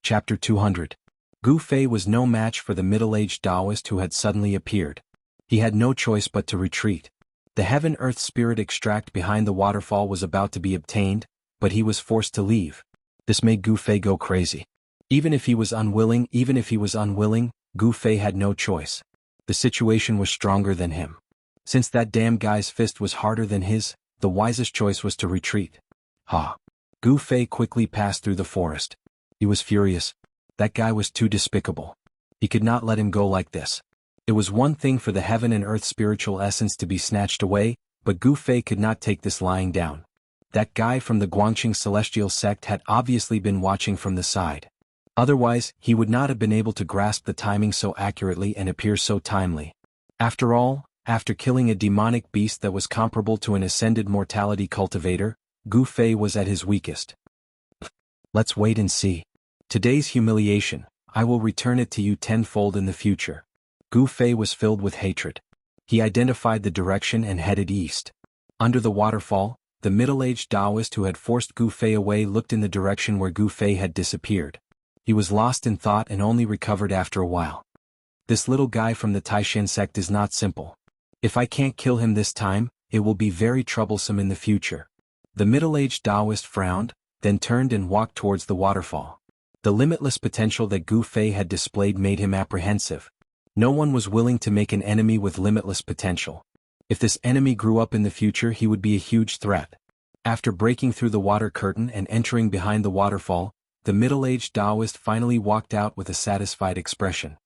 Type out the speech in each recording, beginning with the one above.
Chapter 200. Gu Fei was no match for the middle-aged Taoist who had suddenly appeared. He had no choice but to retreat. The heaven-earth spirit extract behind the waterfall was about to be obtained, but he was forced to leave. This made Gu Fei go crazy. Even if he was unwilling, Gu Fei had no choice. The situation was stronger than him. Since that damn guy's fist was harder than his, the wisest choice was to retreat. Gu Fei quickly passed through the forest. He was furious. That guy was too despicable. He could not let him go like this. It was one thing for the heaven and earth spiritual essence to be snatched away, but Gu Fei could not take this lying down. That guy from the Guangqing celestial sect had obviously been watching from the side. Otherwise, he would not have been able to grasp the timing so accurately and appear so timely. After all, after killing a demonic beast that was comparable to an ascended mortality cultivator, Gu Fei was at his weakest. Let's wait and see. Today's humiliation, I will return it to you tenfold in the future. Gu Fei was filled with hatred. He identified the direction and headed east. Under the waterfall, the middle-aged Taoist who had forced Gu Fei away looked in the direction where Gu Fei had disappeared. He was lost in thought and only recovered after a while. This little guy from the Taishan sect is not simple. If I can't kill him this time, it will be very troublesome in the future. The middle-aged Taoist frowned, then turned and walked towards the waterfall. The limitless potential that Gu Fei had displayed made him apprehensive. No one was willing to make an enemy with limitless potential. If this enemy grew up in the future, he would be a huge threat. After breaking through the water curtain and entering behind the waterfall, the middle-aged Taoist finally walked out with a satisfied expression.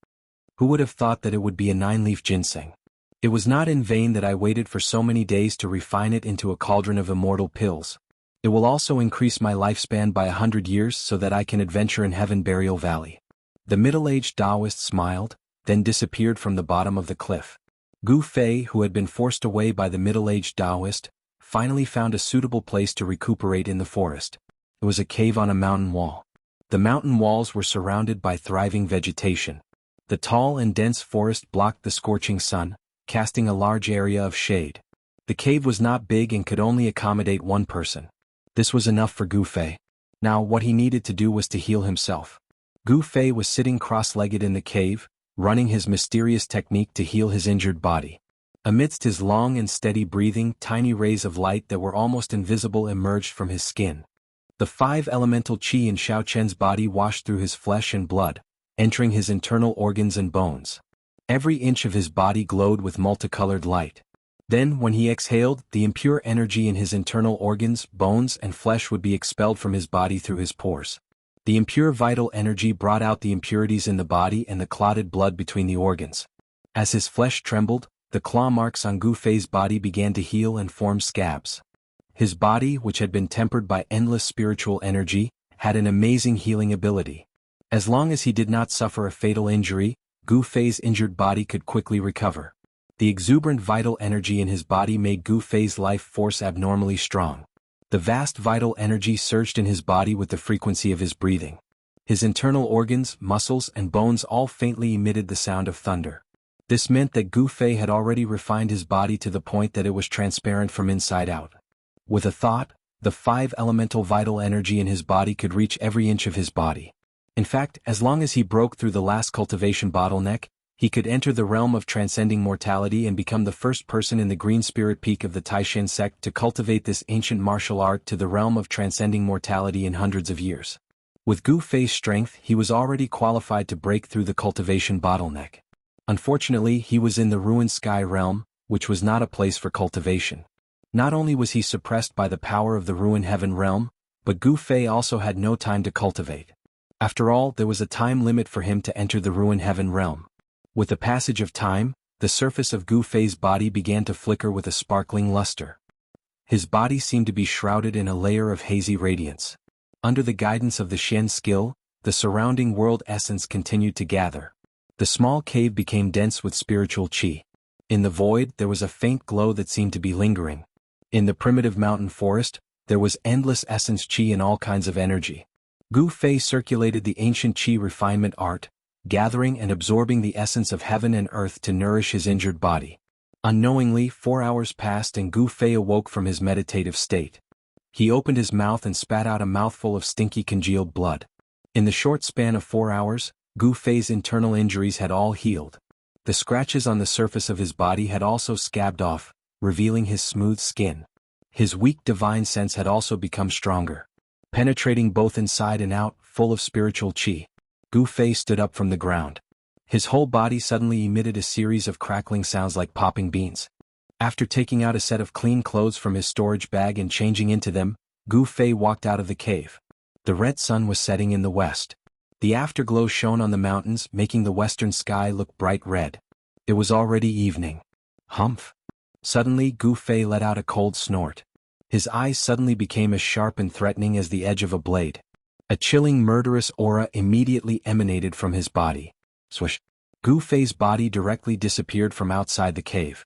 Who would have thought that it would be a 9-leaf ginseng? It was not in vain that I waited for so many days to refine it into a cauldron of immortal pills. It will also increase my lifespan by 100 years so that I can adventure in Heaven Burial Valley. The middle-aged Taoist smiled, then disappeared from the bottom of the cliff. Gu Fei, who had been forced away by the middle-aged Taoist, finally found a suitable place to recuperate in the forest. It was a cave on a mountain wall. The mountain walls were surrounded by thriving vegetation. The tall and dense forest blocked the scorching sun, casting a large area of shade. The cave was not big and could only accommodate one person. This was enough for Gu Fei. Now what he needed to do was to heal himself. Gu Fei was sitting cross-legged in the cave, running his mysterious technique to heal his injured body. Amidst his long and steady breathing, tiny rays of light that were almost invisible emerged from his skin. The 5 elemental qi in Xiaoqian's body washed through his flesh and blood, entering his internal organs and bones. Every inch of his body glowed with multicolored light. Then, when he exhaled, the impure energy in his internal organs, bones, and flesh would be expelled from his body through his pores. The impure vital energy brought out the impurities in the body and the clotted blood between the organs. As his flesh trembled, the claw marks on Gu Fei's body began to heal and form scabs. His body, which had been tempered by endless spiritual energy, had an amazing healing ability. As long as he did not suffer a fatal injury, Gu Fei's injured body could quickly recover. The exuberant vital energy in his body made Gu Fei's life force abnormally strong. The vast vital energy surged in his body with the frequency of his breathing. His internal organs, muscles, and bones all faintly emitted the sound of thunder. This meant that Gu Fei had already refined his body to the point that it was transparent from inside out. With a thought, the 5 elemental vital energy in his body could reach every inch of his body. In fact, as long as he broke through the last cultivation bottleneck, he could enter the realm of transcending mortality and become the first person in the Green Spirit Peak of the Taishan sect to cultivate this ancient martial art to the realm of transcending mortality in hundreds of years. With Gu Fei's strength, he was already qualified to break through the cultivation bottleneck. Unfortunately, he was in the ruined sky realm, which was not a place for cultivation. Not only was he suppressed by the power of the ruined heaven realm, but Gu Fei also had no time to cultivate. After all, there was a time limit for him to enter the ruined heaven realm. With the passage of time, the surface of Gu Fei's body began to flicker with a sparkling luster. His body seemed to be shrouded in a layer of hazy radiance. Under the guidance of the Shen skill, the surrounding world essence continued to gather. The small cave became dense with spiritual qi. In the void, there was a faint glow that seemed to be lingering. In the primitive mountain forest, there was endless essence qi and all kinds of energy. Gu Fei circulated the ancient qi refinement art, gathering and absorbing the essence of heaven and earth to nourish his injured body. Unknowingly, 4 hours passed and Gu Fei awoke from his meditative state. He opened his mouth and spat out a mouthful of stinky congealed blood. In the short span of 4 hours, Gu Fei's internal injuries had all healed. The scratches on the surface of his body had also scabbed off, revealing his smooth skin. His weak divine sense had also become stronger. Penetrating both inside and out, full of spiritual qi, Gu Fei stood up from the ground. His whole body suddenly emitted a series of crackling sounds like popping beans. After taking out a set of clean clothes from his storage bag and changing into them, Gu Fei walked out of the cave. The red sun was setting in the west. The afterglow shone on the mountains, making the western sky look bright red. It was already evening. Humph! Suddenly Gu Fei let out a cold snort. His eyes suddenly became as sharp and threatening as the edge of a blade. A chilling murderous aura immediately emanated from his body. Swish! Gu Fei's body directly disappeared from outside the cave.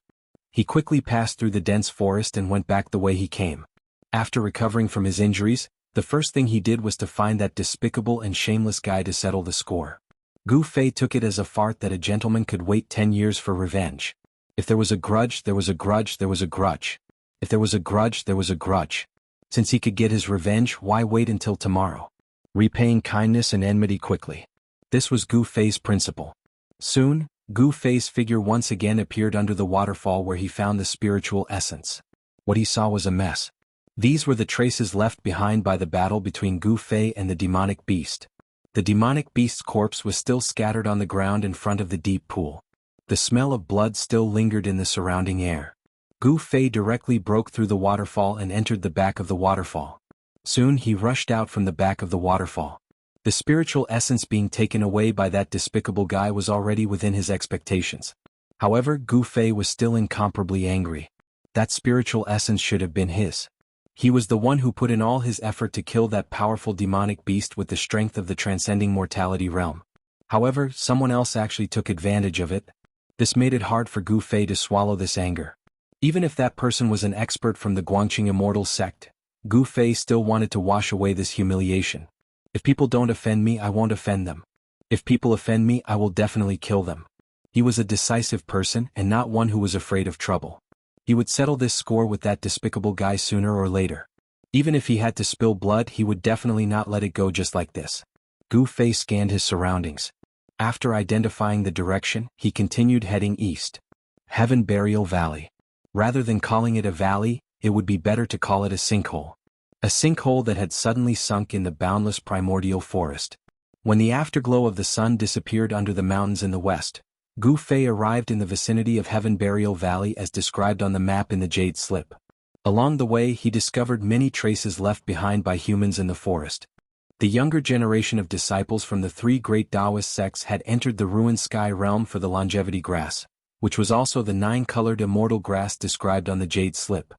He quickly passed through the dense forest and went back the way he came. After recovering from his injuries, the first thing he did was to find that despicable and shameless guy to settle the score. Gu Fei took it as a fart that a gentleman could wait 10 years for revenge. If there was a grudge, there was a grudge, there was a grudge. If there was a grudge, there was a grudge. Since he could get his revenge, why wait until tomorrow? Repaying kindness and enmity quickly. This was Gu Fei's principle. Soon, Gu Fei's figure once again appeared under the waterfall where he found the spiritual essence. What he saw was a mess. These were the traces left behind by the battle between Gu Fei and the demonic beast. The demonic beast's corpse was still scattered on the ground in front of the deep pool. The smell of blood still lingered in the surrounding air. Gu Fei directly broke through the waterfall and entered the back of the waterfall. Soon he rushed out from the back of the waterfall. The spiritual essence being taken away by that despicable guy was already within his expectations. However, Gu Fei was still incomparably angry. That spiritual essence should have been his. He was the one who put in all his effort to kill that powerful demonic beast with the strength of the transcending mortality realm. However, someone else actually took advantage of it. This made it hard for Gu Fei to swallow this anger. Even if that person was an expert from the Guangqing Immortal sect, Gu Fei still wanted to wash away this humiliation. If people don't offend me, I won't offend them. If people offend me, I will definitely kill them. He was a decisive person and not one who was afraid of trouble. He would settle this score with that despicable guy sooner or later. Even if he had to spill blood, he would definitely not let it go just like this. Gu Fei scanned his surroundings. After identifying the direction, he continued heading east. Heaven Burial Valley. Rather than calling it a valley, it would be better to call it a sinkhole. A sinkhole that had suddenly sunk in the boundless primordial forest. When the afterglow of the sun disappeared under the mountains in the west, Gu Fei arrived in the vicinity of Heaven Burial Valley as described on the map in the Jade Slip. Along the way he discovered many traces left behind by humans in the forest. The younger generation of disciples from the 3 great Taoist sects had entered the ruined sky realm for the longevity grass, which was also the 9-colored immortal grass described on the Jade Slip.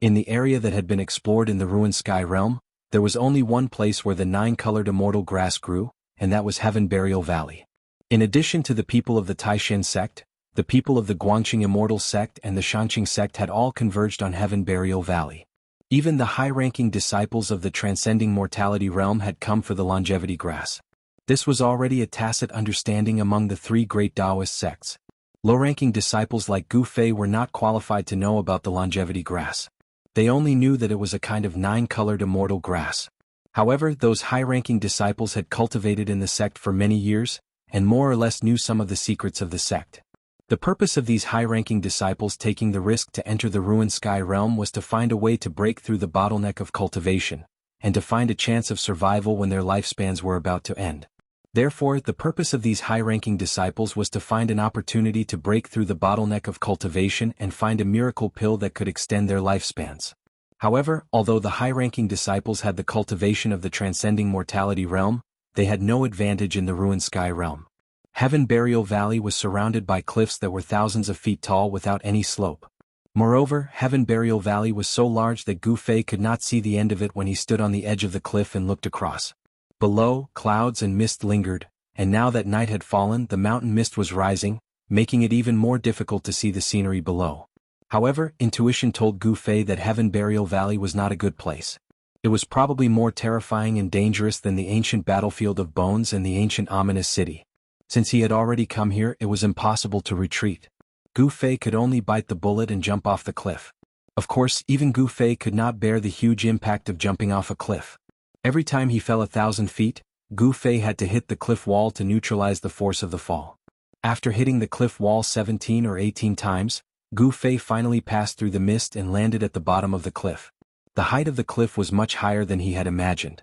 In the area that had been explored in the ruined sky realm, there was only one place where the 9-colored immortal grass grew, and that was Heaven Burial Valley. In addition to the people of the Taishan sect, the people of the Guangqing Immortal sect and the Xianxia sect had all converged on Heaven Burial Valley. Even the high-ranking disciples of the transcending mortality realm had come for the longevity grass. This was already a tacit understanding among the 3 great Taoist sects. Low-ranking disciples like Gu Fei were not qualified to know about the longevity grass. They only knew that it was a kind of 9-colored immortal grass. However, those high-ranking disciples had cultivated in the sect for many years, and more or less knew some of the secrets of the sect. The purpose of these high-ranking disciples taking the risk to enter the ruined sky realm was to find a way to break through the bottleneck of cultivation, and to find a chance of survival when their lifespans were about to end. Therefore, the purpose of these high-ranking disciples was to find an opportunity to break through the bottleneck of cultivation and find a miracle pill that could extend their lifespans. However, although the high-ranking disciples had the cultivation of the transcending mortality realm, they had no advantage in the ruined sky realm. Heaven Burial Valley was surrounded by cliffs that were thousands of feet tall without any slope. Moreover, Heaven Burial Valley was so large that Gu Fei could not see the end of it when he stood on the edge of the cliff and looked across. Below, clouds and mist lingered, and now that night had fallen, the mountain mist was rising, making it even more difficult to see the scenery below. However, intuition told Gu Fei that Heaven Burial Valley was not a good place. It was probably more terrifying and dangerous than the ancient battlefield of bones and the ancient ominous city. Since he had already come here, it was impossible to retreat. Gu Fei could only bite the bullet and jump off the cliff. Of course, even Gu Fei could not bear the huge impact of jumping off a cliff. Every time he fell 1,000 feet, Gu Fei had to hit the cliff wall to neutralize the force of the fall. After hitting the cliff wall 17 or 18 times, Gu Fei finally passed through the mist and landed at the bottom of the cliff. The height of the cliff was much higher than he had imagined.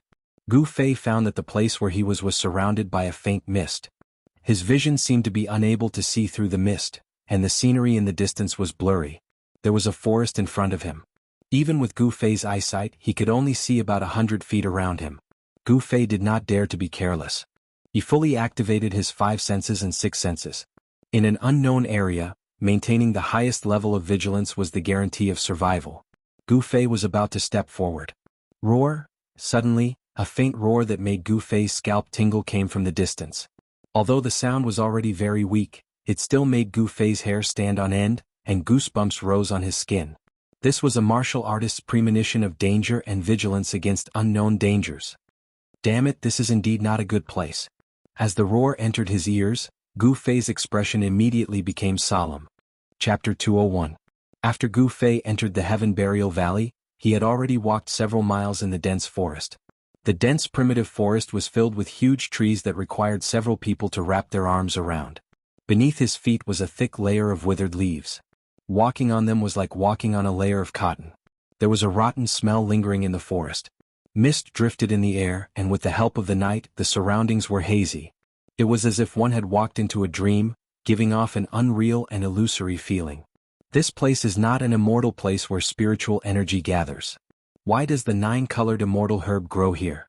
Gu Fei found that the place where he was surrounded by a faint mist. His vision seemed to be unable to see through the mist, and the scenery in the distance was blurry. There was a forest in front of him. Even with Gu Fei's eyesight, he could only see about 100 feet around him. Gu Fei did not dare to be careless. He fully activated his 5 senses and 6 senses. In an unknown area, maintaining the highest level of vigilance was the guarantee of survival. Gu Fei was about to step forward. Roar! Suddenly, a faint roar that made Gu Fei's scalp tingle came from the distance. Although the sound was already very weak, it still made Gu Fei's hair stand on end, and goosebumps rose on his skin. This was a martial artist's premonition of danger and vigilance against unknown dangers. Damn it, this is indeed not a good place. As the roar entered his ears, Gu Fei's expression immediately became solemn. Chapter 201. After Gu Fei entered the Heaven Burial Valley, he had already walked several miles in the dense forest. The dense primitive forest was filled with huge trees that required several people to wrap their arms around. Beneath his feet was a thick layer of withered leaves. Walking on them was like walking on a layer of cotton. There was a rotten smell lingering in the forest. Mist drifted in the air, and with the help of the night, the surroundings were hazy. It was as if one had walked into a dream, giving off an unreal and illusory feeling. This place is not an immortal place where spiritual energy gathers. Why does the 9-colored immortal herb grow here?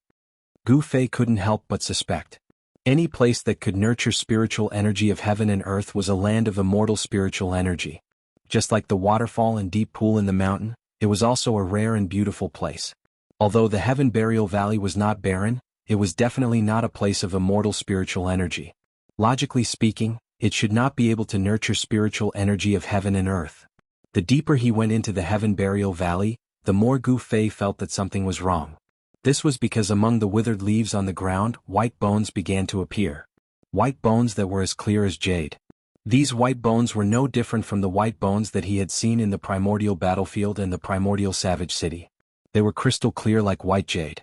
Gu Fei couldn't help but suspect. Any place that could nurture spiritual energy of heaven and earth was a land of immortal spiritual energy. Just like the waterfall and deep pool in the mountain, it was also a rare and beautiful place. Although the Heaven Burial Valley was not barren, it was definitely not a place of immortal spiritual energy. Logically speaking, it should not be able to nurture spiritual energy of heaven and earth. The deeper he went into the Heaven Burial Valley, the more Gu Fei felt that something was wrong. This was because among the withered leaves on the ground, white bones began to appear. White bones that were as clear as jade. These white bones were no different from the white bones that he had seen in the primordial battlefield and the primordial savage city. They were crystal clear like white jade.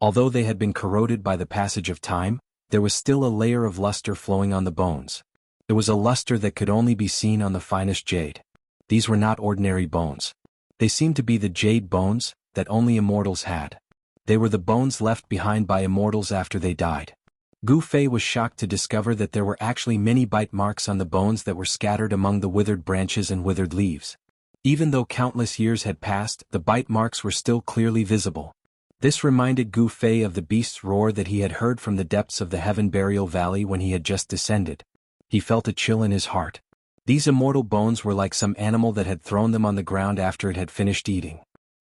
Although they had been corroded by the passage of time, there was still a layer of luster flowing on the bones. It was a luster that could only be seen on the finest jade. These were not ordinary bones. They seemed to be the jade bones that only immortals had. They were the bones left behind by immortals after they died. Gu Fei was shocked to discover that there were actually many bite marks on the bones that were scattered among the withered branches and withered leaves. Even though countless years had passed, the bite marks were still clearly visible. This reminded Gu Fei of the beast's roar that he had heard from the depths of the Heaven Burial Valley when he had just descended. He felt a chill in his heart. These immortal bones were like some animal that had thrown them on the ground after it had finished eating.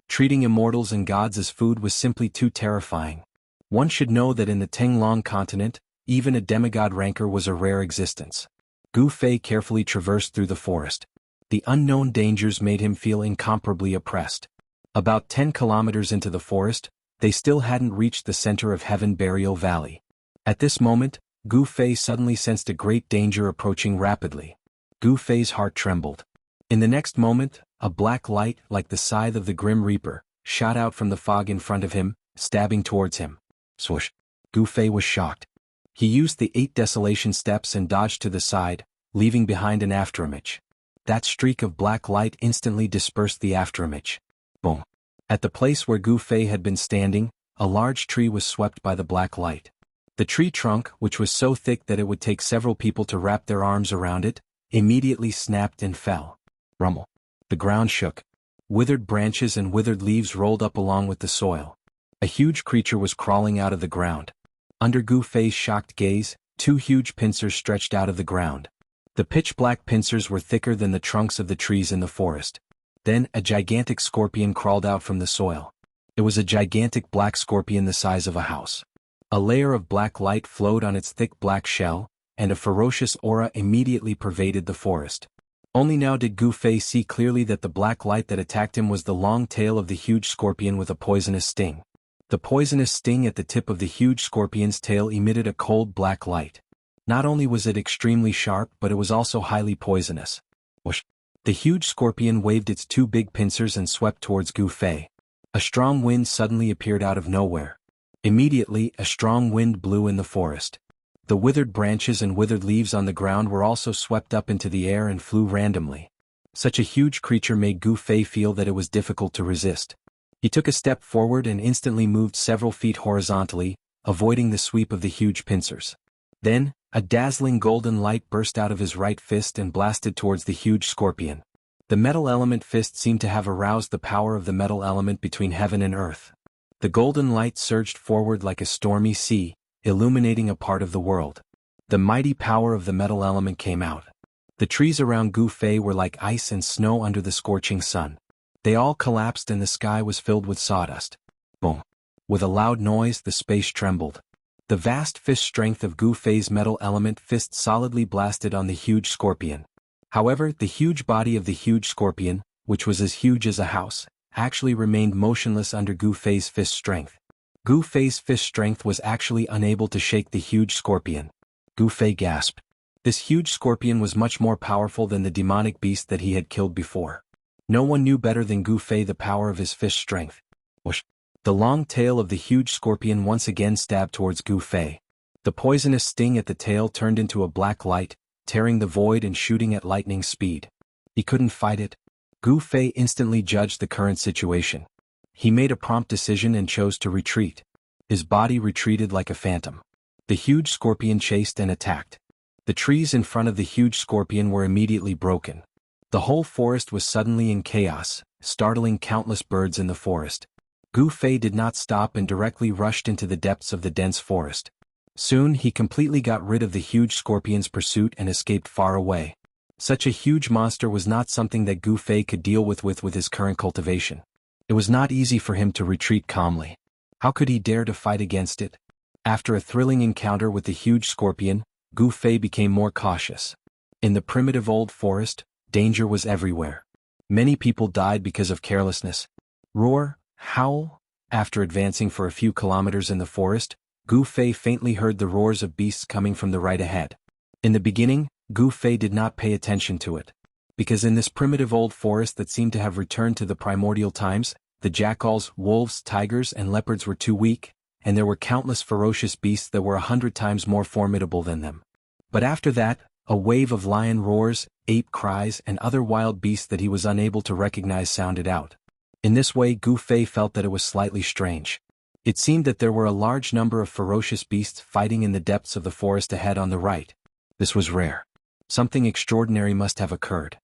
Treating immortals and gods as food was simply too terrifying. One should know that in the Tenglong continent, even a demigod rancor was a rare existence. Gu Fei carefully traversed through the forest. The unknown dangers made him feel incomparably oppressed. About 10 kilometers into the forest, they still hadn't reached the center of Heaven Burial Valley. At this moment, Gu Fei suddenly sensed a great danger approaching rapidly. Gu Fei's heart trembled. In the next moment, a black light, like the scythe of the Grim Reaper, shot out from the fog in front of him, stabbing towards him. Swoosh! Gu Fei was shocked. He used the 8 desolation steps and dodged to the side, leaving behind an afterimage. That streak of black light instantly dispersed the afterimage. Boom! At the place where Gu Fei had been standing, a large tree was swept by the black light. The tree trunk, which was so thick that it would take several people to wrap their arms around it, immediately snapped and fell. Rumble! The ground shook. Withered branches and withered leaves rolled up along with the soil. A huge creature was crawling out of the ground. Under Gu Fei's shocked gaze, 2 huge pincers stretched out of the ground. The pitch-black pincers were thicker than the trunks of the trees in the forest. Then, a gigantic scorpion crawled out from the soil. It was a gigantic black scorpion the size of a house. A layer of black light flowed on its thick black shell, and a ferocious aura immediately pervaded the forest. Only now did Gu Fei see clearly that the black light that attacked him was the long tail of the huge scorpion with a poisonous sting. The poisonous sting at the tip of the huge scorpion's tail emitted a cold black light. Not only was it extremely sharp, but it was also highly poisonous. Whoosh! The huge scorpion waved its 2 big pincers and swept towards Gu Fei. A strong wind suddenly appeared out of nowhere. Immediately, a strong wind blew in the forest. The withered branches and withered leaves on the ground were also swept up into the air and flew randomly. Such a huge creature made Gu Fei feel that it was difficult to resist. He took a step forward and instantly moved several feet horizontally, avoiding the sweep of the huge pincers. Then, a dazzling golden light burst out of his right fist and blasted towards the huge scorpion. The metal element fist seemed to have aroused the power of the metal element between heaven and earth. The golden light surged forward like a stormy sea, illuminating a part of the world. The mighty power of the metal element came out. The trees around Gu Fei were like ice and snow under the scorching sun. They all collapsed and the sky was filled with sawdust. Boom! With a loud noise, the space trembled. The vast fist strength of Gu Fei's metal element fist solidly blasted on the huge scorpion. However, the huge body of the huge scorpion, which was as huge as a house, actually remained motionless under Gu Fei's fist strength. Gu Fei's fist strength was actually unable to shake the huge scorpion. Gu Fei gasped. This huge scorpion was much more powerful than the demonic beast that he had killed before. No one knew better than Gu Fei the power of his fist strength. Whoosh! The long tail of the huge scorpion once again stabbed towards Gu Fei. The poisonous sting at the tail turned into a black light, tearing the void and shooting at lightning speed. He couldn't fight it. Gu Fei instantly judged the current situation. He made a prompt decision and chose to retreat. His body retreated like a phantom. The huge scorpion chased and attacked. The trees in front of the huge scorpion were immediately broken. The whole forest was suddenly in chaos, startling countless birds in the forest. Gu Fei did not stop and directly rushed into the depths of the dense forest. Soon he completely got rid of the huge scorpion's pursuit and escaped far away. Such a huge monster was not something that Gu Fei could deal with his current cultivation. It was not easy for him to retreat calmly. How could he dare to fight against it? After a thrilling encounter with the huge scorpion, Gu Fei became more cautious. In the primitive old forest, danger was everywhere. Many people died because of carelessness. Roar, howl. After advancing for a few kilometers in the forest, Gu Fei faintly heard the roars of beasts coming from the right ahead. In the beginning, Gu Fei did not pay attention to it. Because in this primitive old forest that seemed to have returned to the primordial times, the jackals, wolves, tigers, and leopards were too weak, and there were countless ferocious beasts that were 100 times more formidable than them. But after that, a wave of lion roars, ape cries, and other wild beasts that he was unable to recognize sounded out. In this way, Gu Fei felt that it was slightly strange. It seemed that there were a large number of ferocious beasts fighting in the depths of the forest ahead on the right. This was rare. Something extraordinary must have occurred.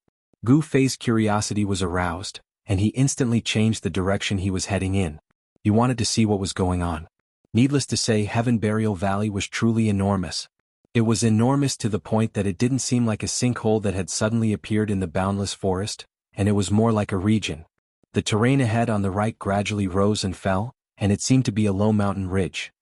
Gu Fei's curiosity was aroused, and he instantly changed the direction he was heading in. He wanted to see what was going on. Needless to say, Heaven Burial Valley was truly enormous. It was enormous to the point that it didn't seem like a sinkhole that had suddenly appeared in the boundless forest, and it was more like a region. The terrain ahead on the right gradually rose and fell, and it seemed to be a low mountain ridge.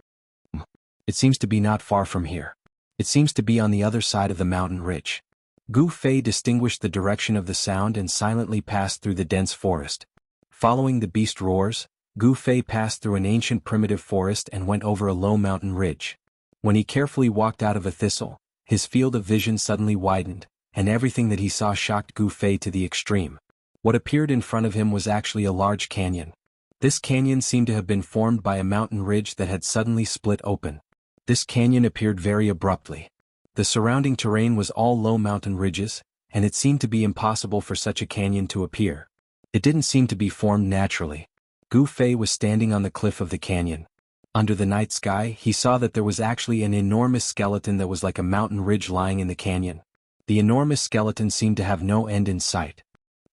It seems to be not far from here. It seems to be on the other side of the mountain ridge. Gu Fei distinguished the direction of the sound and silently passed through the dense forest. Following the beast roars, Gu Fei passed through an ancient primitive forest and went over a low mountain ridge. When he carefully walked out of a thistle, his field of vision suddenly widened, and everything that he saw shocked Gu Fei to the extreme. What appeared in front of him was actually a large canyon. This canyon seemed to have been formed by a mountain ridge that had suddenly split open. This canyon appeared very abruptly. The surrounding terrain was all low mountain ridges, and it seemed to be impossible for such a canyon to appear. It didn't seem to be formed naturally. Gu Fei was standing on the cliff of the canyon. Under the night sky, he saw that there was actually an enormous skeleton that was like a mountain ridge lying in the canyon. The enormous skeleton seemed to have no end in sight.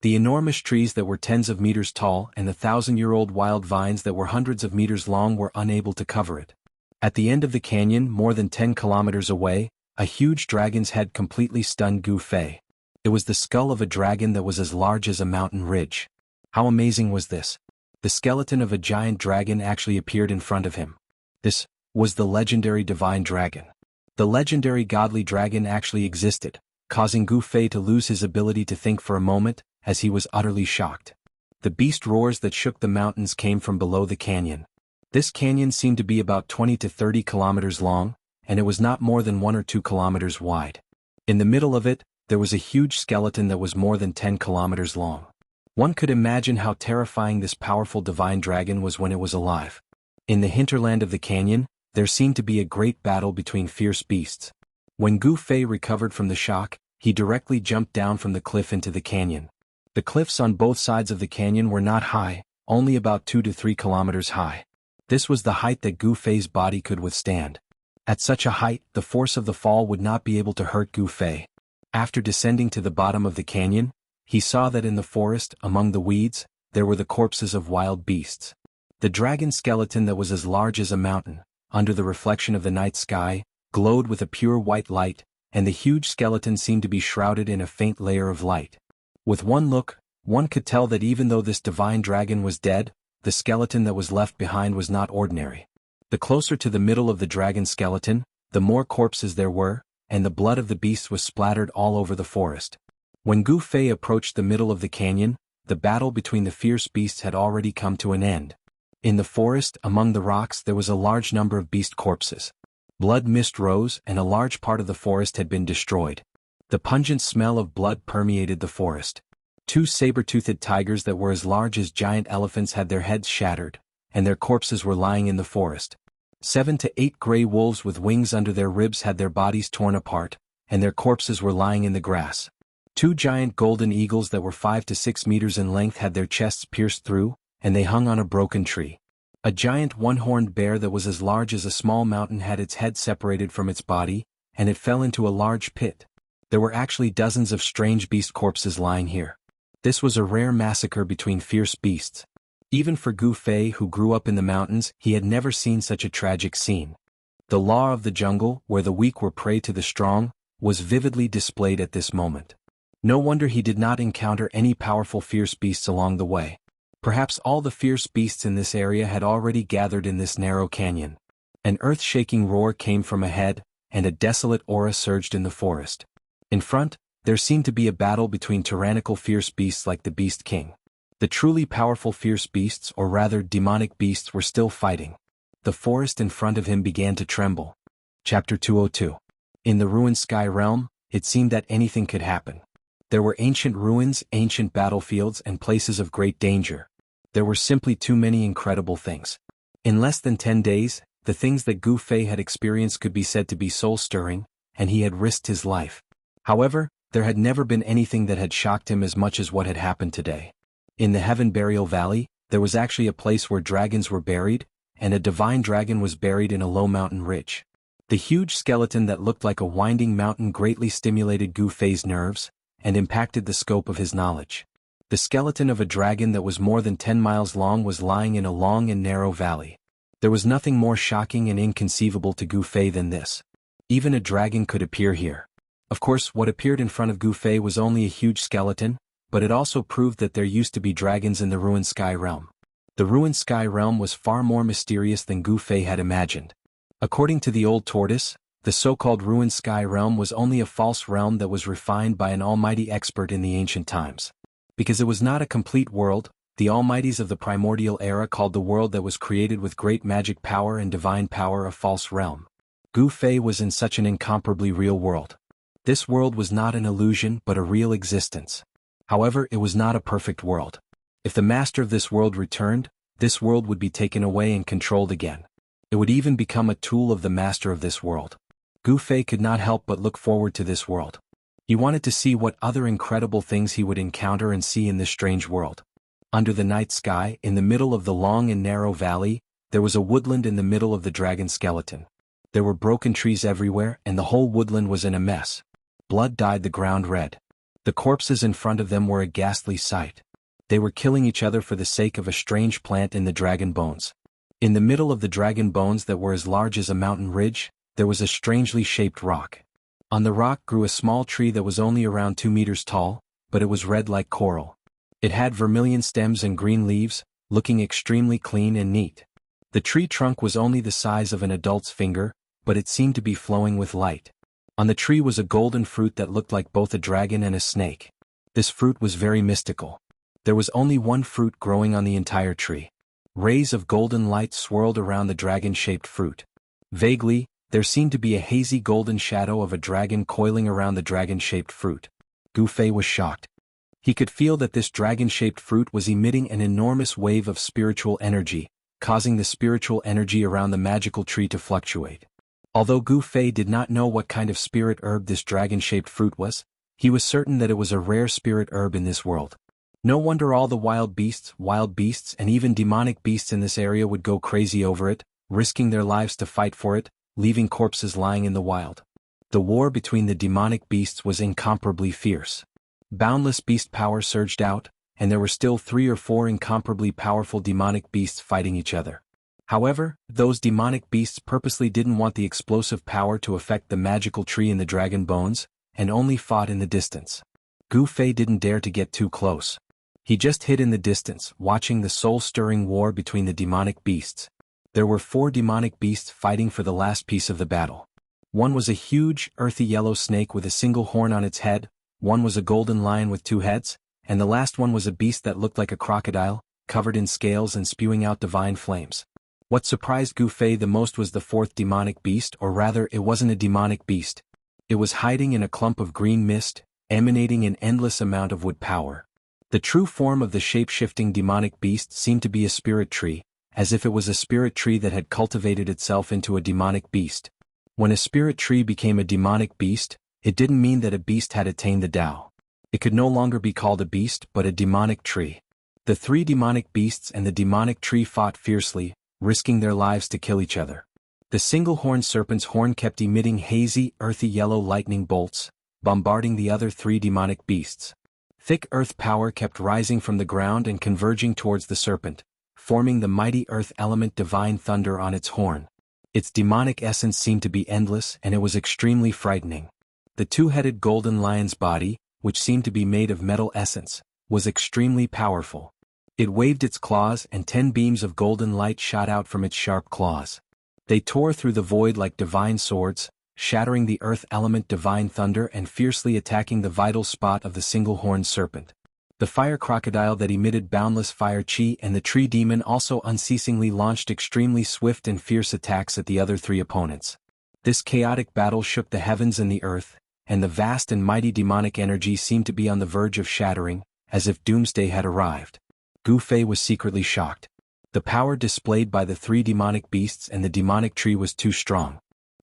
The enormous trees that were tens of meters tall and the 1,000-year-old wild vines that were hundreds of meters long were unable to cover it. At the end of the canyon, more than 10 kilometers away, a huge dragon's head completely stunned Gu Fei. It was the skull of a dragon that was as large as a mountain ridge. How amazing was this? The skeleton of a giant dragon actually appeared in front of him. This was the legendary divine dragon. The legendary godly dragon actually existed, causing Gu Fei to lose his ability to think for a moment, as he was utterly shocked. The beast roars that shook the mountains came from below the canyon. This canyon seemed to be about 20 to 30 kilometers long, and it was not more than 1 or 2 kilometers wide. In the middle of it, there was a huge skeleton that was more than 10 kilometers long. One could imagine how terrifying this powerful divine dragon was when it was alive. In the hinterland of the canyon, there seemed to be a great battle between fierce beasts. When Gu Fei recovered from the shock, he directly jumped down from the cliff into the canyon. The cliffs on both sides of the canyon were not high, only about 2 to 3 kilometers high. This was the height that Gu Fei's body could withstand. At such a height, the force of the fall would not be able to hurt Gu Fei. After descending to the bottom of the canyon, he saw that in the forest, among the weeds, there were the corpses of wild beasts. The dragon skeleton that was as large as a mountain, under the reflection of the night sky, glowed with a pure white light, and the huge skeleton seemed to be shrouded in a faint layer of light. With one look, one could tell that even though this divine dragon was dead, the skeleton that was left behind was not ordinary. The closer to the middle of the dragon skeleton, the more corpses there were, and the blood of the beasts was splattered all over the forest. When Gu Fei approached the middle of the canyon, the battle between the fierce beasts had already come to an end. In the forest, among the rocks, there was a large number of beast corpses. Blood mist rose, and a large part of the forest had been destroyed. The pungent smell of blood permeated the forest. 2 saber-toothed tigers that were as large as giant elephants had their heads shattered, and their corpses were lying in the forest. 7 to 8 gray wolves with wings under their ribs had their bodies torn apart, and their corpses were lying in the grass. 2 giant golden eagles that were 5 to 6 meters in length had their chests pierced through, and they hung on a broken tree. A giant one-horned bear that was as large as a small mountain had its head separated from its body, and it fell into a large pit. There were actually dozens of strange beast corpses lying here. This was a rare massacre between fierce beasts. Even for Gu Fei, who grew up in the mountains, he had never seen such a tragic scene. The law of the jungle, where the weak were prey to the strong, was vividly displayed at this moment. No wonder he did not encounter any powerful fierce beasts along the way. Perhaps all the fierce beasts in this area had already gathered in this narrow canyon. An earth-shaking roar came from ahead, and a desolate aura surged in the forest. In front, there seemed to be a battle between tyrannical fierce beasts like the Beast King. The truly powerful fierce beasts, or rather demonic beasts, were still fighting. The forest in front of him began to tremble. Chapter 202. In the ruined sky realm, it seemed that anything could happen. There were ancient ruins, ancient battlefields, and places of great danger. There were simply too many incredible things. In less than 10 days, the things that Gu Fei had experienced could be said to be soul-stirring, and he had risked his life. However, there had never been anything that had shocked him as much as what had happened today. In the Heaven Burial Valley, there was actually a place where dragons were buried, and a divine dragon was buried in a low mountain ridge. The huge skeleton that looked like a winding mountain greatly stimulated Gu Fei's nerves, and impacted the scope of his knowledge. The skeleton of a dragon that was more than 10 miles long was lying in a long and narrow valley. There was nothing more shocking and inconceivable to Gu Fei than this. Even a dragon could appear here. Of course, what appeared in front of Gu Fei was only a huge skeleton, but it also proved that there used to be dragons in the ruined sky realm. The ruined sky realm was far more mysterious than Gu Fei had imagined. According to the old tortoise, the so-called ruined sky realm was only a false realm that was refined by an almighty expert in the ancient times. Because it was not a complete world, the almighties of the primordial era called the world that was created with great magic power and divine power a false realm. Gu Fei was in such an incomparably real world. This world was not an illusion but a real existence. However, it was not a perfect world. If the master of this world returned, this world would be taken away and controlled again. It would even become a tool of the master of this world. Gu Fei could not help but look forward to this world. He wanted to see what other incredible things he would encounter and see in this strange world. Under the night sky, in the middle of the long and narrow valley, there was a woodland in the middle of the dragon skeleton. There were broken trees everywhere, and the whole woodland was in a mess. Blood dyed the ground red. The corpses in front of them were a ghastly sight. They were killing each other for the sake of a strange plant in the dragon bones. In the middle of the dragon bones that were as large as a mountain ridge, there was a strangely shaped rock. On the rock grew a small tree that was only around 2 meters tall, but it was red like coral. It had vermilion stems and green leaves, looking extremely clean and neat. The tree trunk was only the size of an adult's finger, but it seemed to be flowing with light. On the tree was a golden fruit that looked like both a dragon and a snake. This fruit was very mystical. There was only one fruit growing on the entire tree. Rays of golden light swirled around the dragon-shaped fruit. Vaguely, there seemed to be a hazy golden shadow of a dragon coiling around the dragon-shaped fruit. Gu Fei was shocked. He could feel that this dragon-shaped fruit was emitting an enormous wave of spiritual energy, causing the spiritual energy around the magical tree to fluctuate. Although Gu Fei did not know what kind of spirit herb this dragon-shaped fruit was, he was certain that it was a rare spirit herb in this world. No wonder all the wild beasts, and even demonic beasts in this area would go crazy over it, risking their lives to fight for it, leaving corpses lying in the wild. The war between the demonic beasts was incomparably fierce. Boundless beast power surged out, and there were still 3 or 4 incomparably powerful demonic beasts fighting each other. However, those demonic beasts purposely didn't want the explosive power to affect the magical tree in the dragon bones, and only fought in the distance. Gu Fei didn't dare to get too close. He just hid in the distance, watching the soul-stirring war between the demonic beasts. There were 4 demonic beasts fighting for the last piece of the battle. One was a huge, earthy yellow snake with a single horn on its head, one was a golden lion with 2 heads, and the last one was a beast that looked like a crocodile, covered in scales and spewing out divine flames. What surprised Gu Fei the most was the 4th demonic beast, or rather it wasn't a demonic beast. It was hiding in a clump of green mist, emanating an endless amount of wood power. The true form of the shape-shifting demonic beast seemed to be a spirit tree, as if it was a spirit tree that had cultivated itself into a demonic beast. When a spirit tree became a demonic beast, it didn't mean that a beast had attained the Tao. It could no longer be called a beast but a demonic tree. The 3 demonic beasts and the demonic tree fought fiercely, risking their lives to kill each other. The single-horned serpent's horn kept emitting hazy, earthy yellow lightning bolts, bombarding the other 3 demonic beasts. Thick earth power kept rising from the ground and converging towards the serpent, forming the mighty earth element divine thunder on its horn. Its demonic essence seemed to be endless, and it was extremely frightening. The 2-headed golden lion's body, which seemed to be made of metal essence, was extremely powerful. It waved its claws and 10 beams of golden light shot out from its sharp claws. They tore through the void like divine swords, shattering the earth element divine thunder and fiercely attacking the vital spot of the single-horned serpent. The fire crocodile that emitted boundless fire chi and the tree demon also unceasingly launched extremely swift and fierce attacks at the other 3 opponents. This chaotic battle shook the heavens and the earth, and the vast and mighty demonic energy seemed to be on the verge of shattering, as if doomsday had arrived. Gu Fei was secretly shocked. The power displayed by the 3 demonic beasts and the demonic tree was too strong.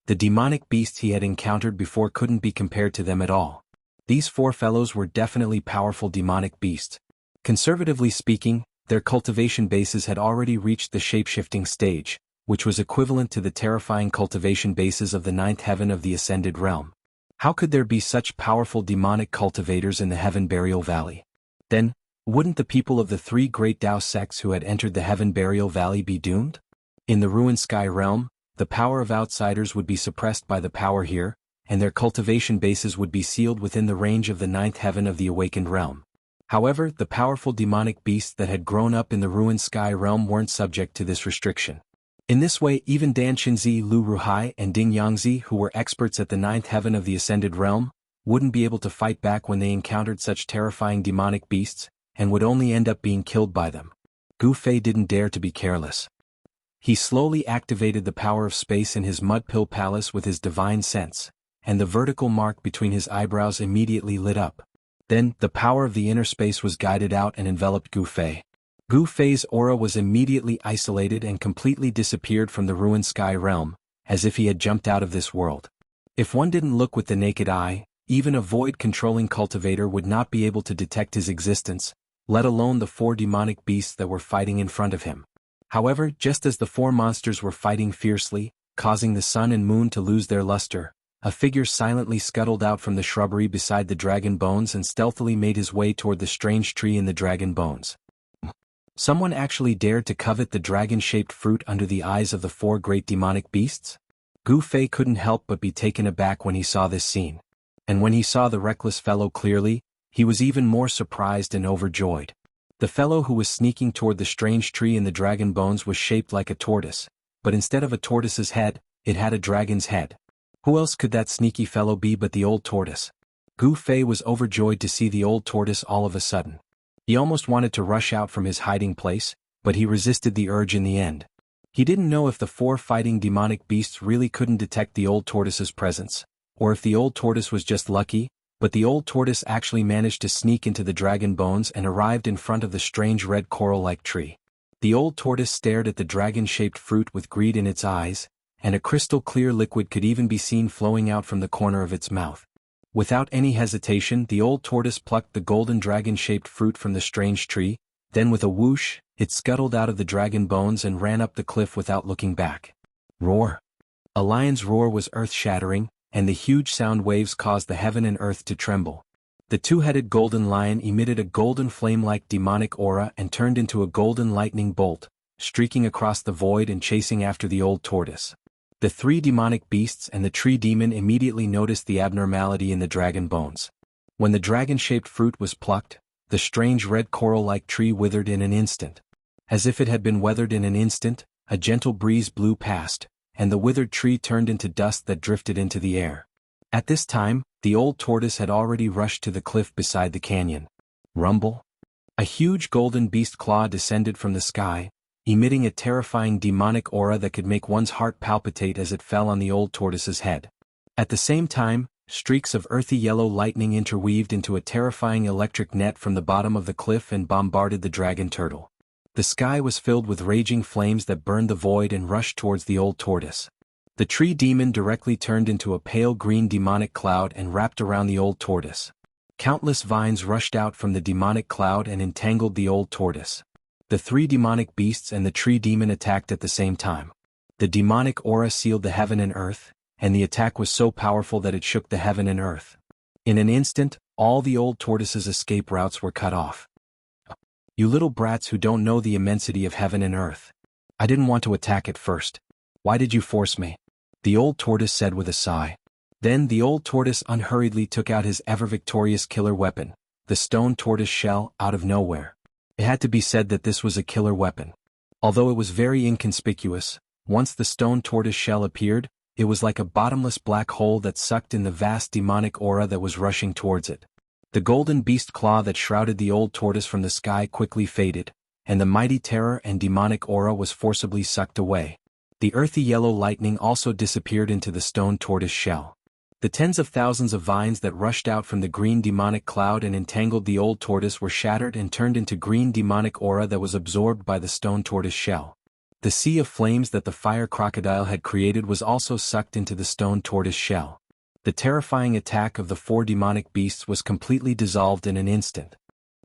The demonic beasts he had encountered before couldn't be compared to them at all. These 4 fellows were definitely powerful demonic beasts. Conservatively speaking, their cultivation bases had already reached the shape-shifting stage, which was equivalent to the terrifying cultivation bases of the 9th heaven of the Ascended Realm. How could there be such powerful demonic cultivators in the Heaven Burial Valley? Then, wouldn't the people of the 3 great Tao sects who had entered the Heaven Burial Valley be doomed? In the Ruined Sky Realm, the power of outsiders would be suppressed by the power here, and their cultivation bases would be sealed within the range of the 9th heaven of the Awakened Realm. However, the powerful demonic beasts that had grown up in the Ruined Sky Realm weren't subject to this restriction. In this way, even Dan Qinzi, Lu Ruhai, and Ding Yangzi, who were experts at the 9th heaven of the Ascended Realm, wouldn't be able to fight back when they encountered such terrifying demonic beasts, and would only end up being killed by them. Gu Fei didn't dare to be careless. He slowly activated the power of space in his mud pill palace with his divine sense, and the vertical mark between his eyebrows immediately lit up. Then, the power of the inner space was guided out and enveloped Gu Fei. Gu Fei's aura was immediately isolated and completely disappeared from the Ruined Sky Realm, as if he had jumped out of this world. If one didn't look with the naked eye, even a void-controlling cultivator would not be able to detect his existence, let alone the 4 demonic beasts that were fighting in front of him. However, just as the 4 monsters were fighting fiercely, causing the sun and moon to lose their luster, a figure silently scuttled out from the shrubbery beside the dragon bones and stealthily made his way toward the strange tree in the dragon bones. Someone actually dared to covet the dragon-shaped fruit under the eyes of the 4 great demonic beasts? Gu Fei couldn't help but be taken aback when he saw this scene. And when he saw the reckless fellow clearly, he was even more surprised and overjoyed. The fellow who was sneaking toward the strange tree in the dragon bones was shaped like a tortoise, but instead of a tortoise's head, it had a dragon's head. Who else could that sneaky fellow be but the old tortoise? Gu Fei was overjoyed to see the old tortoise all of a sudden. He almost wanted to rush out from his hiding place, but he resisted the urge in the end. He didn't know if the 4 fighting demonic beasts really couldn't detect the old tortoise's presence, or if the old tortoise was just lucky, but the old tortoise actually managed to sneak into the dragon bones and arrived in front of the strange red coral-like tree. The old tortoise stared at the dragon-shaped fruit with greed in its eyes, and a crystal-clear liquid could even be seen flowing out from the corner of its mouth. Without any hesitation, the old tortoise plucked the golden dragon-shaped fruit from the strange tree, then with a whoosh, it scuttled out of the dragon bones and ran up the cliff without looking back. Roar! A lion's roar was earth-shattering, and the huge sound waves caused the heaven and earth to tremble. The two-headed golden lion emitted a golden flame-like demonic aura and turned into a golden lightning bolt, streaking across the void and chasing after the old tortoise. The three demonic beasts and the tree demon immediately noticed the abnormality in the dragon bones. When the dragon-shaped fruit was plucked, the strange red coral-like tree withered in an instant. As if it had been weathered in an instant, a gentle breeze blew past, and the withered tree turned into dust that drifted into the air. At this time, the old tortoise had already rushed to the cliff beside the canyon. Rumble! A huge golden beast claw descended from the sky, emitting a terrifying demonic aura that could make one's heart palpitate as it fell on the old tortoise's head. At the same time, streaks of earthy yellow lightning interweaved into a terrifying electric net from the bottom of the cliff and bombarded the dragon turtle. The sky was filled with raging flames that burned the void and rushed towards the old tortoise. The tree demon directly turned into a pale green demonic cloud and wrapped around the old tortoise. Countless vines rushed out from the demonic cloud and entangled the old tortoise. The three demonic beasts and the tree demon attacked at the same time. The demonic aura sealed the heaven and earth, and the attack was so powerful that it shook the heaven and earth. In an instant, all the old tortoise's escape routes were cut off. You little brats who don't know the immensity of heaven and earth. I didn't want to attack at first. Why did you force me? The old tortoise said with a sigh. Then the old tortoise unhurriedly took out his ever-victorious killer weapon, the stone tortoise shell, out of nowhere. It had to be said that this was a killer weapon. Although it was very inconspicuous, once the stone tortoise shell appeared, it was like a bottomless black hole that sucked in the vast demonic aura that was rushing towards it. The golden beast claw that shrouded the old tortoise from the sky quickly faded, and the mighty terror and demonic aura was forcibly sucked away. The earthy yellow lightning also disappeared into the stone tortoise shell. The tens of thousands of vines that rushed out from the green demonic cloud and entangled the old tortoise were shattered and turned into green demonic aura that was absorbed by the stone tortoise shell. The sea of flames that the fire crocodile had created was also sucked into the stone tortoise shell. The terrifying attack of the four demonic beasts was completely dissolved in an instant.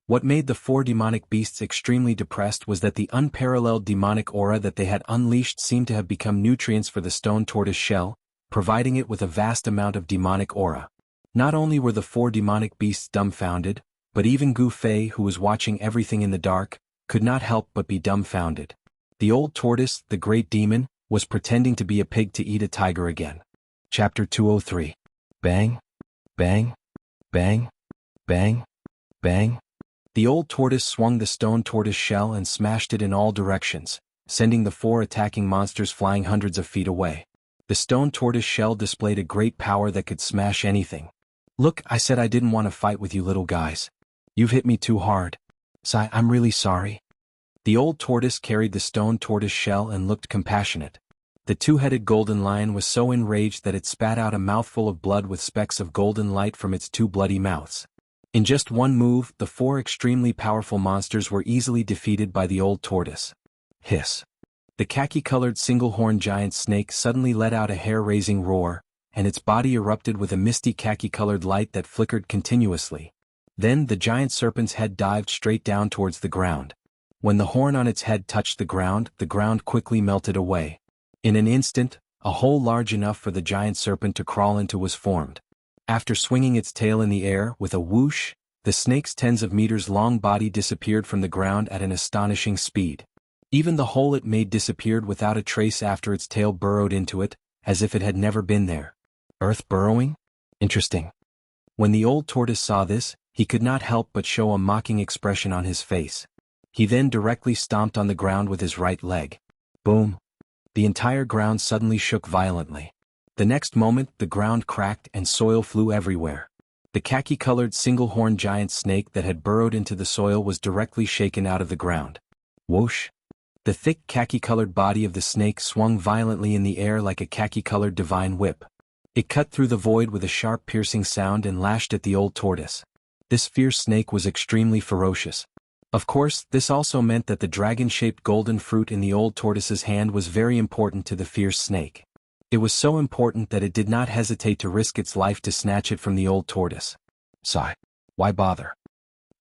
What made the four demonic beasts extremely depressed was that the unparalleled demonic aura that they had unleashed seemed to have become nutrients for the stone tortoise shell, providing it with a vast amount of demonic aura. Not only were the four demonic beasts dumbfounded, but even Gu Fei, who was watching everything in the dark, could not help but be dumbfounded. The old tortoise, the great demon, was pretending to be a pig to eat a tiger again. Chapter 203. Bang, bang, bang, bang, bang. The old tortoise swung the stone tortoise shell and smashed it in all directions, sending the four attacking monsters flying hundreds of feet away. The stone tortoise shell displayed a great power that could smash anything. Look, I said I didn't want to fight with you little guys. You've hit me too hard. Sai, I'm really sorry. The old tortoise carried the stone tortoise shell and looked compassionate. The two-headed golden lion was so enraged that it spat out a mouthful of blood with specks of golden light from its two bloody mouths. In just one move, the four extremely powerful monsters were easily defeated by the old tortoise. Hiss. The khaki-colored single-horned giant snake suddenly let out a hair-raising roar, and its body erupted with a misty khaki-colored light that flickered continuously. Then the giant serpent's head dived straight down towards the ground. When the horn on its head touched the ground quickly melted away. In an instant, a hole large enough for the giant serpent to crawl into was formed. After swinging its tail in the air with a whoosh, the snake's tens of meters long body disappeared from the ground at an astonishing speed. Even the hole it made disappeared without a trace after its tail burrowed into it, as if it had never been there. Earth burrowing? Interesting. When the old tortoise saw this, he could not help but show a mocking expression on his face. He then directly stomped on the ground with his right leg. Boom. The entire ground suddenly shook violently. The next moment, the ground cracked and soil flew everywhere. The khaki-colored single-horned giant snake that had burrowed into the soil was directly shaken out of the ground. Whoosh! The thick khaki-colored body of the snake swung violently in the air like a khaki-colored divine whip. It cut through the void with a sharp piercing sound and lashed at the old tortoise. This fierce snake was extremely ferocious. Of course, this also meant that the dragon-shaped golden fruit in the old tortoise's hand was very important to the fierce snake. It was so important that it did not hesitate to risk its life to snatch it from the old tortoise. Sigh. Why bother?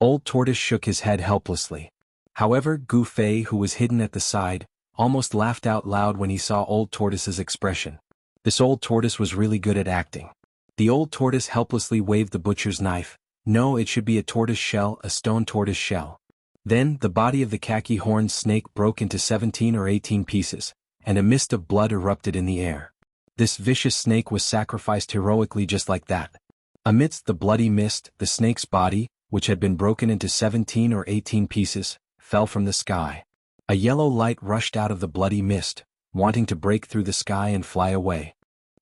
Old Tortoise shook his head helplessly. However, Gu Fei, who was hidden at the side, almost laughed out loud when he saw Old Tortoise's expression. This old tortoise was really good at acting. The old tortoise helplessly waved the butcher's knife. No, it should be a tortoise shell, a stone tortoise shell. Then, the body of the khaki-horned snake broke into 17 or 18 pieces, and a mist of blood erupted in the air. This vicious snake was sacrificed heroically just like that. Amidst the bloody mist, the snake's body, which had been broken into 17 or 18 pieces, fell from the sky. A yellow light rushed out of the bloody mist, wanting to break through the sky and fly away.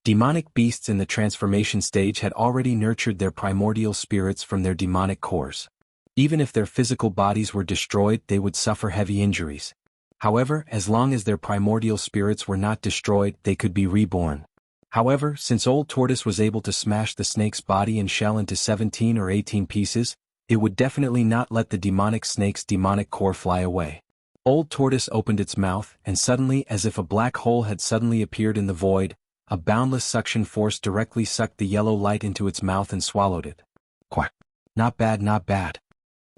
Demonic beasts in the transformation stage had already nurtured their primordial spirits from their demonic cores. Even if their physical bodies were destroyed, they would suffer heavy injuries. However, as long as their primordial spirits were not destroyed, they could be reborn. However, since Old Tortoise was able to smash the snake's body and shell into 17 or 18 pieces, it would definitely not let the demonic snake's demonic core fly away. Old Tortoise opened its mouth, and suddenly, as if a black hole had suddenly appeared in the void, a boundless suction force directly sucked the yellow light into its mouth and swallowed it. Quack. Not bad, not bad.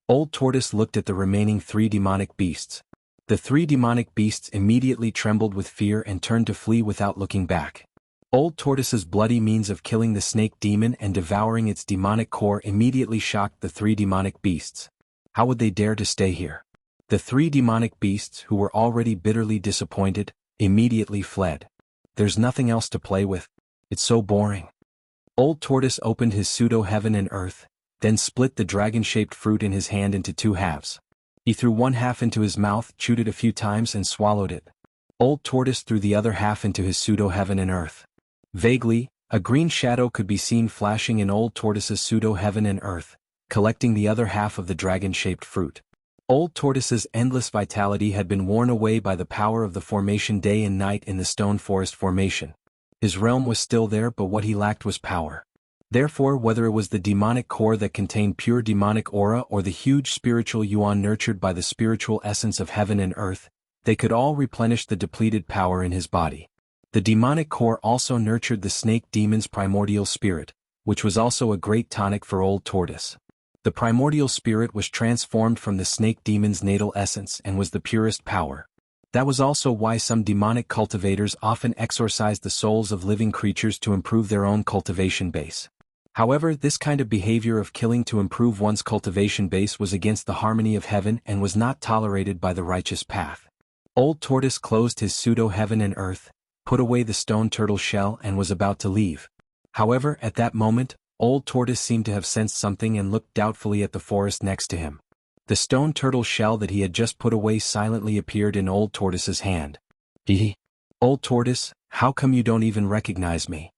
Old Tortoise looked at the remaining 3 demonic beasts. The 3 demonic beasts immediately trembled with fear and turned to flee without looking back. Old Tortoise's bloody means of killing the snake demon and devouring its demonic core immediately shocked the 3 demonic beasts. How would they dare to stay here? The 3 demonic beasts, who were already bitterly disappointed, immediately fled. There's nothing else to play with. It's so boring. Old Tortoise opened his pseudo-heaven and earth, then split the dragon-shaped fruit in his hand into 2 halves. He threw one half into his mouth, chewed it a few times and swallowed it. Old Tortoise threw the other half into his pseudo-heaven and earth. Vaguely, a green shadow could be seen flashing in Old Tortoise's pseudo-heaven and earth, collecting the other half of the dragon-shaped fruit. Old Tortoise's endless vitality had been worn away by the power of the formation day and night in the stone forest formation. His realm was still there, but what he lacked was power. Therefore, whether it was the demonic core that contained pure demonic aura or the huge spiritual yuan nurtured by the spiritual essence of heaven and earth, they could all replenish the depleted power in his body. The demonic core also nurtured the snake demon's primordial spirit, which was also a great tonic for Old Tortoise. The primordial spirit was transformed from the snake demon's natal essence and was the purest power. That was also why some demonic cultivators often exorcised the souls of living creatures to improve their own cultivation base. However, this kind of behavior of killing to improve one's cultivation base was against the harmony of heaven and was not tolerated by the righteous path. Old Tortoise closed his pseudo-heaven and earth, put away the stone turtle shell and was about to leave. However, at that moment, Old Tortoise seemed to have sensed something and looked doubtfully at the forest next to him. The stone turtle shell that he had just put away silently appeared in Old Tortoise's hand. Old Tortoise, how come you don't even recognize me?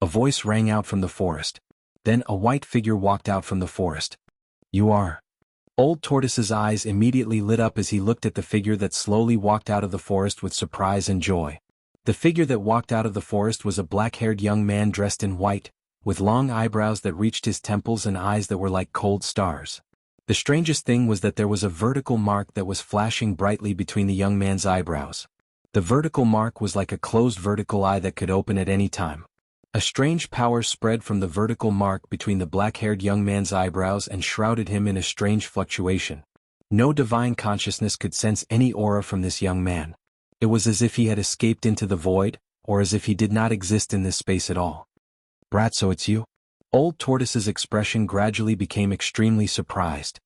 A voice rang out from the forest. Then a white figure walked out from the forest. You are. Old Tortoise's eyes immediately lit up as he looked at the figure that slowly walked out of the forest with surprise and joy. The figure that walked out of the forest was a black-haired young man dressed in white, with long eyebrows that reached his temples and eyes that were like cold stars. The strangest thing was that there was a vertical mark that was flashing brightly between the young man's eyebrows. The vertical mark was like a closed vertical eye that could open at any time. A strange power spread from the vertical mark between the black-haired young man's eyebrows and shrouded him in a strange fluctuation. No divine consciousness could sense any aura from this young man. It was as if he had escaped into the void, or as if he did not exist in this space at all. Brat, so it's you? Old Tortoise's expression gradually became extremely surprised.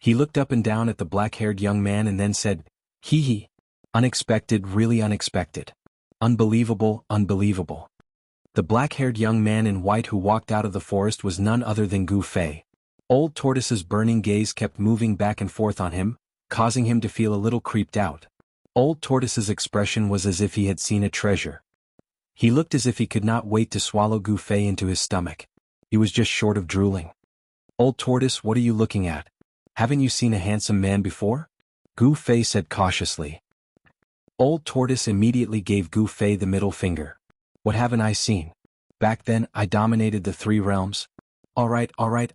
He looked up and down at the black-haired young man and then said, Hee hee. Unexpected, really unexpected. Unbelievable, unbelievable. The black-haired young man in white who walked out of the forest was none other than Gu Fei. Old Tortoise's burning gaze kept moving back and forth on him, causing him to feel a little creeped out. Old Tortoise's expression was as if he had seen a treasure. He looked as if he could not wait to swallow Gu Fei into his stomach. He was just short of drooling. Old Tortoise, what are you looking at? Haven't you seen a handsome man before? Gu Fei said cautiously. Old Tortoise immediately gave Gu Fei the middle finger. What haven't I seen? Back then, I dominated the 3 realms. All right,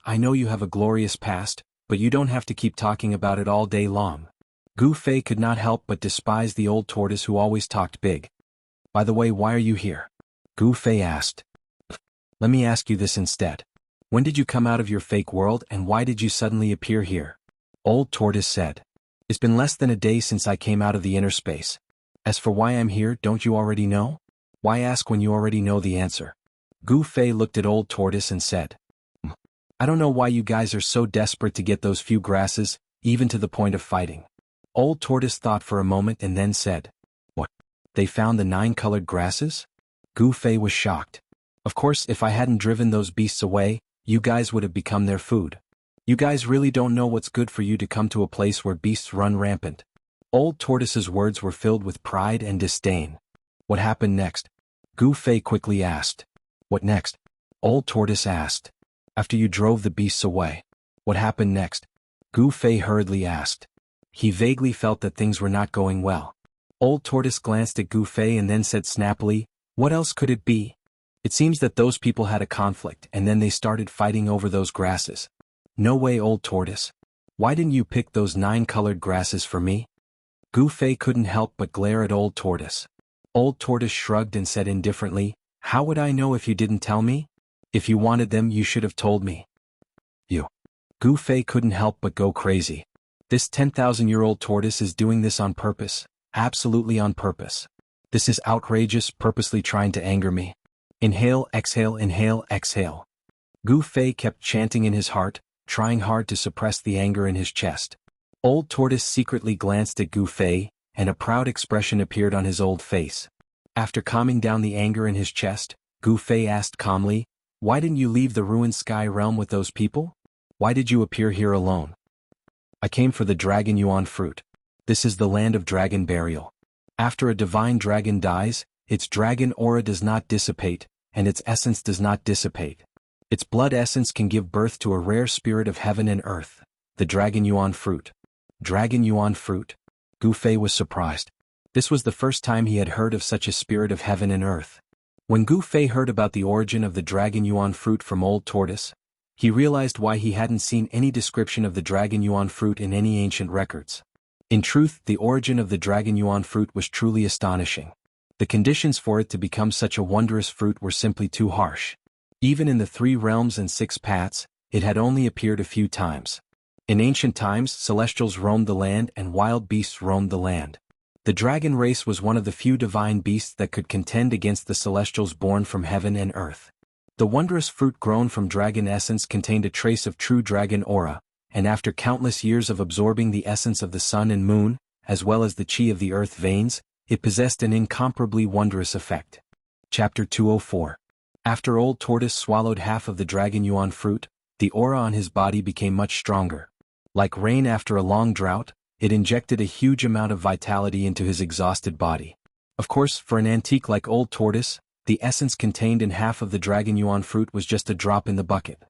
I know you have a glorious past, but you don't have to keep talking about it all day long. Gu Fei could not help but despise the old tortoise who always talked big. By the way, why are you here? Gu Fei asked. Let me ask you this instead. When did you come out of your fake world and why did you suddenly appear here? Old Tortoise said. It's been less than a day since I came out of the inner space. As for why I'm here, don't you already know? Why ask when you already know the answer? Gu Fei looked at Old Tortoise and said. I don't know why you guys are so desperate to get those few grasses, even to the point of fighting. Old Tortoise thought for a moment and then said. What? They found the 9 colored grasses? Gu Fei was shocked. Of course, if I hadn't driven those beasts away, you guys would have become their food. You guys really don't know what's good for you to come to a place where beasts run rampant. Old Tortoise's words were filled with pride and disdain. What happened next? Gu Fei quickly asked. What next? Old Tortoise asked. After you drove the beasts away. What happened next? Gu Fei hurriedly asked. He vaguely felt that things were not going well. Old Tortoise glanced at Gu Fei and then said snappily, what else could it be? It seems that those people had a conflict and then they started fighting over those grasses. No way, Old Tortoise. Why didn't you pick those 9 colored grasses for me? Gu Fei couldn't help but glare at Old Tortoise. Old Tortoise shrugged and said indifferently, how would I know if you didn't tell me? If you wanted them, you should have told me. You. Gu Fei couldn't help but go crazy. This 10,000-year-old tortoise is doing this on purpose, absolutely on purpose. This is outrageous, purposely trying to anger me. Inhale, exhale, inhale, exhale. Gu Fei kept chanting in his heart, trying hard to suppress the anger in his chest. Old Tortoise secretly glanced at Gu Fei, and a proud expression appeared on his old face. After calming down the anger in his chest, Gu Fei asked calmly, why didn't you leave the ruined sky realm with those people? Why did you appear here alone? I came for the dragon yuan fruit. This is the land of dragon burial. After a divine dragon dies, its dragon aura does not dissipate, and its essence does not dissipate. Its blood essence can give birth to a rare spirit of heaven and earth, the dragon yuan fruit. Dragon yuan fruit? Gu Fei was surprised. This was the first time he had heard of such a spirit of heaven and earth. When Gu Fei heard about the origin of the dragon yuan fruit from Old Tortoise, he realized why he hadn't seen any description of the dragon yuan fruit in any ancient records. In truth, the origin of the dragon yuan fruit was truly astonishing. The conditions for it to become such a wondrous fruit were simply too harsh. Even in the 3 realms and 6 paths, it had only appeared a few times. In ancient times, celestials roamed the land and wild beasts roamed the land. The dragon race was one of the few divine beasts that could contend against the celestials born from heaven and earth. The wondrous fruit grown from dragon essence contained a trace of true dragon aura, and after countless years of absorbing the essence of the sun and moon, as well as the chi of the earth veins, it possessed an incomparably wondrous effect. Chapter 204. After Old Tortoise swallowed half of the dragon yuan fruit, the aura on his body became much stronger. Like rain after a long drought, it injected a huge amount of vitality into his exhausted body. Of course, for an antique like Old Tortoise, the essence contained in half of the dragon yuan fruit was just a drop in the bucket.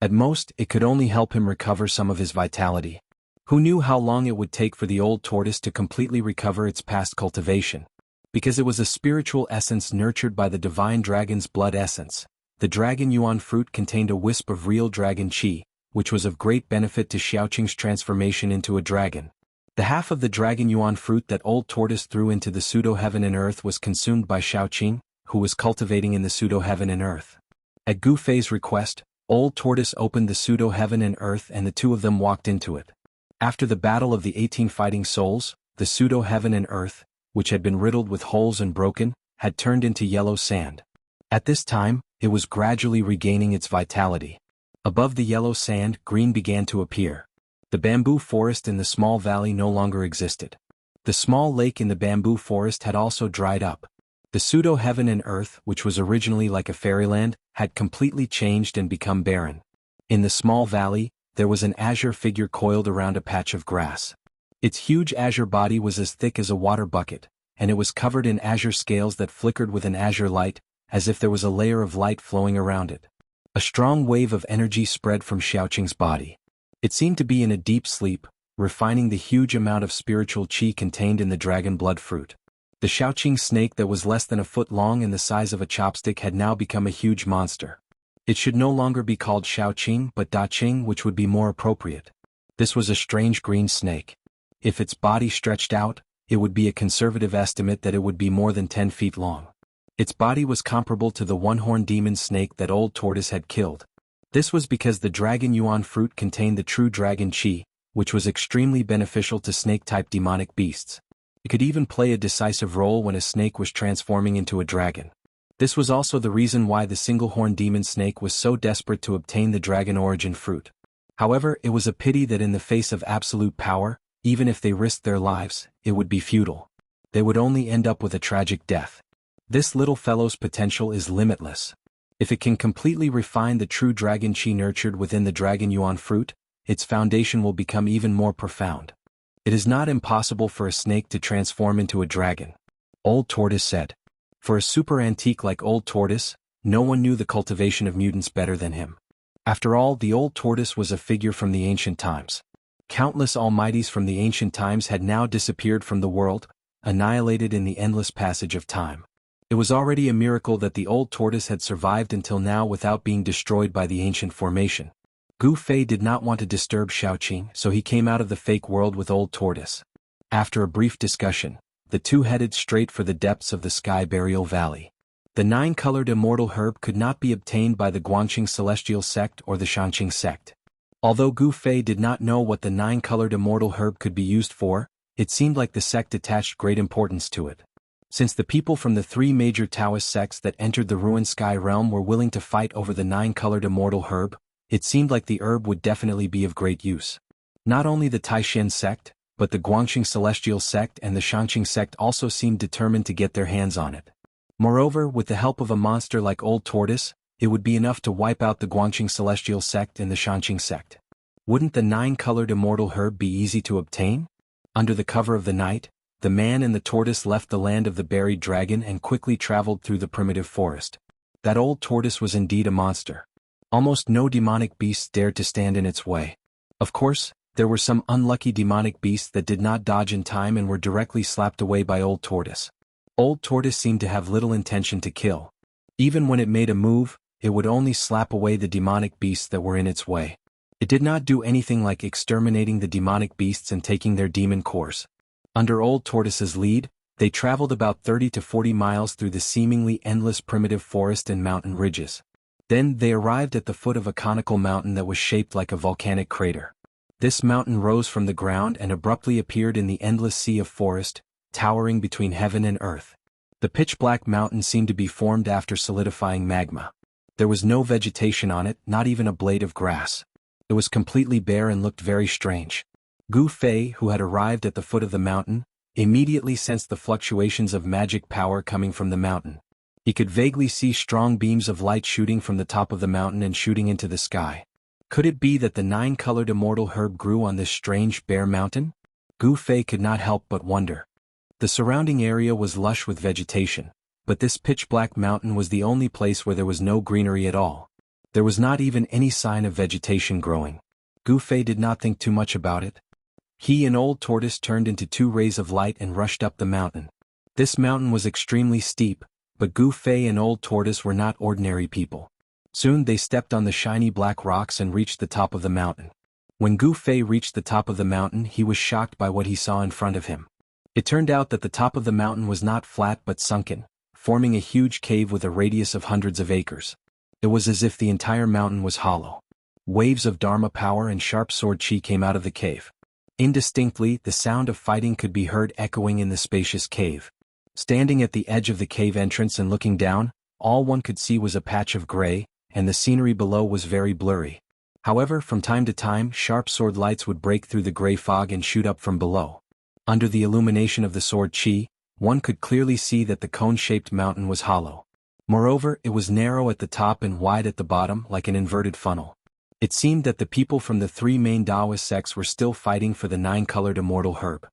At most, it could only help him recover some of his vitality. Who knew how long it would take for the Old Tortoise to completely recover its past cultivation? Because it was a spiritual essence nurtured by the divine dragon's blood essence, the dragon yuan fruit contained a wisp of real dragon chi, which was of great benefit to Xiaoqing's transformation into a dragon. The half of the dragon yuan fruit that Old Tortoise threw into the pseudo-heaven and earth was consumed by Xiaoqing, who was cultivating in the pseudo-heaven and earth. At Gu Fei's request, Old Tortoise opened the pseudo-heaven and earth and the two of them walked into it. After the battle of the 18 fighting souls, the pseudo-heaven and earth, which had been riddled with holes and broken, had turned into yellow sand. At this time, it was gradually regaining its vitality. Above the yellow sand, green began to appear. The bamboo forest in the small valley no longer existed. The small lake in the bamboo forest had also dried up. The pseudo-heaven and earth, which was originally like a fairyland, had completely changed and become barren. In the small valley, there was an azure figure coiled around a patch of grass. Its huge azure body was as thick as a water bucket, and it was covered in azure scales that flickered with an azure light, as if there was a layer of light flowing around it. A strong wave of energy spread from Xiaoqing's body. It seemed to be in a deep sleep, refining the huge amount of spiritual qi contained in the dragon blood fruit. The Xiaoqing snake that was less than a foot long and the size of a chopstick had now become a huge monster. It should no longer be called Xiaoqing but Da Qing, which would be more appropriate. This was a strange green snake. If its body stretched out, it would be a conservative estimate that it would be more than 10 feet long. Its body was comparable to the one-horned demon snake that Old Tortoise had killed. This was because the dragon yuan fruit contained the true dragon chi, which was extremely beneficial to snake-type demonic beasts. It could even play a decisive role when a snake was transforming into a dragon. This was also the reason why the single-horned demon snake was so desperate to obtain the dragon origin fruit. However, it was a pity that in the face of absolute power, even if they risked their lives, it would be futile. They would only end up with a tragic death. This little fellow's potential is limitless. If it can completely refine the true dragon chi nurtured within the dragon yuan fruit, its foundation will become even more profound. It is not impossible for a snake to transform into a dragon, Old Tortoise said. For a super antique like Old Tortoise, no one knew the cultivation of mutants better than him. After all, the Old Tortoise was a figure from the ancient times. Countless almighties from the ancient times had now disappeared from the world, annihilated in the endless passage of time. It was already a miracle that the Old Tortoise had survived until now without being destroyed by the ancient formation. Gu Fei did not want to disturb Xiaoqing, so he came out of the fake world with Old Tortoise. After a brief discussion, the two headed straight for the depths of the Sky Burial Valley. The 9-colored immortal herb could not be obtained by the Guangqing Celestial Sect or the Xianxia sect. Although Gu Fei did not know what the 9-colored immortal herb could be used for, it seemed like the sect attached great importance to it. Since the people from the 3 major Taoist sects that entered the ruined sky realm were willing to fight over the 9-colored immortal herb, it seemed like the herb would definitely be of great use. Not only the Taishan sect, but the Guangqing Celestial sect and the Xianxia sect also seemed determined to get their hands on it. Moreover, with the help of a monster like Old Tortoise, it would be enough to wipe out the Guangqing Celestial sect and the Xianxia sect. Wouldn't the 9-colored immortal herb be easy to obtain? Under the cover of the night, the man and the tortoise left the land of the buried dragon and quickly traveled through the primitive forest. That Old Tortoise was indeed a monster. Almost no demonic beasts dared to stand in its way. Of course, there were some unlucky demonic beasts that did not dodge in time and were directly slapped away by Old Tortoise. Old Tortoise seemed to have little intention to kill. Even when it made a move, it would only slap away the demonic beasts that were in its way. It did not do anything like exterminating the demonic beasts and taking their demon cores. Under Old Tortoise's lead, they traveled about 30 to 40 miles through the seemingly endless primitive forest and mountain ridges. Then they arrived at the foot of a conical mountain that was shaped like a volcanic crater. This mountain rose from the ground and abruptly appeared in the endless sea of forest, towering between heaven and earth. The pitch-black mountain seemed to be formed after solidifying magma. There was no vegetation on it, not even a blade of grass. It was completely bare and looked very strange. Gu Fei, who had arrived at the foot of the mountain, immediately sensed the fluctuations of magic power coming from the mountain. He could vaguely see strong beams of light shooting from the top of the mountain and shooting into the sky. Could it be that the 9-colored immortal herb grew on this strange, bare mountain? Gu Fei could not help but wonder. The surrounding area was lush with vegetation, but this pitch-black mountain was the only place where there was no greenery at all. There was not even any sign of vegetation growing. Gu Fei did not think too much about it. He and Old Tortoise turned into 2 rays of light and rushed up the mountain. This mountain was extremely steep, but Gu Fei and Old Tortoise were not ordinary people. Soon they stepped on the shiny black rocks and reached the top of the mountain. When Gu Fei reached the top of the mountain, he was shocked by what he saw in front of him. It turned out that the top of the mountain was not flat but sunken, forming a huge cave with a radius of hundreds of acres. It was as if the entire mountain was hollow. Waves of Dharma power and sharp sword chi came out of the cave. Indistinctly, the sound of fighting could be heard echoing in the spacious cave. Standing at the edge of the cave entrance and looking down, all one could see was a patch of gray, and the scenery below was very blurry. However, from time to time, sharp sword lights would break through the gray fog and shoot up from below. Under the illumination of the sword chi, one could clearly see that the cone-shaped mountain was hollow. Moreover, it was narrow at the top and wide at the bottom like an inverted funnel. It seemed that the people from the 3 main Taoist sects were still fighting for the 9-colored immortal herb.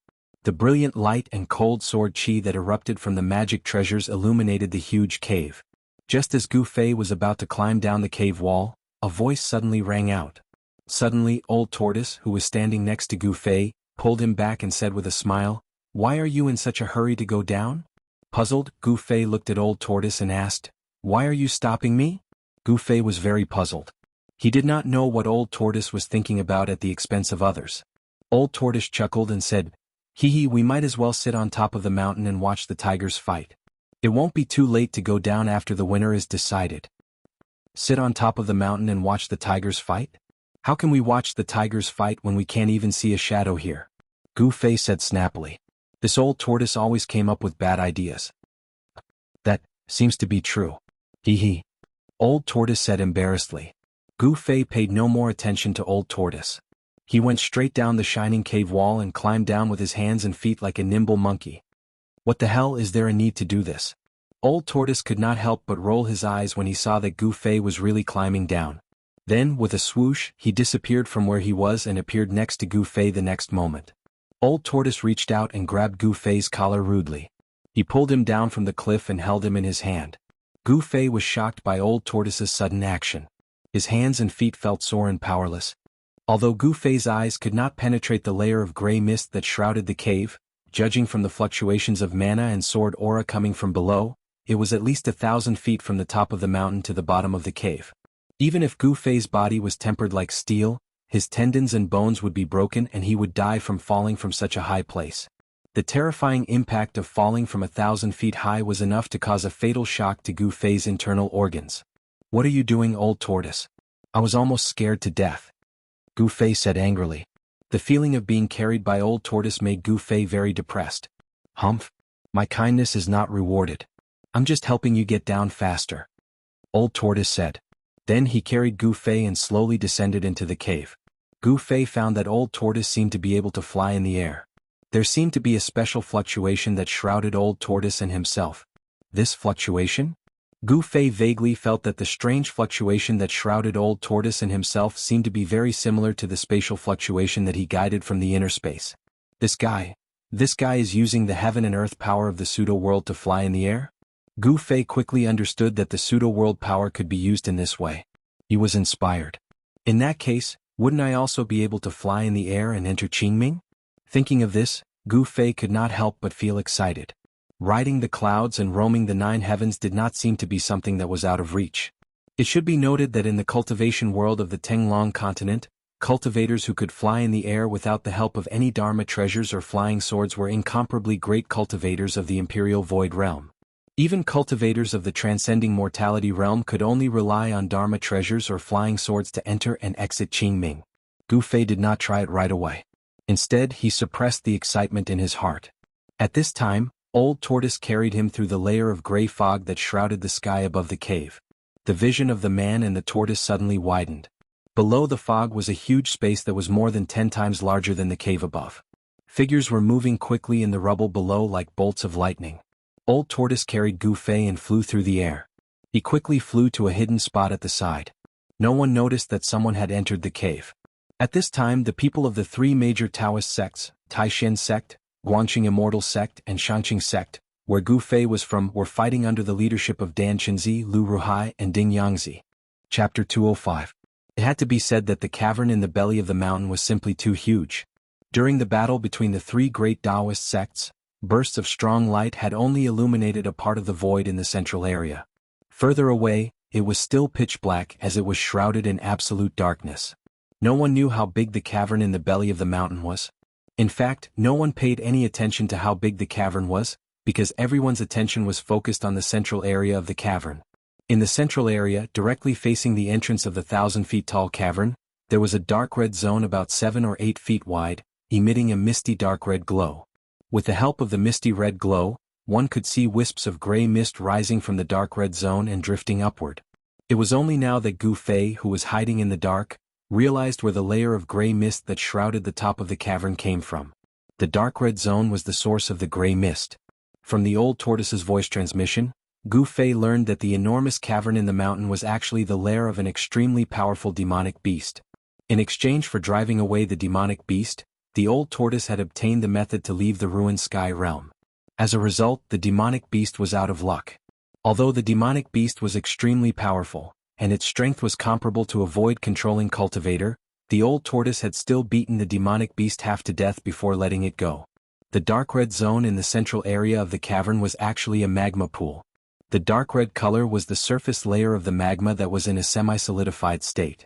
The brilliant light and cold sword chi that erupted from the magic treasures illuminated the huge cave. Just as Gu Fei was about to climb down the cave wall, a voice suddenly rang out. Suddenly, Old Tortoise, who was standing next to Gu Fei, pulled him back and said with a smile, "Why are you in such a hurry to go down?" Puzzled, Gu Fei looked at Old Tortoise and asked, "Why are you stopping me?" Gu Fei was very puzzled. He did not know what Old Tortoise was thinking about at the expense of others. Old Tortoise chuckled and said, "Hee hee, we might as well sit on top of the mountain and watch the tigers fight. It won't be too late to go down after the winner is decided." Sit on top of the mountain and watch the tigers fight? How can we watch the tigers fight when we can't even see a shadow here? Gu Fei said snappily. This Old Tortoise always came up with bad ideas. That seems to be true. Hee hee. Old Tortoise said embarrassedly. Gu Fei paid no more attention to Old Tortoise. He went straight down the shining cave wall and climbed down with his hands and feet like a nimble monkey. What the hell, is there a need to do this? Old Tortoise could not help but roll his eyes when he saw that Gu Fei was really climbing down. Then, with a swoosh, he disappeared from where he was and appeared next to Gu Fei the next moment. Old Tortoise reached out and grabbed Gu Fei's collar rudely. He pulled him down from the cliff and held him in his hand. Gu Fei was shocked by Old Tortoise's sudden action. His hands and feet felt sore and powerless. Although Gu Fei's eyes could not penetrate the layer of gray mist that shrouded the cave, judging from the fluctuations of mana and sword aura coming from below, it was at least 1,000 feet from the top of the mountain to the bottom of the cave. Even if Gu Fei's body was tempered like steel, his tendons and bones would be broken and he would die from falling from such a high place. The terrifying impact of falling from 1,000 feet high was enough to cause a fatal shock to Gu Fei's internal organs. "What are you doing, Old Tortoise? I was almost scared to death," Gu Fei said angrily. The feeling of being carried by Old Tortoise made Gu Fei very depressed. "Humph. My kindness is not rewarded. I'm just helping you get down faster," Old Tortoise said. Then he carried Gu Fei and slowly descended into the cave. Gu Fei found that Old Tortoise seemed to be able to fly in the air. There seemed to be a special fluctuation that shrouded Old Tortoise and himself. This fluctuation? Gu Fei vaguely felt that the strange fluctuation that shrouded Old Tortoise and himself seemed to be very similar to the spatial fluctuation that he guided from the inner space. This guy is using the heaven and earth power of the pseudo-world to fly in the air? Gu Fei quickly understood that the pseudo-world power could be used in this way. He was inspired. In that case, wouldn't I also be able to fly in the air and enter Qingming? Thinking of this, Gu Fei could not help but feel excited. Riding the clouds and roaming the 9 heavens did not seem to be something that was out of reach. It should be noted that in the cultivation world of the Tenglong continent, cultivators who could fly in the air without the help of any Dharma treasures or flying swords were incomparably great cultivators of the Imperial Void Realm. Even cultivators of the transcending mortality realm could only rely on Dharma treasures or flying swords to enter and exit Qingming. Gu Fei did not try it right away. Instead, he suppressed the excitement in his heart. At this time, Old Tortoise carried him through the layer of gray fog that shrouded the sky above the cave. The vision of the man and the tortoise suddenly widened. Below the fog was a huge space that was more than 10 times larger than the cave above. Figures were moving quickly in the rubble below like bolts of lightning. Old Tortoise carried Gu Fei and flew through the air. He quickly flew to a hidden spot at the side. No one noticed that someone had entered the cave. At this time, the people of the 3 major Taoist sects, Taishan sect, Guangqing Immortal sect and Xianxia sect, where Gu Fei was from, were fighting under the leadership of Dan Qinzi, Lu Ruhai and Ding Yangzi. Chapter 205. It had to be said that the cavern in the belly of the mountain was simply too huge. During the battle between the 3 great Taoist sects, bursts of strong light had only illuminated a part of the void in the central area. Further away, it was still pitch black as it was shrouded in absolute darkness. No one knew how big the cavern in the belly of the mountain was. In fact, no one paid any attention to how big the cavern was, because everyone's attention was focused on the central area of the cavern. In the central area, directly facing the entrance of the 1,000-feet-tall cavern, there was a dark red zone about 7 or 8 feet wide, emitting a misty dark red glow. With the help of the misty red glow, one could see wisps of gray mist rising from the dark red zone and drifting upward. It was only now that Gu Fei, who was hiding in the dark, realized where the layer of gray mist that shrouded the top of the cavern came from. The dark red zone was the source of the gray mist. From the Old Tortoise's voice transmission, Gu Fei learned that the enormous cavern in the mountain was actually the lair of an extremely powerful demonic beast. In exchange for driving away the demonic beast, the Old Tortoise had obtained the method to leave the ruined sky realm. As a result, the demonic beast was out of luck. Although the demonic beast was extremely powerful, and its strength was comparable to a void-controlling cultivator, the Old Tortoise had still beaten the demonic beast half to death before letting it go. The dark red zone in the central area of the cavern was actually a magma pool. The dark red color was the surface layer of the magma that was in a semi-solidified state.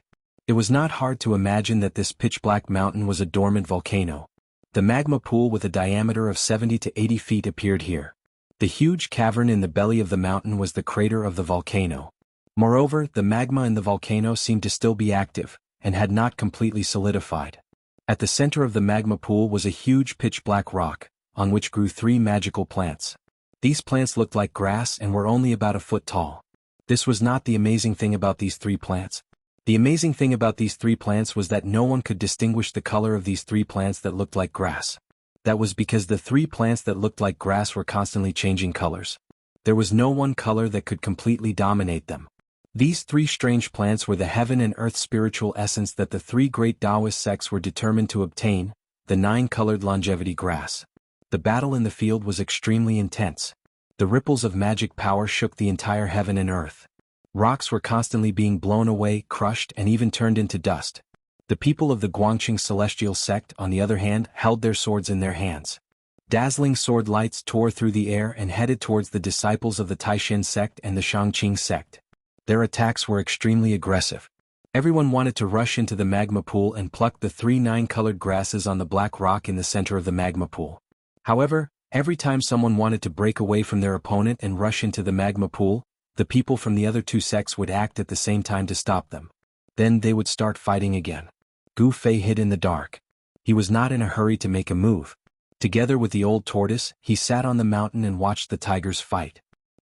It was not hard to imagine that this pitch-black mountain was a dormant volcano. The magma pool with a diameter of 70 to 80 feet appeared here. The huge cavern in the belly of the mountain was the crater of the volcano. Moreover, the magma in the volcano seemed to still be active, and had not completely solidified. At the center of the magma pool was a huge pitch-black rock, on which grew 3 magical plants. These plants looked like grass and were only about a foot tall. This was not the amazing thing about these 3 plants. The amazing thing about these 3 plants was that no one could distinguish the color of these 3 plants that looked like grass. That was because the 3 plants that looked like grass were constantly changing colors. There was no one color that could completely dominate them. These 3 strange plants were the heaven and earth spiritual essence that the 3 great Taoist sects were determined to obtain, the 9-colored longevity grass. The battle in the field was extremely intense. The ripples of magic power shook the entire heaven and earth. Rocks were constantly being blown away, crushed, and even turned into dust. The people of the Guangqing celestial sect, on the other hand, held their swords in their hands. Dazzling sword lights tore through the air and headed towards the disciples of the Taishan sect and the Shangqing sect. Their attacks were extremely aggressive. Everyone wanted to rush into the magma pool and pluck the 3 9-colored grasses on the black rock in the center of the magma pool. However, every time someone wanted to break away from their opponent and rush into the magma pool, the people from the other 2 sects would act at the same time to stop them. Then they would start fighting again. Gu Fei hid in the dark. He was not in a hurry to make a move. Together with the old tortoise, he sat on the mountain and watched the tigers fight.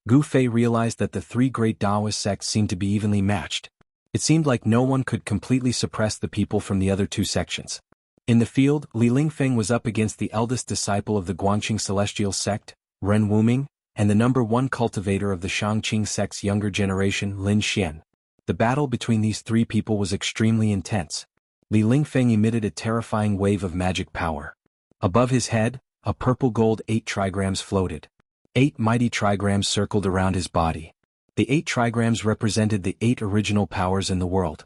Gu Fei realized that the 3 great Taoist sects seemed to be evenly matched. It seemed like no one could completely suppress the people from the other 2 sections. In the field, Li Lingfeng was up against the eldest disciple of the Guangqing celestial sect, Ren Wuming, and the number 1 cultivator of the Shangqing sect's younger generation, Lin Xian. The battle between these 3 people was extremely intense. Li Lingfeng emitted a terrifying wave of magic power. Above his head, a purple-gold 8 trigrams floated. 8 mighty trigrams circled around his body. The 8 trigrams represented the 8 original powers in the world.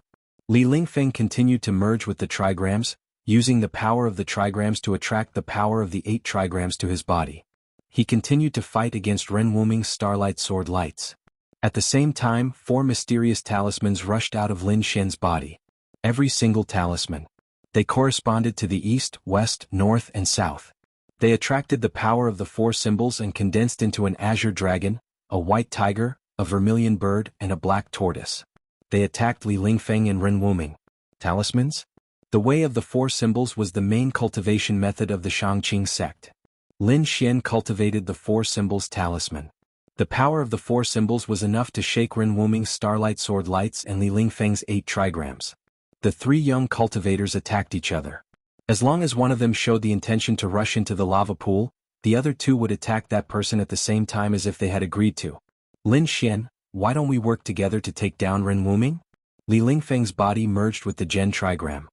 Li Lingfeng continued to merge with the trigrams, using the power of the trigrams to attract the power of the 8 trigrams to his body. He continued to fight against Ren Wuming's starlight sword lights. At the same time, 4 mysterious talismans rushed out of Lin Xian's body. Every single talisman. They corresponded to the east, west, north, and south. They attracted the power of the 4 symbols and condensed into an azure dragon, a white tiger, a vermilion bird, and a black tortoise. They attacked Li Lingfeng and Ren Wuming. Talismans? The way of the 4 symbols was the main cultivation method of the Shangqing sect. Lin Xian cultivated the 4 symbols talisman. The power of the 4 symbols was enough to shake Ren Wuming's starlight sword lights and Li Lingfeng's 8 trigrams. The 3 young cultivators attacked each other. As long as one of them showed the intention to rush into the lava pool, the other 2 would attack that person at the same time as if they had agreed to. Lin Xian, why don't we work together to take down Ren Wuming? Li Lingfeng's body merged with the Gen trigram.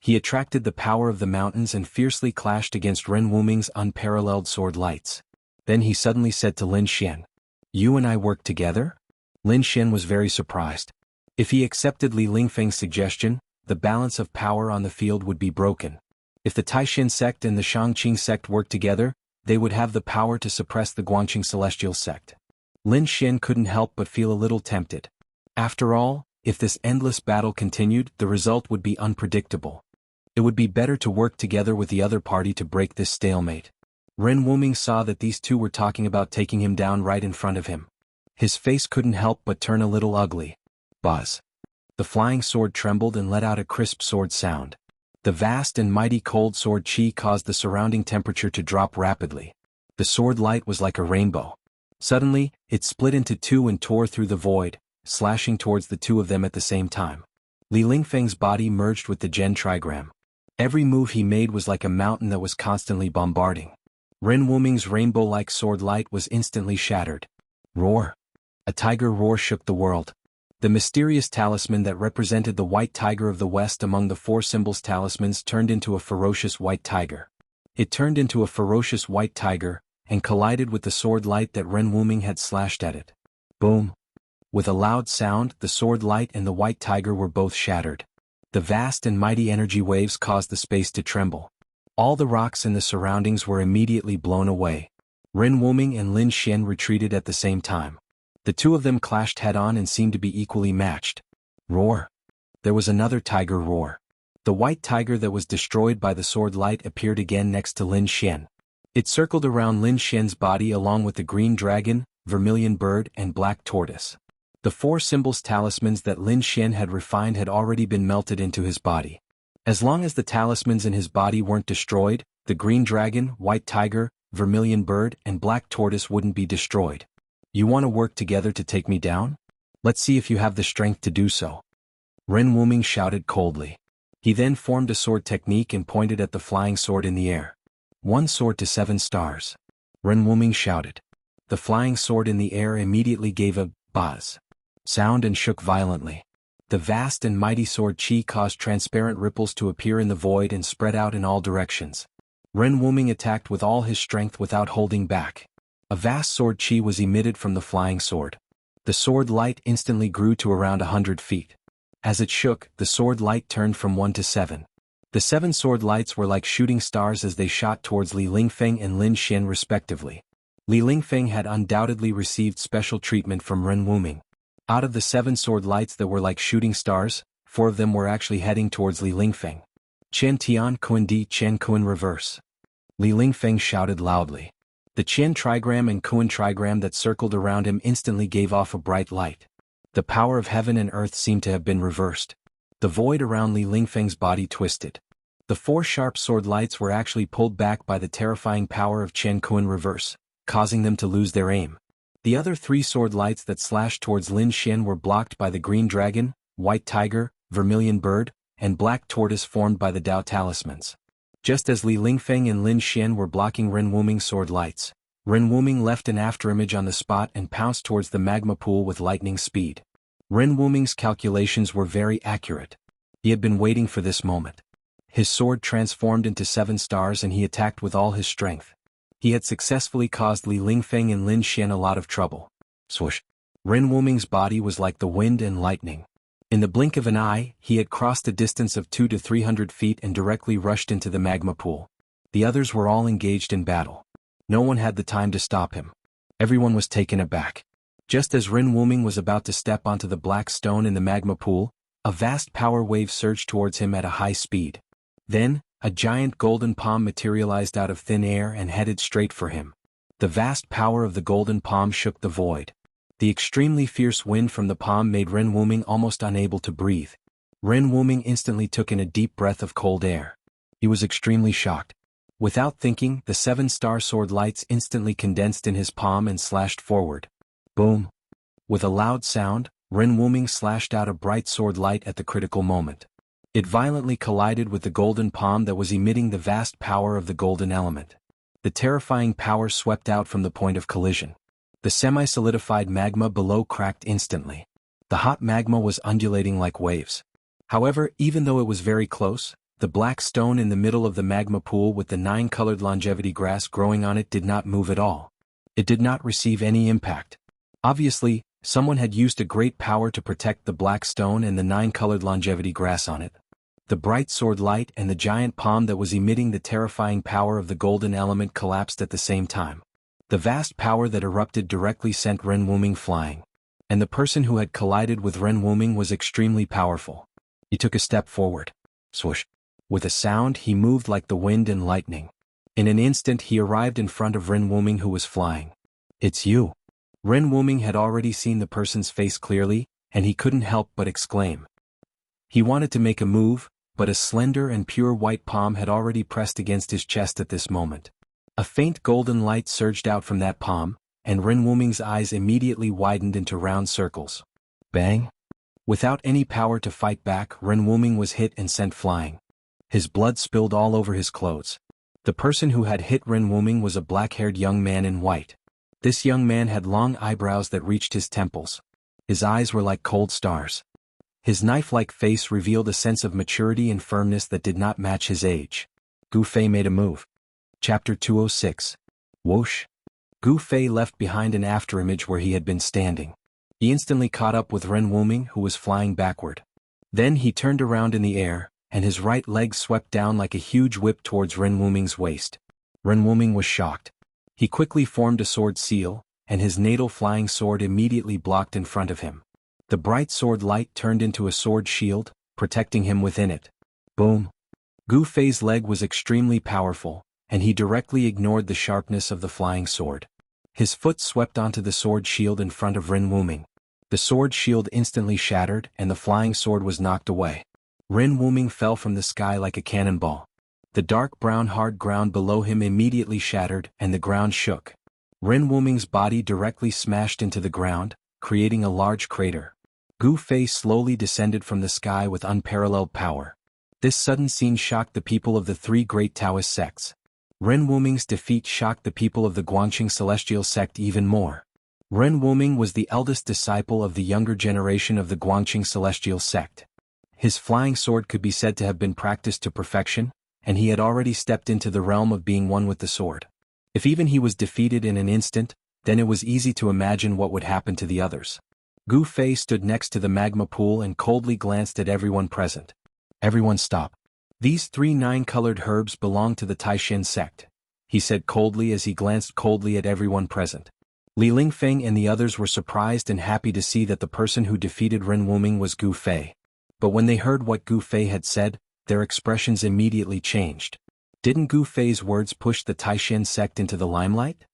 He attracted the power of the mountains and fiercely clashed against Ren Wuming's unparalleled sword lights. Then he suddenly said to Lin Xian, "You and I work together?" Lin Xian was very surprised. If he accepted Li Lingfeng's suggestion, the balance of power on the field would be broken. If the Taishan sect and the Shangqing sect worked together, they would have the power to suppress the Guangqing celestial sect. Lin Xian couldn't help but feel a little tempted. After all, if this endless battle continued, the result would be unpredictable. It would be better to work together with the other party to break this stalemate. Ren Wuming saw that these 2 were talking about taking him down right in front of him. His face couldn't help but turn a little ugly. Buzz. The flying sword trembled and let out a crisp sword sound. The vast and mighty cold sword chi caused the surrounding temperature to drop rapidly. The sword light was like a rainbow. Suddenly, it split into 2 and tore through the void, slashing towards the 2 of them at the same time. Li Lingfeng's body merged with the Gen trigram. Every move he made was like a mountain that was constantly bombarding. Ren Wuming's rainbow-like sword light was instantly shattered. Roar! A tiger roar shook the world. The mysterious talisman that represented the white tiger of the west among the 4 symbols talismans turned into a ferocious white tiger. It turned into a ferocious white tiger, and collided with the sword light that Ren Wuming had slashed at it. Boom! With a loud sound, the sword light and the white tiger were both shattered. The vast and mighty energy waves caused the space to tremble. All the rocks in the surroundings were immediately blown away. Ren Wuming and Lin Xian retreated at the same time. The 2 of them clashed head-on and seemed to be equally matched. Roar! There was another tiger roar. The white tiger that was destroyed by the sword light appeared again next to Lin Xian. It circled around Lin Xian's body along with the green dragon, vermilion bird and black tortoise. The 4 symbols talismans that Lin Xian had refined had already been melted into his body. As long as the talismans in his body weren't destroyed, the green dragon, white tiger, vermilion bird and black tortoise wouldn't be destroyed. You want to work together to take me down? Let's see if you have the strength to do so. Ren Wuming shouted coldly. He then formed a sword technique and pointed at the flying sword in the air. 1 sword to 7 stars. Ren Wuming shouted. The flying sword in the air immediately gave a buzz sound and shook violently. The vast and mighty sword chi caused transparent ripples to appear in the void and spread out in all directions. Ren Wuming attacked with all his strength without holding back. A vast sword chi was emitted from the flying sword. The sword light instantly grew to around 100 feet. As it shook, the sword light turned from 1 to 7. The 7 sword lights were like shooting stars as they shot towards Li Lingfeng and Lin Xian respectively. Li Lingfeng had undoubtedly received special treatment from Ren Wuming. Out of the 7 sword lights that were like shooting stars, 4 of them were actually heading towards Li Lingfeng. Qian Tian Kuan Di Qian Kuan reverse. Li Lingfeng shouted loudly. The Qian trigram and Kuan trigram that circled around him instantly gave off a bright light. The power of heaven and earth seemed to have been reversed. The void around Li Lingfeng's body twisted. The 4 sharp sword lights were actually pulled back by the terrifying power of Qian Kuan reverse, causing them to lose their aim. The other 3 sword lights that slashed towards Lin Xian were blocked by the green dragon, white tiger, vermilion bird, and black tortoise formed by the Dao talismans. Just as Li Lingfeng and Lin Xian were blocking Ren Wuming's sword lights, Ren Wuming left an afterimage on the spot and pounced towards the magma pool with lightning speed. Ren Wuming's calculations were very accurate. He had been waiting for this moment. His sword transformed into 7 stars and he attacked with all his strength. He had successfully caused Li Lingfeng and Lin Xian a lot of trouble. Swoosh! Ren Wuming's body was like the wind and lightning. In the blink of an eye, he had crossed a distance of 200 to 300 feet and directly rushed into the magma pool. The others were all engaged in battle. No one had the time to stop him. Everyone was taken aback. Just as Ren Wuming was about to step onto the black stone in the magma pool, a vast power wave surged towards him at a high speed. Then, a giant golden palm materialized out of thin air and headed straight for him. The vast power of the golden palm shook the void. The extremely fierce wind from the palm made Ren Wuming almost unable to breathe. Ren Wuming instantly took in a deep breath of cold air. He was extremely shocked. Without thinking, the 7-star sword lights instantly condensed in his palm and slashed forward. Boom! With a loud sound, Ren Wuming slashed out a bright sword light at the critical moment. It violently collided with the golden palm that was emitting the vast power of the golden element. The terrifying power swept out from the point of collision. The semi-solidified magma below cracked instantly. The hot magma was undulating like waves. However, even though it was very close, the black stone in the middle of the magma pool with the 9-colored longevity grass growing on it did not move at all. It did not receive any impact. Obviously, someone had used a great power to protect the black stone and the 9-colored longevity grass on it. The bright sword light and the giant palm that was emitting the terrifying power of the golden element collapsed at the same time. The vast power that erupted directly sent Ren Wuming flying. And the person who had collided with Ren Wuming was extremely powerful. He took a step forward. Swoosh! With a sound, he moved like the wind and lightning. In an instant he arrived in front of Ren Wuming who was flying. "It's you." Ren Wuming had already seen the person's face clearly, and he couldn't help but exclaim. He wanted to make a move, but a slender and pure white palm had already pressed against his chest at this moment. A faint golden light surged out from that palm, and Ren Wuming's eyes immediately widened into round circles. Bang! Without any power to fight back, Ren Wuming was hit and sent flying. His blood spilled all over his clothes. The person who had hit Ren Wuming was a black-haired young man in white. This young man had long eyebrows that reached his temples. His eyes were like cold stars. His knife-like face revealed a sense of maturity and firmness that did not match his age. Gu Fei made a move. Chapter 206. Whoosh! Gu Fei left behind an afterimage where he had been standing. He instantly caught up with Ren Wuming who was flying backward. Then he turned around in the air, and his right leg swept down like a huge whip towards Ren Wuming's waist. Ren Wuming was shocked. He quickly formed a sword seal, and his natal flying sword immediately blocked in front of him. The bright sword light turned into a sword shield, protecting him within it. Boom. Gu Fei's leg was extremely powerful, and he directly ignored the sharpness of the flying sword. His foot swept onto the sword shield in front of Ren Wuming. The sword shield instantly shattered and the flying sword was knocked away. Ren Wuming fell from the sky like a cannonball. The dark brown hard ground below him immediately shattered and the ground shook. Ren Wuming's body directly smashed into the ground, creating a large crater. Gu Fei slowly descended from the sky with unparalleled power. This sudden scene shocked the people of the three great Taoist sects. Ren Wuming's defeat shocked the people of the Guangqing Celestial sect even more. Ren Wuming was the eldest disciple of the younger generation of the Guangqing Celestial sect. His flying sword could be said to have been practiced to perfection, and he had already stepped into the realm of being one with the sword. If even he was defeated in an instant, then it was easy to imagine what would happen to the others. Gu Fei stood next to the magma pool and coldly glanced at everyone present. Everyone stop. These 3 9-colored herbs belong to the Taishan sect, he said coldly as he glanced coldly at everyone present. Li Lingfeng and the others were surprised and happy to see that the person who defeated Ren Wuming was Gu Fei. But when they heard what Gu Fei had said, their expressions immediately changed. Didn't Gu Fei's words push the Taishan sect into the limelight?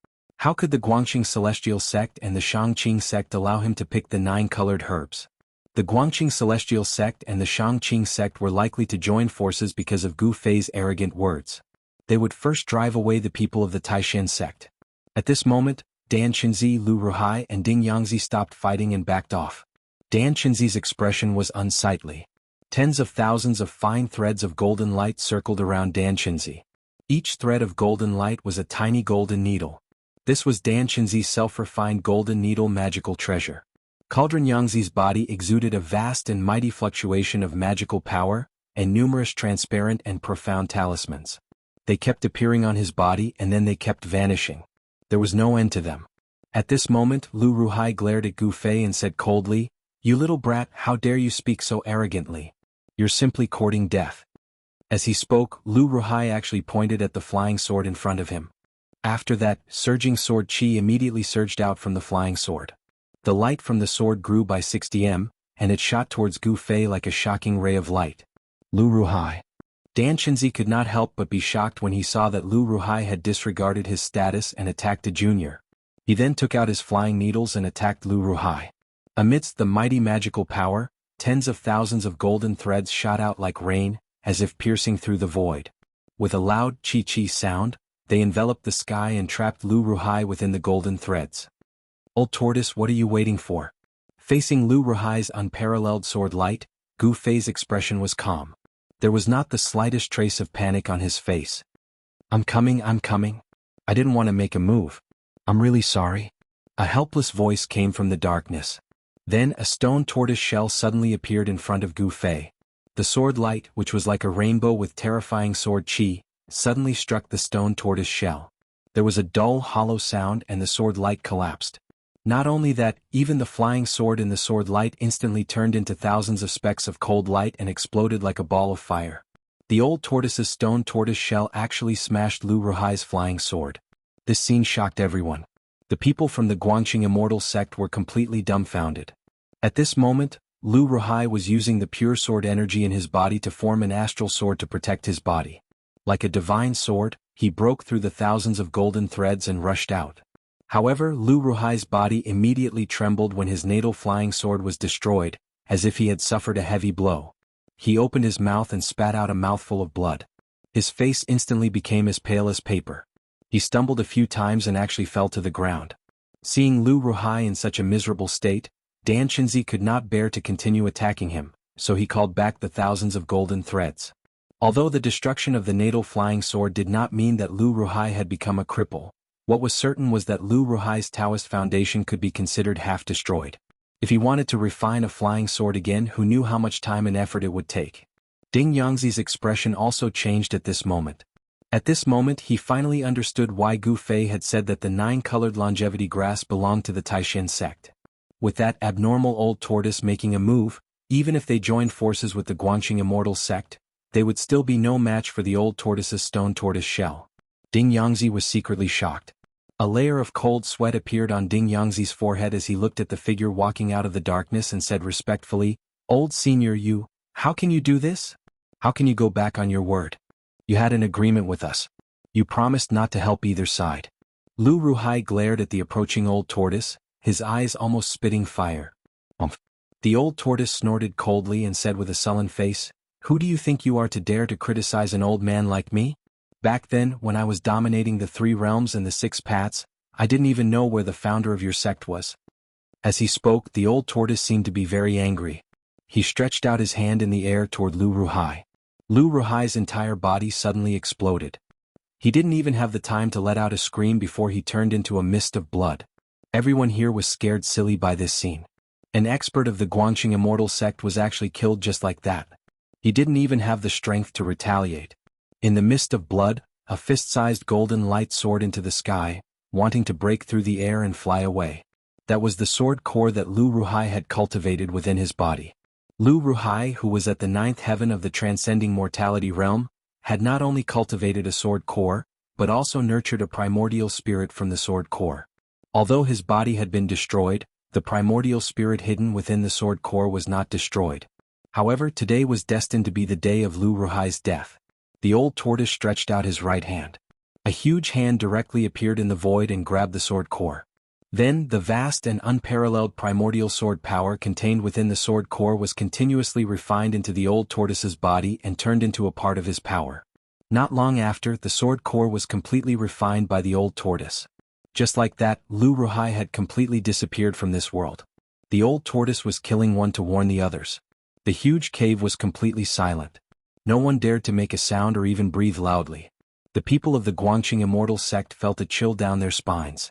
How could the Guangqing Celestial sect and the Shangqing sect allow him to pick the 9-colored herbs? The Guangqing Celestial sect and the Shangqing sect were likely to join forces because of Gu Fei's arrogant words. They would first drive away the people of the Taishan sect. At this moment, Dan Qinzi, Lu Ruhai and Ding Yangzi stopped fighting and backed off. Dan Qinzi's expression was unsightly. Tens of thousands of fine threads of golden light circled around Dan Qinzi. Each thread of golden light was a tiny golden needle. This was Dan Qinzi's self-refined golden needle magical treasure. Cauldron Yangzi's body exuded a vast and mighty fluctuation of magical power, and numerous transparent and profound talismans. They kept appearing on his body and then they kept vanishing. There was no end to them. At this moment, Lu Ruhai glared at Gu Fei and said coldly, "You little brat, how dare you speak so arrogantly? You're simply courting death." As he spoke, Lu Ruhai actually pointed at the flying sword in front of him. After that, surging sword qi immediately surged out from the flying sword. The light from the sword grew by 60 m, and it shot towards Gu Fei like a shocking ray of light. Lu Ruhai. Dan Qinzi could not help but be shocked when he saw that Lu Ruhai had disregarded his status and attacked a junior. He then took out his flying needles and attacked Lu Ruhai. Amidst the mighty magical power, tens of thousands of golden threads shot out like rain, as if piercing through the void. With a loud chi-chi sound, they enveloped the sky and trapped Lu Ruhai within the golden threads. "Old tortoise, what are you waiting for?" Facing Lu Ruhai's unparalleled sword light, Gu Fei's expression was calm. There was not the slightest trace of panic on his face. I'm coming. I didn't want to make a move. I'm really sorry." A helpless voice came from the darkness. Then a stone tortoise shell suddenly appeared in front of Gu Fei. The sword light, which was like a rainbow with terrifying sword qi, suddenly struck the stone tortoise shell. There was a dull, hollow sound and the sword light collapsed. Not only that, even the flying sword in the sword light instantly turned into thousands of specks of cold light and exploded like a ball of fire. The old tortoise's stone tortoise shell actually smashed Lu Ruhai's flying sword. This scene shocked everyone. The people from the Guangqing Immortal sect were completely dumbfounded. At this moment, Lu Ruhai was using the pure sword energy in his body to form an astral sword to protect his body. Like a divine sword, he broke through the thousands of golden threads and rushed out. However, Lu Ruhai's body immediately trembled when his natal flying sword was destroyed, as if he had suffered a heavy blow. He opened his mouth and spat out a mouthful of blood. His face instantly became as pale as paper. He stumbled a few times and actually fell to the ground. Seeing Lu Ruhai in such a miserable state, Dan Qinzi could not bear to continue attacking him, so he called back the thousands of golden threads. Although the destruction of the natal flying sword did not mean that Lu Ruhai had become a cripple, what was certain was that Lu Ruhai's Taoist foundation could be considered half destroyed. If he wanted to refine a flying sword again, who knew how much time and effort it would take? Ding Yangzi's expression also changed at this moment. At this moment he finally understood why Gu Fei had said that the 9-colored longevity grass belonged to the Taishan sect. With that abnormal old tortoise making a move, even if they joined forces with the Guangqing Immortal sect, they would still be no match for the old tortoise's stone tortoise shell. Ding Yangzi was secretly shocked. A layer of cold sweat appeared on Ding Yangzi's forehead as he looked at the figure walking out of the darkness and said respectfully, "Old senior, How can you do this? How can you go back on your word? You had an agreement with us. You promised not to help either side. Lu Ruhai glared at the approaching old tortoise, his eyes almost spitting fire. Umph. The old tortoise snorted coldly and said with a sullen face, "Who do you think you are to dare to criticize an old man like me? Back then, when I was dominating the 3 realms and the 6 paths, I didn't even know where the founder of your sect was." As he spoke, the old tortoise seemed to be very angry. He stretched out his hand in the air toward Lu Ruhai. Lu Ruhai's entire body suddenly exploded. He didn't even have the time to let out a scream before he turned into a mist of blood. Everyone here was scared silly by this scene. An expert of the Guangxing Immortal sect was actually killed just like that. He didn't even have the strength to retaliate. In the mist of blood, a fist-sized golden light soared into the sky, wanting to break through the air and fly away. That was the sword core that Lu Ruhai had cultivated within his body. Lu Ruhai, who was at the 9th heaven of the transcending mortality realm, had not only cultivated a sword core, but also nurtured a primordial spirit from the sword core. Although his body had been destroyed, the primordial spirit hidden within the sword core was not destroyed. However, today was destined to be the day of Lu Ruhai's death. The old tortoise stretched out his right hand. A huge hand directly appeared in the void and grabbed the sword core. Then, the vast and unparalleled primordial sword power contained within the sword core was continuously refined into the old tortoise's body and turned into a part of his power. Not long after, the sword core was completely refined by the old tortoise. Just like that, Lu Ruhai had completely disappeared from this world. The old tortoise was killing one to warn the others. The huge cave was completely silent. No one dared to make a sound or even breathe loudly. The people of the Guangxing Immortal sect felt a chill down their spines.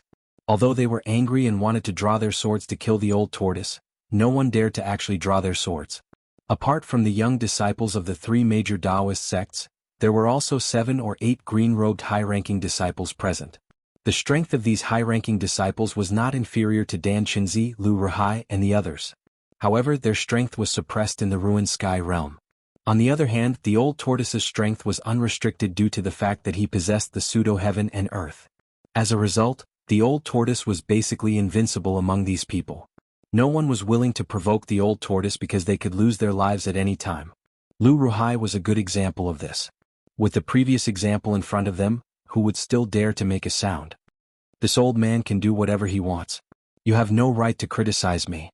Although they were angry and wanted to draw their swords to kill the old tortoise, no one dared to actually draw their swords. Apart from the young disciples of the 3 major Taoist sects, there were also 7 or 8 green-robed high-ranking disciples present. The strength of these high-ranking disciples was not inferior to Dan Qinzi, Lu Ruhai, and the others. However, their strength was suppressed in the ruined sky realm. On the other hand, the old tortoise's strength was unrestricted due to the fact that he possessed the pseudo-heaven and earth. As a result, the old tortoise was basically invincible among these people. No one was willing to provoke the old tortoise because they could lose their lives at any time. Lu Ruhai was a good example of this. With the previous example in front of them, who would still dare to make a sound? This old man can do whatever he wants. You have no right to criticize me.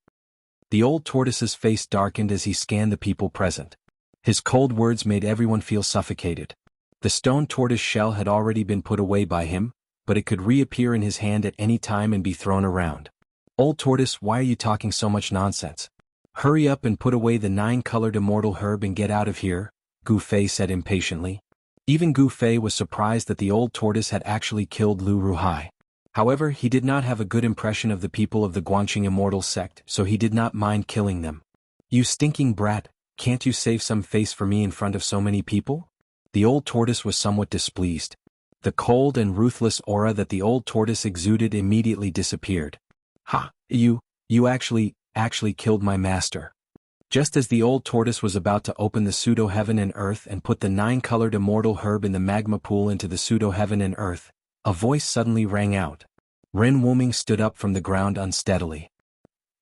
The old tortoise's face darkened as he scanned the people present. His cold words made everyone feel suffocated. The stone tortoise shell had already been put away by him, but it could reappear in his hand at any time and be thrown around. Old tortoise, why are you talking so much nonsense? Hurry up and put away the 9-colored immortal herb and get out of here, Gu Fei said impatiently. Even Gu Fei was surprised that the old tortoise had actually killed Lu Ruhai. However, he did not have a good impression of the people of the Guangxing Immortal sect, so he did not mind killing them. You stinking brat, can't you save some face for me in front of so many people? The old tortoise was somewhat displeased. The cold and ruthless aura that the old tortoise exuded immediately disappeared. Ha, you actually killed my master. Just as the old tortoise was about to open the pseudo-heaven and earth and put the 9-colored immortal herb in the magma pool into the pseudo-heaven and earth, a voice suddenly rang out. Ren Wuming stood up from the ground unsteadily.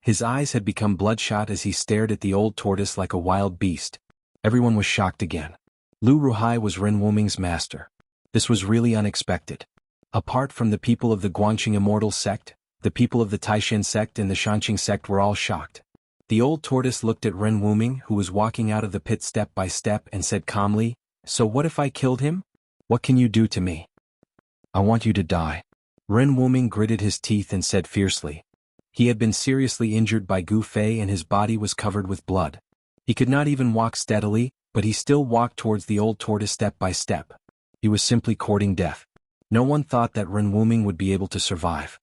His eyes had become bloodshot as he stared at the old tortoise like a wild beast. Everyone was shocked again. Lu Ruhai was Ren Wuming's master. This was really unexpected. Apart from the people of the Guangxing Immortal sect, the people of the Taishan sect and the Xianxia sect were all shocked. The old tortoise looked at Ren Wuming, who was walking out of the pit step by step, and said calmly, "So what if I killed him? What can you do to me?" "I want you to die." Ren Wuming gritted his teeth and said fiercely. He had been seriously injured by Gu Fei and his body was covered with blood. He could not even walk steadily, but he still walked towards the old tortoise step by step. He was simply courting death. No one thought that Ren Wuming would be able to survive.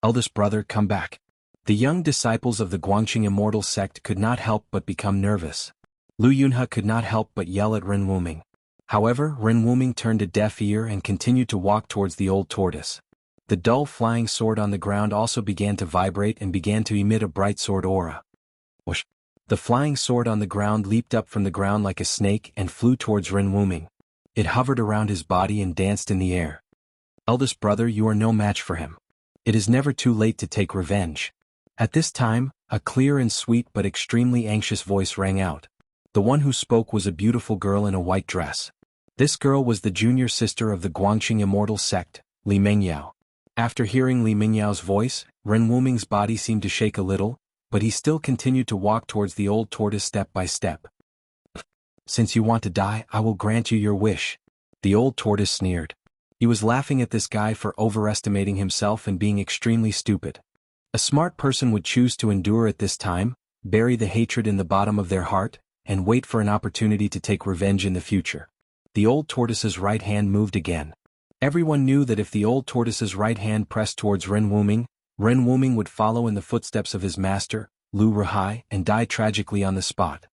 "Eldest brother, come back." The young disciples of the Guangxing Immortal sect could not help but become nervous. Lu Yunhe could not help but yell at Ren Wuming. However, Ren Wuming turned a deaf ear and continued to walk towards the old tortoise. The dull flying sword on the ground also began to vibrate and began to emit a bright sword aura. Whoosh! The flying sword on the ground leaped up from the ground like a snake and flew towards Ren Wuming. It hovered around his body and danced in the air. "Eldest brother, you are no match for him. It is never too late to take revenge." At this time, a clear and sweet but extremely anxious voice rang out. The one who spoke was a beautiful girl in a white dress. This girl was the junior sister of the Guangqing Immortal sect, Li Mingyao. After hearing Li Mingyao's voice, Ren Wuming's body seemed to shake a little, but he still continued to walk towards the old tortoise step by step. "Since you want to die, I will grant you your wish." The old tortoise sneered. He was laughing at this guy for overestimating himself and being extremely stupid. A smart person would choose to endure at this time, bury the hatred in the bottom of their heart, and wait for an opportunity to take revenge in the future. The old tortoise's right hand moved again. Everyone knew that if the old tortoise's right hand pressed towards Ren Wuming would follow in the footsteps of his master, Lu Ruhai, and die tragically on the spot.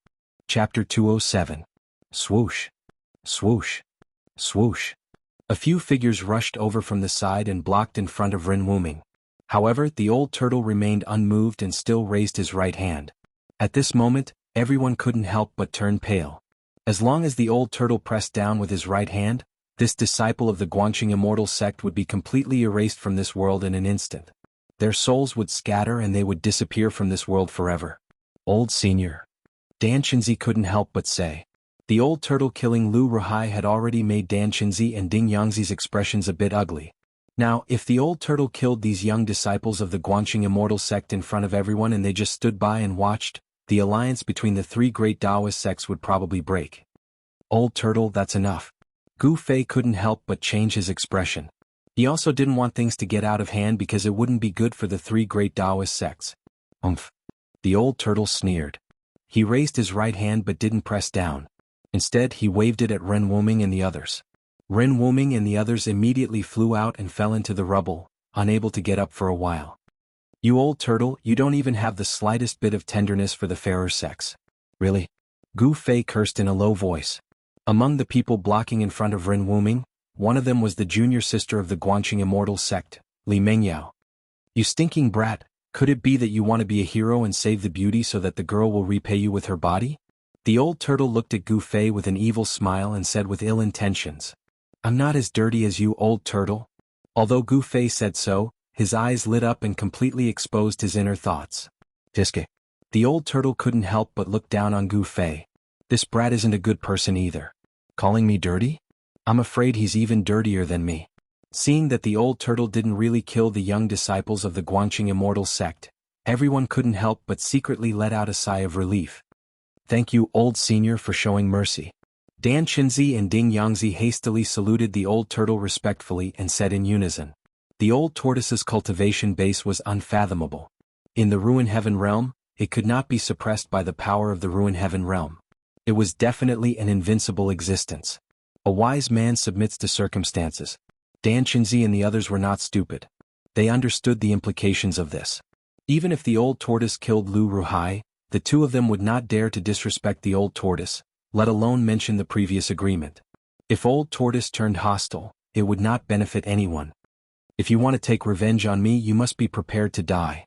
Chapter 207. Swoosh. Swoosh. Swoosh. A few figures rushed over from the side and blocked in front of Ren Wuming. However, the old turtle remained unmoved and still raised his right hand. At this moment, everyone couldn't help but turn pale. As long as the old turtle pressed down with his right hand, this disciple of the Guangqing Immortal sect would be completely erased from this world in an instant. Their souls would scatter and they would disappear from this world forever. Old Senior. Dan Qinzi couldn't help but say. The old turtle killing Lu Ruhai had already made Dan Qinzi and Ding Yangzi's expressions a bit ugly. Now, if the old turtle killed these young disciples of the Guangqing Immortal sect in front of everyone and they just stood by and watched, the alliance between the three great Taoist sects would probably break. Old turtle, that's enough. Gu Fei couldn't help but change his expression. He also didn't want things to get out of hand because it wouldn't be good for the three great Taoist sects. Umph. The old turtle sneered. He raised his right hand but didn't press down. Instead, he waved it at Ren Wuming and the others. Ren Wuming and the others immediately flew out and fell into the rubble, unable to get up for a while. "You old turtle, you don't even have the slightest bit of tenderness for the fairer sex. Really?" Gu Fei cursed in a low voice. Among the people blocking in front of Ren Wuming, one of them was the junior sister of the Guangqing Immortal sect, Li Mingyao. "You stinking brat, could it be that you want to be a hero and save the beauty so that the girl will repay you with her body?" The old turtle looked at Gu Fei with an evil smile and said with ill intentions, "I'm not as dirty as you, old turtle." Although Gu Fei said so, his eyes lit up and completely exposed his inner thoughts. Fiske. The old turtle couldn't help but look down on Gu Fei. This brat isn't a good person either. Calling me dirty? I'm afraid he's even dirtier than me. Seeing that the old turtle didn't really kill the young disciples of the Guangqing Immortal sect, everyone couldn't help but secretly let out a sigh of relief. "Thank you, old senior, for showing mercy." Dan Qinzi and Ding Yangzi hastily saluted the old turtle respectfully and said in unison. The old tortoise's cultivation base was unfathomable. In the Ruin Heaven realm, it could not be suppressed by the power of the Ruin Heaven realm. It was definitely an invincible existence. A wise man submits to circumstances. Dan Qinzi and the others were not stupid. They understood the implications of this. Even if the old tortoise killed Lu Ruhai, the two of them would not dare to disrespect the old tortoise, let alone mention the previous agreement. If old tortoise turned hostile, it would not benefit anyone. "If you want to take revenge on me, you must be prepared to die."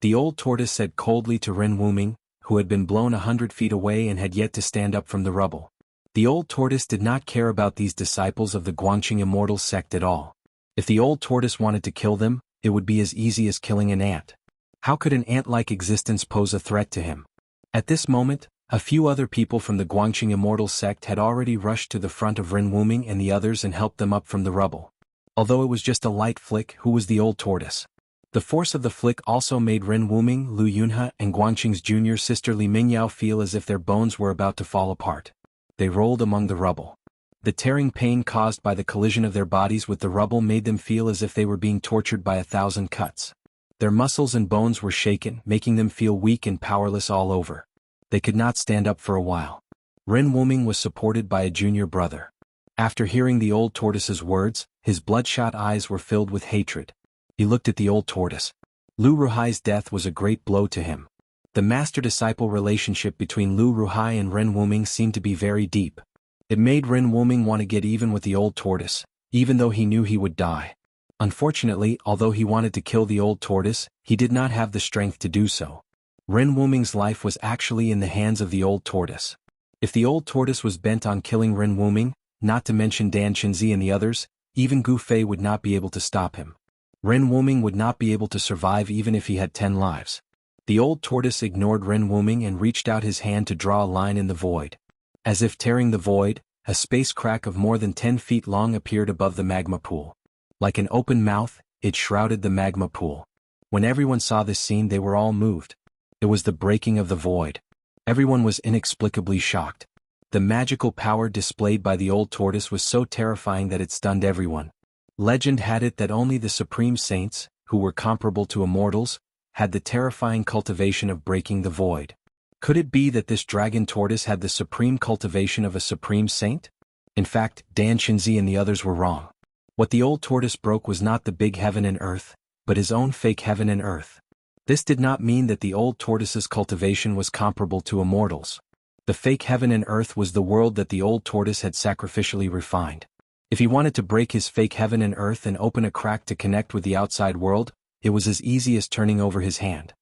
The old tortoise said coldly to Ren Wuming, who had been blown 100 feet away and had yet to stand up from the rubble. The old tortoise did not care about these disciples of the Guangqing Immortal sect at all. If the old tortoise wanted to kill them, it would be as easy as killing an ant. How could an ant-like existence pose a threat to him? At this moment, a few other people from the Guangqing Immortal sect had already rushed to the front of Ren Wuming and the others and helped them up from the rubble. Although it was just a light flick, who was the old tortoise? The force of the flick also made Ren Wuming, Lu Yunhe, and Guangqing's junior sister Li Mingyao feel as if their bones were about to fall apart. They rolled among the rubble. The tearing pain caused by the collision of their bodies with the rubble made them feel as if they were being tortured by 1,000 cuts. Their muscles and bones were shaken, making them feel weak and powerless all over. They could not stand up for a while. Ren Wuming was supported by a junior brother. After hearing the old tortoise's words, his bloodshot eyes were filled with hatred. He looked at the old tortoise. Lu Ruhai's death was a great blow to him. The master-disciple relationship between Lu Ruhai and Ren Wuming seemed to be very deep. It made Ren Wuming want to get even with the old tortoise, even though he knew he would die. Unfortunately, although he wanted to kill the old tortoise, he did not have the strength to do so. Ren Wuming's life was actually in the hands of the old tortoise. If the old tortoise was bent on killing Ren Wuming, not to mention Dan Qinzi and the others, even Gu Fei would not be able to stop him. Ren Wuming would not be able to survive even if he had 10 lives. The old tortoise ignored Ren Wuming and reached out his hand to draw a line in the void. As if tearing the void, a space crack of more than 10 feet long appeared above the magma pool. Like an open mouth, it shrouded the magma pool. When everyone saw this scene, they were all moved. It was the breaking of the void. Everyone was inexplicably shocked. The magical power displayed by the old tortoise was so terrifying that it stunned everyone. Legend had it that only the supreme saints, who were comparable to immortals, had the terrifying cultivation of breaking the void. Could it be that this dragon tortoise had the supreme cultivation of a supreme saint? In fact, Xianxia and the others were wrong. What the old tortoise broke was not the big heaven and earth, but his own fake heaven and earth. This did not mean that the old tortoise's cultivation was comparable to immortals. The fake heaven and earth was the world that the old tortoise had sacrificially refined. If he wanted to break his fake heaven and earth and open a crack to connect with the outside world, it was as easy as turning over his hand.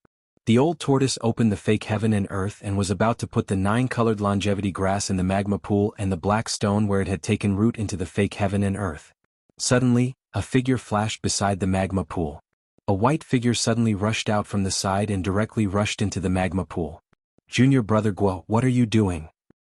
The old tortoise opened the fake heaven and earth and was about to put the 9-colored longevity grass in the magma pool and the black stone where it had taken root into the fake heaven and earth. Suddenly, a figure flashed beside the magma pool. A white figure suddenly rushed out from the side and directly rushed into the magma pool. "Junior brother Guo, what are you doing?"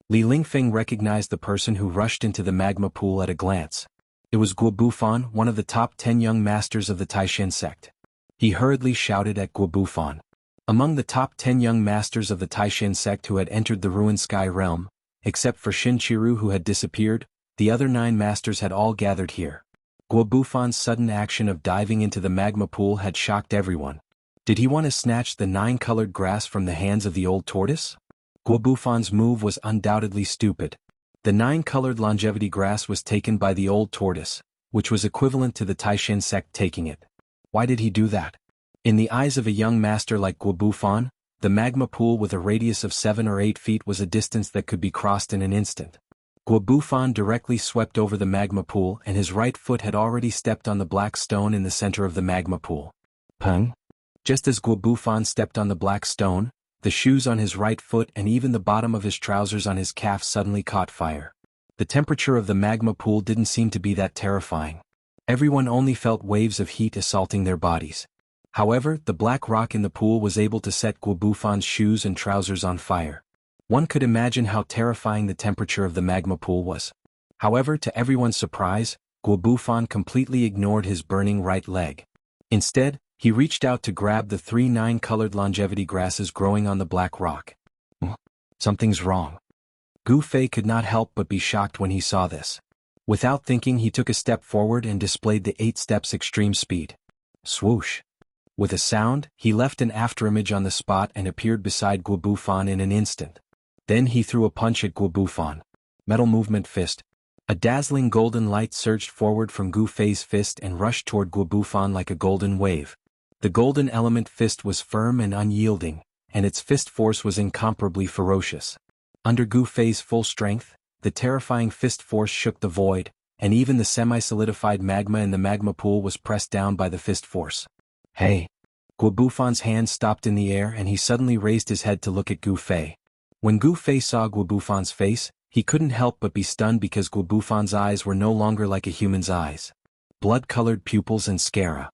Li Lingfeng recognized the person who rushed into the magma pool at a glance. It was Guo Bufan, one of the top 10 young masters of the Taishan sect. He hurriedly shouted at Guo Bufan. Among the top 10 young masters of the Taishan sect who had entered the ruined sky realm, except for Xinqiru who had disappeared, the other 9 masters had all gathered here. Guo Bufan's sudden action of diving into the magma pool had shocked everyone. Did he want to snatch the 9-colored grass from the hands of the old tortoise? Guo Bufan's move was undoubtedly stupid. The 9-colored longevity grass was taken by the old tortoise, which was equivalent to the Taishan sect taking it. Why did he do that? In the eyes of a young master like Guo Bufan, the magma pool with a radius of 7 or 8 feet was a distance that could be crossed in an instant. Guo Bufan directly swept over the magma pool and his right foot had already stepped on the black stone in the center of the magma pool. Peng! Just as Guo Bufan stepped on the black stone, the shoes on his right foot and even the bottom of his trousers on his calf suddenly caught fire. The temperature of the magma pool didn't seem to be that terrifying. Everyone only felt waves of heat assaulting their bodies. However, the black rock in the pool was able to set Guo Bufan's shoes and trousers on fire. One could imagine how terrifying the temperature of the magma pool was. However, to everyone's surprise, Guo Bufan completely ignored his burning right leg. Instead, he reached out to grab the 3 9-colored longevity grasses growing on the black rock. Something's wrong. Gu Fei could not help but be shocked when he saw this. Without thinking, he took a step forward and displayed the 8 steps extreme speed. Swoosh! With a sound, he left an afterimage on the spot and appeared beside Guo Bufan in an instant. Then he threw a punch at Guo Bufan. Metal movement fist. A dazzling golden light surged forward from Gu Fei's fist and rushed toward Guo Bufan like a golden wave. The golden element fist was firm and unyielding, and its fist force was incomparably ferocious. Under Gu Fei's full strength, the terrifying fist force shook the void, and even the semi-solidified magma in the magma pool was pressed down by the fist force. Hey! Guo Bufan's hand stopped in the air and he suddenly raised his head to look at Gu Fei. When Gu Fei saw Guo Bufan's face, he couldn't help but be stunned because Guo Bufan's eyes were no longer like a human's eyes. Blood-colored pupils and sclera.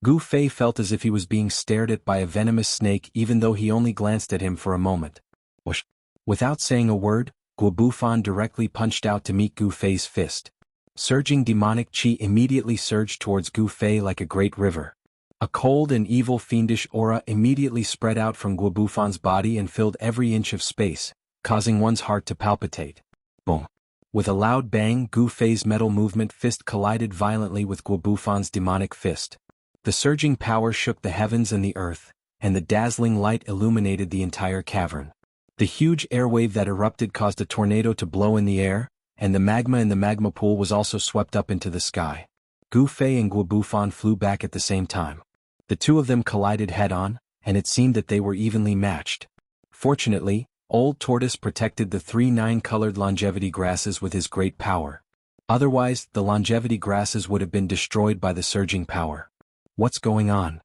Gu Fei felt as if he was being stared at by a venomous snake even though he only glanced at him for a moment. Whoosh! Without saying a word, Guo Bufan directly punched out to meet Gu Fei's fist. Surging demonic qi immediately surged towards Gu Fei like a great river. A cold and evil fiendish aura immediately spread out from Guo Bufan's body and filled every inch of space, causing one's heart to palpitate. Boom! With a loud bang, Gu Fei's metal movement fist collided violently with Guo Bufan's demonic fist. The surging power shook the heavens and the earth, and the dazzling light illuminated the entire cavern. The huge airwave that erupted caused a tornado to blow in the air, and the magma in the magma pool was also swept up into the sky. Gu Fei and Guo Bufan flew back at the same time. The two of them collided head-on, and it seemed that they were evenly matched. Fortunately, Old Tortoise protected the 3 9-colored longevity grasses with his great power. Otherwise, the longevity grasses would have been destroyed by the surging power. What's going on?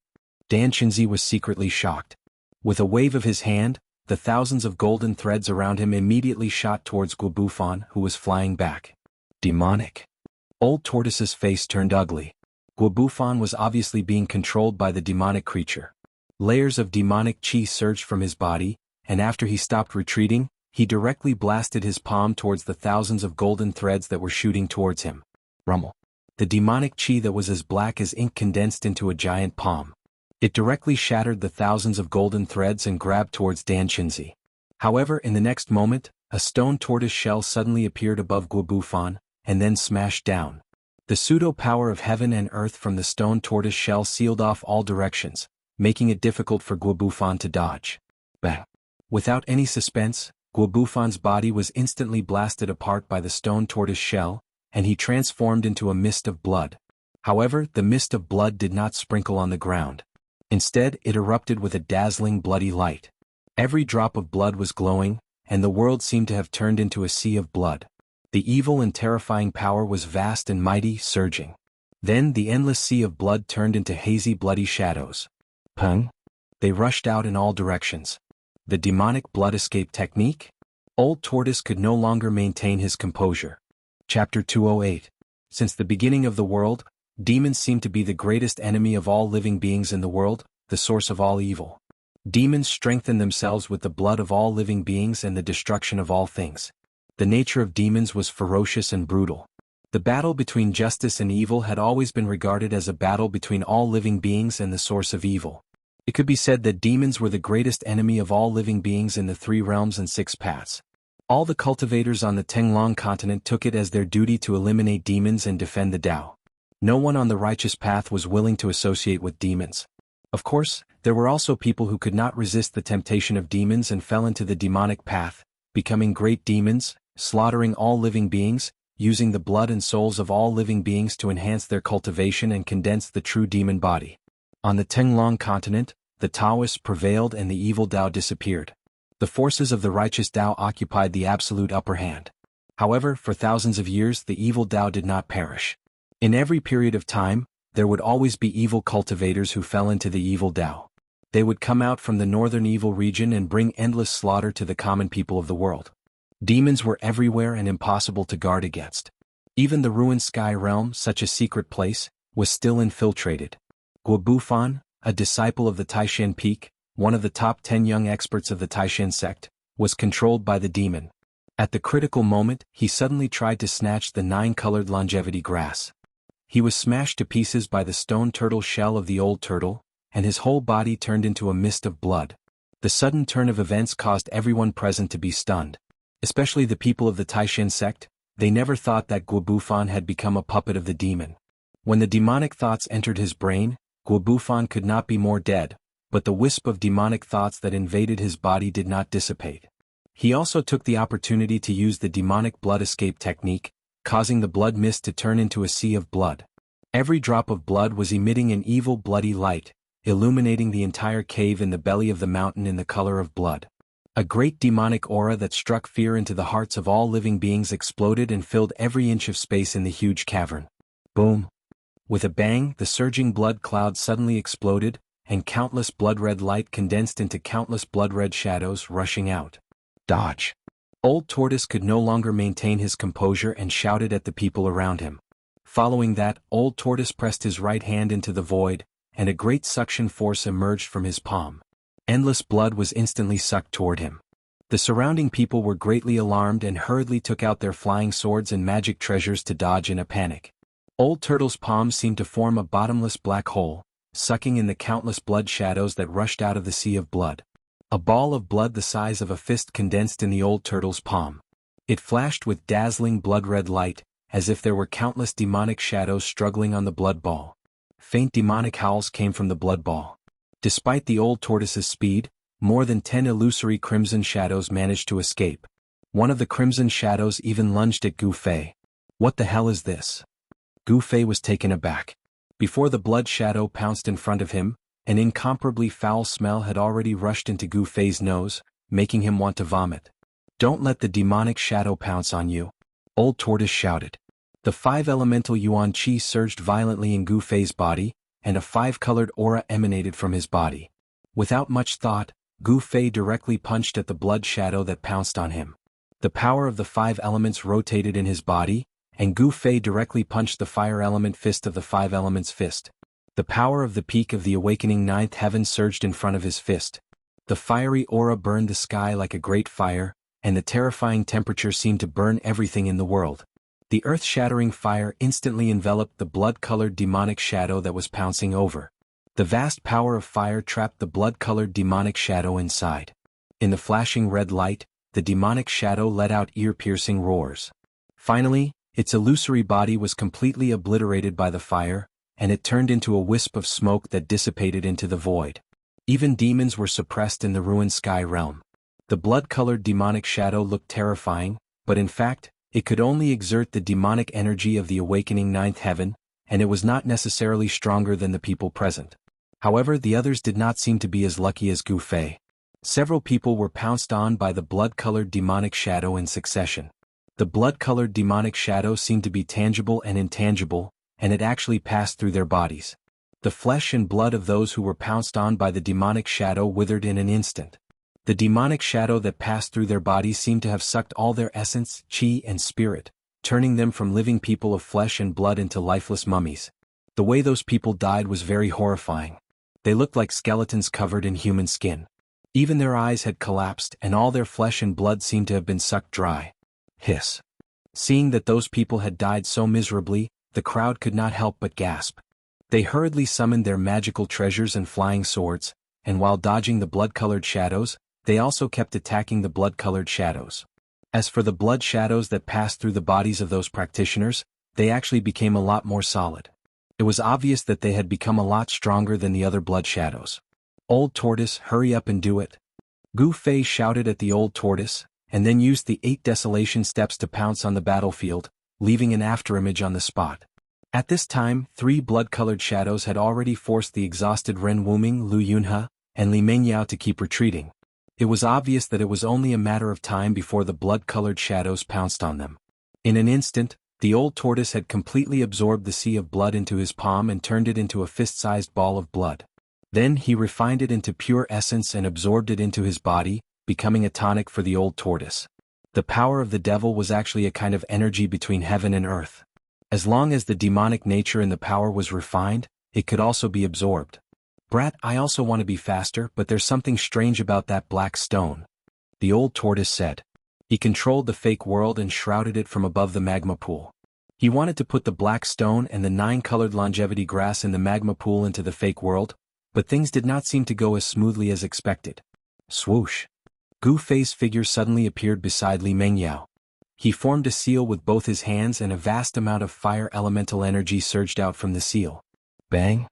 Xianxia was secretly shocked. With a wave of his hand, the thousands of golden threads around him immediately shot towards Guo Bufan, who was flying back. Demonic. Old Tortoise's face turned ugly. Guo Bufan was obviously being controlled by the demonic creature. Layers of demonic chi surged from his body, and after he stopped retreating, he directly blasted his palm towards the thousands of golden threads that were shooting towards him. Rumble. The demonic chi that was as black as ink condensed into a giant palm. It directly shattered the thousands of golden threads and grabbed towards Dan Qinzi. However, in the next moment, a stone tortoise shell suddenly appeared above Guo Bufan, and then smashed down. The pseudo-power of heaven and earth from the stone tortoise shell sealed off all directions, making it difficult for Guo Bufan to dodge. Bang! Without any suspense, Guo Bufan's body was instantly blasted apart by the stone tortoise shell, and he transformed into a mist of blood. However, the mist of blood did not sprinkle on the ground. Instead, it erupted with a dazzling bloody light. Every drop of blood was glowing, and the world seemed to have turned into a sea of blood. The evil and terrifying power was vast and mighty, surging. Then the endless sea of blood turned into hazy bloody shadows. Pung! They rushed out in all directions. The demonic blood escape technique? Old Tortoise could no longer maintain his composure. Chapter 208. Since the beginning of the world, demons seem to be the greatest enemy of all living beings in the world, the source of all evil. Demons strengthen themselves with the blood of all living beings and the destruction of all things. The nature of demons was ferocious and brutal. The battle between justice and evil had always been regarded as a battle between all living beings and the source of evil. It could be said that demons were the greatest enemy of all living beings in the 3 realms and 6 paths. All the cultivators on the Tenglong continent took it as their duty to eliminate demons and defend the Tao. No one on the righteous path was willing to associate with demons. Of course, there were also people who could not resist the temptation of demons and fell into the demonic path, becoming great demons, slaughtering all living beings, using the blood and souls of all living beings to enhance their cultivation and condense the true demon body. On the Tenglong continent, the Taoists prevailed and the evil Tao disappeared. The forces of the righteous Tao occupied the absolute upper hand. However, for thousands of years the evil Tao did not perish. In every period of time, there would always be evil cultivators who fell into the evil Tao. They would come out from the northern evil region and bring endless slaughter to the common people of the world. Demons were everywhere and impossible to guard against. Even the ruined sky realm, such a secret place, was still infiltrated. Guo Bufan, a disciple of the Taishan Peak, one of the top 10 young experts of the Taishan sect, was controlled by the demon. At the critical moment, he suddenly tried to snatch the 9-colored longevity grass. He was smashed to pieces by the stone turtle shell of the old turtle, and his whole body turned into a mist of blood. The sudden turn of events caused everyone present to be stunned. Especially the people of the Taishan sect, they never thought that Guo Bufan had become a puppet of the demon. When the demonic thoughts entered his brain, Guo Bufan could not be more dead, but the wisp of demonic thoughts that invaded his body did not dissipate. He also took the opportunity to use the demonic blood escape technique, causing the blood mist to turn into a sea of blood. Every drop of blood was emitting an evil bloody light, illuminating the entire cave in the belly of the mountain in the color of blood. A great demonic aura that struck fear into the hearts of all living beings exploded and filled every inch of space in the huge cavern. Boom! With a bang, the surging blood cloud suddenly exploded, and countless blood-red light condensed into countless blood-red shadows rushing out. Dodge! Old Tortoise could no longer maintain his composure and shouted at the people around him. Following that, Old Tortoise pressed his right hand into the void, and a great suction force emerged from his palm. Endless blood was instantly sucked toward him. The surrounding people were greatly alarmed and hurriedly took out their flying swords and magic treasures to dodge in a panic. Old Turtle's palm seemed to form a bottomless black hole, sucking in the countless blood shadows that rushed out of the sea of blood. A ball of blood the size of a fist condensed in the Old Turtle's palm. It flashed with dazzling blood-red light, as if there were countless demonic shadows struggling on the blood ball. Faint demonic howls came from the blood ball. Despite the Old Tortoise's speed, more than 10 illusory crimson shadows managed to escape. One of the crimson shadows even lunged at Gu Fei. What the hell is this? Gu Fei was taken aback. Before the blood shadow pounced in front of him, an incomparably foul smell had already rushed into Gu Fei's nose, making him want to vomit. Don't let the demonic shadow pounce on you, Old Tortoise shouted. The 5 elemental yuan qi surged violently in Gu Fei's body, and a 5-colored aura emanated from his body. Without much thought, Gu Fei directly punched at the blood shadow that pounced on him. The power of the 5 elements rotated in his body, and Gu Fei directly punched the fire element fist of the 5 elements fist. The power of the peak of the awakening ninth heaven surged in front of his fist. The fiery aura burned the sky like a great fire, and the terrifying temperature seemed to burn everything in the world. The earth-shattering fire instantly enveloped the blood-colored demonic shadow that was pouncing over. The vast power of fire trapped the blood-colored demonic shadow inside. In the flashing red light, the demonic shadow let out ear-piercing roars. Finally, its illusory body was completely obliterated by the fire, and it turned into a wisp of smoke that dissipated into the void. Even demons were suppressed in the ruined sky realm. The blood-colored demonic shadow looked terrifying, but in fact, it could only exert the demonic energy of the awakening ninth heaven, and it was not necessarily stronger than the people present. However, the others did not seem to be as lucky as Gu Fei. Several people were pounced on by the blood-colored demonic shadow in succession. The blood-colored demonic shadow seemed to be tangible and intangible, and it actually passed through their bodies. The flesh and blood of those who were pounced on by the demonic shadow withered in an instant. The demonic shadow that passed through their bodies seemed to have sucked all their essence, chi, and spirit, turning them from living people of flesh and blood into lifeless mummies. The way those people died was very horrifying. They looked like skeletons covered in human skin. Even their eyes had collapsed and all their flesh and blood seemed to have been sucked dry. Hiss. Seeing that those people had died so miserably, the crowd could not help but gasp. They hurriedly summoned their magical treasures and flying swords, and while dodging the blood-colored shadows, they also kept attacking the blood-colored shadows. As for the blood shadows that passed through the bodies of those practitioners, they actually became a lot more solid. It was obvious that they had become a lot stronger than the other blood shadows. Old Tortoise, hurry up and do it. Gu Fei shouted at the old tortoise, and then used the 8 desolation steps to pounce on the battlefield, leaving an afterimage on the spot. At this time, 3 blood-colored shadows had already forced the exhausted Ren Wuming, Lu Yunhe, and Li Mengyao to keep retreating. It was obvious that it was only a matter of time before the blood-colored shadows pounced on them. In an instant, the old tortoise had completely absorbed the sea of blood into his palm and turned it into a fist-sized ball of blood. Then he refined it into pure essence and absorbed it into his body, becoming a tonic for the old tortoise. The power of the devil was actually a kind of energy between heaven and earth. As long as the demonic nature in the power was refined, it could also be absorbed. Brat, I also want to be faster, but there's something strange about that black stone. The old tortoise said. He controlled the fake world and shrouded it from above the magma pool. He wanted to put the black stone and the 9-colored longevity grass in the magma pool into the fake world, but things did not seem to go as smoothly as expected. Swoosh. Gu Fei's figure suddenly appeared beside Li Mengyao. He formed a seal with both his hands and a vast amount of fire elemental energy surged out from the seal. Bang!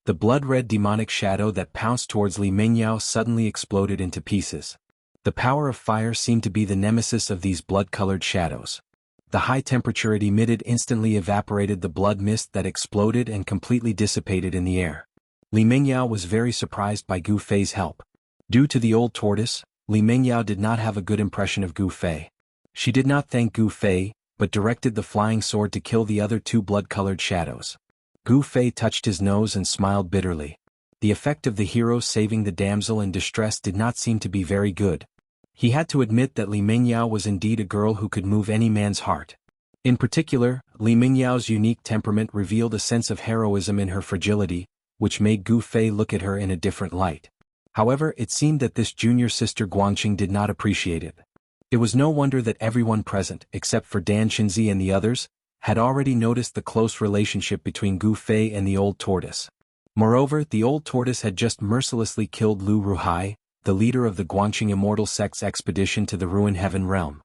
The blood-red demonic shadow that pounced towards Li Mengyao suddenly exploded into pieces. The power of fire seemed to be the nemesis of these blood-colored shadows. The high temperature it emitted instantly evaporated the blood mist that exploded and completely dissipated in the air. Li Mengyao was very surprised by Gu Fei's help. Due to the old tortoise, Li Mengyao did not have a good impression of Gu Fei. She did not thank Gu Fei, but directed the flying sword to kill the other 2 blood-colored shadows. Gu Fei touched his nose and smiled bitterly. The effect of the hero saving the damsel in distress did not seem to be very good. He had to admit that Li Mengyao was indeed a girl who could move any man's heart. In particular, Li Mengyao's unique temperament revealed a sense of heroism in her fragility, which made Gu Fei look at her in a different light. However, it seemed that this junior sister Guangqing did not appreciate it. It was no wonder that everyone present, except for Dan Xinzi and the others, had already noticed the close relationship between Gu Fei and the old tortoise. Moreover, the old tortoise had just mercilessly killed Lu Ruhai, the leader of the Guangqing Immortal sect's expedition to the Ruined Heaven realm.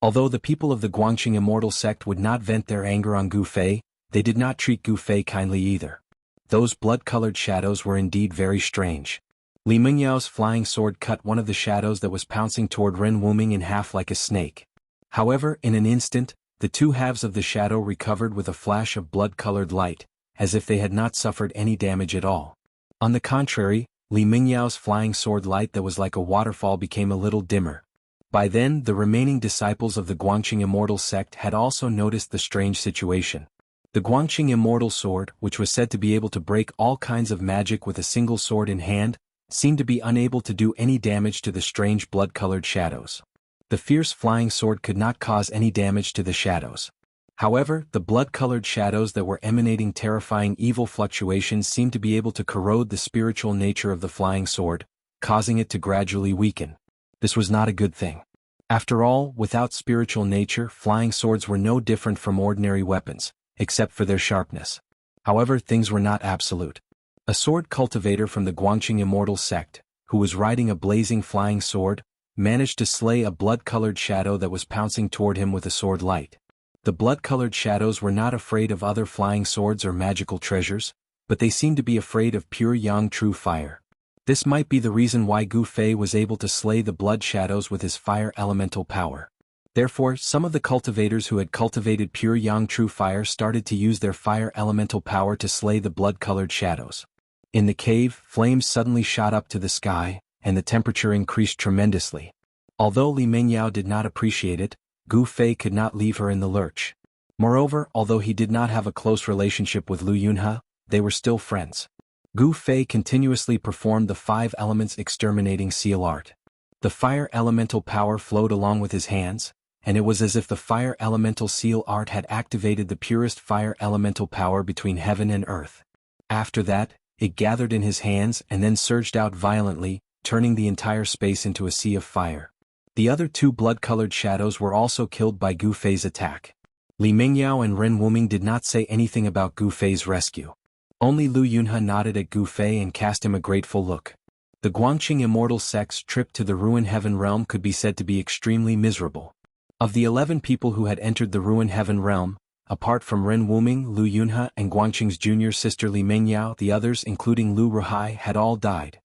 Although the people of the Guangqing Immortal sect would not vent their anger on Gu Fei, they did not treat Gu Fei kindly either. Those blood-colored shadows were indeed very strange. Li Mengyao's flying sword cut one of the shadows that was pouncing toward Ren Wuming in half like a snake. However, in an instant, the 2 halves of the shadow recovered with a flash of blood-colored light, as if they had not suffered any damage at all. On the contrary, Li Mengyao's flying sword light that was like a waterfall became a little dimmer. By then, the remaining disciples of the Guangqing Immortal sect had also noticed the strange situation. The Guangqing Immortal sword, which was said to be able to break all kinds of magic with a single sword in hand, seemed to be unable to do any damage to the strange blood-colored shadows. The fierce flying sword could not cause any damage to the shadows. However, the blood-colored shadows that were emanating terrifying evil fluctuations seemed to be able to corrode the spiritual nature of the flying sword, causing it to gradually weaken. This was not a good thing. After all, without spiritual nature, flying swords were no different from ordinary weapons, except for their sharpness. However, things were not absolute. A sword cultivator from the Guangqing Immortal sect, who was riding a blazing flying sword, managed to slay a blood-colored shadow that was pouncing toward him with a sword light. The blood-colored shadows were not afraid of other flying swords or magical treasures, but they seemed to be afraid of pure yang true fire. This might be the reason why Gu Fei was able to slay the blood shadows with his fire elemental power. Therefore, some of the cultivators who had cultivated pure yang true fire started to use their fire elemental power to slay the blood-colored shadows. In the cave, flames suddenly shot up to the sky, and the temperature increased tremendously. Although Li Mengyao did not appreciate it, Gu Fei could not leave her in the lurch. Moreover, although he did not have a close relationship with Lu Yunhe, they were still friends. Gu Fei continuously performed the 5 elements exterminating seal art. The fire elemental power flowed along with his hands, and it was as if the fire elemental seal art had activated the purest fire elemental power between heaven and earth. After that, it gathered in his hands and then surged out violently, turning the entire space into a sea of fire. The other 2 blood-colored shadows were also killed by Gu Fei's attack. Li Mengyao and Ren Wuming did not say anything about Gu Fei's rescue. Only Lu Yunhe nodded at Gu Fei and cast him a grateful look. The Guangqing Immortal sect's trip to the Ruin Heaven Realm could be said to be extremely miserable. Of the 11 people who had entered the Ruin Heaven Realm, apart from Ren Wuming, Lu Yunhe, and Guangqing's junior sister Li Mengyao, the others, including Lu Ruhai, had all died.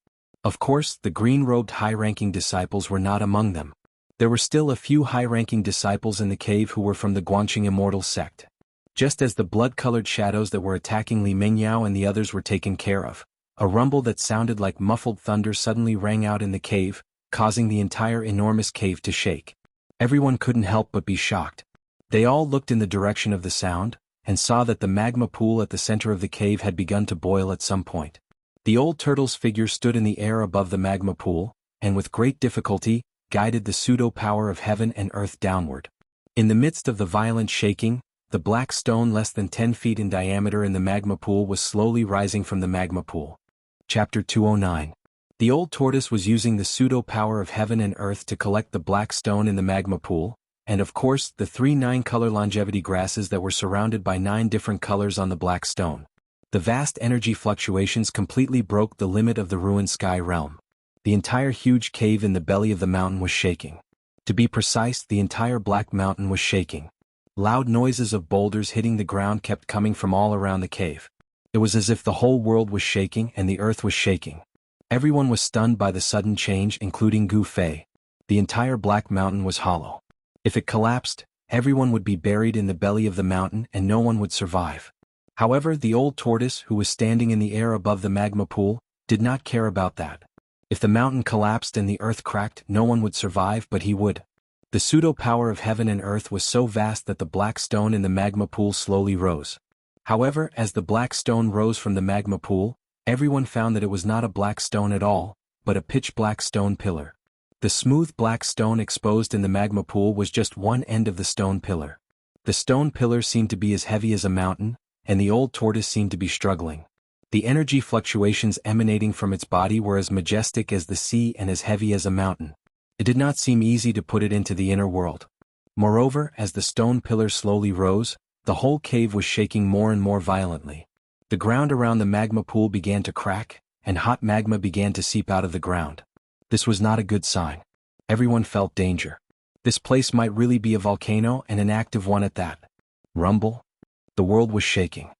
Of course, the green-robed high-ranking disciples were not among them. There were still a few high-ranking disciples in the cave who were from the Guangqing Immortal sect. Just as the blood-colored shadows that were attacking Li Mengyao and the others were taken care of, a rumble that sounded like muffled thunder suddenly rang out in the cave, causing the entire enormous cave to shake. Everyone couldn't help but be shocked. They all looked in the direction of the sound, and saw that the magma pool at the center of the cave had begun to boil at some point. The old turtle's figure stood in the air above the magma pool, and with great difficulty, guided the pseudo-power of heaven and earth downward. In the midst of the violent shaking, the black stone less than 10 feet in diameter in the magma pool was slowly rising from the magma pool. Chapter 209. The old tortoise was using the pseudo-power of heaven and earth to collect the black stone in the magma pool, and of course the 3 9-color longevity grasses that were surrounded by 9 different colors on the black stone. The vast energy fluctuations completely broke the limit of the ruined sky realm. The entire huge cave in the belly of the mountain was shaking. To be precise, the entire Black Mountain was shaking. Loud noises of boulders hitting the ground kept coming from all around the cave. It was as if the whole world was shaking and the earth was shaking. Everyone was stunned by the sudden change, including Gu Fei. The entire Black Mountain was hollow. If it collapsed, everyone would be buried in the belly of the mountain and no one would survive. However, the old tortoise, who was standing in the air above the magma pool, did not care about that. If the mountain collapsed and the earth cracked, no one would survive, but he would. The pseudo-power of heaven and earth was so vast that the black stone in the magma pool slowly rose. However, as the black stone rose from the magma pool, everyone found that it was not a black stone at all, but a pitch-black stone pillar. The smooth black stone exposed in the magma pool was just one end of the stone pillar. The stone pillar seemed to be as heavy as a mountain, and the old tortoise seemed to be struggling. The energy fluctuations emanating from its body were as majestic as the sea and as heavy as a mountain. It did not seem easy to put it into the inner world. Moreover, as the stone pillar slowly rose, the whole cave was shaking more and more violently. The ground around the magma pool began to crack, and hot magma began to seep out of the ground. This was not a good sign. Everyone felt danger. This place might really be a volcano, and an active one at that. Rumble? The world was shaking.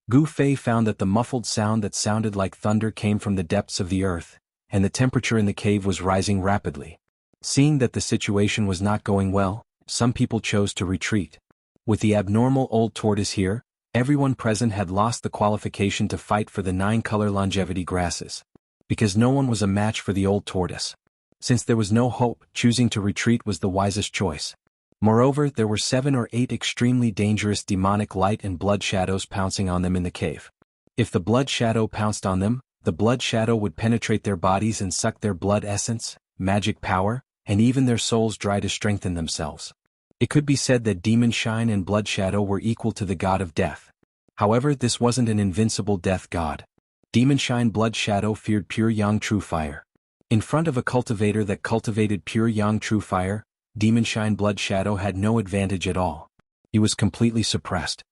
Gu Fei found that the muffled sound that sounded like thunder came from the depths of the earth, and the temperature in the cave was rising rapidly. Seeing that the situation was not going well, some people chose to retreat. With the abnormal old tortoise here, everyone present had lost the qualification to fight for the 9-color longevity grasses. Because no one was a match for the old tortoise. Since there was no hope, choosing to retreat was the wisest choice. Moreover, there were 7 or 8 extremely dangerous demonic light and blood shadows pouncing on them in the cave. If the blood shadow pounced on them, the blood shadow would penetrate their bodies and suck their blood essence, magic power, and even their souls dry to strengthen themselves. It could be said that Demon Shine and Blood Shadow were equal to the god of death. However, this wasn't an invincible death god. Demon Shine Blood Shadow feared pure Yang True Fire. In front of a cultivator that cultivated pure Yang True Fire, Demon Shine Blood Shadow had no advantage at all. He was completely suppressed.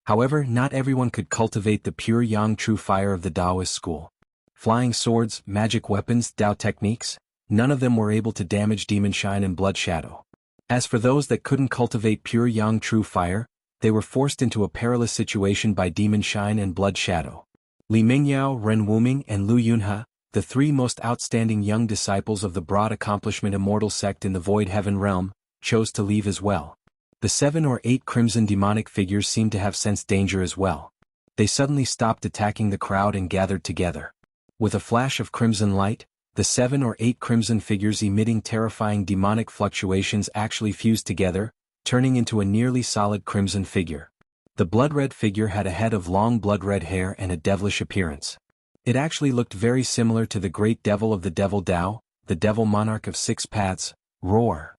However, not everyone could cultivate the pure Yang True Fire of the Taoist school. Flying swords, magic weapons, Tao techniques, none of them were able to damage Demon Shine and Blood Shadow. As for those that couldn't cultivate pure Yang True Fire, they were forced into a perilous situation by Demon Shine and Blood Shadow. Li Mingyao, Ren Wuming, and Lu Yunhe, the three most outstanding young disciples of the broad accomplishment Immortal sect in the Void Heaven realm, chose to leave as well. The 7 or 8 crimson demonic figures seemed to have sensed danger as well. They suddenly stopped attacking the crowd and gathered together. With a flash of crimson light, the 7 or 8 crimson figures emitting terrifying demonic fluctuations actually fused together, turning into a nearly solid crimson figure. The blood-red figure had a head of long blood-red hair and a devilish appearance. It actually looked very similar to the great devil of the Devil Tao, the devil monarch of 6 paths, Roar.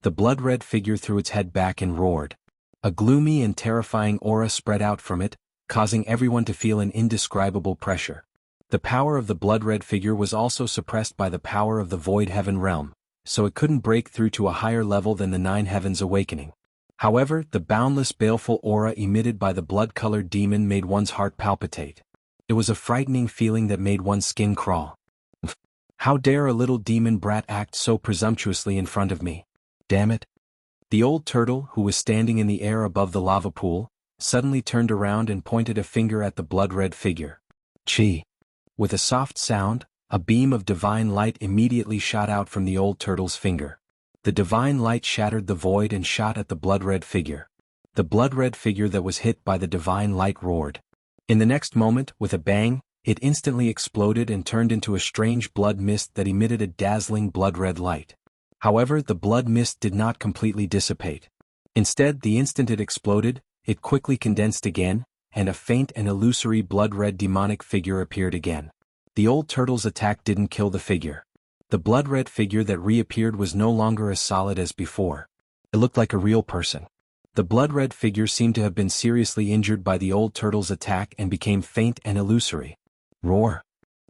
The blood-red figure threw its head back and roared. A gloomy and terrifying aura spread out from it, causing everyone to feel an indescribable pressure. The power of the blood-red figure was also suppressed by the power of the Void Heaven realm, so it couldn't break through to a higher level than the 9 heavens awakening. However, the boundless baleful aura emitted by the blood-colored demon made one's heart palpitate. It was a frightening feeling that made one's skin crawl. How dare a little demon brat act so presumptuously in front of me? Damn it. The old turtle, who was standing in the air above the lava pool, suddenly turned around and pointed a finger at the blood-red figure. Chi. With a soft sound, a beam of divine light immediately shot out from the old turtle's finger. The divine light shattered the void and shot at the blood-red figure. The blood-red figure that was hit by the divine light roared. In the next moment, with a bang, it instantly exploded and turned into a strange blood mist that emitted a dazzling blood-red light. However, the blood mist did not completely dissipate. Instead, the instant it exploded, it quickly condensed again, and a faint and illusory blood-red demonic figure appeared again. The old turtle's attack didn't kill the figure. The blood-red figure that reappeared was no longer as solid as before. It looked like a real person. The blood-red figure seemed to have been seriously injured by the old turtle's attack and became faint and illusory. Roar.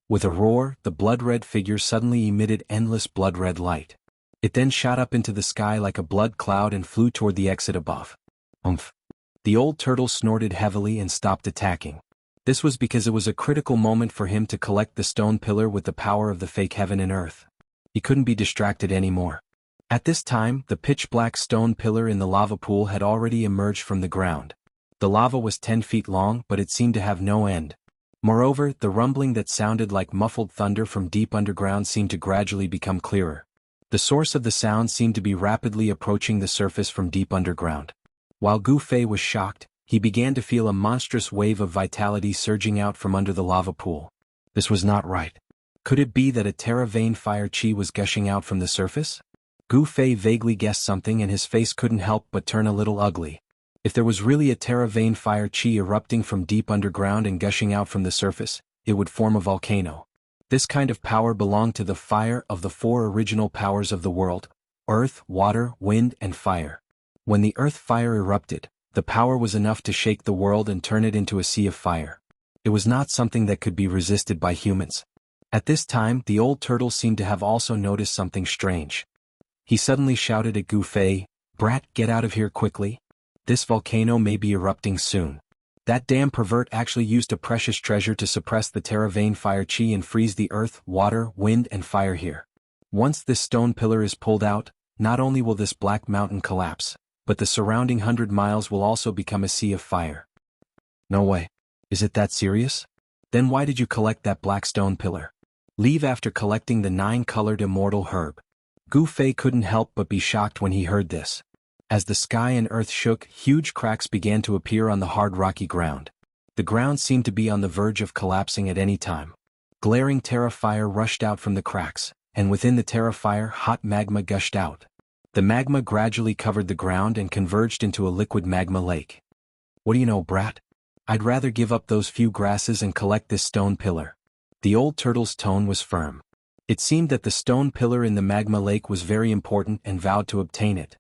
With a roar, the blood-red figure suddenly emitted endless blood-red light. It then shot up into the sky like a blood cloud and flew toward the exit above. Oomph. The old turtle snorted heavily and stopped attacking. This was because it was a critical moment for him to collect the stone pillar with the power of the fake heaven and earth. He couldn't be distracted anymore. At this time, the pitch-black stone pillar in the lava pool had already emerged from the ground. The lava was 10 feet long, but it seemed to have no end. Moreover, the rumbling that sounded like muffled thunder from deep underground seemed to gradually become clearer. The source of the sound seemed to be rapidly approaching the surface from deep underground. While Gu Fei was shocked, he began to feel a monstrous wave of vitality surging out from under the lava pool. This was not right. Could it be that a Terra Vein fire chi was gushing out from the surface? Gu Fei vaguely guessed something and his face couldn't help but turn a little ugly. If there was really a Terra Vein fire chi erupting from deep underground and gushing out from the surface, it would form a volcano. This kind of power belonged to the fire of the 4 original powers of the world: earth, water, wind, and fire. When the earth fire erupted, the power was enough to shake the world and turn it into a sea of fire. It was not something that could be resisted by humans. At this time, the old turtle seemed to have also noticed something strange. He suddenly shouted at Gu Fei, "Brat, get out of here quickly. This volcano may be erupting soon." That damn pervert actually used a precious treasure to suppress the Terra Vein fire chi and freeze the earth, water, wind, and fire here. Once this stone pillar is pulled out, not only will this black mountain collapse, but the surrounding 100 miles will also become a sea of fire. No way. Is it that serious? Then why did you collect that black stone pillar? Leave after collecting the 9-colored immortal herb. Gu Fei couldn't help but be shocked when he heard this. As the sky and earth shook, huge cracks began to appear on the hard rocky ground. The ground seemed to be on the verge of collapsing at any time. Glaring Terra fire rushed out from the cracks, and within the Terra fire hot magma gushed out. The magma gradually covered the ground and converged into a liquid magma lake. What do you know, brat? I'd rather give up those few grasses and collect this stone pillar. The old turtle's tone was firm. It seemed that the stone pillar in the magma lake was very important and vowed to obtain it.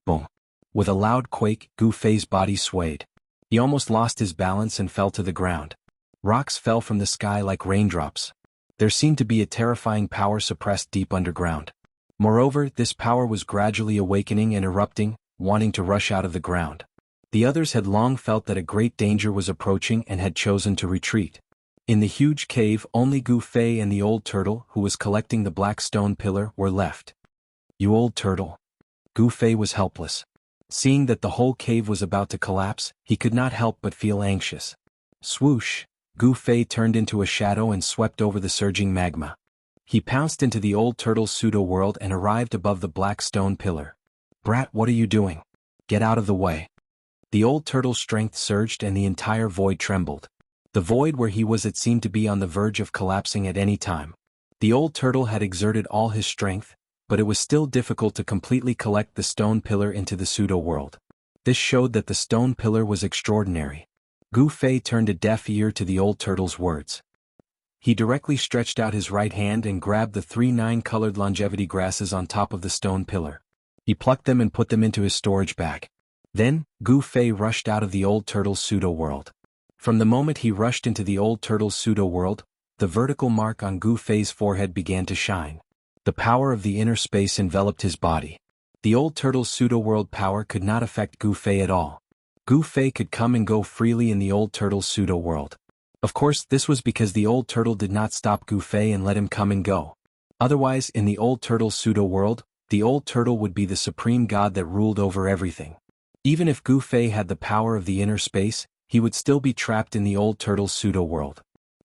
Boom. With a loud quake, Gu Fei's body swayed. He almost lost his balance and fell to the ground. Rocks fell from the sky like raindrops. There seemed to be a terrifying power suppressed deep underground. Moreover, this power was gradually awakening and erupting, wanting to rush out of the ground. The others had long felt that a great danger was approaching and had chosen to retreat. In the huge cave, only Gu Fei and the old turtle, who was collecting the black stone pillar, were left. "You old turtle." Gu Fei was helpless. Seeing that the whole cave was about to collapse, he could not help but feel anxious. Swoosh! Gu Fei turned into a shadow and swept over the surging magma. He pounced into the old turtle's pseudo-world and arrived above the black stone pillar. "Brat, what are you doing? Get out of the way." The old turtle's strength surged and the entire void trembled. The void where he was, it seemed to be on the verge of collapsing at any time. The old turtle had exerted all his strength, but it was still difficult to completely collect the stone pillar into the pseudo-world. This showed that the stone pillar was extraordinary. Gu Fei turned a deaf ear to the old turtle's words. He directly stretched out his right hand and grabbed the 3 9-colored longevity grasses on top of the stone pillar. He plucked them and put them into his storage bag. Then, Gu Fei rushed out of the old turtle's pseudo-world. From the moment he rushed into the old turtle's pseudo-world, the vertical mark on Gu Fei's forehead began to shine. The power of the inner space enveloped his body. The old turtle's pseudo-world power could not affect Gu Fei at all. Gu Fei could come and go freely in the old turtle's pseudo-world. Of course, this was because the old turtle did not stop Gu Fei and let him come and go. Otherwise, in the old turtle's pseudo-world, the old turtle would be the supreme god that ruled over everything. Even if Gu Fei had the power of the inner space, he would still be trapped in the old turtle's pseudo-world.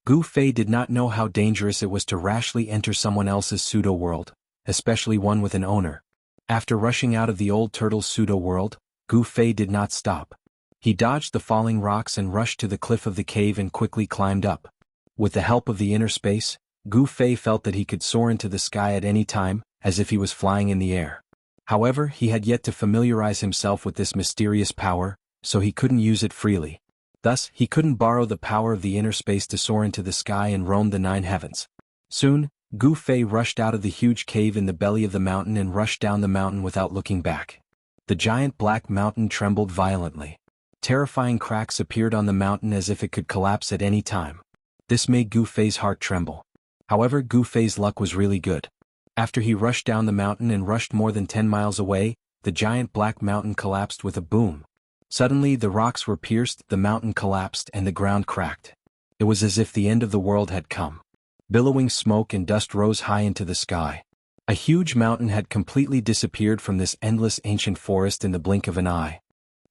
Gu Fei did not know how dangerous it was to rashly enter someone else's pseudo-world, especially one with an owner. After rushing out of the old turtle's pseudo-world, Gu Fei did not stop. He dodged the falling rocks and rushed to the cliff of the cave and quickly climbed up. With the help of the inner space, Gu Fei felt that he could soar into the sky at any time, as if he was flying in the air. However, he had yet to familiarize himself with this mysterious power, so he couldn't use it freely. Thus, he couldn't borrow the power of the inner space to soar into the sky and roam the 9 heavens. Soon, Gu Fei rushed out of the huge cave in the belly of the mountain and rushed down the mountain without looking back. The giant black mountain trembled violently. Terrifying cracks appeared on the mountain as if it could collapse at any time. This made Gu Fei's heart tremble. However, Gu Fei's luck was really good. After he rushed down the mountain and rushed more than 10 miles away, the giant black mountain collapsed with a boom. Suddenly the rocks were pierced, the mountain collapsed and the ground cracked. It was as if the end of the world had come. Billowing smoke and dust rose high into the sky. A huge mountain had completely disappeared from this endless ancient forest in the blink of an eye.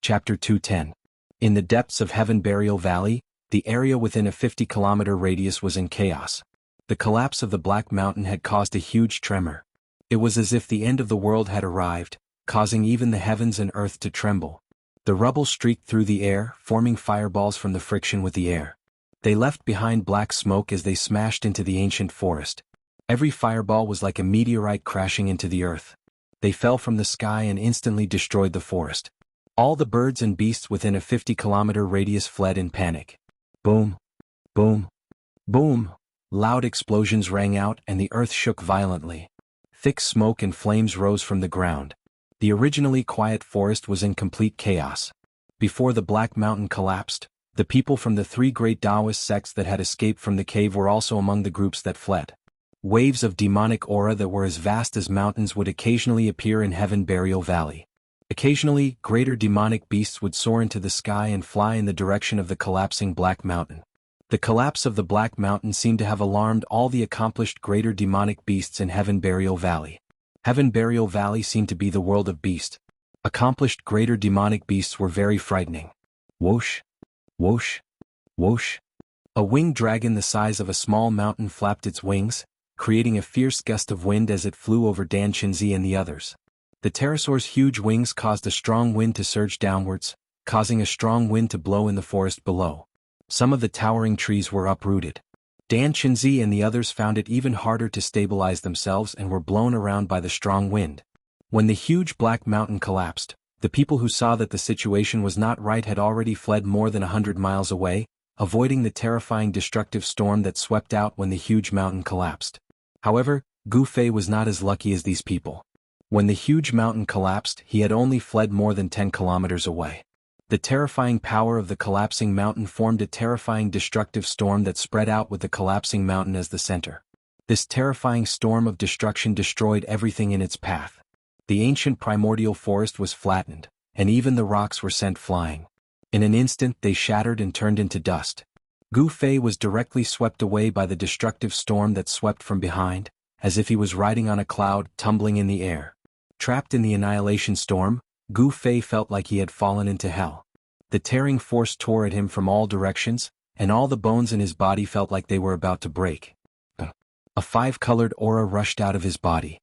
Chapter 210. In the depths of Heaven Burial Valley, the area within a 50-kilometer radius was in chaos. The collapse of the Black Mountain had caused a huge tremor. It was as if the end of the world had arrived, causing even the heavens and earth to tremble. The rubble streaked through the air, forming fireballs from the friction with the air. They left behind black smoke as they smashed into the ancient forest. Every fireball was like a meteorite crashing into the earth. They fell from the sky and instantly destroyed the forest. All the birds and beasts within a 50-kilometer radius fled in panic. Boom! Boom! Boom! Loud explosions rang out and the earth shook violently. Thick smoke and flames rose from the ground. The originally quiet forest was in complete chaos. Before the Black Mountain collapsed, the people from the 3 great Taoist sects that had escaped from the cave were also among the groups that fled. Waves of demonic aura that were as vast as mountains would occasionally appear in Heaven Burial Valley. Occasionally, greater demonic beasts would soar into the sky and fly in the direction of the collapsing Black Mountain. The collapse of the Black Mountain seemed to have alarmed all the accomplished greater demonic beasts in Heaven Burial Valley. Heaven Burial Valley seemed to be the world of beast. Accomplished greater demonic beasts were very frightening. Whoosh! Whoosh! Whoosh! A winged dragon the size of a small mountain flapped its wings, creating a fierce gust of wind as it flew over Dan Qinzi and the others. The pterosaur's huge wings caused a strong wind to surge downwards, causing a strong wind to blow in the forest below. Some of the towering trees were uprooted. Dan Qinzi and the others found it even harder to stabilize themselves and were blown around by the strong wind. When the huge Black Mountain collapsed, the people who saw that the situation was not right had already fled more than 100 miles away, avoiding the terrifying destructive storm that swept out when the huge mountain collapsed. However, Gu Fei was not as lucky as these people. When the huge mountain collapsed, he had only fled more than 10 kilometers away. The terrifying power of the collapsing mountain formed a terrifying destructive storm that spread out with the collapsing mountain as the center. This terrifying storm of destruction destroyed everything in its path. The ancient primordial forest was flattened, and even the rocks were sent flying. In an instant they shattered and turned into dust. Gu Fei was directly swept away by the destructive storm that swept from behind, as if he was riding on a cloud tumbling in the air. Trapped in the annihilation storm, Gu Fei felt like he had fallen into hell. The tearing force tore at him from all directions, and all the bones in his body felt like they were about to break. A five-colored aura rushed out of his body.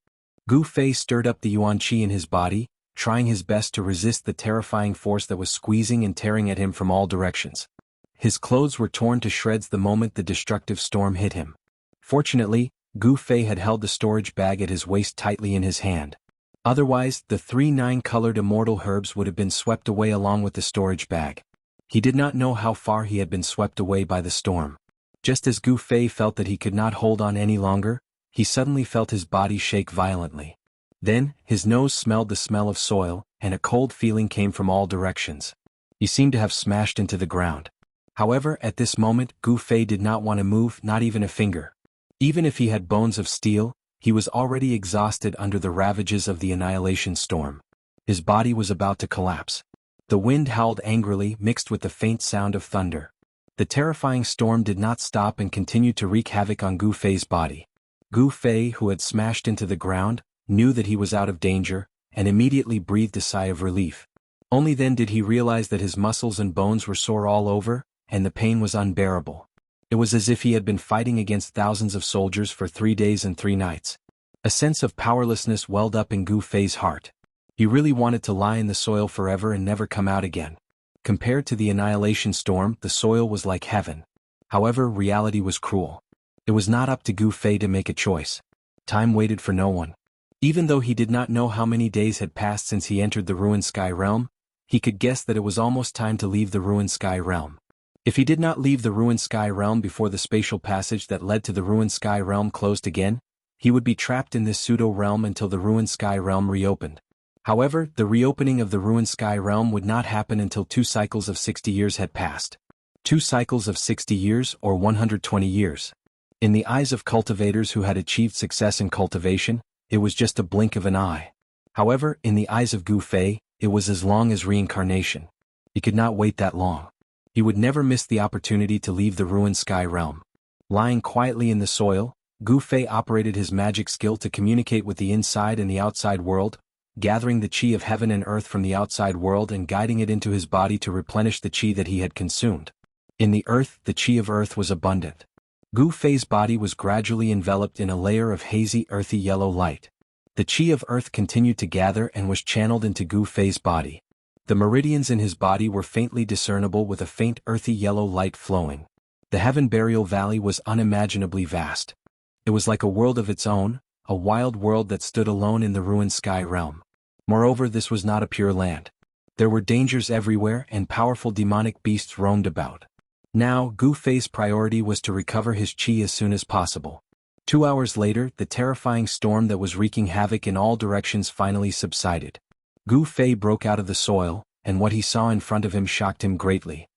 Gu Fei stirred up the yuan qi in his body, trying his best to resist the terrifying force that was squeezing and tearing at him from all directions. His clothes were torn to shreds the moment the destructive storm hit him. Fortunately, Gu Fei had held the storage bag at his waist tightly in his hand. Otherwise, the 3 9-colored immortal herbs would have been swept away along with the storage bag. He did not know how far he had been swept away by the storm. Just as Gu Fei felt that he could not hold on any longer, he suddenly felt his body shake violently. Then, his nose smelled the smell of soil, and a cold feeling came from all directions. He seemed to have smashed into the ground. However, at this moment, Gu Fei did not want to move, not even a finger. Even if he had bones of steel, he was already exhausted under the ravages of the annihilation storm. His body was about to collapse. The wind howled angrily, mixed with the faint sound of thunder. The terrifying storm did not stop and continued to wreak havoc on Gu Fei's body. Gu Fei, who had smashed into the ground, knew that he was out of danger, and immediately breathed a sigh of relief. Only then did he realize that his muscles and bones were sore all over, and the pain was unbearable. It was as if he had been fighting against thousands of soldiers for 3 days and 3 nights. A sense of powerlessness welled up in Gu Fei's heart. He really wanted to lie in the soil forever and never come out again. Compared to the annihilation storm, the soil was like heaven. However, reality was cruel. It was not up to Gu Fei to make a choice. Time waited for no one. Even though he did not know how many days had passed since he entered the Ruined Sky Realm, he could guess that it was almost time to leave the Ruined Sky Realm. If he did not leave the Ruined Sky Realm before the spatial passage that led to the Ruined Sky Realm closed again, he would be trapped in this pseudo-realm until the Ruined Sky Realm reopened. However, the reopening of the Ruined Sky Realm would not happen until 2 cycles of 60 years had passed. 2 cycles of 60 years or 120 years. In the eyes of cultivators who had achieved success in cultivation, it was just a blink of an eye. However, in the eyes of Gu Fei, it was as long as reincarnation. He could not wait that long. He would never miss the opportunity to leave the Ruined Sky Realm. Lying quietly in the soil, Gu Fei operated his magic skill to communicate with the inside and the outside world, gathering the qi of heaven and earth from the outside world and guiding it into his body to replenish the qi that he had consumed. In the earth, the qi of earth was abundant. Gu Fei's body was gradually enveloped in a layer of hazy, earthy yellow light. The qi of earth continued to gather and was channeled into Gu Fei's body. The meridians in his body were faintly discernible with a faint earthy yellow light flowing. The Heaven Burial Valley was unimaginably vast. It was like a world of its own, a wild world that stood alone in the Ruined Sky Realm. Moreover, this was not a pure land. There were dangers everywhere and powerful demonic beasts roamed about. Now, Gu Fei's priority was to recover his qi as soon as possible. 2 hours later, the terrifying storm that was wreaking havoc in all directions finally subsided. Gu Fei broke out of the soil, and what he saw in front of him shocked him greatly.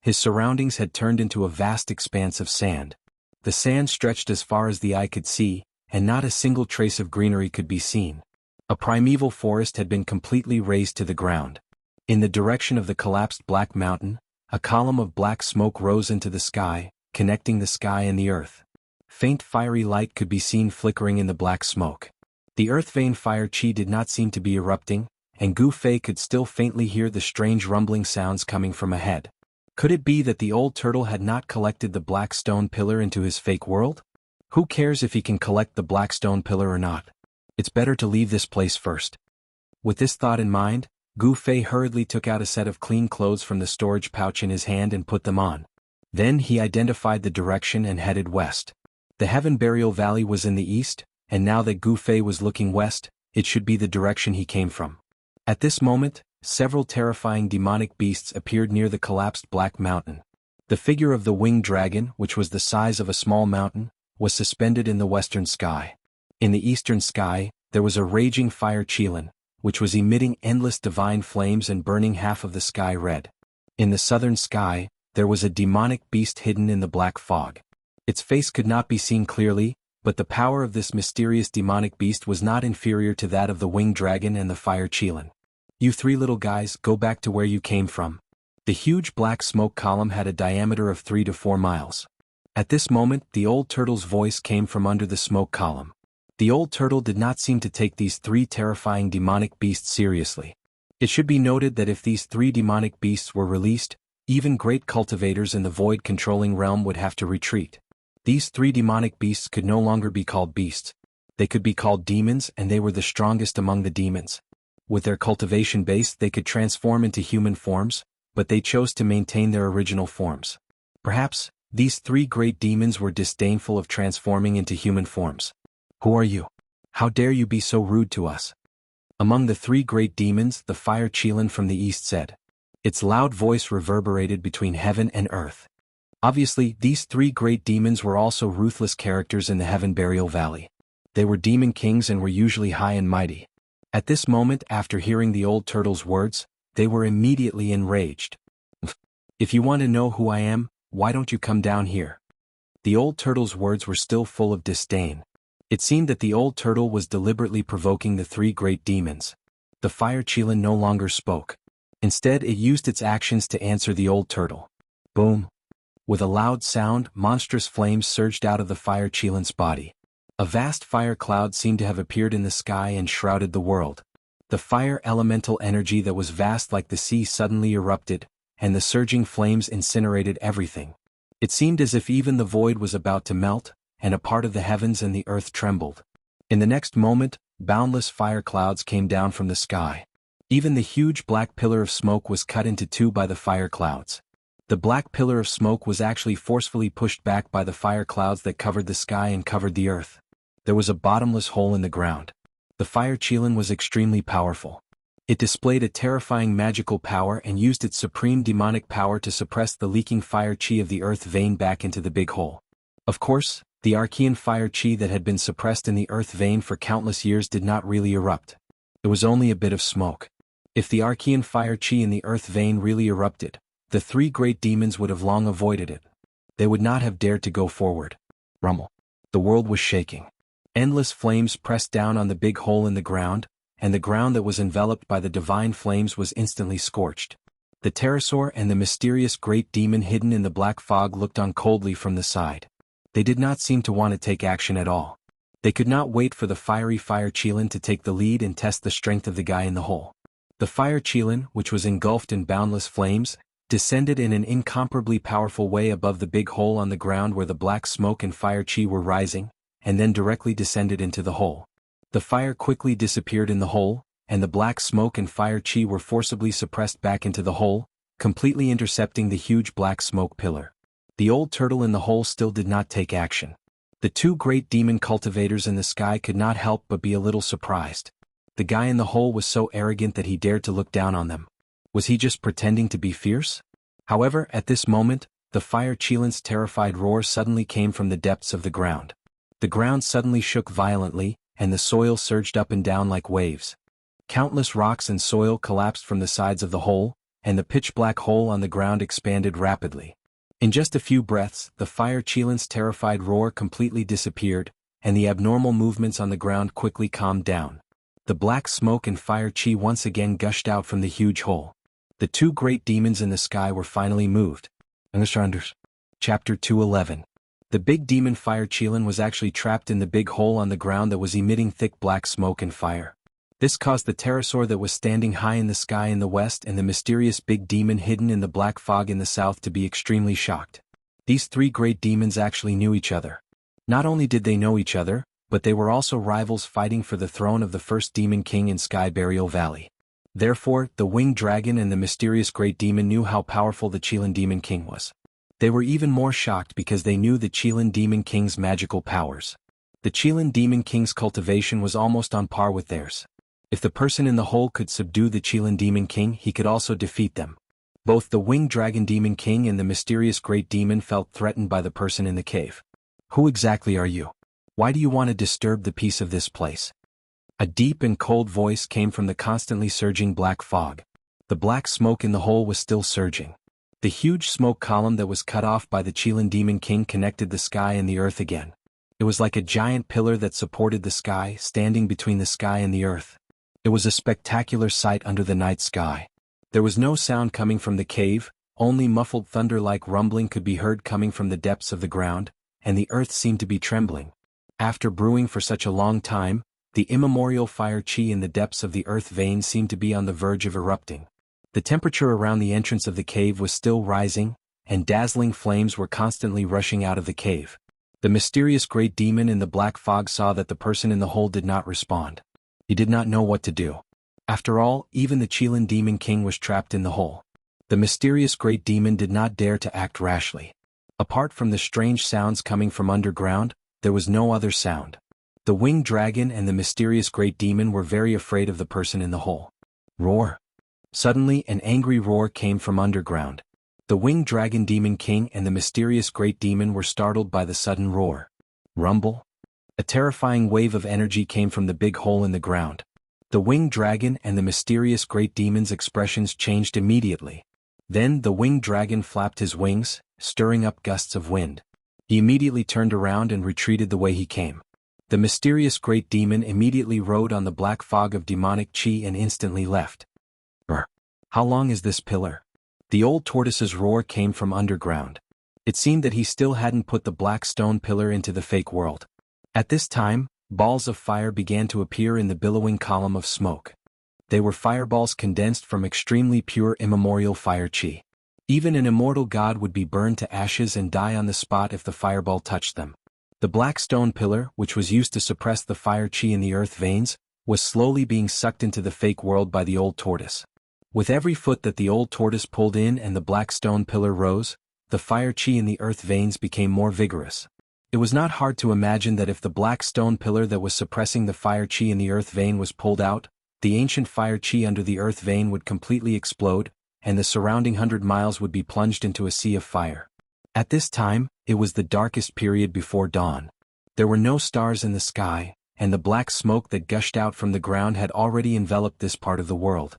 His surroundings had turned into a vast expanse of sand. The sand stretched as far as the eye could see, and not a single trace of greenery could be seen. A primeval forest had been completely razed to the ground. In the direction of the collapsed Black Mountain, a column of black smoke rose into the sky, connecting the sky and the earth. Faint fiery light could be seen flickering in the black smoke. The earth vein fire qi did not seem to be erupting, and Gu Fei could still faintly hear the strange rumbling sounds coming from ahead. Could it be that the old turtle had not collected the black stone pillar into his fake world? Who cares if he can collect the black stone pillar or not? It's better to leave this place first. With this thought in mind, Gu Fei hurriedly took out a set of clean clothes from the storage pouch in his hand and put them on. Then he identified the direction and headed west. The Heaven Burial Valley was in the east, and now that Gu Fei was looking west, it should be the direction he came from. At this moment, several terrifying demonic beasts appeared near the collapsed Black Mountain. The figure of the winged dragon, which was the size of a small mountain, was suspended in the western sky. In the eastern sky, there was a raging fire Qilin, which was emitting endless divine flames and burning half of the sky red. In the southern sky, there was a demonic beast hidden in the black fog. Its face could not be seen clearly, but the power of this mysterious demonic beast was not inferior to that of the winged dragon and the fire Qilin. You three little guys, go back to where you came from. The huge black smoke column had a diameter of 3 to 4 miles. At this moment, the old turtle's voice came from under the smoke column. The old turtle did not seem to take these three terrifying demonic beasts seriously. It should be noted that if these three demonic beasts were released, even great cultivators in the void-controlling realm would have to retreat. These three demonic beasts could no longer be called beasts. They could be called demons, and they were the strongest among the demons. With their cultivation base, they could transform into human forms, but they chose to maintain their original forms. Perhaps, these three great demons were disdainful of transforming into human forms. Who are you? How dare you be so rude to us? Among the three great demons, the fire Qilin from the east said. Its loud voice reverberated between heaven and earth. Obviously, these three great demons were also ruthless characters in the Heaven Burial Valley. They were demon kings and were usually high and mighty. At this moment, after hearing the old turtle's words, they were immediately enraged. If you want to know who I am, why don't you come down here? The old turtle's words were still full of disdain. It seemed that the old turtle was deliberately provoking the three great demons. The fire Qilin no longer spoke. Instead, it used its actions to answer the old turtle. Boom! With a loud sound, monstrous flames surged out of the fire Qilin's body. A vast fire cloud seemed to have appeared in the sky and shrouded the world. The fire elemental energy that was vast like the sea suddenly erupted, and the surging flames incinerated everything. It seemed as if even the void was about to melt, and a part of the heavens and the earth trembled. In the next moment, boundless fire clouds came down from the sky. Even the huge black pillar of smoke was cut into two by the fire clouds. The black pillar of smoke was actually forcefully pushed back by the fire clouds that covered the sky and covered the earth. There was a bottomless hole in the ground. The fire Qilin was extremely powerful. It displayed a terrifying magical power and used its supreme demonic power to suppress the leaking fire chi of the earth vein back into the big hole. Of course, the Archean fire chi that had been suppressed in the earth vein for countless years did not really erupt. It was only a bit of smoke. If the Archean fire chi in the earth vein really erupted, the three great demons would have long avoided it. They would not have dared to go forward. Rumble. The world was shaking. Endless flames pressed down on the big hole in the ground, and the ground that was enveloped by the divine flames was instantly scorched. The pterosaur and the mysterious great demon hidden in the black fog looked on coldly from the side. They did not seem to want to take action at all. They could not wait for the fiery fire Qilin to take the lead and test the strength of the guy in the hole. The fire Qilin, which was engulfed in boundless flames, descended in an incomparably powerful way above the big hole on the ground where the black smoke and fire chi were rising, and then directly descended into the hole. The fire quickly disappeared in the hole, and the black smoke and fire chi were forcibly suppressed back into the hole, completely intercepting the huge black smoke pillar. The old turtle in the hole still did not take action. The two great demon cultivators in the sky could not help but be a little surprised. The guy in the hole was so arrogant that he dared to look down on them. Was he just pretending to be fierce? However, at this moment, the fire Qilin's terrified roar suddenly came from the depths of the ground. The ground suddenly shook violently, and the soil surged up and down like waves. Countless rocks and soil collapsed from the sides of the hole, and the pitch-black hole on the ground expanded rapidly. In just a few breaths, the fire Qilin's terrified roar completely disappeared, and the abnormal movements on the ground quickly calmed down. The black smoke and fire chi once again gushed out from the huge hole. The two great demons in the sky were finally moved. Chapter 211. The big demon fire Qilin was actually trapped in the big hole on the ground that was emitting thick black smoke and fire. This caused the pterosaur that was standing high in the sky in the west and the mysterious big demon hidden in the black fog in the south to be extremely shocked. These three great demons actually knew each other. Not only did they know each other, but they were also rivals fighting for the throne of the first demon king in Sky Burial Valley. Therefore, the winged dragon and the mysterious great demon knew how powerful the Qilin demon king was. They were even more shocked because they knew the Qilin demon king's magical powers. The Qilin demon king's cultivation was almost on par with theirs. If the person in the hole could subdue the Qilin demon king, he could also defeat them. Both the winged dragon demon king and the mysterious great demon felt threatened by the person in the cave. Who exactly are you? Why do you want to disturb the peace of this place? A deep and cold voice came from the constantly surging black fog. The black smoke in the hole was still surging. The huge smoke column that was cut off by the Qilin Demon King connected the sky and the earth again. It was like a giant pillar that supported the sky, standing between the sky and the earth. It was a spectacular sight under the night sky. There was no sound coming from the cave, only muffled thunder-like rumbling could be heard coming from the depths of the ground, and the earth seemed to be trembling. After brewing for such a long time, the immemorial fire qi in the depths of the earth vein seemed to be on the verge of erupting. The temperature around the entrance of the cave was still rising, and dazzling flames were constantly rushing out of the cave. The mysterious great demon in the black fog saw that the person in the hole did not respond. He did not know what to do. After all, even the Qilin Demon King was trapped in the hole. The mysterious great demon did not dare to act rashly. Apart from the strange sounds coming from underground, there was no other sound. The winged dragon and the mysterious great demon were very afraid of the person in the hole. Roar! Suddenly an angry roar came from underground. The winged dragon demon king and the mysterious great demon were startled by the sudden roar. Rumble! A terrifying wave of energy came from the big hole in the ground. The winged dragon and the mysterious great demon's expressions changed immediately. Then the winged dragon flapped his wings, stirring up gusts of wind. He immediately turned around and retreated the way he came. The mysterious great demon immediately rode on the black fog of demonic qi and instantly left. How long is this pillar? The old tortoise's roar came from underground. It seemed that he still hadn't put the black stone pillar into the fake world. At this time, balls of fire began to appear in the billowing column of smoke. They were fireballs condensed from extremely pure immemorial fire qi. Even an immortal god would be burned to ashes and die on the spot if the fireball touched them. The black stone pillar, which was used to suppress the fire qi in the earth veins, was slowly being sucked into the fake world by the old tortoise. With every foot that the old tortoise pulled in and the black stone pillar rose, the fire qi in the earth veins became more vigorous. It was not hard to imagine that if the black stone pillar that was suppressing the fire qi in the earth vein was pulled out, the ancient fire qi under the earth vein would completely explode, and the surrounding 100 miles would be plunged into a sea of fire. At this time, it was the darkest period before dawn. There were no stars in the sky, and the black smoke that gushed out from the ground had already enveloped this part of the world.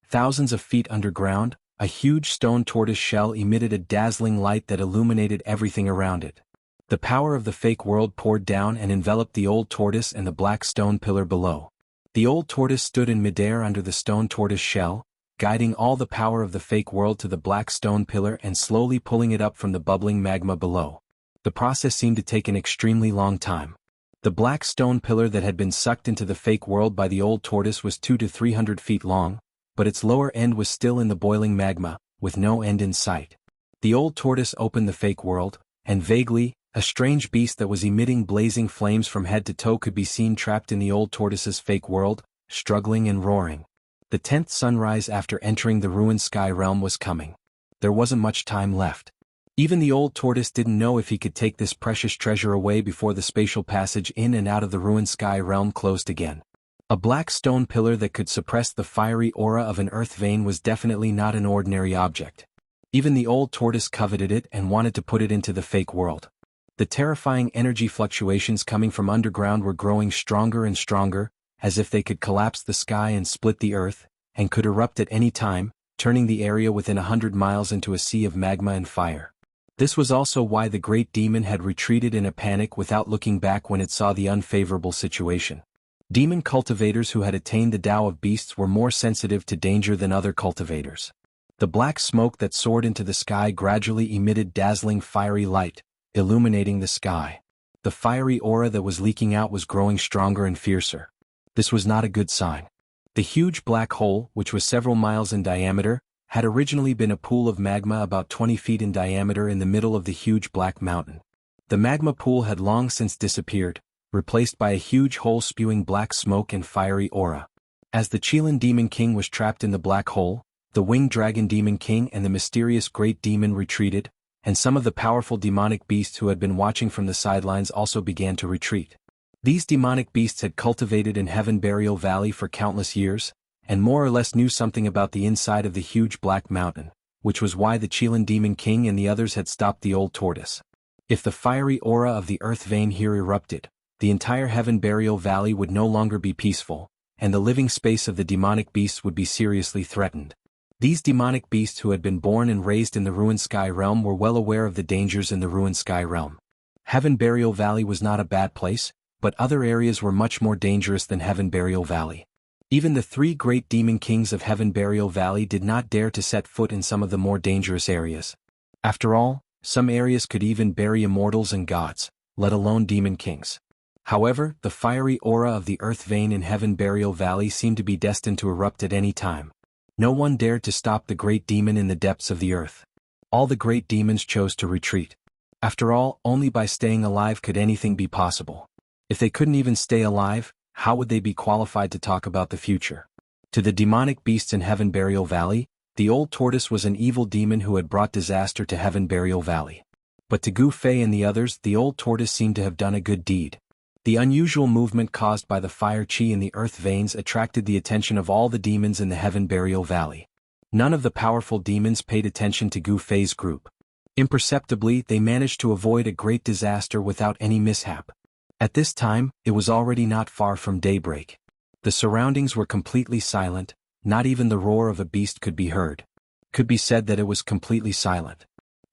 Thousands of feet underground, a huge stone tortoise shell emitted a dazzling light that illuminated everything around it. The power of the fake world poured down and enveloped the old tortoise and the black stone pillar below. The old tortoise stood in midair under the stone tortoise shell, guiding all the power of the fake world to the black stone pillar and slowly pulling it up from the bubbling magma below. The process seemed to take an extremely long time. The black stone pillar that had been sucked into the fake world by the old tortoise was 200 to 300 feet long, but its lower end was still in the boiling magma, with no end in sight. The old tortoise opened the fake world, and vaguely, a strange beast that was emitting blazing flames from head to toe could be seen trapped in the old tortoise's fake world, struggling and roaring. The 10th sunrise after entering the ruined sky realm was coming. There wasn't much time left. Even the old tortoise didn't know if he could take this precious treasure away before the spatial passage in and out of the ruined sky realm closed again. A black stone pillar that could suppress the fiery aura of an earth vein was definitely not an ordinary object. Even the old tortoise coveted it and wanted to put it into the fake world. The terrifying energy fluctuations coming from underground were growing stronger and stronger, as if they could collapse the sky and split the earth, and could erupt at any time, turning the area within 100 miles into a sea of magma and fire. This was also why the great demon had retreated in a panic without looking back when it saw the unfavorable situation. Demon cultivators who had attained the Tao of beasts were more sensitive to danger than other cultivators. The black smoke that soared into the sky gradually emitted dazzling fiery light, illuminating the sky. The fiery aura that was leaking out was growing stronger and fiercer. This was not a good sign. The huge black hole, which was several miles in diameter, had originally been a pool of magma about 20 feet in diameter in the middle of the huge black mountain. The magma pool had long since disappeared, replaced by a huge hole spewing black smoke and fiery aura. As the Qilin Demon King was trapped in the black hole, the winged dragon demon king and the mysterious great demon retreated, and some of the powerful demonic beasts who had been watching from the sidelines also began to retreat. These demonic beasts had cultivated in Heaven Burial Valley for countless years, and more or less knew something about the inside of the huge black mountain, which was why the Qilin Demon King and the others had stopped the old tortoise. If the fiery aura of the earth vein here erupted, the entire Heaven Burial Valley would no longer be peaceful, and the living space of the demonic beasts would be seriously threatened. These demonic beasts who had been born and raised in the Ruined Sky Realm were well aware of the dangers in the Ruined Sky Realm. Heaven Burial Valley was not a bad place, but other areas were much more dangerous than Heaven Burial Valley. Even the 3 great demon kings of Heaven Burial Valley did not dare to set foot in some of the more dangerous areas. After all, some areas could even bury immortals and gods, let alone demon kings. However, the fiery aura of the earth vein in Heaven Burial Valley seemed to be destined to erupt at any time. No one dared to stop the great demon in the depths of the earth. All the great demons chose to retreat. After all, only by staying alive could anything be possible. If they couldn't even stay alive, how would they be qualified to talk about the future? To the demonic beasts in Heaven Burial Valley, the old tortoise was an evil demon who had brought disaster to Heaven Burial Valley. But to Gu Fei and the others, the old tortoise seemed to have done a good deed. The unusual movement caused by the fire chi in the earth veins attracted the attention of all the demons in the Heaven Burial Valley. None of the powerful demons paid attention to Gu Fei's group. Imperceptibly, they managed to avoid a great disaster without any mishap. At this time, it was already not far from daybreak. The surroundings were completely silent, not even the roar of a beast could be heard. Could be said that it was completely silent.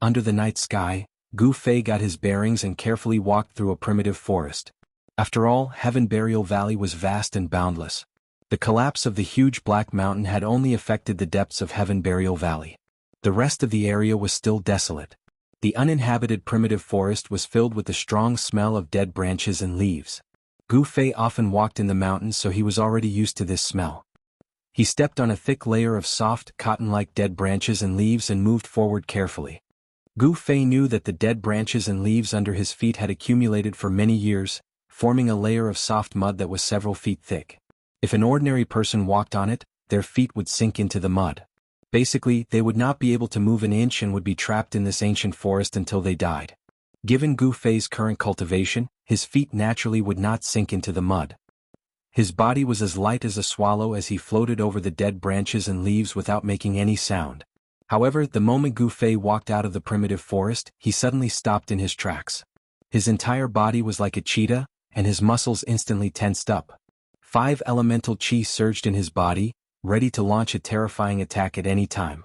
Under the night sky, Gu Fei got his bearings and carefully walked through a primitive forest. After all, Heaven Burial Valley was vast and boundless. The collapse of the huge black mountain had only affected the depths of Heaven Burial Valley. The rest of the area was still desolate. The uninhabited primitive forest was filled with the strong smell of dead branches and leaves. Gu Fei often walked in the mountains, so he was already used to this smell. He stepped on a thick layer of soft, cotton-like dead branches and leaves and moved forward carefully. Gu Fei knew that the dead branches and leaves under his feet had accumulated for many years, forming a layer of soft mud that was several feet thick. If an ordinary person walked on it, their feet would sink into the mud. Basically, they would not be able to move an inch and would be trapped in this ancient forest until they died. Given Gu Fei's current cultivation, his feet naturally would not sink into the mud. His body was as light as a swallow as he floated over the dead branches and leaves without making any sound. However, the moment Gu Fei walked out of the primitive forest, he suddenly stopped in his tracks. His entire body was like a cheetah, and his muscles instantly tensed up. 5 elemental chi surged in his body, ready to launch a terrifying attack at any time.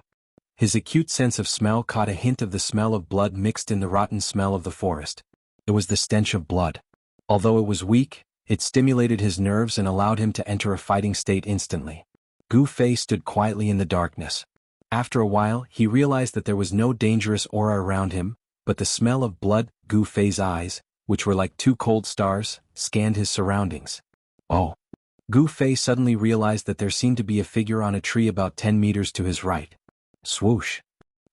His acute sense of smell caught a hint of the smell of blood mixed in the rotten smell of the forest. It was the stench of blood. Although it was weak, it stimulated his nerves and allowed him to enter a fighting state instantly. Gu Fei stood quietly in the darkness. After a while, he realized that there was no dangerous aura around him, but the smell of blood. Gu Fei's eyes, which were like 2 cold stars, scanned his surroundings. Oh! Gu Fei suddenly realized that there seemed to be a figure on a tree about 10 meters to his right. Swoosh!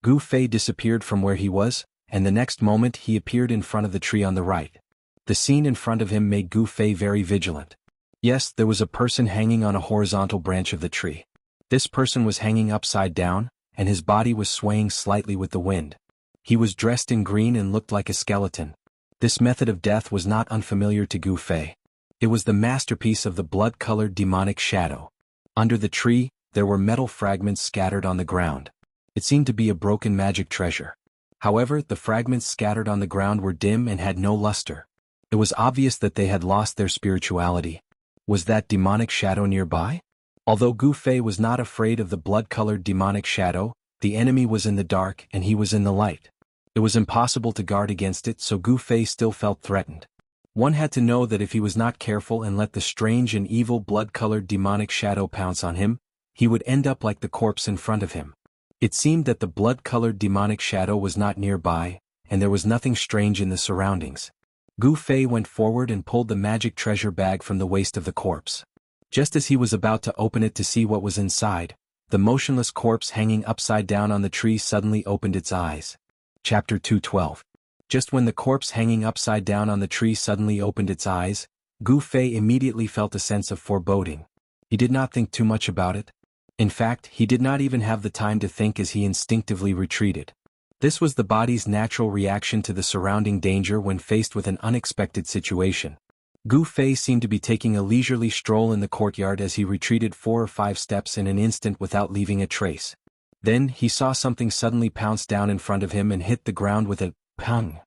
Gu Fei disappeared from where he was, and the next moment he appeared in front of the tree on the right. The scene in front of him made Gu Fei very vigilant. Yes, there was a person hanging on a horizontal branch of the tree. This person was hanging upside down, and his body was swaying slightly with the wind. He was dressed in green and looked like a skeleton. This method of death was not unfamiliar to Gu Fei. It was the masterpiece of the blood-colored demonic shadow. Under the tree, there were metal fragments scattered on the ground. It seemed to be a broken magic treasure. However, the fragments scattered on the ground were dim and had no luster. It was obvious that they had lost their spirituality. Was that demonic shadow nearby? Although Gu Fei was not afraid of the blood-colored demonic shadow, the enemy was in the dark and he was in the light. It was impossible to guard against it, so Gu Fei still felt threatened. One had to know that if he was not careful and let the strange and evil blood-colored demonic shadow pounce on him, he would end up like the corpse in front of him. It seemed that the blood-colored demonic shadow was not nearby, and there was nothing strange in the surroundings. Gu Fei went forward and pulled the magic treasure bag from the waist of the corpse. Just as he was about to open it to see what was inside, the motionless corpse hanging upside down on the tree suddenly opened its eyes. Chapter 212. Just when the corpse hanging upside down on the tree suddenly opened its eyes, Gu Fei immediately felt a sense of foreboding. He did not think too much about it. In fact, he did not even have the time to think as he instinctively retreated. This was the body's natural reaction to the surrounding danger when faced with an unexpected situation. Gu Fei seemed to be taking a leisurely stroll in the courtyard as he retreated 4 or 5 steps in an instant without leaving a trace. Then, he saw something suddenly pounce down in front of him and hit the ground with a pang.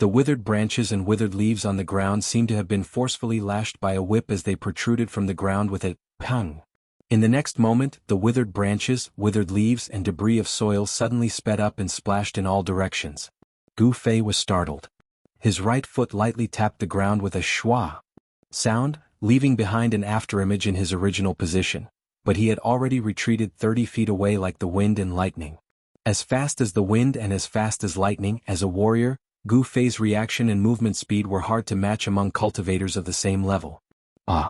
The withered branches and withered leaves on the ground seemed to have been forcefully lashed by a whip as they protruded from the ground with a pang. In the next moment, the withered branches, withered leaves and debris of soil suddenly sped up and splashed in all directions. Gu Fei was startled. His right foot lightly tapped the ground with a schwa sound, leaving behind an afterimage in his original position, but he had already retreated 30 feet away like the wind and lightning. As fast as the wind and as fast as lightning, as a warrior, Gu Fei's reaction and movement speed were hard to match among cultivators of the same level. Ah!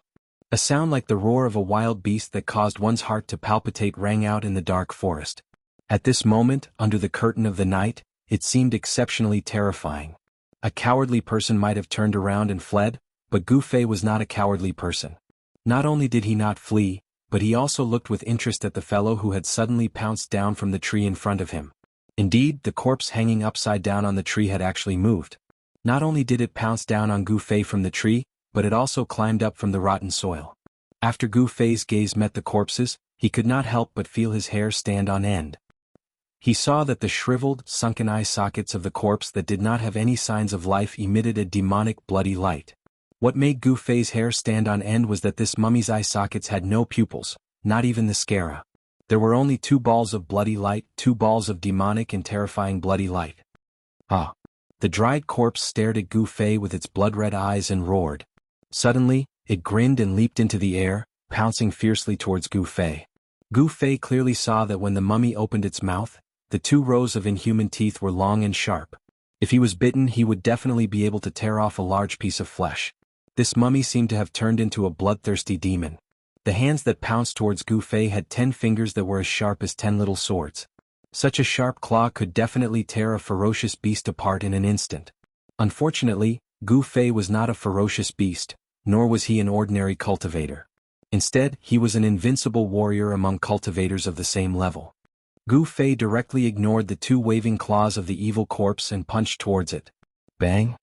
A sound like the roar of a wild beast that caused one's heart to palpitate rang out in the dark forest. At this moment, under the curtain of the night, it seemed exceptionally terrifying. A cowardly person might have turned around and fled, but Gu Fei was not a cowardly person. Not only did he not flee, but he also looked with interest at the fellow who had suddenly pounced down from the tree in front of him. Indeed, the corpse hanging upside down on the tree had actually moved. Not only did it pounce down on Gu Fei from the tree, but it also climbed up from the rotten soil. After Gu Fei's gaze met the corpses, he could not help but feel his hair stand on end. He saw that the shriveled, sunken eye sockets of the corpse that did not have any signs of life emitted a demonic bloody light. What made Gu Fei's hair stand on end was that this mummy's eye sockets had no pupils, not even the sclera. There were only 2 balls of bloody light, 2 balls of demonic and terrifying bloody light. Ah! The dried corpse stared at Gu Fei with its blood-red eyes and roared. Suddenly, it grinned and leaped into the air, pouncing fiercely towards Gu Fei. Gu Fei clearly saw that when the mummy opened its mouth, the 2 rows of inhuman teeth were long and sharp. If he was bitten, he would definitely be able to tear off a large piece of flesh. This mummy seemed to have turned into a bloodthirsty demon. The hands that pounced towards Gu Fei had 10 fingers that were as sharp as 10 little swords. Such a sharp claw could definitely tear a ferocious beast apart in an instant. Unfortunately, Gu Fei was not a ferocious beast, nor was he an ordinary cultivator. Instead, he was an invincible warrior among cultivators of the same level. Gu Fei directly ignored the 2 waving claws of the evil corpse and punched towards it. Bang!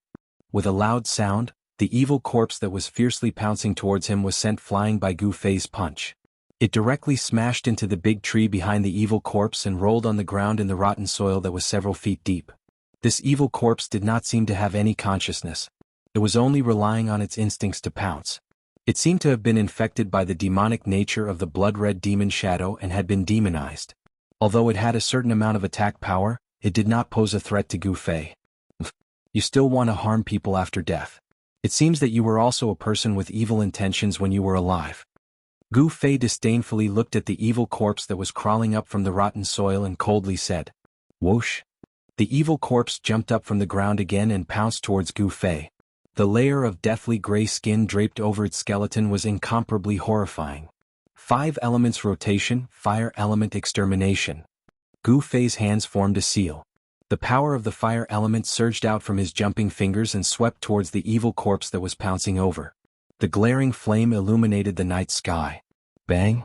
With a loud sound, the evil corpse that was fiercely pouncing towards him was sent flying by Gu Fei's punch. It directly smashed into the big tree behind the evil corpse and rolled on the ground in the rotten soil that was several feet deep. This evil corpse did not seem to have any consciousness. It was only relying on its instincts to pounce. It seemed to have been infected by the demonic nature of the blood-red demon shadow and had been demonized. Although it had a certain amount of attack power, it did not pose a threat to Gu Fei. You still want to harm people after death. It seems that you were also a person with evil intentions when you were alive. Gu Fei disdainfully looked at the evil corpse that was crawling up from the rotten soil and coldly said, "Whoosh." The evil corpse jumped up from the ground again and pounced towards Gu Fei. The layer of deathly gray skin draped over its skeleton was incomparably horrifying. 5 elements rotation, fire element extermination. Gu Fei's hands formed a seal. The power of the fire element surged out from his jumping fingers and swept towards the evil corpse that was pouncing over. The glaring flame illuminated the night sky. Bang!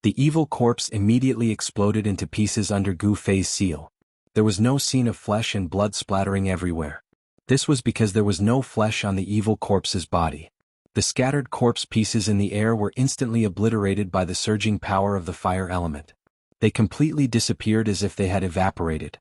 The evil corpse immediately exploded into pieces under Gu Fei's seal. There was no scene of flesh and blood splattering everywhere. This was because there was no flesh on the evil corpse's body. The scattered corpse pieces in the air were instantly obliterated by the surging power of the fire element. They completely disappeared as if they had evaporated.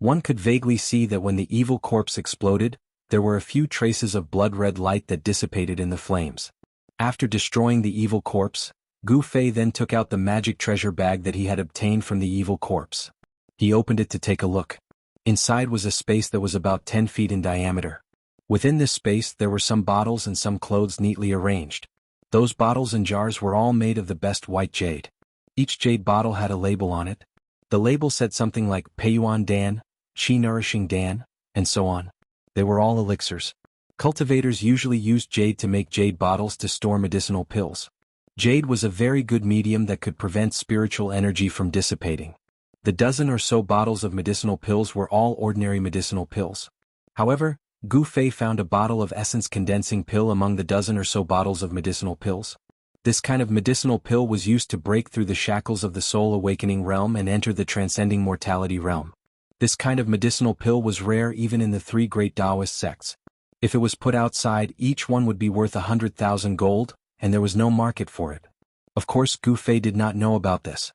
One could vaguely see that when the evil corpse exploded, there were a few traces of blood-red light that dissipated in the flames. After destroying the evil corpse, Gu Fei then took out the magic treasure bag that he had obtained from the evil corpse. He opened it to take a look. Inside was a space that was about 10 feet in diameter. Within this space there were some bottles and some clothes neatly arranged. Those bottles and jars were all made of the best white jade. Each jade bottle had a label on it. The label said something like Peiyuan Dan, Qi Nourishing Dan, and so on. They were all elixirs. Cultivators usually used jade to make jade bottles to store medicinal pills. Jade was a very good medium that could prevent spiritual energy from dissipating. The dozen or so bottles of medicinal pills were all ordinary medicinal pills. However, Gu Fei found a bottle of essence condensing pill among the dozen or so bottles of medicinal pills. This kind of medicinal pill was used to break through the shackles of the soul awakening realm and enter the transcending mortality realm. This kind of medicinal pill was rare even in the 3 great Taoist sects. If it was put outside, each one would be worth 100,000 gold, and there was no market for it. Of course, Gu Fei did not know about this.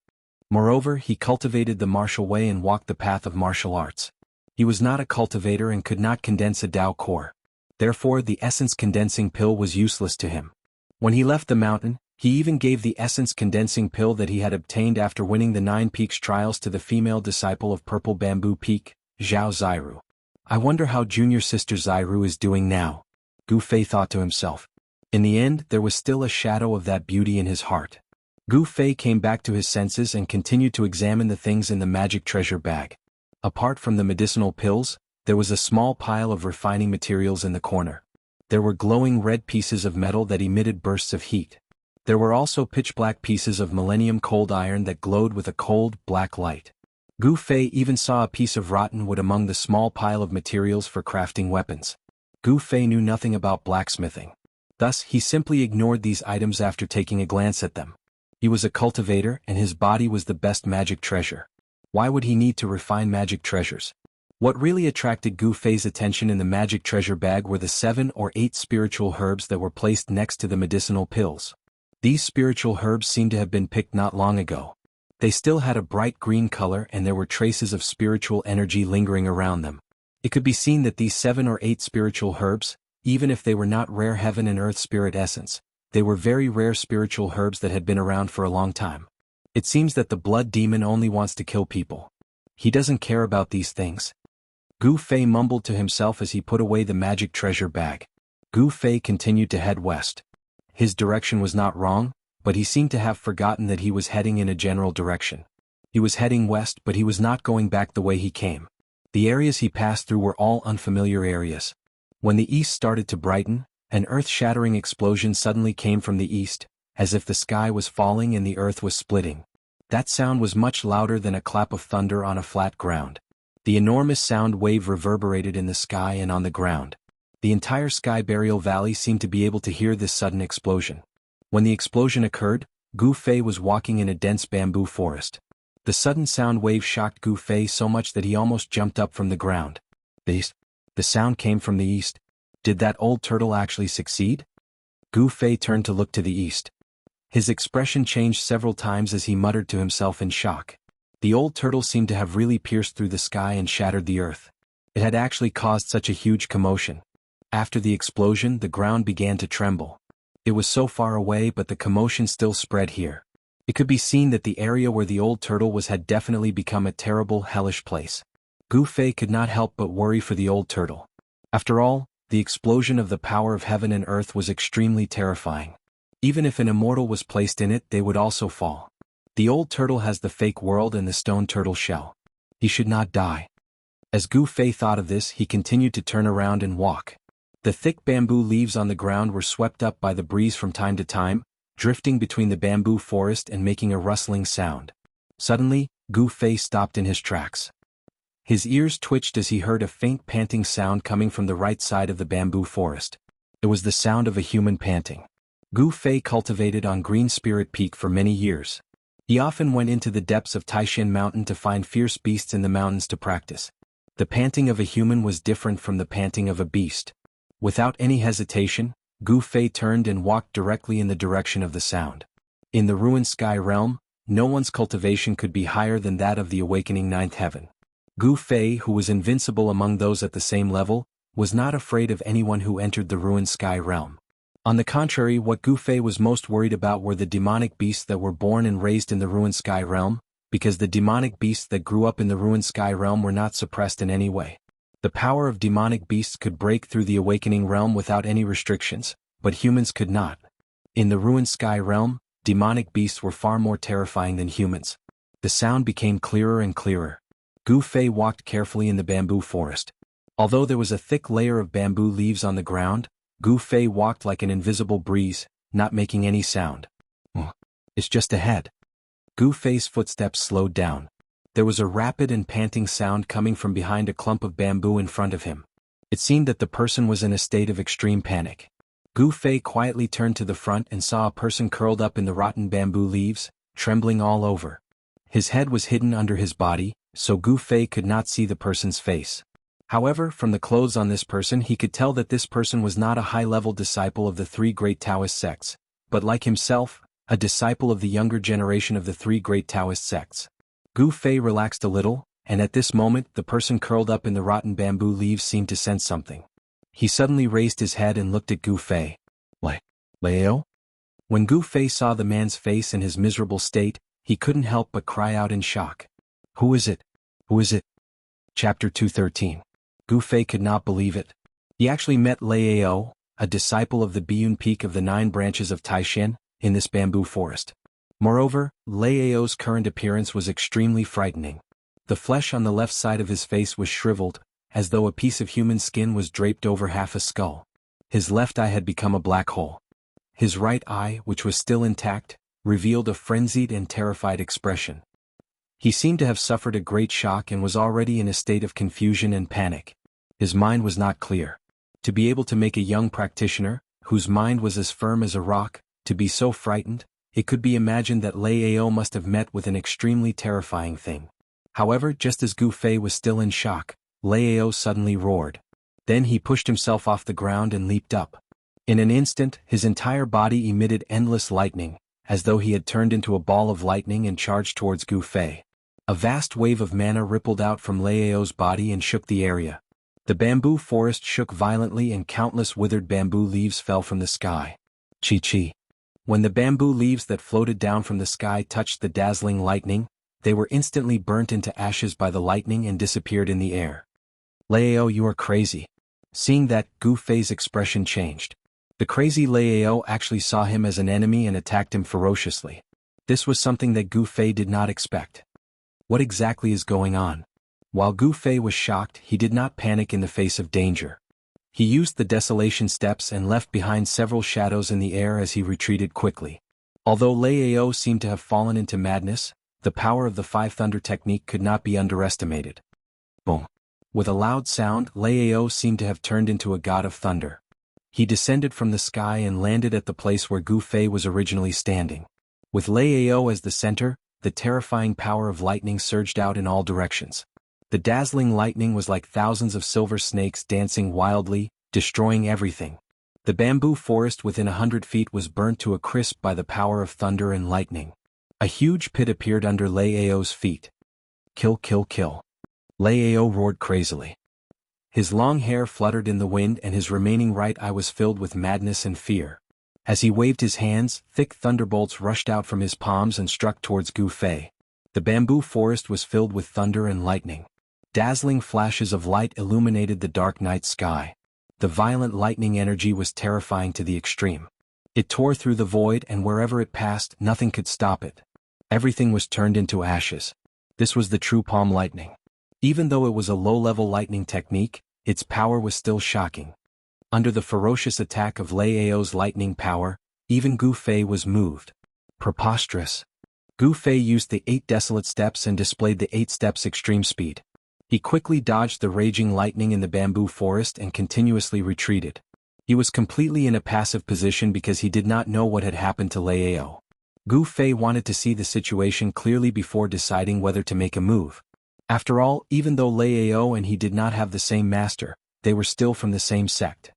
Moreover, he cultivated the martial way and walked the path of martial arts. He was not a cultivator and could not condense a Tao core. Therefore the essence condensing pill was useless to him. When he left the mountain, he even gave the essence condensing pill that he had obtained after winning the 9 Peaks trials to the female disciple of Purple Bamboo Peak, Zhao Ziru. I wonder how junior sister Ziru is doing now, Gu Fei thought to himself. In the end, there was still a shadow of that beauty in his heart. Gu Fei came back to his senses and continued to examine the things in the magic treasure bag. Apart from the medicinal pills, there was a small pile of refining materials in the corner. There were glowing red pieces of metal that emitted bursts of heat. There were also pitch-black pieces of millennium cold iron that glowed with a cold, black light. Gu Fei even saw a piece of rotten wood among the small pile of materials for crafting weapons. Gu Fei knew nothing about blacksmithing. Thus, he simply ignored these items after taking a glance at them. He was a cultivator and his body was the best magic treasure. Why would he need to refine magic treasures? What really attracted Gu Fei's attention in the magic treasure bag were the 7 or 8 spiritual herbs that were placed next to the medicinal pills. These spiritual herbs seemed to have been picked not long ago. They still had a bright green color and there were traces of spiritual energy lingering around them. It could be seen that these 7 or 8 spiritual herbs, even if they were not rare heaven and earth spirit essence, they were very rare spiritual herbs that had been around for a long time. It seems that the blood demon only wants to kill people. He doesn't care about these things. Gu Fei mumbled to himself as he put away the magic treasure bag. Gu Fei continued to head west. His direction was not wrong, but he seemed to have forgotten that he was heading in a general direction. He was heading west, but he was not going back the way he came. The areas he passed through were all unfamiliar areas. When the east started to brighten, an earth-shattering explosion suddenly came from the east, as if the sky was falling and the earth was splitting. That sound was much louder than a clap of thunder on a flat ground. The enormous sound wave reverberated in the sky and on the ground. The entire Sky Burial Valley seemed to be able to hear this sudden explosion. When the explosion occurred, Gu Fei was walking in a dense bamboo forest. The sudden sound wave shocked Gu Fei so much that he almost jumped up from the ground. The sound came from the east. Did that old turtle actually succeed? Gu Fei turned to look to the east. His expression changed several times as he muttered to himself in shock. The old turtle seemed to have really pierced through the sky and shattered the earth. It had actually caused such a huge commotion. After the explosion, the ground began to tremble. It was so far away, but the commotion still spread here. It could be seen that the area where the old turtle was had definitely become a terrible, hellish place. Gu Fei could not help but worry for the old turtle. After all, the explosion of the power of heaven and earth was extremely terrifying. Even if an immortal was placed in it, they would also fall. The old turtle has the fake world and the stone turtle shell. He should not die. As Gu Fei thought of this, he continued to turn around and walk. The thick bamboo leaves on the ground were swept up by the breeze from time to time, drifting between the bamboo forest and making a rustling sound. Suddenly, Gu Fei stopped in his tracks. His ears twitched as he heard a faint panting sound coming from the right side of the bamboo forest. It was the sound of a human panting. Gu Fei cultivated on Green Spirit Peak for many years. He often went into the depths of Taishan Mountain to find fierce beasts in the mountains to practice. The panting of a human was different from the panting of a beast. Without any hesitation, Gu Fei turned and walked directly in the direction of the sound. In the ruined sky realm, no one's cultivation could be higher than that of the awakening ninth heaven. Gu Fei, who was invincible among those at the same level, was not afraid of anyone who entered the ruined sky realm. On the contrary, what Gu Fei was most worried about were the demonic beasts that were born and raised in the ruined sky realm, because the demonic beasts that grew up in the ruined sky realm were not suppressed in any way. The power of demonic beasts could break through the awakening realm without any restrictions, but humans could not. In the ruined sky realm, demonic beasts were far more terrifying than humans. The sound became clearer and clearer. Gu Fei walked carefully in the bamboo forest. Although there was a thick layer of bamboo leaves on the ground, Gu Fei walked like an invisible breeze, not making any sound. It's just ahead. Gu Fei's footsteps slowed down. There was a rapid and panting sound coming from behind a clump of bamboo in front of him. It seemed that the person was in a state of extreme panic. Gu Fei quietly turned to the front and saw a person curled up in the rotten bamboo leaves, trembling all over. His head was hidden under his body, so Gu Fei could not see the person's face. However, from the clothes on this person he could tell that this person was not a high-level disciple of the 3 great Taoist sects, but like himself, a disciple of the younger generation of the 3 great Taoist sects. Gu Fei relaxed a little, and at this moment the person curled up in the rotten bamboo leaves seemed to sense something. He suddenly raised his head and looked at Gu Fei. Leo? When Gu Fei saw the man's face and his miserable state, he couldn't help but cry out in shock. Who is it? Who is it? Chapter 213. Gu Fei could not believe it. He actually met Leo, a disciple of the Biyun Peak of the 9 branches of Taishan, in this bamboo forest. Moreover, Leo's current appearance was extremely frightening. The flesh on the left side of his face was shriveled, as though a piece of human skin was draped over half a skull. His left eye had become a black hole. His right eye, which was still intact, revealed a frenzied and terrified expression. He seemed to have suffered a great shock and was already in a state of confusion and panic. His mind was not clear. To be able to make a young practitioner, whose mind was as firm as a rock, to be so frightened, it could be imagined that Leo must have met with an extremely terrifying thing. However, just as Gu Fei was still in shock, Leo suddenly roared. Then he pushed himself off the ground and leaped up. In an instant, his entire body emitted endless lightning, as though he had turned into a ball of lightning and charged towards Gu Fei. A vast wave of mana rippled out from Leo's body and shook the area. The bamboo forest shook violently and countless withered bamboo leaves fell from the sky. Chi-chi. When the bamboo leaves that floated down from the sky touched the dazzling lightning, they were instantly burnt into ashes by the lightning and disappeared in the air. Leo, you are crazy. Seeing that, Gu Fei's expression changed. The crazy Leo actually saw him as an enemy and attacked him ferociously. This was something that Gu Fei did not expect. What exactly is going on? While Gu Fei was shocked, he did not panic in the face of danger. He used the desolation steps and left behind several shadows in the air as he retreated quickly. Although Leo seemed to have fallen into madness, the power of the 5 thunder technique could not be underestimated. Boom. With a loud sound, Leo seemed to have turned into a god of thunder. He descended from the sky and landed at the place where Gu Fei was originally standing. With Leo as the center, the terrifying power of lightning surged out in all directions. The dazzling lightning was like thousands of silver snakes dancing wildly, destroying everything. The bamboo forest within 100 feet was burnt to a crisp by the power of thunder and lightning. A huge pit appeared under Leo's feet. Kill, kill, kill. Leo roared crazily. His long hair fluttered in the wind and his remaining right eye was filled with madness and fear. As he waved his hands, thick thunderbolts rushed out from his palms and struck towards Gu Fei. The bamboo forest was filled with thunder and lightning. Dazzling flashes of light illuminated the dark night sky. The violent lightning energy was terrifying to the extreme. It tore through the void and wherever it passed, nothing could stop it. Everything was turned into ashes. This was the true palm lightning. Even though it was a low-level lightning technique, its power was still shocking. Under the ferocious attack of Leo's lightning power, even Gu Fei was moved. Preposterous. Gu Fei used the 8 desolate steps and displayed the 8 steps extreme speed. He quickly dodged the raging lightning in the bamboo forest and continuously retreated. He was completely in a passive position because he did not know what had happened to Leo. Gu Fei wanted to see the situation clearly before deciding whether to make a move. After all, even though Leo and he did not have the same master, they were still from the same sect.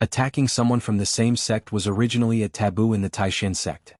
Attacking someone from the same sect was originally a taboo in the Taishan sect.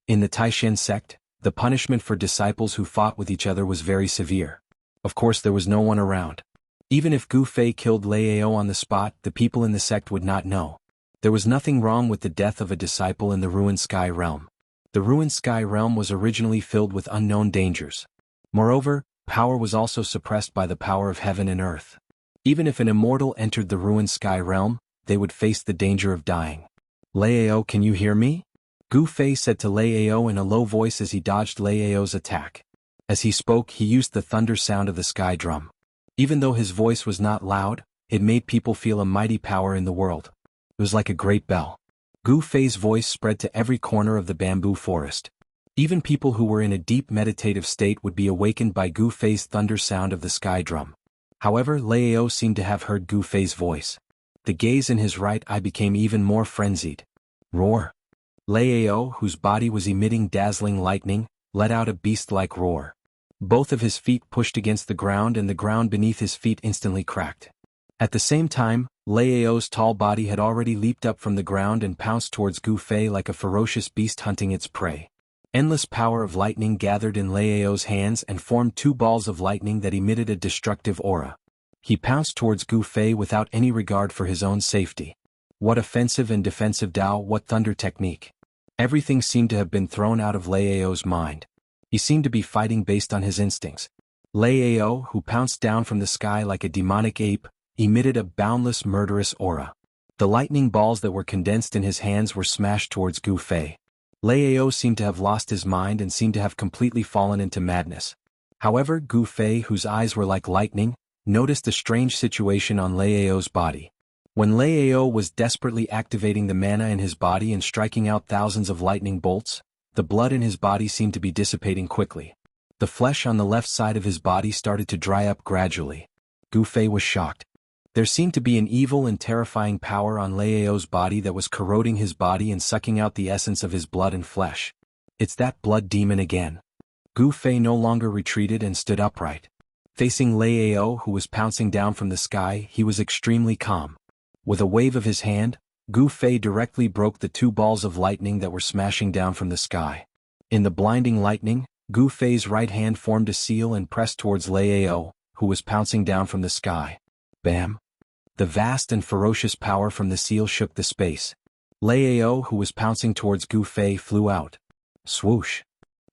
In the Taishan sect, the punishment for disciples who fought with each other was very severe. Of course, there was no one around. Even if Gu Fei killed Leo on the spot, the people in the sect would not know. There was nothing wrong with the death of a disciple in the Ruined Sky Realm. The Ruined Sky Realm was originally filled with unknown dangers. Moreover, power was also suppressed by the power of heaven and earth. Even if an immortal entered the Ruined Sky Realm, they would face the danger of dying. Leo, can you hear me? Gu Fei said to Leo in a low voice as he dodged Leo's attack. As he spoke, he used the thunder sound of the sky drum. Even though his voice was not loud, it made people feel a mighty power in the world. It was like a great bell. Gu Fei's voice spread to every corner of the bamboo forest. Even people who were in a deep meditative state would be awakened by Gu Fei's thunder sound of the sky drum. However, Leo seemed to have heard Gu Fei's voice. The gaze in his right eye became even more frenzied. Roar. Leo, whose body was emitting dazzling lightning, let out a beast-like roar. Both of his feet pushed against the ground and the ground beneath his feet instantly cracked. At the same time, Leo's tall body had already leaped up from the ground and pounced towards Gu Fei like a ferocious beast hunting its prey. Endless power of lightning gathered in Lao's hands and formed two balls of lightning that emitted a destructive aura. He pounced towards Gu Fei without any regard for his own safety. What offensive and defensive Dao, what thunder technique. Everything seemed to have been thrown out of Lao's mind. He seemed to be fighting based on his instincts. Lao, who pounced down from the sky like a demonic ape, emitted a boundless murderous aura. The lightning balls that were condensed in his hands were smashed towards Gu Fei. Lao seemed to have lost his mind and seemed to have completely fallen into madness. However, Gu Fei, whose eyes were like lightning, noticed a strange situation on Lao's body. When Lao was desperately activating the mana in his body and striking out thousands of lightning bolts, the blood in his body seemed to be dissipating quickly. The flesh on the left side of his body started to dry up gradually. Gu Fei was shocked. There seemed to be an evil and terrifying power on Lao's body that was corroding his body and sucking out the essence of his blood and flesh. It's that blood demon again. Gu Fei no longer retreated and stood upright. Facing Lao, who was pouncing down from the sky, he was extremely calm. With a wave of his hand, Gu Fei directly broke the two balls of lightning that were smashing down from the sky. In the blinding lightning, Gu Fei's right hand formed a seal and pressed towards Lao, who was pouncing down from the sky. Bam! The vast and ferocious power from the seal shook the space. Lao, who was pouncing towards Gu Fei, flew out. Swoosh!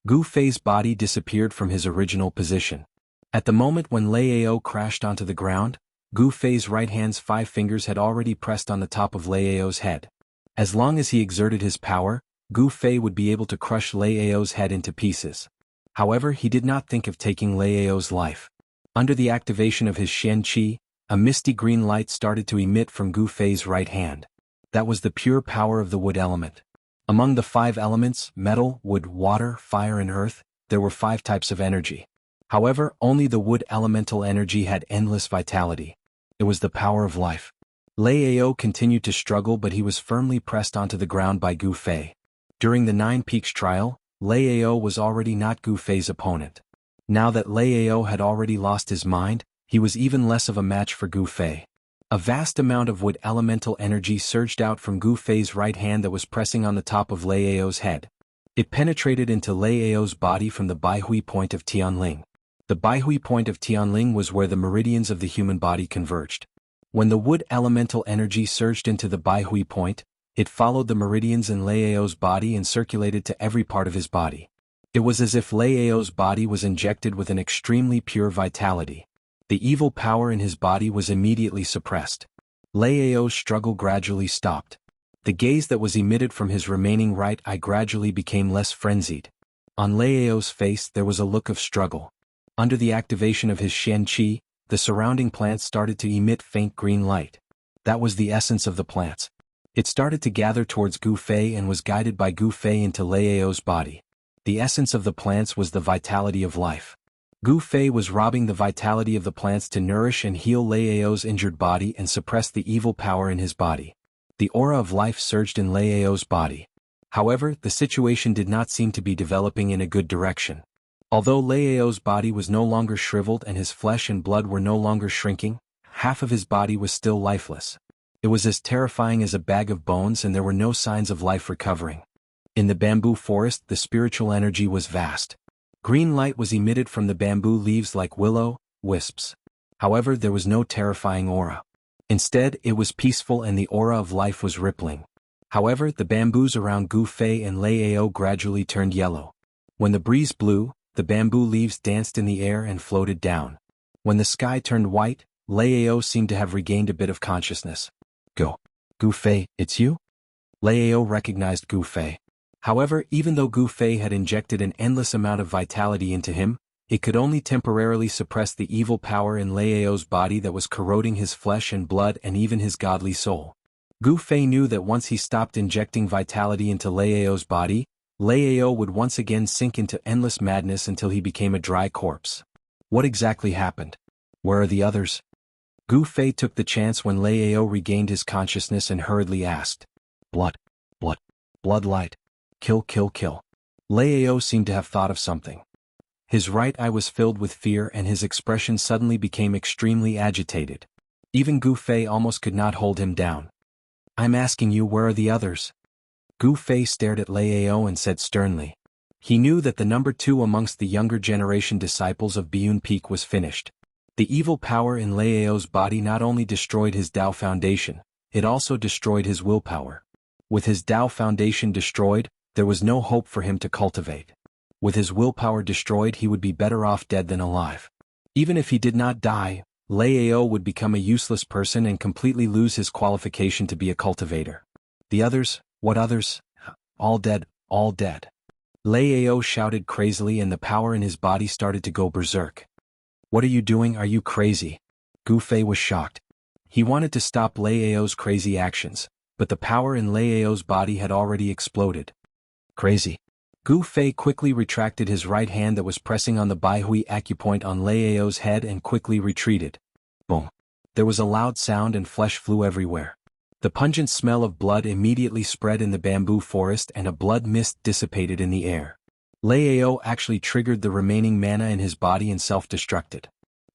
Gu Fei's body disappeared from his original position. At the moment when Lao crashed onto the ground, Gu Fei's right hand's 5 fingers had already pressed on the top of Lao's head. As long as he exerted his power, Gu Fei would be able to crush Lao's head into pieces. However, he did not think of taking Lao's life. Under the activation of his Xianxia, a misty green light started to emit from Gu Fei's right hand. That was the pure power of the wood element. Among the 5 elements, metal, wood, water, fire and earth, there were 5 types of energy. However, only the wood elemental energy had endless vitality. It was the power of life. Lao continued to struggle, but he was firmly pressed onto the ground by Gu Fei. During the 9 Peaks trial, Lao was already not Gu Fei's opponent. Now that Lao had already lost his mind, he was even less of a match for Gu Fei. A vast amount of wood elemental energy surged out from Gu Fei's right hand that was pressing on the top of Lao's head. It penetrated into Lao's body from the Baihui point of Tianling. The Baihui point of Tianling was where the meridians of the human body converged. When the wood elemental energy surged into the Baihui point, it followed the meridians in Lao's body and circulated to every part of his body. It was as if Lao's body was injected with an extremely pure vitality. The evil power in his body was immediately suppressed. Lao's struggle gradually stopped. The gaze that was emitted from his remaining right eye gradually became less frenzied. On Lao's face there was a look of struggle. Under the activation of his Xianxia, the surrounding plants started to emit faint green light. That was the essence of the plants. It started to gather towards Gu Fei and was guided by Gu Fei into Lao's body. The essence of the plants was the vitality of life. Gu Fei was robbing the vitality of the plants to nourish and heal Lao's injured body and suppress the evil power in his body. The aura of life surged in Lao's body. However, the situation did not seem to be developing in a good direction. Although Lao's body was no longer shriveled and his flesh and blood were no longer shrinking, half of his body was still lifeless. It was as terrifying as a bag of bones and there were no signs of life recovering. In the bamboo forest, the spiritual energy was vast. Green light was emitted from the bamboo leaves like willow wisps. However, there was no terrifying aura. Instead, it was peaceful and the aura of life was rippling. However, the bamboos around Gu Fei and Lao gradually turned yellow. When the breeze blew, the bamboo leaves danced in the air and floated down. When the sky turned white, Lao seemed to have regained a bit of consciousness. Go. Gu Fei, it's you? Lao recognized Gu Fei. However, even though Gu Fei had injected an endless amount of vitality into him, it could only temporarily suppress the evil power in Lao's body that was corroding his flesh and blood and even his godly soul. Gu Fei knew that once he stopped injecting vitality into Lao's body, Lao would once again sink into endless madness until he became a dry corpse. What exactly happened? Where are the others? Gu Fei took the chance when Lao regained his consciousness and hurriedly asked. Blood. Blood. Blood light. Kill, kill, kill. Lao seemed to have thought of something. His right eye was filled with fear and his expression suddenly became extremely agitated. Even Gu Fei almost could not hold him down. I'm asking you, where are the others? Gu Fei stared at Lao and said sternly. He knew that the number 2 amongst the younger generation disciples of Biyun Peak was finished. The evil power in Lao's body not only destroyed his Tao foundation, it also destroyed his willpower. With his Tao foundation destroyed, there was no hope for him to cultivate. With his willpower destroyed, he would be better off dead than alive. Even if he did not die, Lao would become a useless person and completely lose his qualification to be a cultivator. The others, what others? All dead, all dead. Lao shouted crazily and the power in his body started to go berserk. What are you doing? Are you crazy? Gu Fei was shocked. He wanted to stop Lao's crazy actions, but the power in Lao's body had already exploded. Crazy. Gu Fei quickly retracted his right hand that was pressing on the Baihui acupoint on Lao's head and quickly retreated. Boom. There was a loud sound and flesh flew everywhere. The pungent smell of blood immediately spread in the bamboo forest and a blood mist dissipated in the air. Lao actually triggered the remaining mana in his body and self-destructed.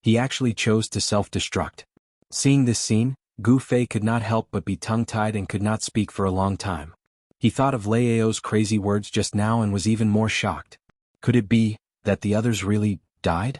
He actually chose to self-destruct. Seeing this scene, Gu Fei could not help but be tongue-tied and could not speak for a long time. He thought of Lao's crazy words just now and was even more shocked. Could it be that the others really died?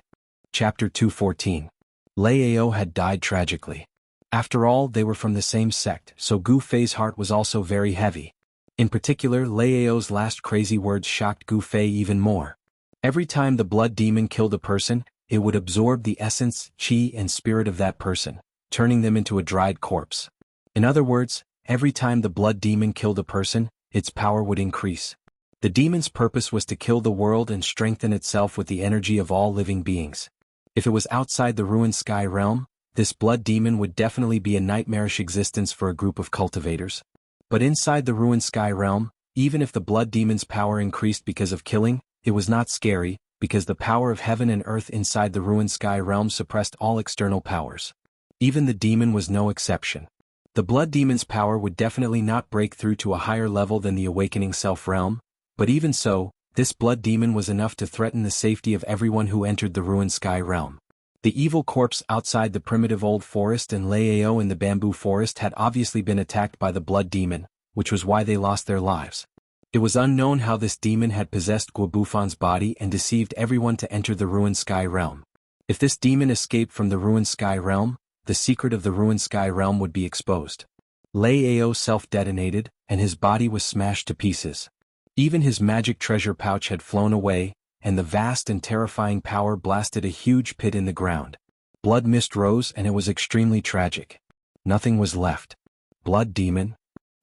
Chapter 214. Lao had died tragically. After all, they were from the same sect, so Gu Fei's heart was also very heavy. In particular, Lao's last crazy words shocked Gu Fei even more. Every time the blood demon killed a person, it would absorb the essence, qi and spirit of that person, turning them into a dried corpse. In other words, every time the blood demon killed a person, its power would increase. The demon's purpose was to kill the world and strengthen itself with the energy of all living beings. If it was outside the ruined sky realm, this blood demon would definitely be a nightmarish existence for a group of cultivators. But inside the ruined sky realm, even if the blood demon's power increased because of killing, it was not scary, because the power of heaven and earth inside the ruined sky realm suppressed all external powers. Even the demon was no exception. The blood demon's power would definitely not break through to a higher level than the awakening self realm, but even so, this blood demon was enough to threaten the safety of everyone who entered the ruined sky realm. The evil corpse outside the primitive old forest and Lao in the bamboo forest had obviously been attacked by the blood demon, which was why they lost their lives. It was unknown how this demon had possessed Guobufan's body and deceived everyone to enter the ruined sky realm. If this demon escaped from the ruined sky realm, the secret of the ruined sky realm would be exposed. Lao self-detonated, and his body was smashed to pieces. Even his magic treasure pouch had flown away, and the vast and terrifying power blasted a huge pit in the ground. Blood mist rose and it was extremely tragic. Nothing was left. Blood demon?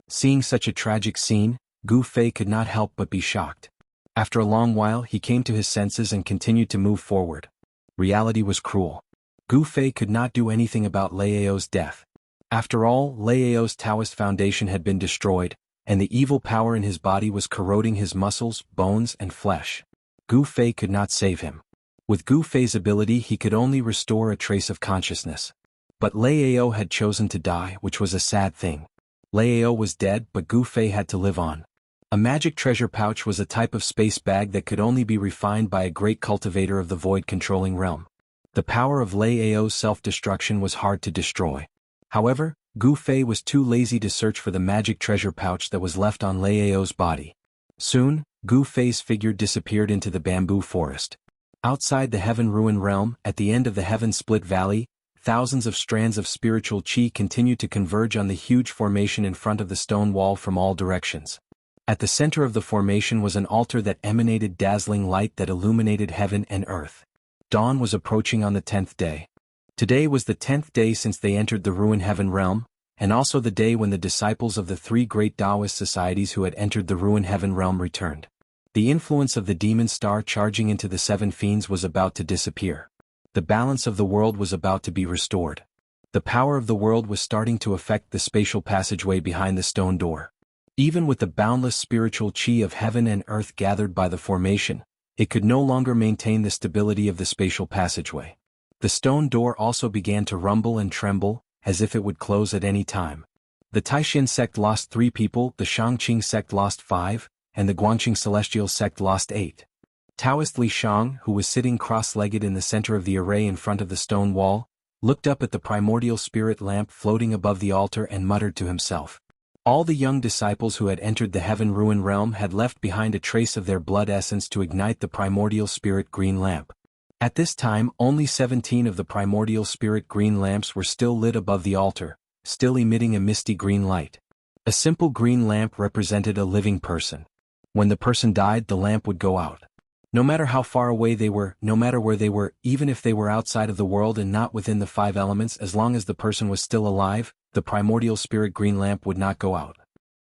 Seeing such a tragic scene, Gu Fei could not help but be shocked. After a long while he came to his senses and continued to move forward. Reality was cruel. Gu Fei could not do anything about Lao's death. After all, Lao's Taoist foundation had been destroyed, and the evil power in his body was corroding his muscles, bones and flesh. Gu Fei could not save him. With Gu Fei's ability he could only restore a trace of consciousness. But Lao had chosen to die, which was a sad thing. Lao was dead, but Gu Fei had to live on. A magic treasure pouch was a type of space bag that could only be refined by a great cultivator of the void-controlling realm. The power of Lao's self-destruction was hard to destroy. However, Gu Fei was too lazy to search for the magic treasure pouch that was left on Lao's body. Soon, Gu Fei's figure disappeared into the bamboo forest. Outside the Heaven Ruin realm, at the end of the Heaven Split Valley, thousands of strands of spiritual qi continued to converge on the huge formation in front of the stone wall from all directions. At the center of the formation was an altar that emanated dazzling light that illuminated heaven and earth. Dawn was approaching on the 10th day. Today was the 10th day since they entered the Ruin Heaven realm, and also the day when the disciples of the 3 great Taoist societies who had entered the Ruin Heaven realm returned. The influence of the demon star charging into the 7 fiends was about to disappear. The balance of the world was about to be restored. The power of the world was starting to affect the spatial passageway behind the stone door. Even with the boundless spiritual qi of heaven and earth gathered by the formation, it could no longer maintain the stability of the spatial passageway. The stone door also began to rumble and tremble, as if it would close at any time. The Taixin sect lost 3 people, the Shangqing sect lost 5, and the Guangqing Celestial sect lost 8. Taoist Li Shang, who was sitting cross-legged in the center of the array in front of the stone wall, looked up at the primordial spirit lamp floating above the altar and muttered to himself. All the young disciples who had entered the Heaven Ruin realm had left behind a trace of their blood essence to ignite the primordial spirit green lamp. At this time only 17 of the primordial spirit green lamps were still lit above the altar, still emitting a misty green light. A simple green lamp represented a living person. When the person died, the lamp would go out. No matter how far away they were, no matter where they were, even if they were outside of the world and not within the 5 elements, as long as the person was still alive, the primordial spirit green lamp would not go out.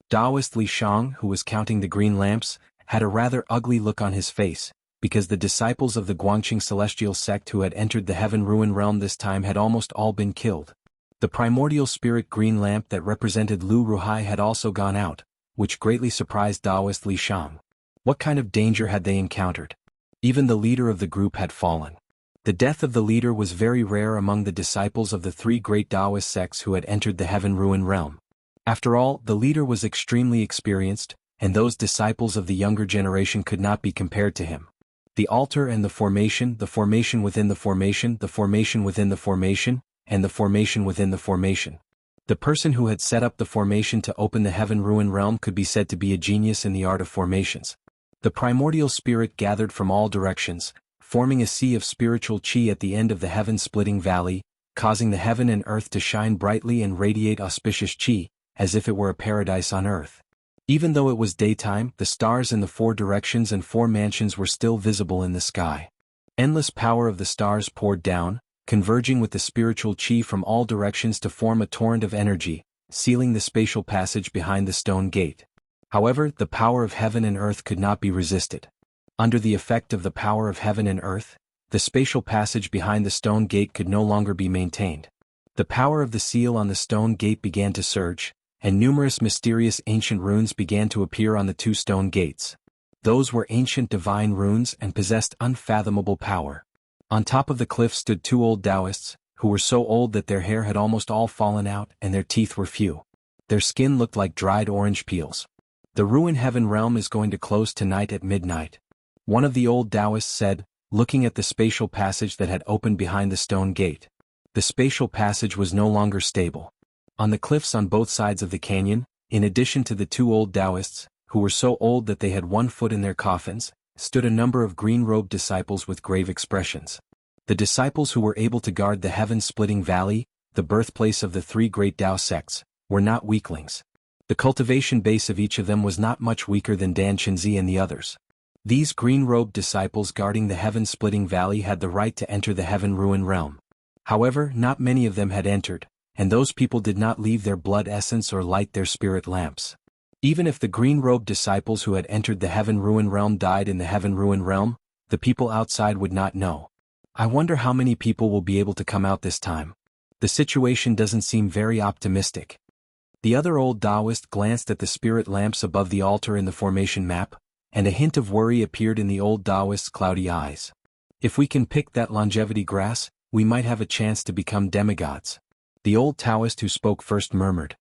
Taoist Li Shang, who was counting the green lamps, had a rather ugly look on his face, because the disciples of the Guangqing celestial sect who had entered the Heaven Ruin realm this time had almost all been killed. The primordial spirit green lamp that represented Lu Ruhai had also gone out, which greatly surprised Taoist Li Shang. What kind of danger had they encountered? Even the leader of the group had fallen. The death of the leader was very rare among the disciples of the 3 great Taoist sects who had entered the Heaven Ruin realm. After all, the leader was extremely experienced, and those disciples of the younger generation could not be compared to him. The altar and the formation within the formation, the formation within the formation, and the formation within the formation. The person who had set up the formation to open the Heaven Ruin realm could be said to be a genius in the art of formations. The primordial spirit gathered from all directions, forming a sea of spiritual qi at the end of the heaven-splitting valley, causing the heaven and earth to shine brightly and radiate auspicious qi, as if it were a paradise on earth. Even though it was daytime, the stars in the 4 directions and 4 mansions were still visible in the sky. Endless power of the stars poured down, converging with the spiritual qi from all directions to form a torrent of energy, sealing the spatial passage behind the stone gate. However, the power of heaven and earth could not be resisted. Under the effect of the power of heaven and earth, the spatial passage behind the stone gate could no longer be maintained. The power of the seal on the stone gate began to surge, and numerous mysterious ancient runes began to appear on the 2 stone gates. Those were ancient divine runes and possessed unfathomable power. On top of the cliff stood 2 old Taoists, who were so old that their hair had almost all fallen out and their teeth were few. Their skin looked like dried orange peels. The Ruin Heaven realm is going to close tonight at midnight. One of the old Taoists said, looking at the spatial passage that had opened behind the stone gate. The spatial passage was no longer stable. On the cliffs on both sides of the canyon, in addition to the 2 old Taoists, who were so old that they had 1 foot in their coffins, stood a number of green-robed disciples with grave expressions. The disciples who were able to guard the heaven-splitting valley, the birthplace of the 3 great Tao sects, were not weaklings. The cultivation base of each of them was not much weaker than Dan Chenzi and the others. These green-robed disciples guarding the heaven-splitting valley had the right to enter the Heaven Ruin realm. However, not many of them had entered, and those people did not leave their blood essence or light their spirit lamps. Even if the green-robed disciples who had entered the Heaven Ruin realm died in the Heaven Ruin realm, the people outside would not know. I wonder how many people will be able to come out this time. The situation doesn't seem very optimistic. The other old Taoist glanced at the spirit lamps above the altar in the formation map, and a hint of worry appeared in the old Taoist's cloudy eyes. If we can pick that longevity grass, we might have a chance to become demigods. The old Taoist who spoke first murmured.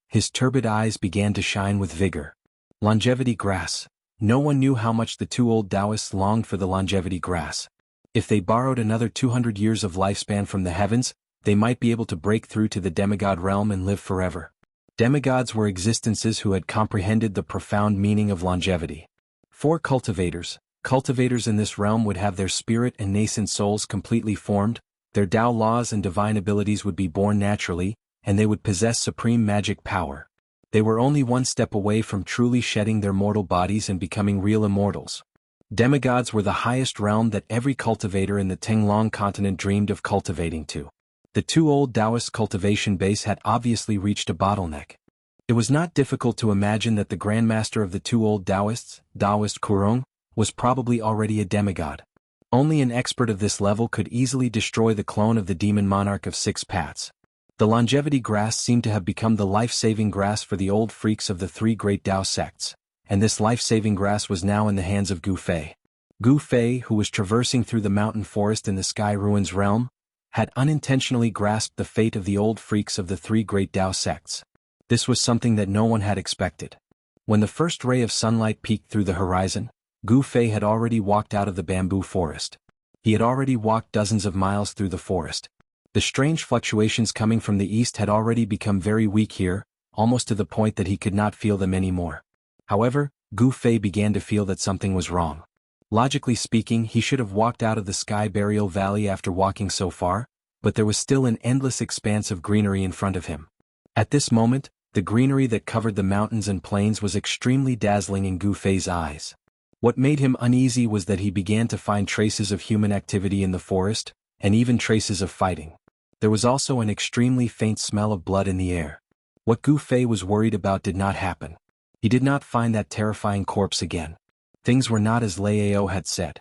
His turbid eyes began to shine with vigor. Longevity grass. No one knew how much the 2 old Taoists longed for the longevity grass. If they borrowed another 200 years of lifespan from the heavens, they might be able to break through to the demigod realm and live forever. Demigods were existences who had comprehended the profound meaning of longevity. 4 cultivators in this realm would have their spirit and nascent souls completely formed, their Tao laws and divine abilities would be born naturally, and they would possess supreme magic power. They were only 1 step away from truly shedding their mortal bodies and becoming real immortals. Demigods were the highest realm that every cultivator in the Tinglong continent dreamed of cultivating to. The 2 old Taoist cultivation base had obviously reached a bottleneck. It was not difficult to imagine that the grandmaster of the 2 old Taoists, Taoist Kurong, was probably already a demigod. Only an expert of this level could easily destroy the clone of the demon monarch of 6 paths. The longevity grass seemed to have become the life-saving grass for the old freaks of the 3 great Tao sects, and this life-saving grass was now in the hands of Gu Fei. Gu Fei, who was traversing through the mountain forest in the Sky Ruins realm, had unintentionally grasped the fate of the old freaks of the 3 great Tao sects. This was something that no one had expected. When the first ray of sunlight peeked through the horizon, Gu Fei had already walked out of the bamboo forest. He had already walked dozens of miles through the forest. The strange fluctuations coming from the east had already become very weak here, almost to the point that he could not feel them anymore. However, Gu Fei began to feel that something was wrong. Logically speaking, he should have walked out of the Sky Burial Valley after walking so far, but there was still an endless expanse of greenery in front of him. At this moment, the greenery that covered the mountains and plains was extremely dazzling in Gu Fei's eyes. What made him uneasy was that he began to find traces of human activity in the forest, and even traces of fighting. There was also an extremely faint smell of blood in the air. What Gu Fei was worried about did not happen. He did not find that terrifying corpse again. Things were not as Lao had said.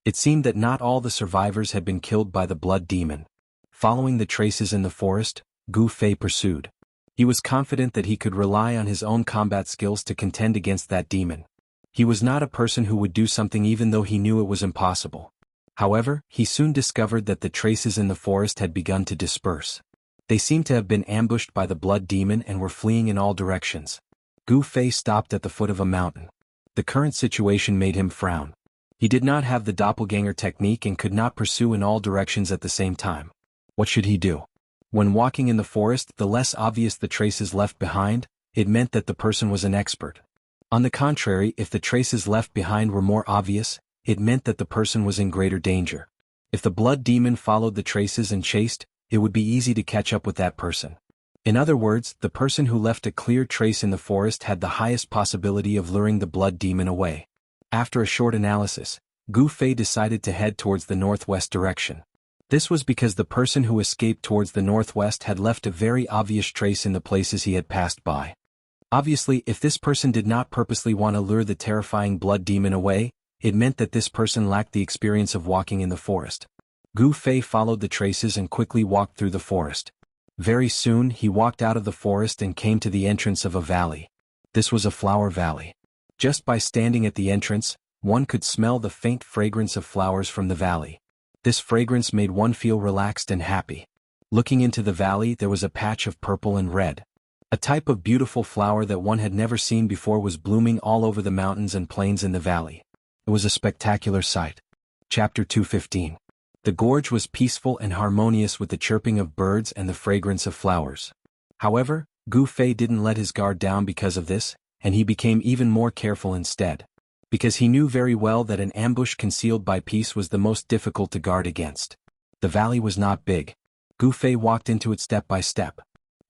It seemed that not all the survivors had been killed by the blood demon. Following the traces in the forest, Gu Fei pursued. He was confident that he could rely on his own combat skills to contend against that demon. He was not a person who would do something even though he knew it was impossible. However, he soon discovered that the traces in the forest had begun to disperse. They seemed to have been ambushed by the blood demon and were fleeing in all directions. Gu Fei stopped at the foot of a mountain. The current situation made him frown. He did not have the doppelganger technique and could not pursue in all directions at the same time. What should he do? When walking in the forest, the less obvious the traces left behind, it meant that the person was an expert. On the contrary, if the traces left behind were more obvious, it meant that the person was in greater danger. If the blood demon followed the traces and chased, it would be easy to catch up with that person. In other words, the person who left a clear trace in the forest had the highest possibility of luring the blood demon away. After a short analysis, Gu Fei decided to head towards the northwest direction. This was because the person who escaped towards the northwest had left a very obvious trace in the places he had passed by. Obviously, if this person did not purposely want to lure the terrifying blood demon away, it meant that this person lacked the experience of walking in the forest. Gu Fei followed the traces and quickly walked through the forest. Very soon he walked out of the forest and came to the entrance of a valley. This was a flower valley. Just by standing at the entrance, one could smell the faint fragrance of flowers from the valley. This fragrance made one feel relaxed and happy. Looking into the valley, there was a patch of purple and red. A type of beautiful flower that one had never seen before was blooming all over the mountains and plains in the valley. It was a spectacular sight. Chapter 215. The gorge was peaceful and harmonious with the chirping of birds and the fragrance of flowers. However, Gu Fei didn't let his guard down because of this, and he became even more careful instead. Because he knew very well that an ambush concealed by peace was the most difficult to guard against. The valley was not big. Gu Fei walked into it step by step.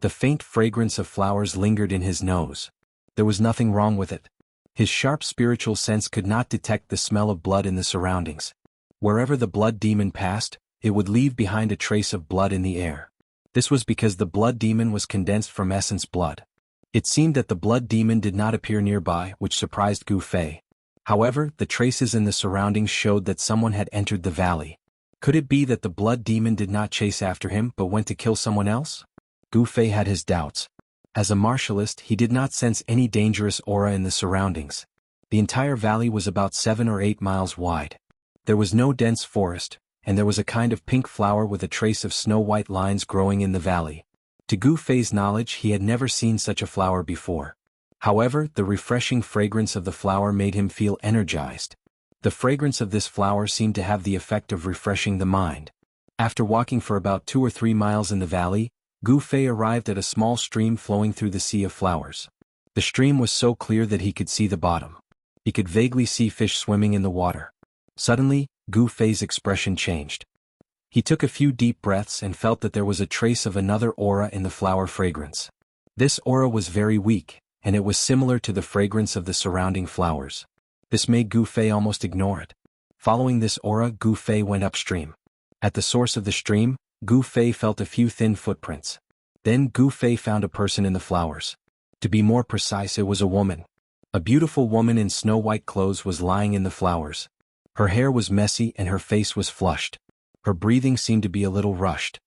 The faint fragrance of flowers lingered in his nose. There was nothing wrong with it. His sharp spiritual sense could not detect the smell of blood in the surroundings. Wherever the blood demon passed, it would leave behind a trace of blood in the air. This was because the blood demon was condensed from essence blood. It seemed that the blood demon did not appear nearby, which surprised Gu Fei. However, the traces in the surroundings showed that someone had entered the valley. Could it be that the blood demon did not chase after him but went to kill someone else? Gu Fei had his doubts. As a martialist, he did not sense any dangerous aura in the surroundings. The entire valley was about 7 or 8 miles wide. There was no dense forest, and there was a kind of pink flower with a trace of snow-white lines growing in the valley. To Gu Fei's knowledge, he had never seen such a flower before. However, the refreshing fragrance of the flower made him feel energized. The fragrance of this flower seemed to have the effect of refreshing the mind. After walking for about 2 or 3 miles in the valley, Gu Fei arrived at a small stream flowing through the sea of flowers. The stream was so clear that he could see the bottom. He could vaguely see fish swimming in the water. Suddenly, Gu Fei's expression changed. He took a few deep breaths and felt that there was a trace of another aura in the flower fragrance. This aura was very weak, and it was similar to the fragrance of the surrounding flowers. This made Gu Fei almost ignore it. Following this aura, Gu Fei went upstream. At the source of the stream, Gu Fei felt a few thin footprints. Then Gu Fei found a person in the flowers. To be more precise, it was a woman. A beautiful woman in snow-white clothes was lying in the flowers. Her hair was messy and her face was flushed. Her breathing seemed to be a little rushed.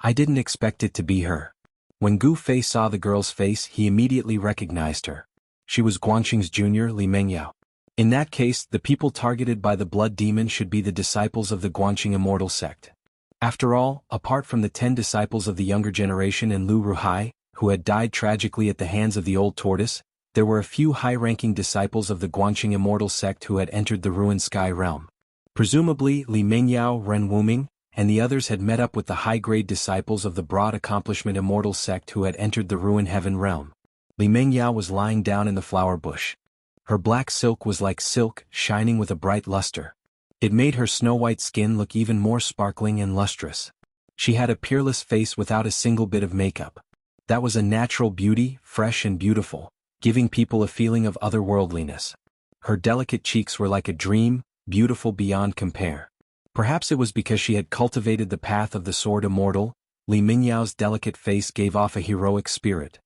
I didn't expect it to be her. When Gu Fei saw the girl's face, he immediately recognized her. She was Guangxing's junior, Li Mengyao. In that case, the people targeted by the blood demon should be the disciples of the Guangxing Immortal sect. After all, apart from the 10 disciples of the younger generation and Lu Ruhai, who had died tragically at the hands of the old tortoise, there were a few high-ranking disciples of the Guangxing Immortal sect who had entered the ruined sky realm. Presumably, Li Mengyao, Ren Wuming, and the others had met up with the high-grade disciples of the broad accomplishment Immortal sect who had entered the ruined heaven realm. Li Mengyao was lying down in the flower bush. Her black silk was like silk, shining with a bright luster. It made her snow-white skin look even more sparkling and lustrous. She had a peerless face without a single bit of makeup. That was a natural beauty, fresh and beautiful, giving people a feeling of otherworldliness. Her delicate cheeks were like a dream, beautiful beyond compare. Perhaps it was because she had cultivated the path of the sword Immortal. Li Mingyao's delicate face gave off a heroic spirit.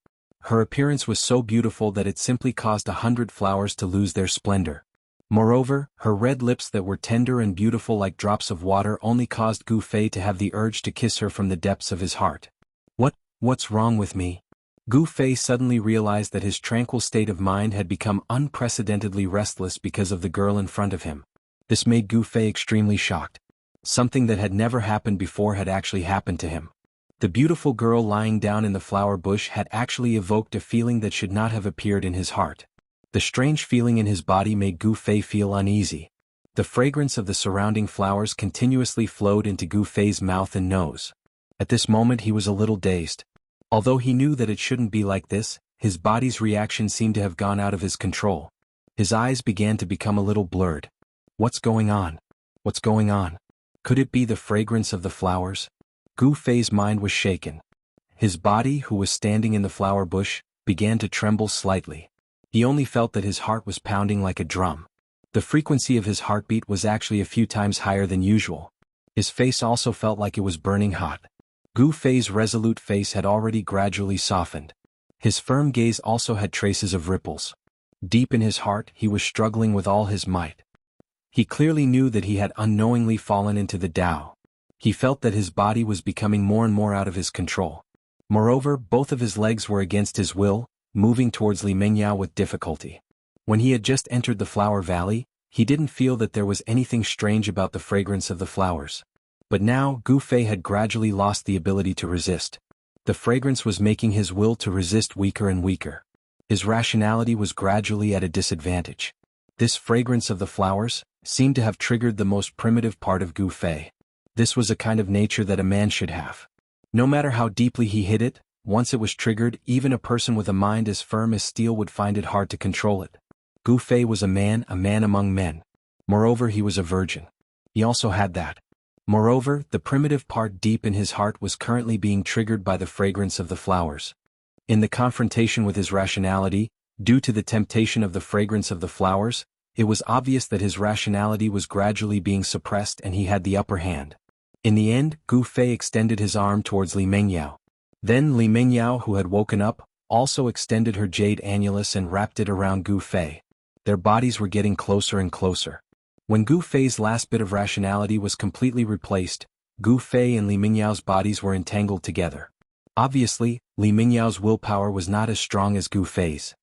Her appearance was so beautiful that it simply caused 100 flowers to lose their splendor. Moreover, her red lips that were tender and beautiful like drops of water only caused Gu Fei to have the urge to kiss her from the depths of his heart. What's wrong with me? Gu Fei suddenly realized that his tranquil state of mind had become unprecedentedly restless because of the girl in front of him. This made Gu Fei extremely shocked. Something that had never happened before had actually happened to him. The beautiful girl lying down in the flower bush had actually evoked a feeling that should not have appeared in his heart. The strange feeling in his body made Gu Fei feel uneasy. The fragrance of the surrounding flowers continuously flowed into Gu Fei's mouth and nose. At this moment he was a little dazed. Although he knew that it shouldn't be like this, his body's reaction seemed to have gone out of his control. His eyes began to become a little blurred. What's going on? What's going on? Could it be the fragrance of the flowers? Gu Fei's mind was shaken. His body, who was standing in the flower bush, began to tremble slightly. He only felt that his heart was pounding like a drum. The frequency of his heartbeat was actually a few times higher than usual. His face also felt like it was burning hot. Gu Fei's resolute face had already gradually softened. His firm gaze also had traces of ripples. Deep in his heart he was struggling with all his might. He clearly knew that he had unknowingly fallen into the Tao. He felt that his body was becoming more and more out of his control. Moreover, both of his legs were against his will, moving towards Li Mengyao with difficulty. When he had just entered the flower valley, he didn't feel that there was anything strange about the fragrance of the flowers. But now Gu Fei had gradually lost the ability to resist. The fragrance was making his will to resist weaker and weaker. His rationality was gradually at a disadvantage. This fragrance of the flowers seemed to have triggered the most primitive part of Gu Fei. This was a kind of nature that a man should have. No matter how deeply he hid it, once it was triggered, even a person with a mind as firm as steel would find it hard to control it. Gu Fei was a man among men. Moreover, he was a virgin. He also had that. Moreover, the primitive part deep in his heart was currently being triggered by the fragrance of the flowers. In the confrontation with his rationality, due to the temptation of the fragrance of the flowers, it was obvious that his rationality was gradually being suppressed and he had the upper hand. In the end, Gu Fei extended his arm towards Li Mengyao. Then Li Mengyao, who had woken up, also extended her jade annulus and wrapped it around Gu Fei. Their bodies were getting closer and closer. When Gu Fei's last bit of rationality was completely replaced, Gu Fei and Li Mingyao's bodies were entangled together. Obviously, Li Mingyao's willpower was not as strong as Gu Fei's.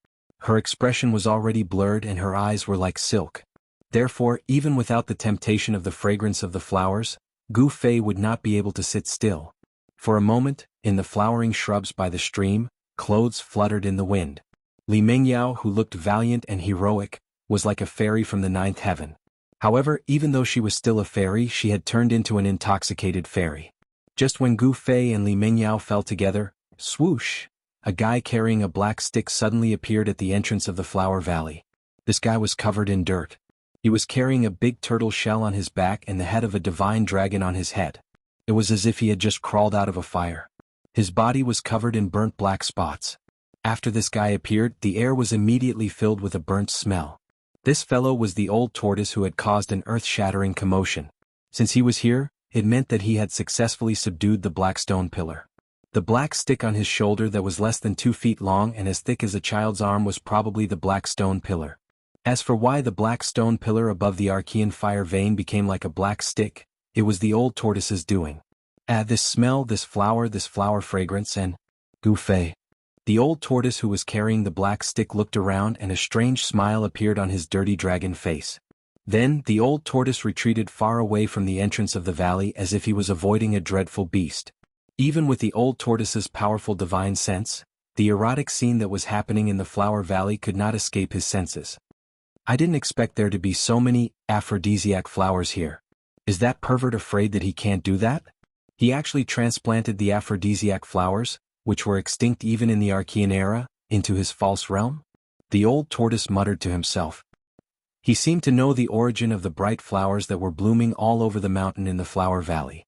Her expression was already blurred and her eyes were like silk. Therefore, even without the temptation of the fragrance of the flowers, Gu Fei would not be able to sit still. For a moment, in the flowering shrubs by the stream, clothes fluttered in the wind. Li Mengyao, who looked valiant and heroic, was like a fairy from the ninth heaven. However, even though she was still a fairy, she had turned into an intoxicated fairy. Just when Gu Fei and Li Mengyao fell together, swoosh! A guy carrying a black stick suddenly appeared at the entrance of the flower valley. This guy was covered in dirt. He was carrying a big turtle shell on his back and the head of a divine dragon on his head. It was as if he had just crawled out of a fire. His body was covered in burnt black spots. After this guy appeared, the air was immediately filled with a burnt smell. This fellow was the old tortoise who had caused an earth-shattering commotion. Since he was here, it meant that he had successfully subdued the black stone pillar. The black stick on his shoulder that was less than 2 feet long and as thick as a child's arm was probably the black stone pillar. As for why the black stone pillar above the Archean fire vein became like a black stick, it was the old tortoise's doing. This smell, this flower fragrance, and Gu Fei. The old tortoise who was carrying the black stick looked around and a strange smile appeared on his dirty dragon face. Then, the old tortoise retreated far away from the entrance of the valley as if he was avoiding a dreadful beast. Even with the old tortoise's powerful divine sense, the erotic scene that was happening in the flower valley could not escape his senses. I didn't expect there to be so many aphrodisiac flowers here. Is that pervert afraid that he can't do that? He actually transplanted the aphrodisiac flowers, which were extinct even in the Archean era, into his false realm? The old tortoise muttered to himself. He seemed to know the origin of the bright flowers that were blooming all over the mountain in the flower valley.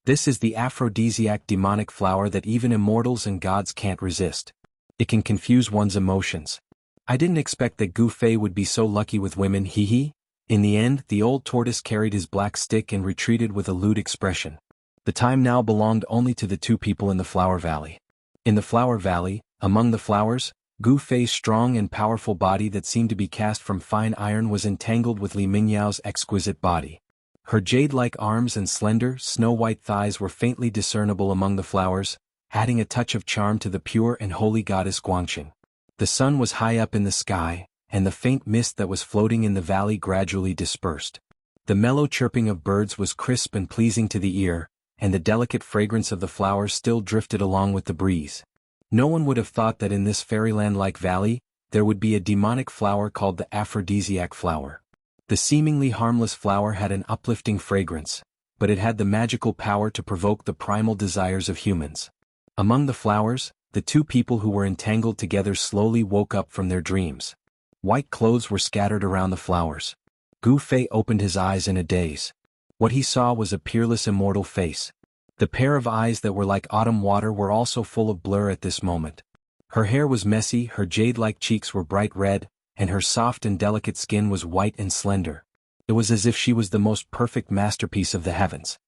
This is the aphrodisiac demonic flower that even immortals and gods can't resist. It can confuse one's emotions. I didn't expect that Gu Fei would be so lucky with women, hee hee. In the end, the old tortoise carried his black stick and retreated with a lewd expression. The time now belonged only to the two people in the flower valley. In the flower valley, among the flowers, Gu Fei's strong and powerful body that seemed to be cast from fine iron was entangled with Li Mingyao's exquisite body. Her jade-like arms and slender, snow-white thighs were faintly discernible among the flowers, adding a touch of charm to the pure and holy goddess Guangxing. The sun was high up in the sky, and the faint mist that was floating in the valley gradually dispersed. The mellow chirping of birds was crisp and pleasing to the ear, and the delicate fragrance of the flowers still drifted along with the breeze. No one would have thought that in this fairyland-like valley, there would be a demonic flower called the aphrodisiac flower. The seemingly harmless flower had an uplifting fragrance, but it had the magical power to provoke the primal desires of humans. Among the flowers, the two people who were entangled together slowly woke up from their dreams. White clothes were scattered around the flowers. Gu Fei opened his eyes in a daze. What he saw was a peerless immortal face. The pair of eyes that were like autumn water were also full of blur at this moment. Her hair was messy, her jade-like cheeks were bright red, and her soft and delicate skin was white and slender. It was as if she was the most perfect masterpiece of the heavens.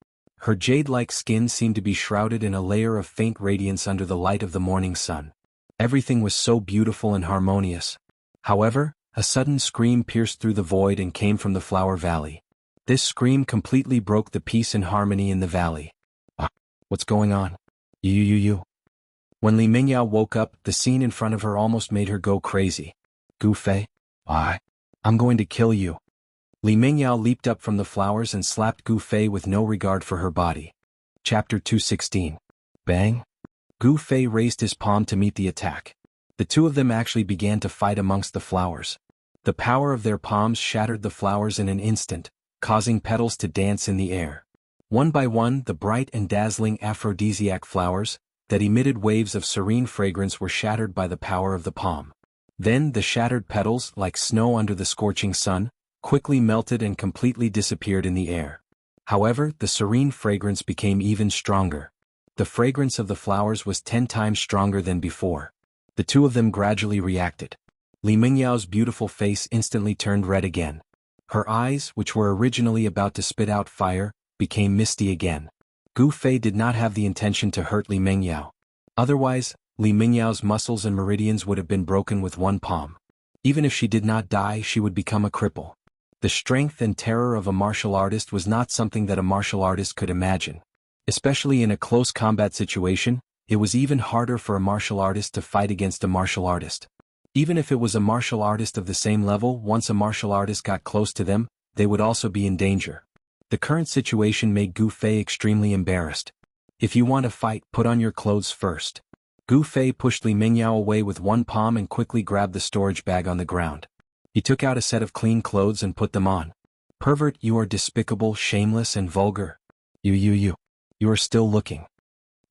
Her jade-like skin seemed to be shrouded in a layer of faint radiance under the light of the morning sun. Everything was so beautiful and harmonious. However, a sudden scream pierced through the void and came from the flower valley. This scream completely broke the peace and harmony in the valley. What's going on? You. When Li Mingyao woke up, the scene in front of her almost made her go crazy. Gu Fei? I'm going to kill you. Li Mingyao leaped up from the flowers and slapped Gu Fei with no regard for her body. Chapter 216. Bang! Gu Fei raised his palm to meet the attack. The two of them actually began to fight amongst the flowers. The power of their palms shattered the flowers in an instant, causing petals to dance in the air. One by one, the bright and dazzling aphrodisiac flowers, that emitted waves of serene fragrance, were shattered by the power of the palm. Then the shattered petals, like snow under the scorching sun, quickly melted and completely disappeared in the air. However, the serene fragrance became even stronger. The fragrance of the flowers was 10 times stronger than before. The two of them gradually reacted. Li Mingyao's beautiful face instantly turned red again. Her eyes, which were originally about to spit out fire, became misty again. Gu Fei did not have the intention to hurt Li Mingyao. Otherwise, Li Mingyao's muscles and meridians would have been broken with one palm. Even if she did not die, she would become a cripple. The strength and terror of a martial artist was not something that a martial artist could imagine. Especially in a close combat situation, it was even harder for a martial artist to fight against a martial artist. Even if it was a martial artist of the same level, once a martial artist got close to them, they would also be in danger. The current situation made Gu Fei extremely embarrassed. If you want to fight, put on your clothes first. Gu Fei pushed Li Mingyao away with one palm and quickly grabbed the storage bag on the ground. He took out a set of clean clothes and put them on. Pervert, you are despicable, shameless and vulgar. You are still looking.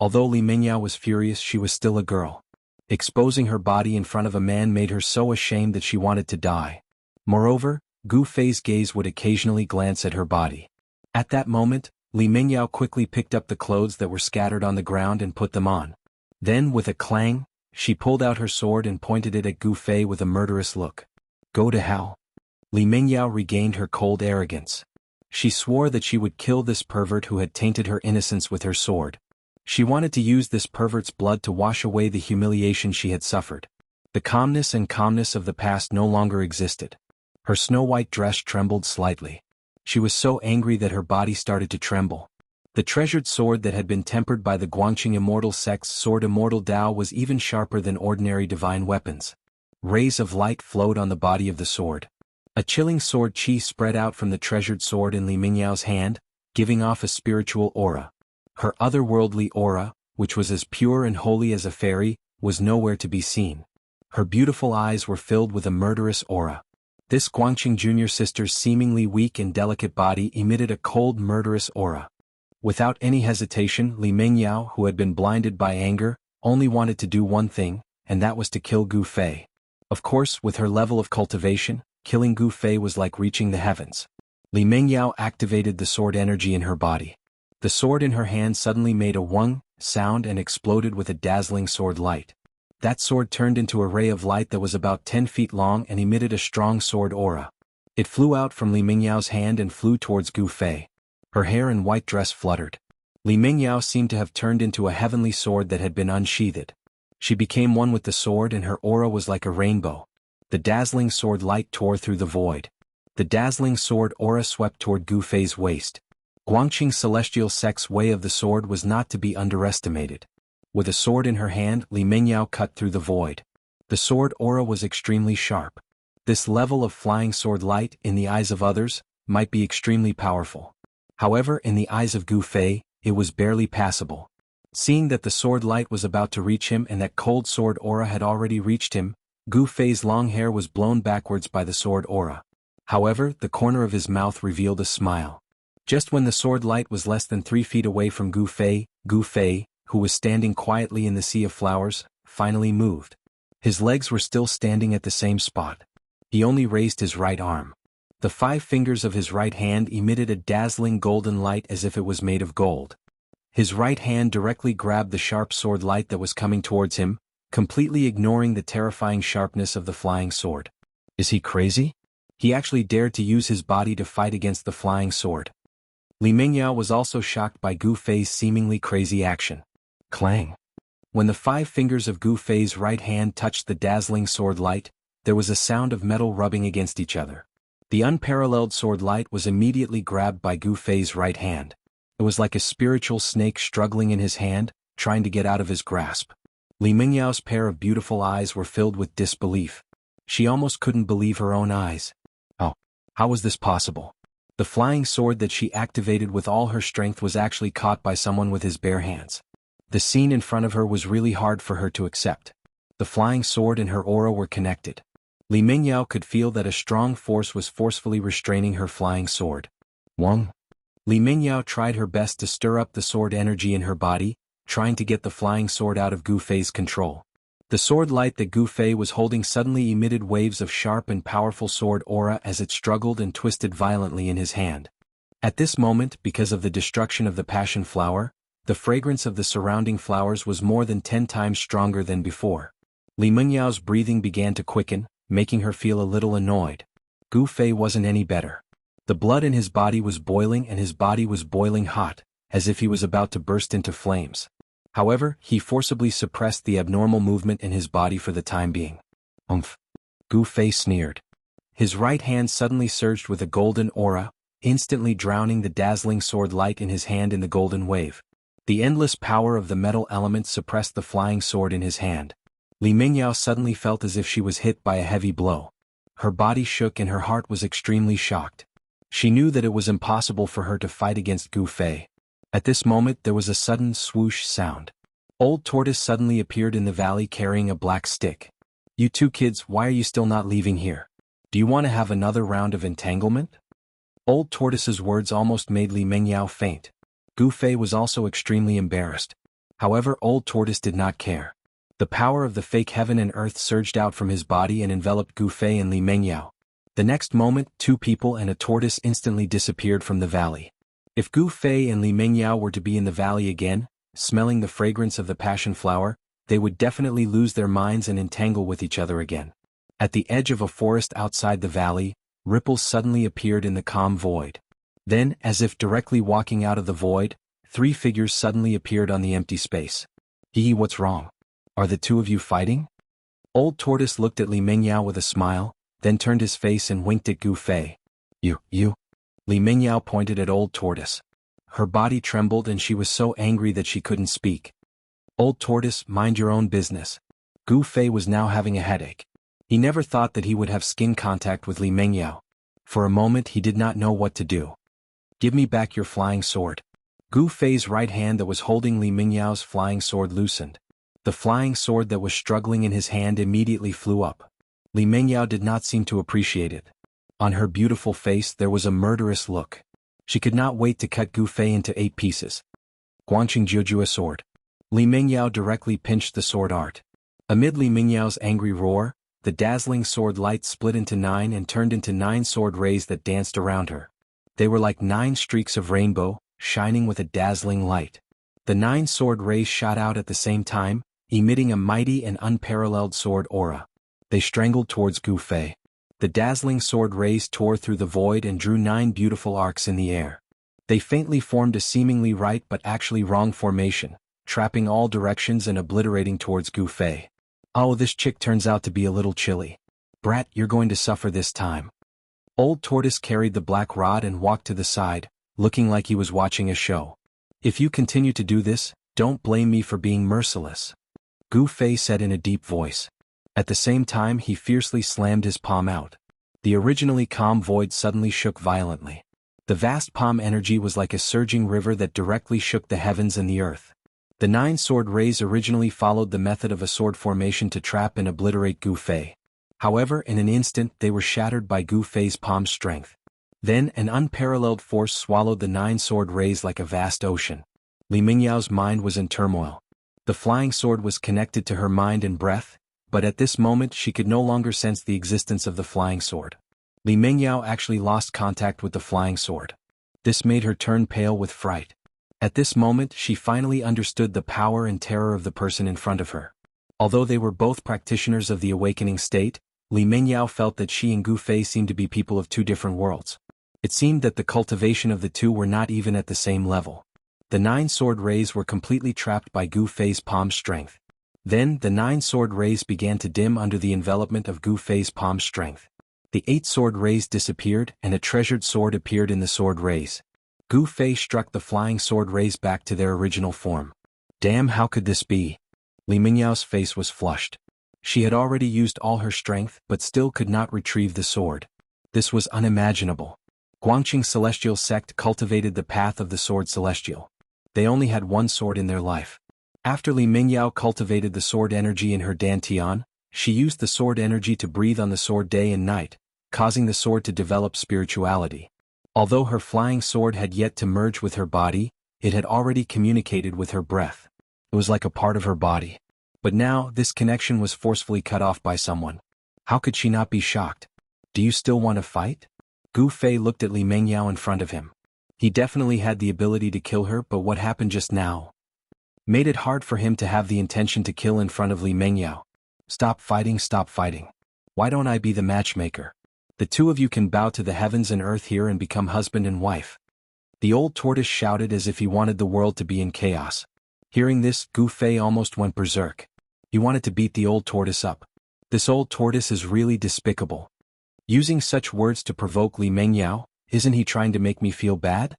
Although Li Mingyao was furious, she was still a girl. Exposing her body in front of a man made her so ashamed that she wanted to die. Moreover, Gu Fei's gaze would occasionally glance at her body. At that moment, Li Mingyao quickly picked up the clothes that were scattered on the ground and put them on. Then, with a clang, she pulled out her sword and pointed it at Gu Fei with a murderous look. Go to hell. Li Mingyao regained her cold arrogance. She swore that she would kill this pervert who had tainted her innocence with her sword. She wanted to use this pervert's blood to wash away the humiliation she had suffered. The calmness of the past no longer existed. Her snow-white dress trembled slightly. She was so angry that her body started to tremble. The treasured sword that had been tempered by the Guangxing Immortal sect's sword Immortal Dao was even sharper than ordinary divine weapons. Rays of light flowed on the body of the sword. A chilling sword chi spread out from the treasured sword in Li Mingyao's hand, giving off a spiritual aura. Her otherworldly aura, which was as pure and holy as a fairy, was nowhere to be seen. Her beautiful eyes were filled with a murderous aura. This Guangxing junior sister's seemingly weak and delicate body emitted a cold, murderous aura. Without any hesitation, Li Mingyao, who had been blinded by anger, only wanted to do one thing: and that was to kill Gu Fei. Of course, with her level of cultivation, killing Gu Fei was like reaching the heavens. Li Mingyao activated the sword energy in her body. The sword in her hand suddenly made a wung sound and exploded with a dazzling sword light. That sword turned into a ray of light that was about 10 feet long and emitted a strong sword aura. It flew out from Li Mingyao's hand and flew towards Gu Fei. Her hair and white dress fluttered. Li Mingyao seemed to have turned into a heavenly sword that had been unsheathed. She became one with the sword and her aura was like a rainbow. The dazzling sword light tore through the void. The dazzling sword aura swept toward Gu Fei's waist. Guangqing's celestial sex way of the sword was not to be underestimated. With a sword in her hand, Li Mingyao cut through the void. The sword aura was extremely sharp. This level of flying sword light, in the eyes of others, might be extremely powerful. However, in the eyes of Gu Fei, it was barely passable. Seeing that the sword light was about to reach him and that cold sword aura had already reached him, Gu Fei's long hair was blown backwards by the sword aura. However, the corner of his mouth revealed a smile. Just when the sword light was less than 3 feet away from Gu Fei, who was standing quietly in the sea of flowers, finally moved. His legs were still standing at the same spot. He only raised his right arm. The 5 fingers of his right hand emitted a dazzling golden light as if it was made of gold. His right hand directly grabbed the sharp sword light that was coming towards him, completely ignoring the terrifying sharpness of the flying sword. Is he crazy? He actually dared to use his body to fight against the flying sword. Li Mingyao was also shocked by Gu Fei's seemingly crazy action. Clang! When the 5 fingers of Gu Fei's right hand touched the dazzling sword light, there was a sound of metal rubbing against each other. The unparalleled sword light was immediately grabbed by Gu Fei's right hand. It was like a spiritual snake struggling in his hand, trying to get out of his grasp. Li Mingyao's pair of beautiful eyes were filled with disbelief. She almost couldn't believe her own eyes. Oh, how was this possible? The flying sword that she activated with all her strength was actually caught by someone with his bare hands. The scene in front of her was really hard for her to accept. The flying sword and her aura were connected. Li Mingyao could feel that a strong force was forcefully restraining her flying sword. Wang. Li Mingyao tried her best to stir up the sword energy in her body, trying to get the flying sword out of Gu Fei's control. The sword light that Gu Fei was holding suddenly emitted waves of sharp and powerful sword aura as it struggled and twisted violently in his hand. At this moment, because of the destruction of the passion flower, the fragrance of the surrounding flowers was more than 10 times stronger than before. Li Mingyao's breathing began to quicken, making her feel a little annoyed. Gu Fei wasn't any better. The blood in his body was boiling and his body was boiling hot, as if he was about to burst into flames. However, he forcibly suppressed the abnormal movement in his body for the time being. Umph! Gu Fei sneered. His right hand suddenly surged with a golden aura, instantly drowning the dazzling sword light in his hand in the golden wave. The endless power of the metal element suppressed the flying sword in his hand. Li Mingyao suddenly felt as if she was hit by a heavy blow. Her body shook and her heart was extremely shocked. She knew that it was impossible for her to fight against Gu Fei. At this moment there was a sudden swoosh sound. Old Tortoise suddenly appeared in the valley carrying a black stick. "You two kids, why are you still not leaving here? Do you want to have another round of entanglement?" Old Tortoise's words almost made Li Mingyao faint. Gu Fei was also extremely embarrassed. However, Old Tortoise did not care. The power of the fake heaven and earth surged out from his body and enveloped Gu Fei and Li Mingyao. The next moment, 2 people and a tortoise instantly disappeared from the valley. If Gu Fei and Li Mingyao were to be in the valley again, smelling the fragrance of the passion flower, they would definitely lose their minds and entangle with each other again. At the edge of a forest outside the valley, ripples suddenly appeared in the calm void. Then, as if directly walking out of the void, 3 figures suddenly appeared on the empty space. "Hee, what's wrong? Are the 2 of you fighting?" Old Tortoise looked at Li Mingyao with a smile, then turned his face and winked at Gu Fei. You. Li Mingyao pointed at Old Tortoise. Her body trembled and she was so angry that she couldn't speak. "Old Tortoise, mind your own business." Gu Fei was now having a headache. He never thought that he would have skin contact with Li Mingyao. For a moment he did not know what to do. "Give me back your flying sword." Gu Fei's right hand that was holding Li Mingyao's flying sword loosened. The flying sword that was struggling in his hand immediately flew up. Li Mingyao did not seem to appreciate it. On her beautiful face there was a murderous look. She could not wait to cut Gu Fei into 8 pieces. "Guangqing Jiujua sword." Li Mingyao directly pinched the sword art. Amid Li Mingyao's angry roar, the dazzling sword light split into 9 and turned into 9 sword rays that danced around her. They were like 9 streaks of rainbow, shining with a dazzling light. The 9 sword rays shot out at the same time, emitting a mighty and unparalleled sword aura. They strangled towards Gu Fei. The dazzling sword rays tore through the void and drew 9 beautiful arcs in the air. They faintly formed a seemingly right but actually wrong formation, trapping all directions and obliterating towards Gu Fei. Oh, this chick turns out to be a little chilly. Brat, you're going to suffer this time. Old Tortoise carried the black rod and walked to the side, looking like he was watching a show. If you continue to do this, don't blame me for being merciless. Gu Fei said in a deep voice. At the same time he fiercely slammed his palm out. The originally calm void suddenly shook violently. The vast palm energy was like a surging river that directly shook the heavens and the earth. The 9 sword rays originally followed the method of a sword formation to trap and obliterate Gu Fei. However, in an instant they were shattered by Gu Fei's palm strength. Then an unparalleled force swallowed the 9 sword rays like a vast ocean. Li Mingyao's mind was in turmoil. The flying sword was connected to her mind and breath, but at this moment she could no longer sense the existence of the flying sword. Li Mingyao actually lost contact with the flying sword. This made her turn pale with fright. At this moment she finally understood the power and terror of the person in front of her. Although they were both practitioners of the awakening state, Li Mingyao felt that she and Gu Fei seemed to be people of 2 different worlds. It seemed that the cultivation of the 2 were not even at the same level. The 9 sword rays were completely trapped by Gu Fei's palm strength. Then the 9 sword rays began to dim under the envelopment of Gu Fei's palm strength. The 8 sword rays disappeared and a treasured sword appeared in the sword rays. Gu Fei struck the flying sword rays back to their original form. Damn, how could this be? Li Mingyao's face was flushed. She had already used all her strength but still could not retrieve the sword. This was unimaginable. Guangqing Celestial Sect cultivated the path of the sword celestial. They only had 1 sword in their life. After Li Mingyao cultivated the sword energy in her dantian, she used the sword energy to breathe on the sword day and night, causing the sword to develop spirituality. Although her flying sword had yet to merge with her body, it had already communicated with her breath. It was like a part of her body. But now, this connection was forcefully cut off by someone. How could she not be shocked? Do you still want to fight? Gu Fei looked at Li Mingyao in front of him. He definitely had the ability to kill her, but what happened just now made it hard for him to have the intention to kill in front of Li Mingyao. Stop fighting, stop fighting. Why don't I be the matchmaker? The 2 of you can bow to the heavens and earth here and become husband and wife. The old tortoise shouted as if he wanted the world to be in chaos. Hearing this, Gu Fei almost went berserk. He wanted to beat the old tortoise up. This old tortoise is really despicable. Using such words to provoke Li Mingyao, isn't he trying to make me feel bad?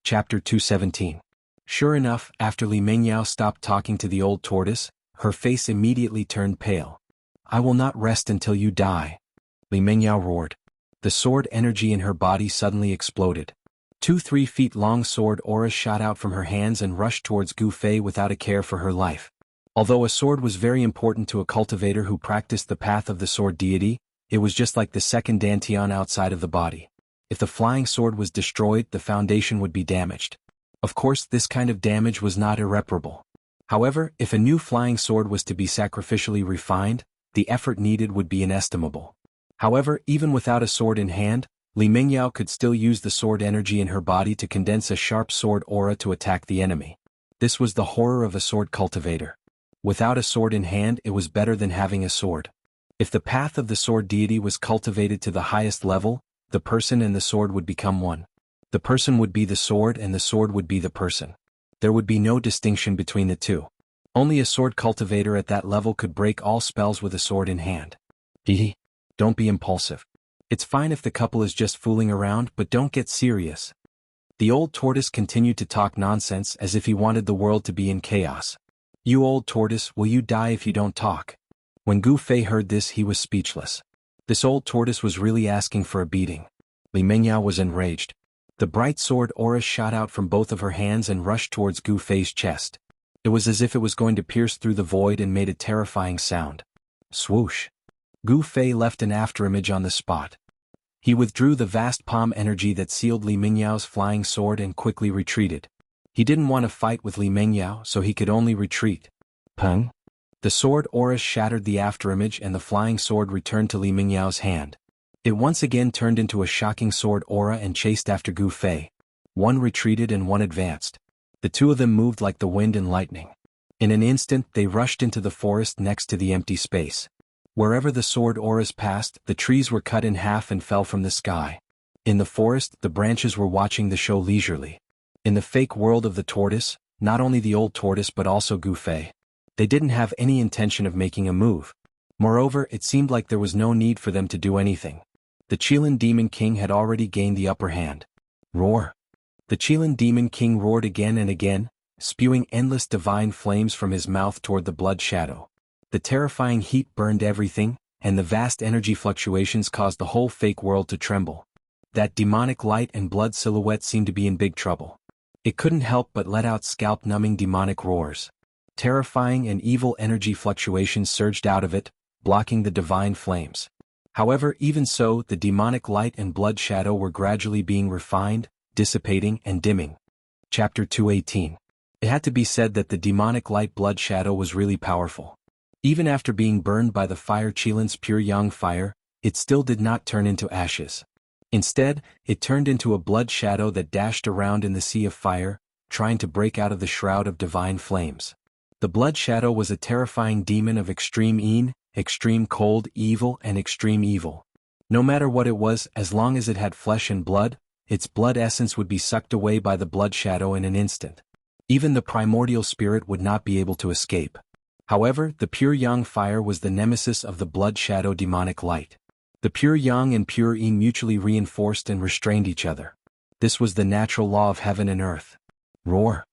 Chapter 217. Sure enough, after Li Mingyao stopped talking to the old tortoise, her face immediately turned pale. I will not rest until you die. Li Mingyao roared. The sword energy in her body suddenly exploded. 2 3-feet-long sword auras shot out from her hands and rushed towards Gu Fei without a care for her life. Although a sword was very important to a cultivator who practiced the path of the sword deity, it was just like the second dantian outside of the body. If the flying sword was destroyed, the foundation would be damaged. Of course, this kind of damage was not irreparable. However, if a new flying sword was to be sacrificially refined, the effort needed would be inestimable. However, even without a sword in hand, Li Mingyao could still use the sword energy in her body to condense a sharp sword aura to attack the enemy. This was the horror of a sword cultivator. Without a sword in hand, it was better than having a sword. If the path of the sword deity was cultivated to the highest level, the person and the sword would become one. The person would be the sword and the sword would be the person. There would be no distinction between the 2. Only a sword cultivator at that level could break all spells with a sword in hand. Hehe. Don't be impulsive. It's fine if the couple is just fooling around, but don't get serious. The old tortoise continued to talk nonsense as if he wanted the world to be in chaos. You old tortoise, will you die if you don't talk? When Gu Fei heard this, he was speechless. This old tortoise was really asking for a beating. Li Mingyao was enraged. The bright sword aura shot out from both of her hands and rushed towards Gu Fei's chest. It was as if it was going to pierce through the void and made a terrifying sound. Swoosh. Gu Fei left an afterimage on the spot. He withdrew the vast palm energy that sealed Li Mingyao's flying sword and quickly retreated. He didn't want to fight with Li Mingyao, so he could only retreat. Peng. The sword aura shattered the afterimage and the flying sword returned to Li Mingyao's hand. It once again turned into a shocking sword aura and chased after Gu Fei. One retreated and one advanced. The two of them moved like the wind and lightning. In an instant they rushed into the forest next to the empty space. Wherever the sword auras passed, the trees were cut in half and fell from the sky. In the forest, the branches were watching the show leisurely. In the fake world of the tortoise, not only the old tortoise but also Gu Fei, they didn't have any intention of making a move. Moreover, it seemed like there was no need for them to do anything. The Qilin Demon King had already gained the upper hand. Roar! The Qilin Demon King roared again and again, spewing endless divine flames from his mouth toward the blood shadow. The terrifying heat burned everything, and the vast energy fluctuations caused the whole fake world to tremble. That demonic light and blood silhouette seemed to be in big trouble. It couldn't help but let out scalp-numbing demonic roars. Terrifying and evil energy fluctuations surged out of it, blocking the divine flames. However, even so, the demonic light and blood shadow were gradually being refined, dissipating and dimming. Chapter 218. It had to be said that the demonic light blood shadow was really powerful. Even after being burned by the fire Qilin's pure yang fire, it still did not turn into ashes. Instead, it turned into a blood shadow that dashed around in the sea of fire, trying to break out of the shroud of divine flames. The blood shadow was a terrifying demon of extreme yin, extreme cold, evil and extreme evil. No matter what it was, as long as it had flesh and blood, its blood essence would be sucked away by the blood shadow in an instant. Even the primordial spirit would not be able to escape. However, the pure yang fire was the nemesis of the blood shadow demonic light. The pure yang and pure yin mutually reinforced and restrained each other. This was the natural law of heaven and earth. Roar!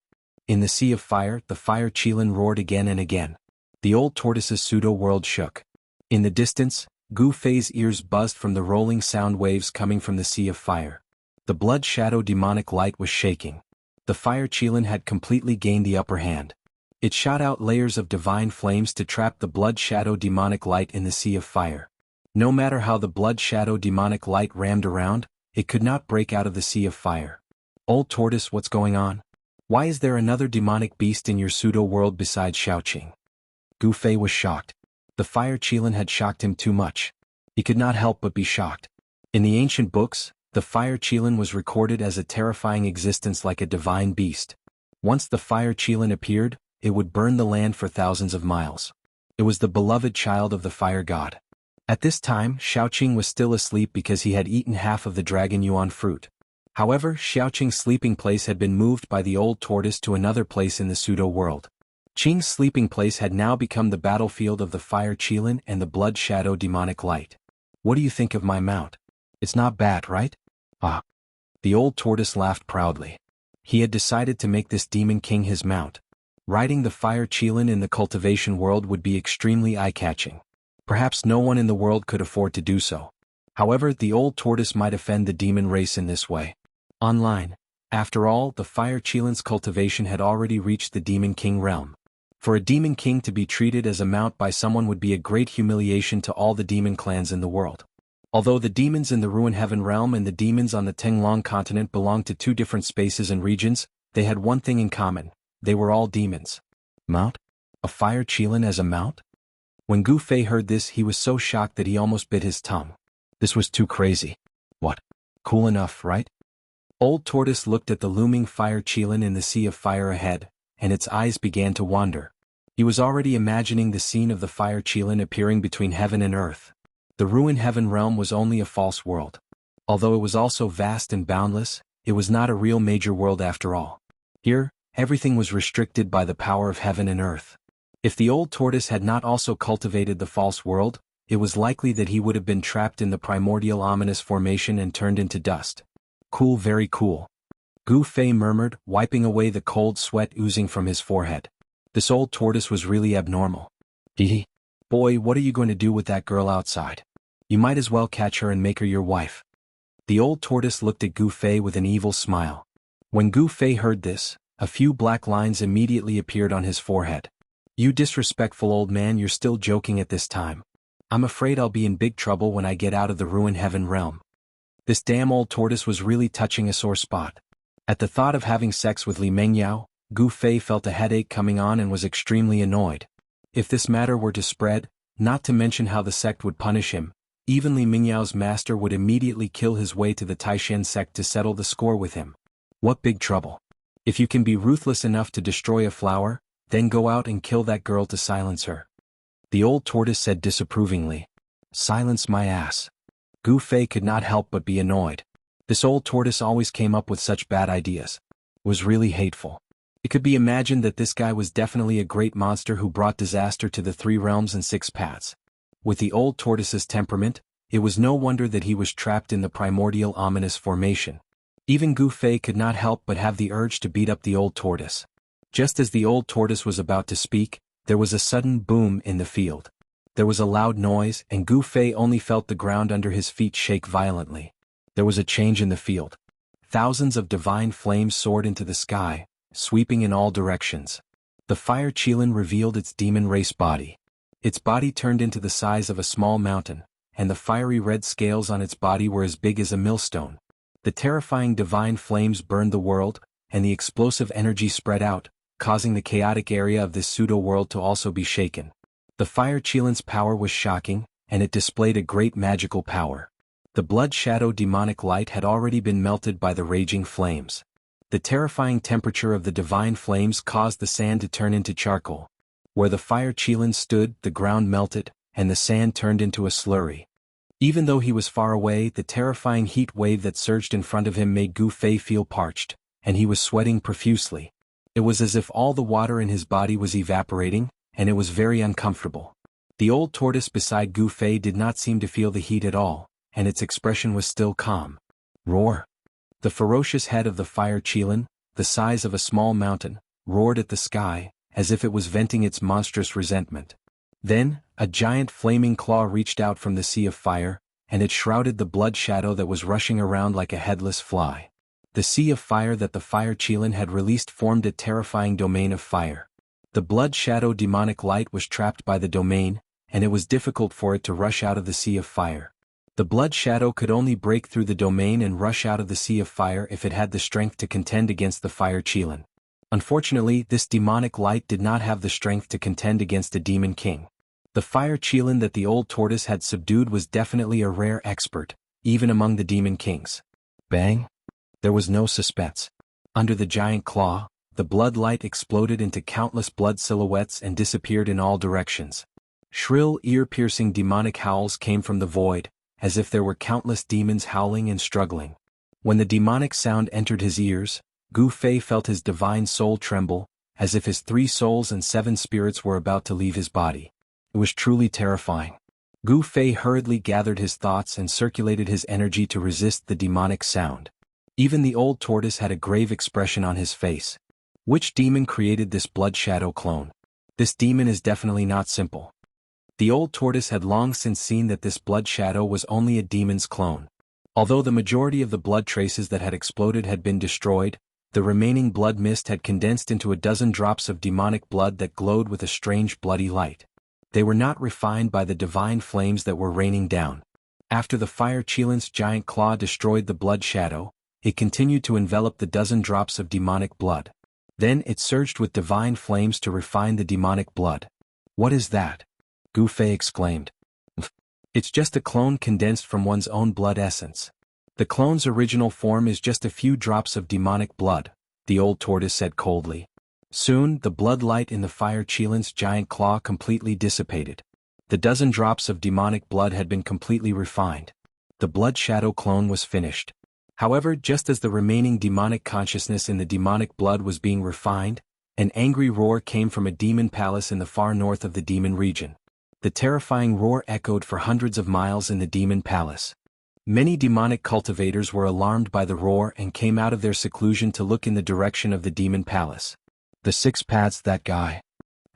In the sea of fire, the fire Qilin roared again and again. The old tortoise's pseudo-world shook. In the distance, Gu Fei's ears buzzed from the rolling sound waves coming from the sea of fire. The blood shadow demonic light was shaking. The fire Qilin had completely gained the upper hand. It shot out layers of divine flames to trap the blood shadow demonic light in the sea of fire. No matter how the blood shadow demonic light rammed around, it could not break out of the sea of fire. Old tortoise, what's going on? Why is there another demonic beast in your pseudo-world besides Xiaoqing? Gu Fei was shocked. The fire Qilin had shocked him too much. He could not help but be shocked. In the ancient books, the fire Qilin was recorded as a terrifying existence like a divine beast. Once the fire Qilin appeared, it would burn the land for thousands of miles. It was the beloved child of the fire god. At this time, Xiaoqing was still asleep because he had eaten half of the dragon yuan fruit. However, Xiaoqing's sleeping place had been moved by the old tortoise to another place in the pseudo-world. Qing's sleeping place had now become the battlefield of the fire Qilin and the blood shadow demonic light. What do you think of my mount? It's not bad, right? Ah. The old tortoise laughed proudly. He had decided to make this demon king his mount. Riding the fire Qilin in the cultivation world would be extremely eye-catching. Perhaps no one in the world could afford to do so. However, the old tortoise might offend the demon race in this way. Online. After all, the fire Qilin's cultivation had already reached the demon king realm. For a demon king to be treated as a mount by someone would be a great humiliation to all the demon clans in the world. Although the demons in the Ruin Heaven realm and the demons on the Tenglong continent belonged to two different spaces and regions, they had one thing in common: they were all demons. Mount? A fire Qilin as a mount? When Gu Fei heard this, he was so shocked that he almost bit his tongue. This was too crazy. What? Cool enough, right? Old Tortoise looked at the looming fire Qilin in the sea of fire ahead, and its eyes began to wander. He was already imagining the scene of the fire Qilin appearing between heaven and earth. The Ruin Heaven realm was only a false world. Although it was also vast and boundless, it was not a real major world after all. Here, everything was restricted by the power of heaven and earth. If the old tortoise had not also cultivated the false world, it was likely that he would have been trapped in the primordial ominous formation and turned into dust. Cool, very cool. Gu Fei murmured, wiping away the cold sweat oozing from his forehead. This old tortoise was really abnormal. Hee. Boy, what are you going to do with that girl outside? You might as well catch her and make her your wife. The old tortoise looked at Gu Fei with an evil smile. When Gu Fei heard this, a few black lines immediately appeared on his forehead. You disrespectful old man, you're still joking at this time. I'm afraid I'll be in big trouble when I get out of the Ruin Heaven realm. This damn old tortoise was really touching a sore spot. At the thought of having sex with Li Mengyao, Gu Fei felt a headache coming on and was extremely annoyed. If this matter were to spread, not to mention how the sect would punish him, even Li Mingyao's master would immediately kill his way to the Taishan sect to settle the score with him. What big trouble. If you can be ruthless enough to destroy a flower, then go out and kill that girl to silence her. The old tortoise said disapprovingly. Silence my ass. Gu Fei could not help but be annoyed. This old tortoise always came up with such bad ideas. It was really hateful. It could be imagined that this guy was definitely a great monster who brought disaster to the 3 realms and 6 paths. With the old tortoise's temperament, it was no wonder that he was trapped in the primordial ominous formation. Even Gu Fei could not help but have the urge to beat up the old tortoise. Just as the old tortoise was about to speak, there was a sudden boom in the field. There was a loud noise, and Gu Fei only felt the ground under his feet shake violently. There was a change in the field. Thousands of divine flames soared into the sky, sweeping in all directions. The fire Qilin revealed its demon race body. Its body turned into the size of a small mountain, and the fiery red scales on its body were as big as a millstone. The terrifying divine flames burned the world, and the explosive energy spread out, causing the chaotic area of this pseudo-world to also be shaken. The fire Qilin's power was shocking, and it displayed a great magical power. The blood shadow demonic light had already been melted by the raging flames. The terrifying temperature of the divine flames caused the sand to turn into charcoal. Where the fire Qilin stood, the ground melted, and the sand turned into a slurry. Even though he was far away, the terrifying heat wave that surged in front of him made Gu Fei feel parched, and he was sweating profusely. It was as if all the water in his body was evaporating, and it was very uncomfortable. The old tortoise beside Gu Fei did not seem to feel the heat at all, and its expression was still calm. Roar! The ferocious head of the fire Qilin, the size of a small mountain, roared at the sky, as if it was venting its monstrous resentment. Then, a giant flaming claw reached out from the sea of fire, and it shrouded the blood shadow that was rushing around like a headless fly. The sea of fire that the fire Qilin had released formed a terrifying domain of fire. The blood shadow demonic light was trapped by the domain, and it was difficult for it to rush out of the sea of fire. The blood shadow could only break through the domain and rush out of the sea of fire if it had the strength to contend against the fire Qilin. Unfortunately, this demonic light did not have the strength to contend against a demon king. The fire Qilin that the old tortoise had subdued was definitely a rare expert, even among the demon kings. Bang! There was no suspense. Under the giant claw, the blood light exploded into countless blood silhouettes and disappeared in all directions. Shrill, ear-piercing demonic howls came from the void, as if there were countless demons howling and struggling. When the demonic sound entered his ears, Gu Fei felt his divine soul tremble, as if his 3 souls and 7 spirits were about to leave his body. It was truly terrifying. Gu Fei hurriedly gathered his thoughts and circulated his energy to resist the demonic sound. Even the old tortoise had a grave expression on his face. Which demon created this blood shadow clone? This demon is definitely not simple. The old tortoise had long since seen that this blood shadow was only a demon's clone. Although the majority of the blood traces that had exploded had been destroyed, the remaining blood mist had condensed into a dozen drops of demonic blood that glowed with a strange bloody light. They were not refined by the divine flames that were raining down. After the fire Qilin's giant claw destroyed the blood shadow, it continued to envelop the dozen drops of demonic blood. Then it surged with divine flames to refine the demonic blood. What is that? Gu Fei exclaimed. It's just a clone condensed from one's own blood essence. The clone's original form is just a few drops of demonic blood, the old tortoise said coldly. Soon, the blood light in the fire Qilin's giant claw completely dissipated. The dozen drops of demonic blood had been completely refined. The blood shadow clone was finished. However, just as the remaining demonic consciousness in the demonic blood was being refined, an angry roar came from a demon palace in the far north of the demon region. The terrifying roar echoed for hundreds of miles in the demon palace. Many demonic cultivators were alarmed by the roar and came out of their seclusion to look in the direction of the demon palace. The 6 paths, that guy.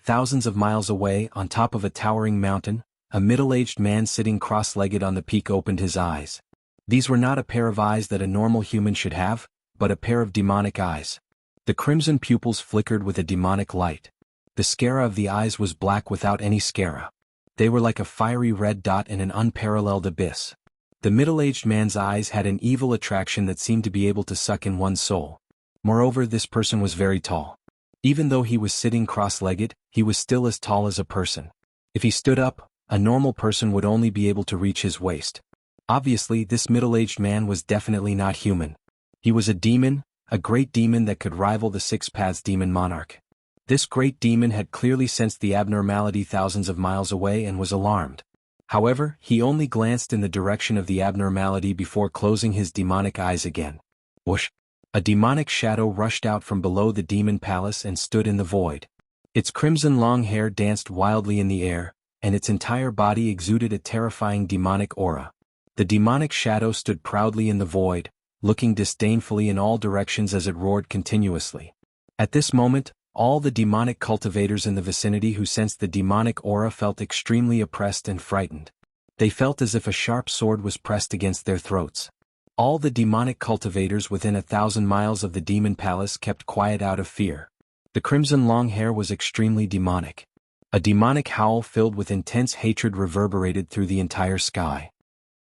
Thousands of miles away, on top of a towering mountain, a middle-aged man sitting cross-legged on the peak opened his eyes. These were not a pair of eyes that a normal human should have, but a pair of demonic eyes. The crimson pupils flickered with a demonic light. The scara of the eyes was black without any scara. They were like a fiery red dot in an unparalleled abyss. The middle-aged man's eyes had an evil attraction that seemed to be able to suck in one's soul. Moreover, this person was very tall. Even though he was sitting cross-legged, he was still as tall as a person. If he stood up, a normal person would only be able to reach his waist. Obviously, this middle-aged man was definitely not human. He was a demon, a great demon that could rival the Six Paths Demon Monarch. This great demon had clearly sensed the abnormality thousands of miles away and was alarmed. However, he only glanced in the direction of the abnormality before closing his demonic eyes again. Whoosh! A demonic shadow rushed out from below the demon palace and stood in the void. Its crimson long hair danced wildly in the air, and its entire body exuded a terrifying demonic aura. The demonic shadow stood proudly in the void, looking disdainfully in all directions as it roared continuously. At this moment, all the demonic cultivators in the vicinity who sensed the demonic aura felt extremely oppressed and frightened. They felt as if a sharp sword was pressed against their throats. All the demonic cultivators within 1,000 miles of the demon palace kept quiet out of fear. The crimson long hair was extremely demonic. A demonic howl filled with intense hatred reverberated through the entire sky.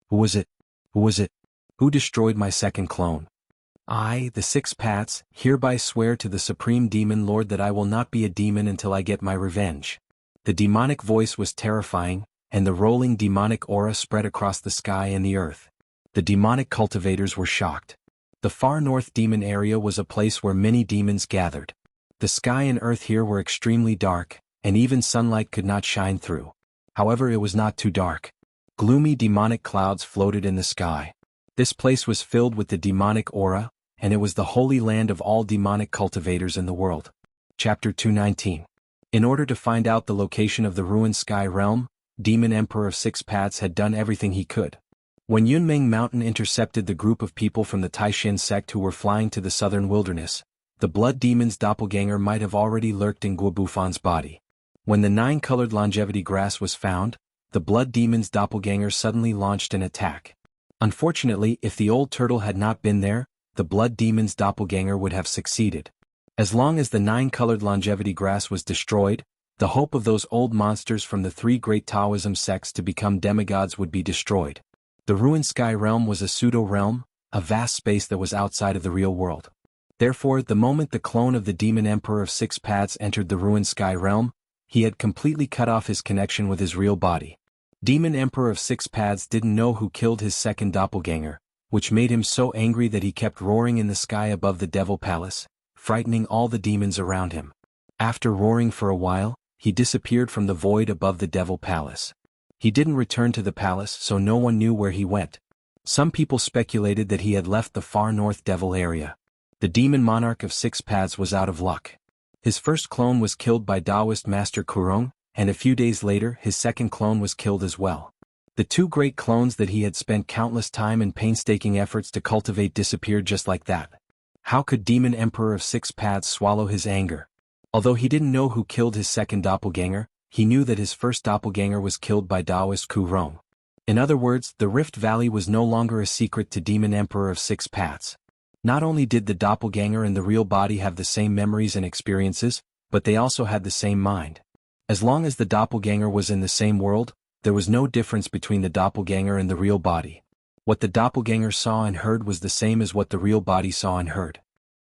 Who was it? Who was it? Who destroyed my second clone? I, the Six Paths, hereby swear to the Supreme Demon Lord that I will not be a demon until I get my revenge. The demonic voice was terrifying, and the rolling demonic aura spread across the sky and the earth. The demonic cultivators were shocked. The far north demon area was a place where many demons gathered. The sky and earth here were extremely dark, and even sunlight could not shine through. However, it was not too dark. Gloomy demonic clouds floated in the sky. This place was filled with the demonic aura, and it was the holy land of all demonic cultivators in the world. Chapter 219. In order to find out the location of the ruined sky realm, Demon Emperor of Six Paths had done everything he could. When Yunmeng Mountain intercepted the group of people from the Taishin sect who were flying to the southern wilderness, the blood demon's doppelganger might have already lurked in Guobufan's body. When the 9-colored longevity grass was found, the blood demon's doppelganger suddenly launched an attack. Unfortunately, if the old turtle had not been there, the blood demon's doppelganger would have succeeded. As long as the 9-colored longevity grass was destroyed, the hope of those old monsters from the 3 great Taoism sects to become demigods would be destroyed. The ruined sky realm was a pseudo-realm, a vast space that was outside of the real world. Therefore, the moment the clone of the Demon Emperor of Six Paths entered the ruined sky realm, he had completely cut off his connection with his real body. Demon Emperor of Six Paths didn't know who killed his second doppelganger, which made him so angry that he kept roaring in the sky above the Devil Palace, frightening all the demons around him. After roaring for a while, he disappeared from the void above the Devil Palace. He didn't return to the palace, so no one knew where he went. Some people speculated that he had left the far north Devil area. The demon monarch of Six Paths was out of luck. His first clone was killed by Taoist Master Kurong, and a few days later his second clone was killed as well. The 2 great clones that he had spent countless time and painstaking efforts to cultivate disappeared just like that. How could Demon Emperor of Six Paths swallow his anger? Although he didn't know who killed his second doppelganger, he knew that his first doppelganger was killed by Taoist Kurong. In other words, the Rift Valley was no longer a secret to Demon Emperor of Six Paths. Not only did the doppelganger and the real body have the same memories and experiences, but they also had the same mind. As long as the doppelganger was in the same world, there was no difference between the doppelganger and the real body. What the doppelganger saw and heard was the same as what the real body saw and heard.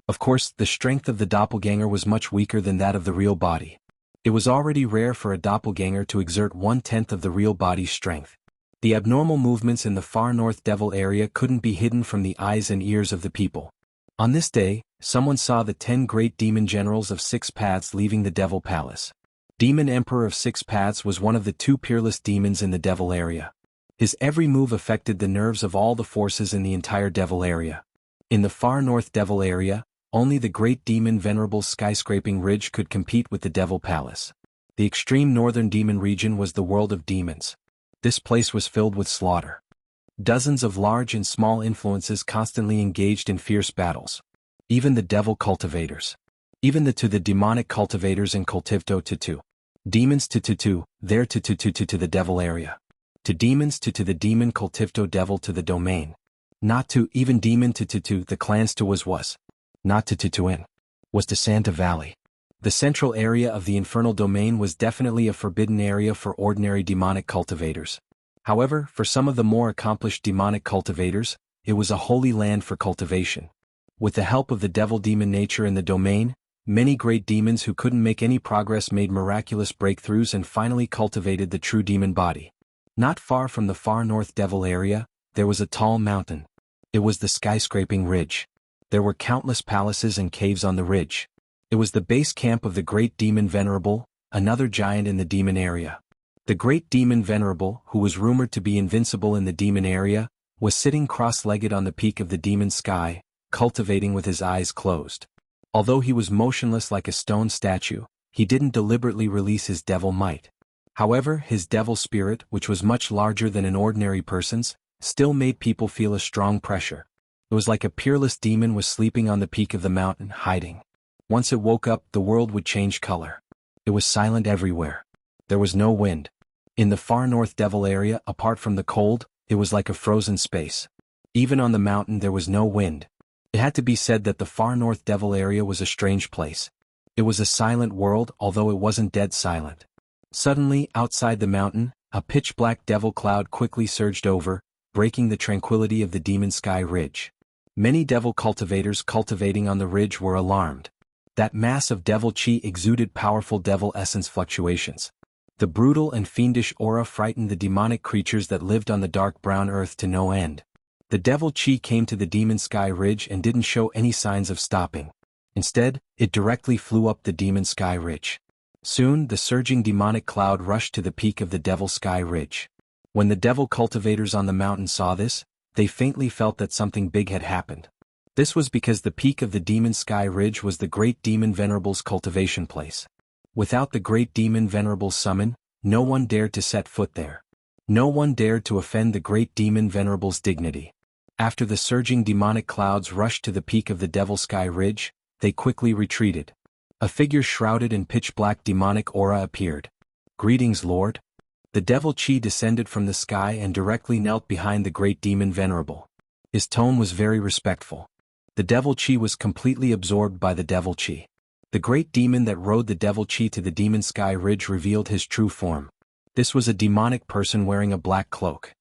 Of course, the strength of the doppelganger was much weaker than that of the real body. It was already rare for a doppelganger to exert 1/10 of the real body's strength. The abnormal movements in the far north Devil area couldn't be hidden from the eyes and ears of the people. On this day, someone saw the 10 great demon generals of Six Paths leaving the Devil Palace. Demon Emperor of Six Paths was one of the 2 peerless demons in the Devil area. His every move affected the nerves of all the forces in the entire Devil area. In the far north Devil area, only the great demon Venerable Skyscraping Ridge could compete with the Devil Palace. The extreme northern demon region was the world of demons. This place was filled with slaughter. Dozens of large and small influences constantly engaged in fierce battles. Even the devil cultivators. Even the demonic cultivators in Cultivto to demons to there to the devil area. To demons to the demon Cultivto devil to the domain. Not to even demon to the clans to was. Not to in. Was to Santa Valley. The central area of the infernal domain was definitely a forbidden area for ordinary demonic cultivators. However, for some of the more accomplished demonic cultivators, it was a holy land for cultivation. With the help of the devil demon nature in the domain, Many great demons who couldn't make any progress made miraculous breakthroughs and finally cultivated the true demon body. Not far from the far north devil area, there was a tall mountain. It was the skyscraping ridge. There were countless palaces and caves on the ridge. It was the base camp of the great demon Venerable, another giant in the demon area. The great demon Venerable, who was rumored to be invincible in the demon area, was sitting cross-legged on the peak of the demon sky, cultivating with his eyes closed. Although he was motionless like a stone statue, he didn't deliberately release his devil might. However, his devil spirit, which was much larger than an ordinary person's, still made people feel a strong pressure. It was like a peerless demon was sleeping on the peak of the mountain, hiding. Once it woke up, the world would change color. It was silent everywhere. There was no wind. In the far north devil area, apart from the cold, it was like a frozen space. Even on the mountain there was no wind. It had to be said that the far north devil area was a strange place. It was a silent world, although it wasn't dead silent. Suddenly, outside the mountain, a pitch-black devil cloud quickly surged over, breaking the tranquility of the demon sky ridge. Many devil cultivators cultivating on the ridge were alarmed. That mass of devil chi exuded powerful devil essence fluctuations. The brutal and fiendish aura frightened the demonic creatures that lived on the dark brown earth to no end. The devil chi came to the demon sky ridge and didn't show any signs of stopping. Instead, it directly flew up the demon sky ridge. Soon, the surging demonic cloud rushed to the peak of the devil sky ridge. When the devil cultivators on the mountain saw this, they faintly felt that something big had happened. This was because the peak of the demon sky ridge was the great demon Venerable's cultivation place. Without the great demon Venerable's summon, no one dared to set foot there. No one dared to offend the great demon Venerable's dignity. After the surging demonic clouds rushed to the peak of the devil sky ridge, they quickly retreated. A figure shrouded in pitch-black demonic aura appeared. "Greetings, Lord." The devil chi descended from the sky and directly knelt behind the great demon Venerable. His tone was very respectful. The devil chi was completely absorbed by the devil chi. The great demon that rode the devil chi to the demon sky ridge revealed his true form. This was a demonic person wearing a black cloak.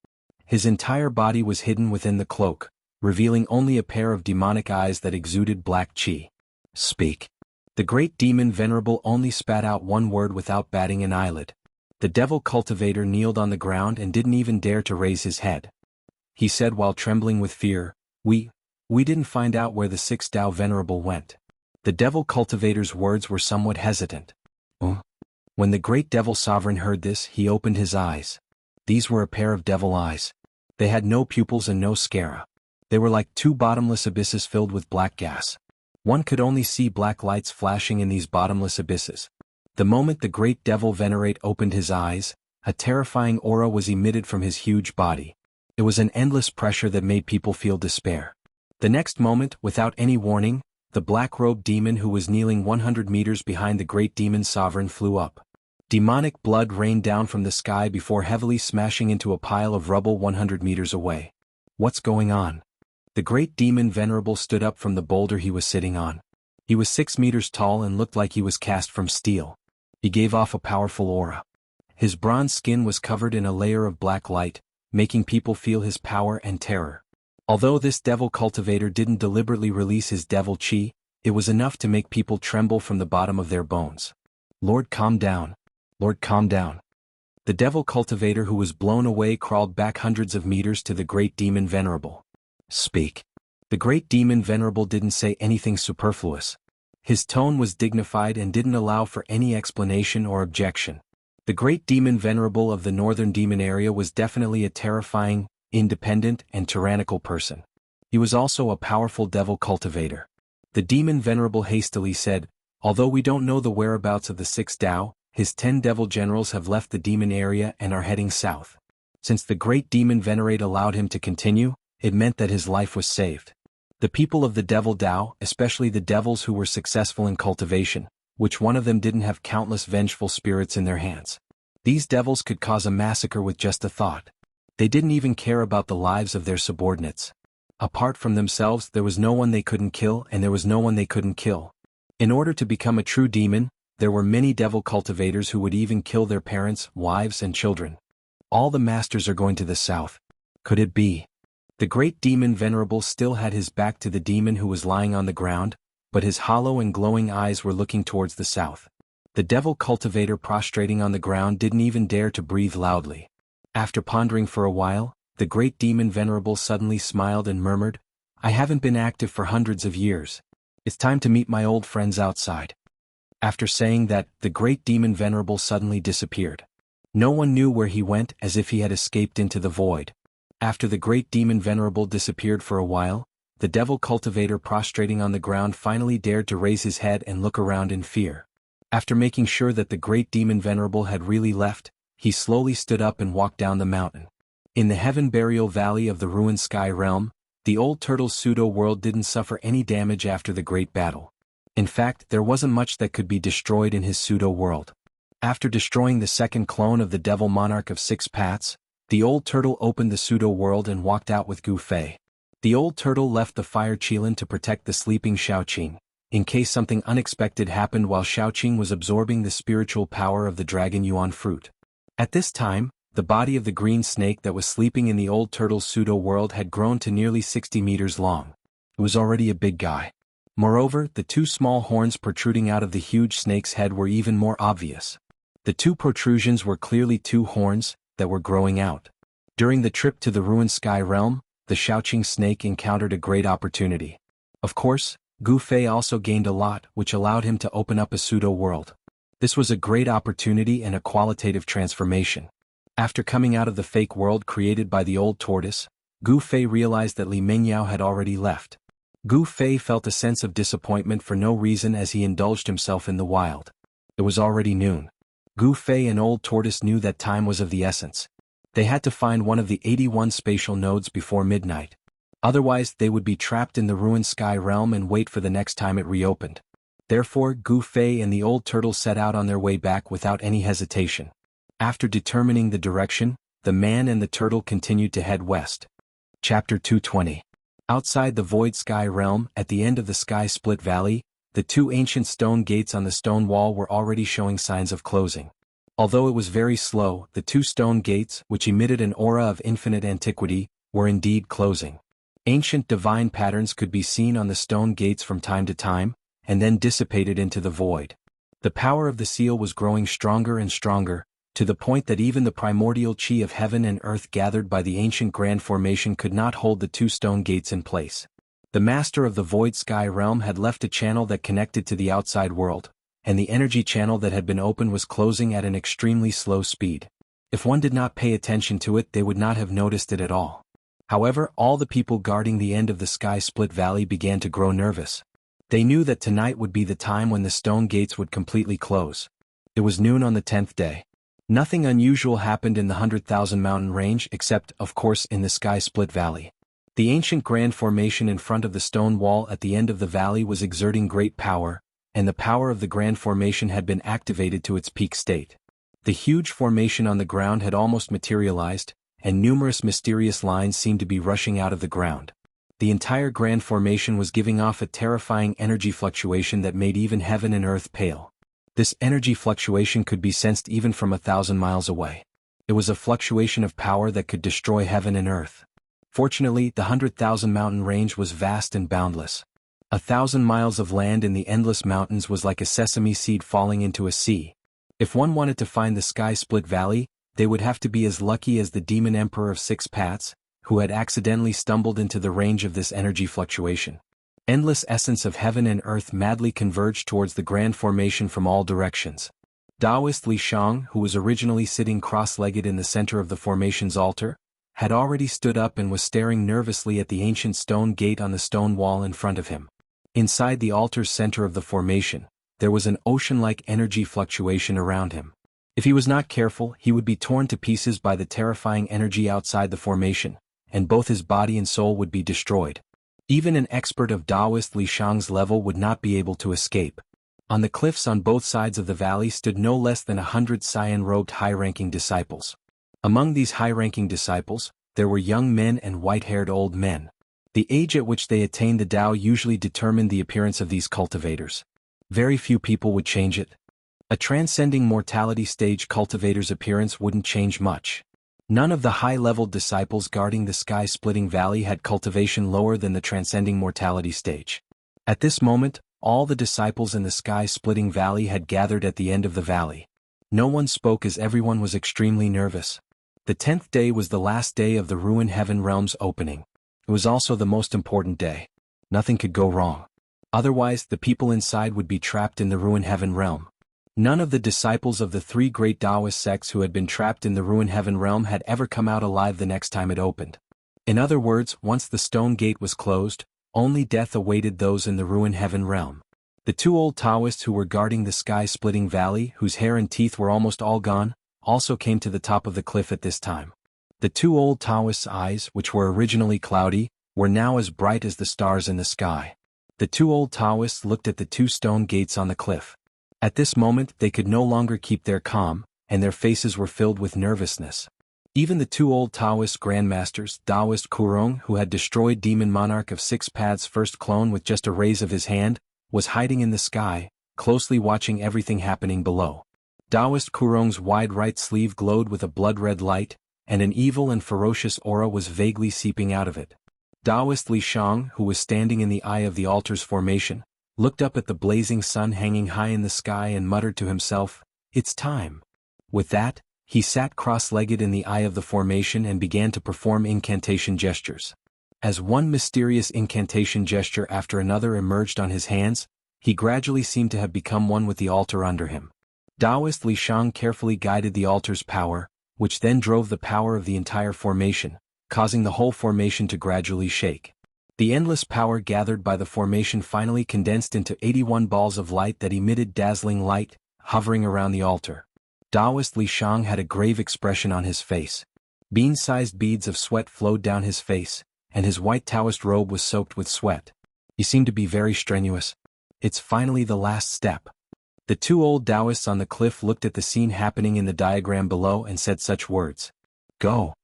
His entire body was hidden within the cloak, revealing only a pair of demonic eyes that exuded black chi. "Speak." The great demon Venerable only spat out one word without batting an eyelid. The devil cultivator kneeled on the ground and didn't even dare to raise his head. He said while trembling with fear, We didn't find out where the 6 Tao Venerable went." The devil cultivator's words were somewhat hesitant. When the great devil sovereign heard this, he opened his eyes. These were a pair of devil eyes. They had no pupils and no sclera. They were like 2 bottomless abysses filled with black gas. One could only see black lights flashing in these bottomless abysses. The moment the great devil venerate opened his eyes, a terrifying aura was emitted from his huge body. It was an endless pressure that made people feel despair. The next moment, without any warning, the black-robed demon who was kneeling 100 meters behind the great demon sovereign flew up. Demonic blood rained down from the sky before heavily smashing into a pile of rubble 100 meters away. What's going on? The great demon Venerable stood up from the boulder he was sitting on. He was 6 meters tall and looked like he was cast from steel. He gave off a powerful aura. His bronze skin was covered in a layer of black light, making people feel his power and terror. Although this devil cultivator didn't deliberately release his devil chi, it was enough to make people tremble from the bottom of their bones. "Lord, calm down. Lord, calm down." The devil cultivator who was blown away crawled back hundreds of meters to the great demon Venerable. "Speak." The great demon Venerable didn't say anything superfluous. His tone was dignified and didn't allow for any explanation or objection. The great demon Venerable of the northern demon area was definitely a terrifying, independent, and tyrannical person. He was also a powerful devil cultivator. The demon Venerable hastily said, "Although we don't know the whereabouts of the 6 Tao, his 10 devil generals have left the demon area and are heading south." Since the great demon Venerate allowed him to continue, it meant that his life was saved. The people of the devil Tao, especially the devils who were successful in cultivation, which one of them didn't have countless vengeful spirits in their hands. These devils could cause a massacre with just a thought. They didn't even care about the lives of their subordinates. Apart from themselves, there was no one they couldn't kill and there was no one they couldn't kill. In order to become a true demon, there were many devil cultivators who would even kill their parents, wives, and children. All the masters are going to the south. Could it be? The great demon Venerable still had his back to the demon who was lying on the ground, but his hollow and glowing eyes were looking towards the south. The devil cultivator prostrating on the ground didn't even dare to breathe loudly. After pondering for a while, the great demon venerable suddenly smiled and murmured, "I haven't been active for hundreds of years. It's time to meet my old friends outside." After saying that, the great demon venerable suddenly disappeared. No one knew where he went, as if he had escaped into the void. After the great demon venerable disappeared for a while, the devil cultivator prostrating on the ground finally dared to raise his head and look around in fear. After making sure that the great demon venerable had really left, he slowly stood up and walked down the mountain. In the heaven burial valley of the ruined sky realm, the old turtle's pseudo-world didn't suffer any damage after the great battle. In fact, there wasn't much that could be destroyed in his pseudo-world. After destroying the second clone of the devil monarch of 6 paths, the old turtle opened the pseudo-world and walked out with Gu Fei. The old turtle left the fire Qilin to protect the sleeping Xiaoqing, in case something unexpected happened while Xiaoqing was absorbing the spiritual power of the dragon yuan fruit. At this time, the body of the green snake that was sleeping in the old turtle's pseudo-world had grown to nearly 60 meters long. It was already a big guy. Moreover, the 2 small horns protruding out of the huge snake's head were even more obvious. The 2 protrusions were clearly 2 horns that were growing out. During the trip to the ruined sky realm, the Xiaoqing snake encountered a great opportunity. Of course, Gu Fei also gained a lot, which allowed him to open up a pseudo-world. This was a great opportunity and a qualitative transformation. After coming out of the fake world created by the old tortoise, Gu Fei realized that Li Mengyao had already left. Gu Fei felt a sense of disappointment for no reason as he indulged himself in the wild. It was already noon. Gu Fei and Old Tortoise knew that time was of the essence. They had to find one of the 81 spatial nodes before midnight. Otherwise, they would be trapped in the ruined sky realm and wait for the next time it reopened. Therefore, Gu Fei and the old turtle set out on their way back without any hesitation. After determining the direction, the man and the turtle continued to head west. Chapter 220. Outside the void sky realm, at the end of the sky split valley, the 2 ancient stone gates on the stone wall were already showing signs of closing. Although it was very slow, the 2 stone gates, which emitted an aura of infinite antiquity, were indeed closing. Ancient divine patterns could be seen on the stone gates from time to time, and then dissipated into the void. The power of the seal was growing stronger and stronger, to the point that even the primordial chi of heaven and earth gathered by the ancient grand formation could not hold the 2 stone gates in place. The master of the void sky realm had left a channel that connected to the outside world, and the energy channel that had been opened was closing at an extremely slow speed. If one did not pay attention to it, they would not have noticed it at all. However, all the people guarding the end of the sky split valley began to grow nervous. They knew that tonight would be the time when the stone gates would completely close. It was noon on the 10th day. Nothing unusual happened in the 100,000 mountain range except, of course, in the sky split valley. The ancient grand formation in front of the stone wall at the end of the valley was exerting great power, and the power of the grand formation had been activated to its peak state. The huge formation on the ground had almost materialized, and numerous mysterious lines seemed to be rushing out of the ground. The entire grand formation was giving off a terrifying energy fluctuation that made even heaven and earth pale. This energy fluctuation could be sensed even from 1,000 miles away. It was a fluctuation of power that could destroy heaven and earth. Fortunately, the 100,000 mountain range was vast and boundless. 1,000 miles of land in the endless mountains was like a sesame seed falling into a sea. If one wanted to find the sky split valley, they would have to be as lucky as the demon emperor of 6 paths, who had accidentally stumbled into the range of this energy fluctuation. Endless essence of heaven and earth madly converged towards the grand formation from all directions. Taoist Li Shang, who was originally sitting cross-legged in the center of the formation's altar, had already stood up and was staring nervously at the ancient stone gate on the stone wall in front of him. Inside the altar's center of the formation, there was an ocean-like energy fluctuation around him. If he was not careful, he would be torn to pieces by the terrifying energy outside the formation, and both his body and soul would be destroyed. Even an expert of Taoist Li Shang's level would not be able to escape. On the cliffs on both sides of the valley stood no less than 100 cyan-robed high-ranking disciples. Among these high-ranking disciples, there were young men and white-haired old men. The age at which they attained the Tao usually determined the appearance of these cultivators. Very few people would change it. A transcending mortality stage cultivator's appearance wouldn't change much. None of the high-level disciples guarding the sky-splitting valley had cultivation lower than the transcending mortality stage. At this moment, All the disciples in the sky-splitting valley had gathered at the end of the valley. No one spoke as everyone was extremely nervous. The 10th day was the last day of the Ruin Heaven Realm's opening. It was also the most important day. Nothing could go wrong. Otherwise, the people inside would be trapped in the Ruin Heaven Realm. None of the disciples of the three great Taoist sects who had been trapped in the Ruin Heaven Realm had ever come out alive the next time it opened. In other words, once the stone gate was closed, only death awaited those in the Ruin Heaven Realm. The two old Taoists who were guarding the sky-splitting valley, whose hair and teeth were almost all gone, also came to the top of the cliff at this time. The two old Taoists' eyes, which were originally cloudy, were now as bright as the stars in the sky. The two old Taoists looked at the two stone gates on the cliff. At this moment they could no longer keep their calm, and their faces were filled with nervousness. Even the two old Taoist grandmasters, Taoist Kurong, who had destroyed Demon Monarch of Six Paths' first clone with just a raise of his hand, was hiding in the sky, closely watching everything happening below. Taoist Kurong's wide right sleeve glowed with a blood-red light, and an evil and ferocious aura was vaguely seeping out of it. Taoist Li Shang, who was standing in the eye of the altar's formation, looked up at the blazing sun hanging high in the sky and muttered to himself, "It's time." With that, he sat cross-legged in the eye of the formation and began to perform incantation gestures. As one mysterious incantation gesture after another emerged on his hands, he gradually seemed to have become one with the altar under him. Taoist Li Shang carefully guided the altar's power, which then drove the power of the entire formation, causing the whole formation to gradually shake. The endless power gathered by the formation finally condensed into 81 balls of light that emitted dazzling light, hovering around the altar. Taoist Li Shang had a grave expression on his face. Bean-sized beads of sweat flowed down his face, and his white Taoist robe was soaked with sweat. He seemed to be very strenuous. It's finally the last step. The two old Taoists on the cliff looked at the scene happening in the diagram below and said such words. Go.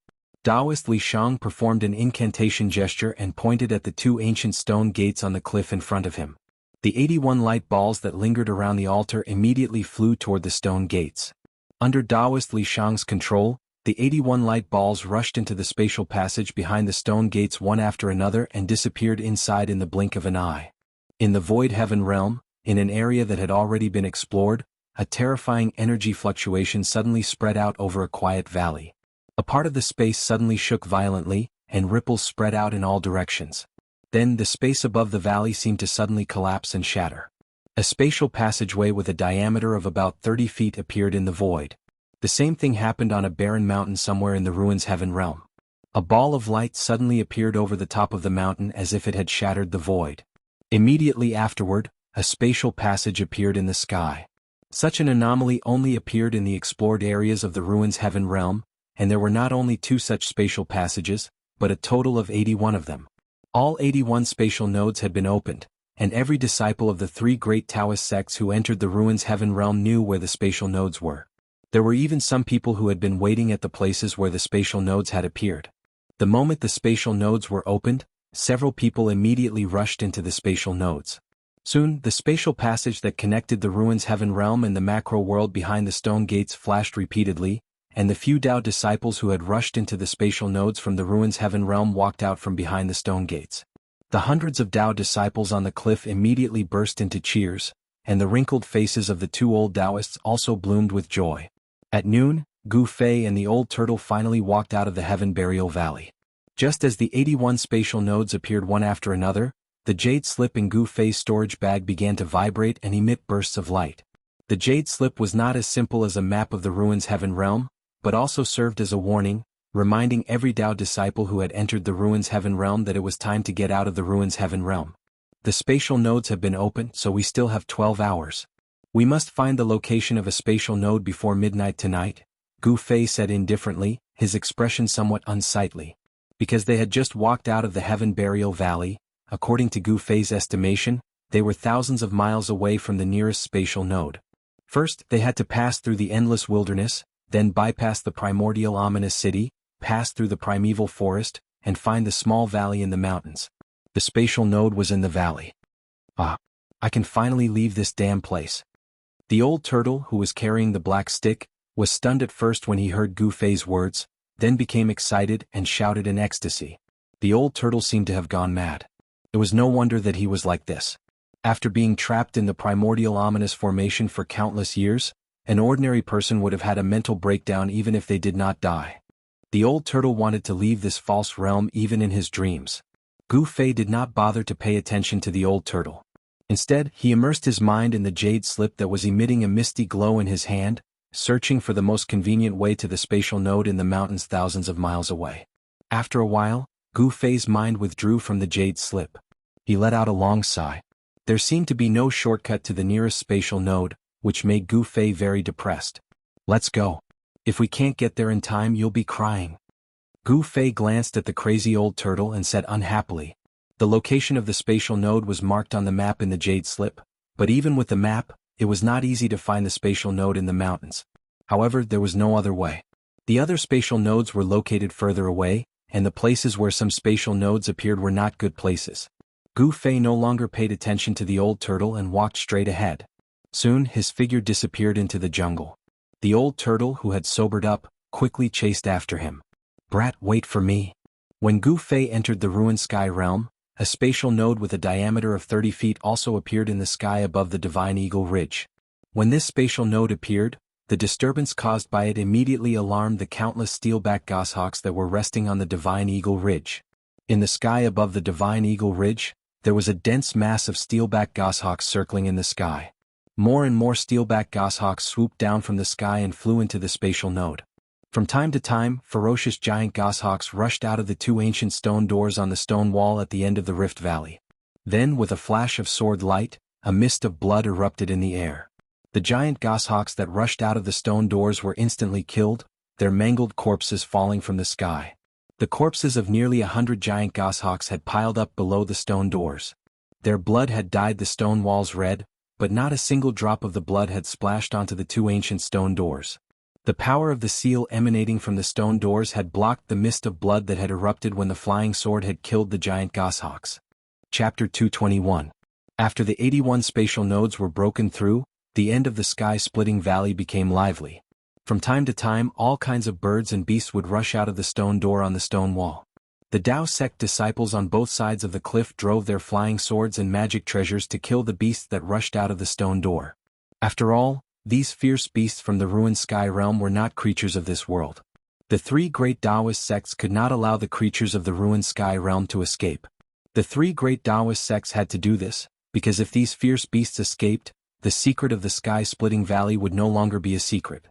Taoist Li Shang performed an incantation gesture and pointed at the two ancient stone gates on the cliff in front of him. The 81 light balls that lingered around the altar immediately flew toward the stone gates. Under Taoist Li Shang's control, the 81 light balls rushed into the spatial passage behind the stone gates one after another and disappeared inside in the blink of an eye. In the Void Heaven Realm, in an area that had already been explored, a terrifying energy fluctuation suddenly spread out over a quiet valley. A part of the space suddenly shook violently, and ripples spread out in all directions. Then the space above the valley seemed to suddenly collapse and shatter. A spatial passageway with a diameter of about 30 feet appeared in the void. The same thing happened on a barren mountain somewhere in the Ruins Heaven Realm. A ball of light suddenly appeared over the top of the mountain as if it had shattered the void. Immediately afterward, a spatial passage appeared in the sky. Such an anomaly only appeared in the explored areas of the Ruins Heaven Realm, and there were not only two such spatial passages, but a total of 81 of them. All 81 spatial nodes had been opened, and every disciple of the three great Taoist sects who entered the Ruins Heaven Realm knew where the spatial nodes were. There were even some people who had been waiting at the places where the spatial nodes had appeared. The moment the spatial nodes were opened, several people immediately rushed into the spatial nodes. Soon, the spatial passage that connected the Ruins Heaven Realm and the macro world behind the stone gates flashed repeatedly, and the few Tao disciples who had rushed into the spatial nodes from the Ruins Heaven Realm walked out from behind the stone gates. The hundreds of Tao disciples on the cliff immediately burst into cheers, and the wrinkled faces of the two old Taoists also bloomed with joy. At noon, Gu Fei and the old turtle finally walked out of the Heaven Burial Valley. Just as the 81 spatial nodes appeared one after another, the jade slip in Gu Fei's storage bag began to vibrate and emit bursts of light. The jade slip was not as simple as a map of the Ruins Heaven Realm, but also served as a warning, reminding every Tao disciple who had entered the Ruins Heaven Realm that it was time to get out of the Ruins Heaven Realm. The spatial nodes have been opened, so we still have 12 hours. We must find the location of a spatial node before midnight tonight, Gu Fei said indifferently, his expression somewhat unsightly. Because they had just walked out of the Heaven Burial Valley, according to Gu Fei's estimation, they were thousands of miles away from the nearest spatial node. First, they had to pass through the endless wilderness, then bypass the primordial ominous city, pass through the primeval forest, and find the small valley in the mountains. The spatial node was in the valley. Ah, I can finally leave this damn place. The old turtle, who was carrying the black stick, was stunned at first when he heard Gu Fei's words, then became excited and shouted in ecstasy. The old turtle seemed to have gone mad. It was no wonder that he was like this. After being trapped in the primordial ominous formation for countless years, an ordinary person would have had a mental breakdown even if they did not die. The old turtle wanted to leave this false realm even in his dreams. Gu Fei did not bother to pay attention to the old turtle. Instead, he immersed his mind in the jade slip that was emitting a misty glow in his hand, searching for the most convenient way to the spatial node in the mountains thousands of miles away. After a while, Gu Fei's mind withdrew from the jade slip. He let out a long sigh. There seemed to be no shortcut to the nearest spatial node, which made Gu Fei very depressed. Let's go. If we can't get there in time, you'll be crying. Gu Fei glanced at the crazy old turtle and said unhappily. The location of the spatial node was marked on the map in the jade slip, but even with the map, it was not easy to find the spatial node in the mountains. However, there was no other way. The other spatial nodes were located further away, and the places where some spatial nodes appeared were not good places. Gu Fei no longer paid attention to the old turtle and walked straight ahead. Soon, his figure disappeared into the jungle. The old turtle, who had sobered up, quickly chased after him. Brat, wait for me. When Gu Fei entered the ruined sky realm, a spatial node with a diameter of 30 feet also appeared in the sky above the Divine Eagle Ridge. When this spatial node appeared, the disturbance caused by it immediately alarmed the countless steelback goshawks that were resting on the Divine Eagle Ridge. In the sky above the Divine Eagle Ridge, there was a dense mass of steelback goshawks circling in the sky. More and more steelback goshawks swooped down from the sky and flew into the spatial node. From time to time, ferocious giant goshawks rushed out of the two ancient stone doors on the stone wall at the end of the Rift Valley. Then, with a flash of sword light, a mist of blood erupted in the air. The giant goshawks that rushed out of the stone doors were instantly killed, their mangled corpses falling from the sky. The corpses of nearly 100 giant goshawks had piled up below the stone doors. Their blood had dyed the stone walls red, but not a single drop of the blood had splashed onto the two ancient stone doors. The power of the seal emanating from the stone doors had blocked the mist of blood that had erupted when the flying sword had killed the giant goshawks. Chapter 221. After the 81 spatial nodes were broken through, the end of the sky-splitting valley became lively. From time to time, all kinds of birds and beasts would rush out of the stone door on the stone wall. The Tao sect disciples on both sides of the cliff drove their flying swords and magic treasures to kill the beasts that rushed out of the stone door. After all, these fierce beasts from the ruined sky realm were not creatures of this world. The three great Taoist sects could not allow the creatures of the ruined sky realm to escape. The three great Taoist sects had to do this, because if these fierce beasts escaped, the secret of the sky-splitting valley would no longer be a secret.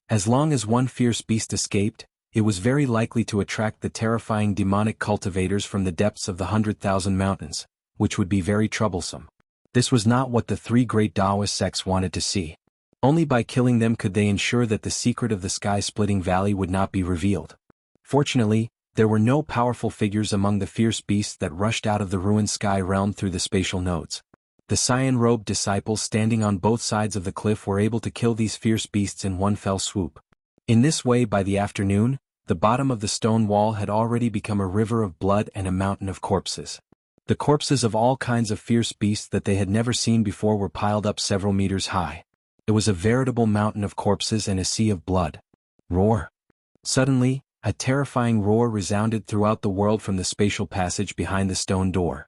As long as one fierce beast escaped, it was very likely to attract the terrifying demonic cultivators from the depths of the 100,000 mountains, which would be very troublesome. This was not what the three great Taoist sects wanted to see. Only by killing them could they ensure that the secret of the sky-splitting valley would not be revealed. Fortunately, there were no powerful figures among the fierce beasts that rushed out of the ruined sky realm through the spatial nodes. The cyan-robed disciples standing on both sides of the cliff were able to kill these fierce beasts in one fell swoop. In this way, by the afternoon, the bottom of the stone wall had already become a river of blood and a mountain of corpses. The corpses of all kinds of fierce beasts that they had never seen before were piled up several meters high. It was a veritable mountain of corpses and a sea of blood. Roar! Suddenly, a terrifying roar resounded throughout the world from the spatial passage behind the stone door.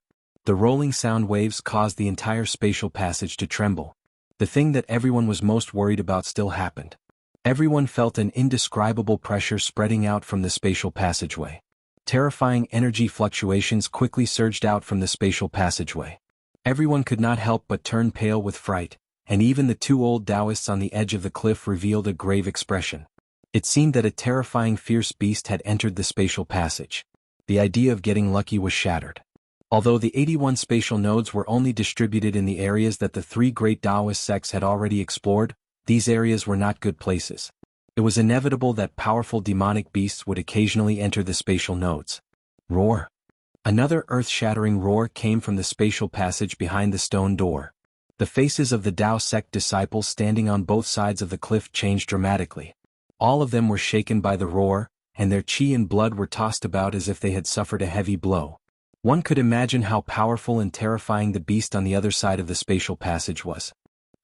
The rolling sound waves caused the entire spatial passage to tremble. The thing that everyone was most worried about still happened. Everyone felt an indescribable pressure spreading out from the spatial passageway. Terrifying energy fluctuations quickly surged out from the spatial passageway. Everyone could not help but turn pale with fright, and even the two old Taoists on the edge of the cliff revealed a grave expression. It seemed that a terrifying fierce beast had entered the spatial passage. The idea of getting lucky was shattered. Although the 81 spatial nodes were only distributed in the areas that the three great Taoist sects had already explored, these areas were not good places. It was inevitable that powerful demonic beasts would occasionally enter the spatial nodes. Roar! Another earth-shattering roar came from the spatial passage behind the stone door. The faces of the Tao sect disciples standing on both sides of the cliff changed dramatically. All of them were shaken by the roar, and their chi and blood were tossed about as if they had suffered a heavy blow. One could imagine how powerful and terrifying the beast on the other side of the spatial passage was.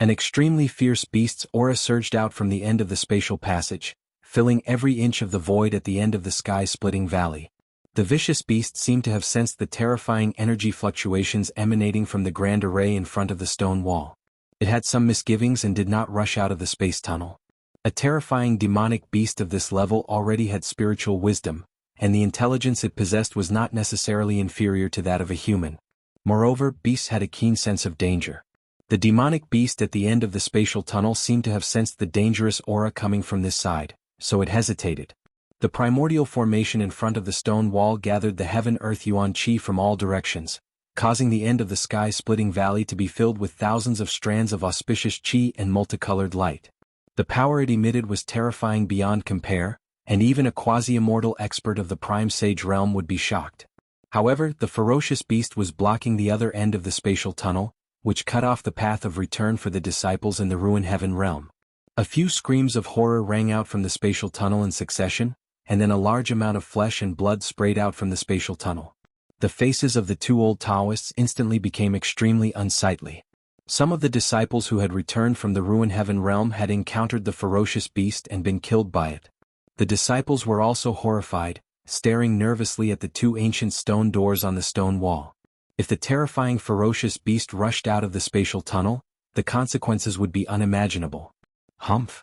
An extremely fierce beast's aura surged out from the end of the spatial passage, filling every inch of the void at the end of the sky-splitting valley. The vicious beast seemed to have sensed the terrifying energy fluctuations emanating from the grand array in front of the stone wall. It had some misgivings and did not rush out of the space tunnel. A terrifying demonic beast of this level already had spiritual wisdom, and the intelligence it possessed was not necessarily inferior to that of a human. Moreover, beasts had a keen sense of danger. The demonic beast at the end of the spatial tunnel seemed to have sensed the dangerous aura coming from this side, so it hesitated. The primordial formation in front of the stone wall gathered the heaven-earth yuan qi from all directions, causing the end of the sky-splitting valley to be filled with thousands of strands of auspicious qi and multicolored light. The power it emitted was terrifying beyond compare, and even a quasi-immortal expert of the prime sage realm would be shocked. However, the ferocious beast was blocking the other end of the spatial tunnel, which cut off the path of return for the disciples in the ruin heaven realm. A few screams of horror rang out from the spatial tunnel in succession, and then a large amount of flesh and blood sprayed out from the spatial tunnel. The faces of the two old Taoists instantly became extremely unsightly. Some of the disciples who had returned from the ruin heaven realm had encountered the ferocious beast and been killed by it. The disciples were also horrified, staring nervously at the two ancient stone doors on the stone wall. If the terrifying ferocious beast rushed out of the spatial tunnel, the consequences would be unimaginable. Humph!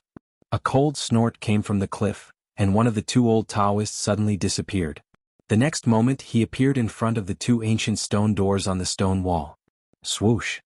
A cold snort came from the cliff, and one of the two old Taoists suddenly disappeared. The next moment he appeared in front of the two ancient stone doors on the stone wall. Swoosh!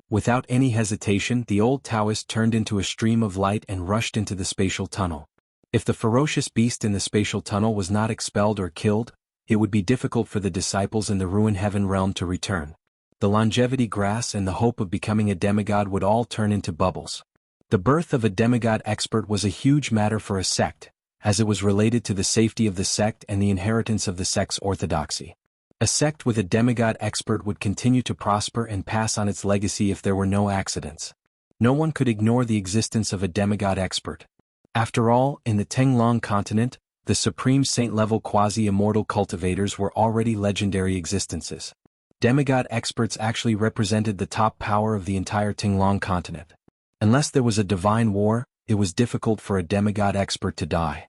Without any hesitation, the old Taoist turned into a stream of light and rushed into the spatial tunnel. If the ferocious beast in the spatial tunnel was not expelled or killed, it would be difficult for the disciples in the ruin heaven realm to return. The longevity grass and the hope of becoming a demigod would all turn into bubbles. The birth of a demigod expert was a huge matter for a sect, as it was related to the safety of the sect and the inheritance of the sect's orthodoxy. A sect with a demigod expert would continue to prosper and pass on its legacy if there were no accidents. No one could ignore the existence of a demigod expert. After all, in the Tenglong continent, the supreme saint-level quasi-immortal cultivators were already legendary existences. Demigod experts actually represented the top power of the entire Tenglong continent. Unless there was a divine war, it was difficult for a demigod expert to die.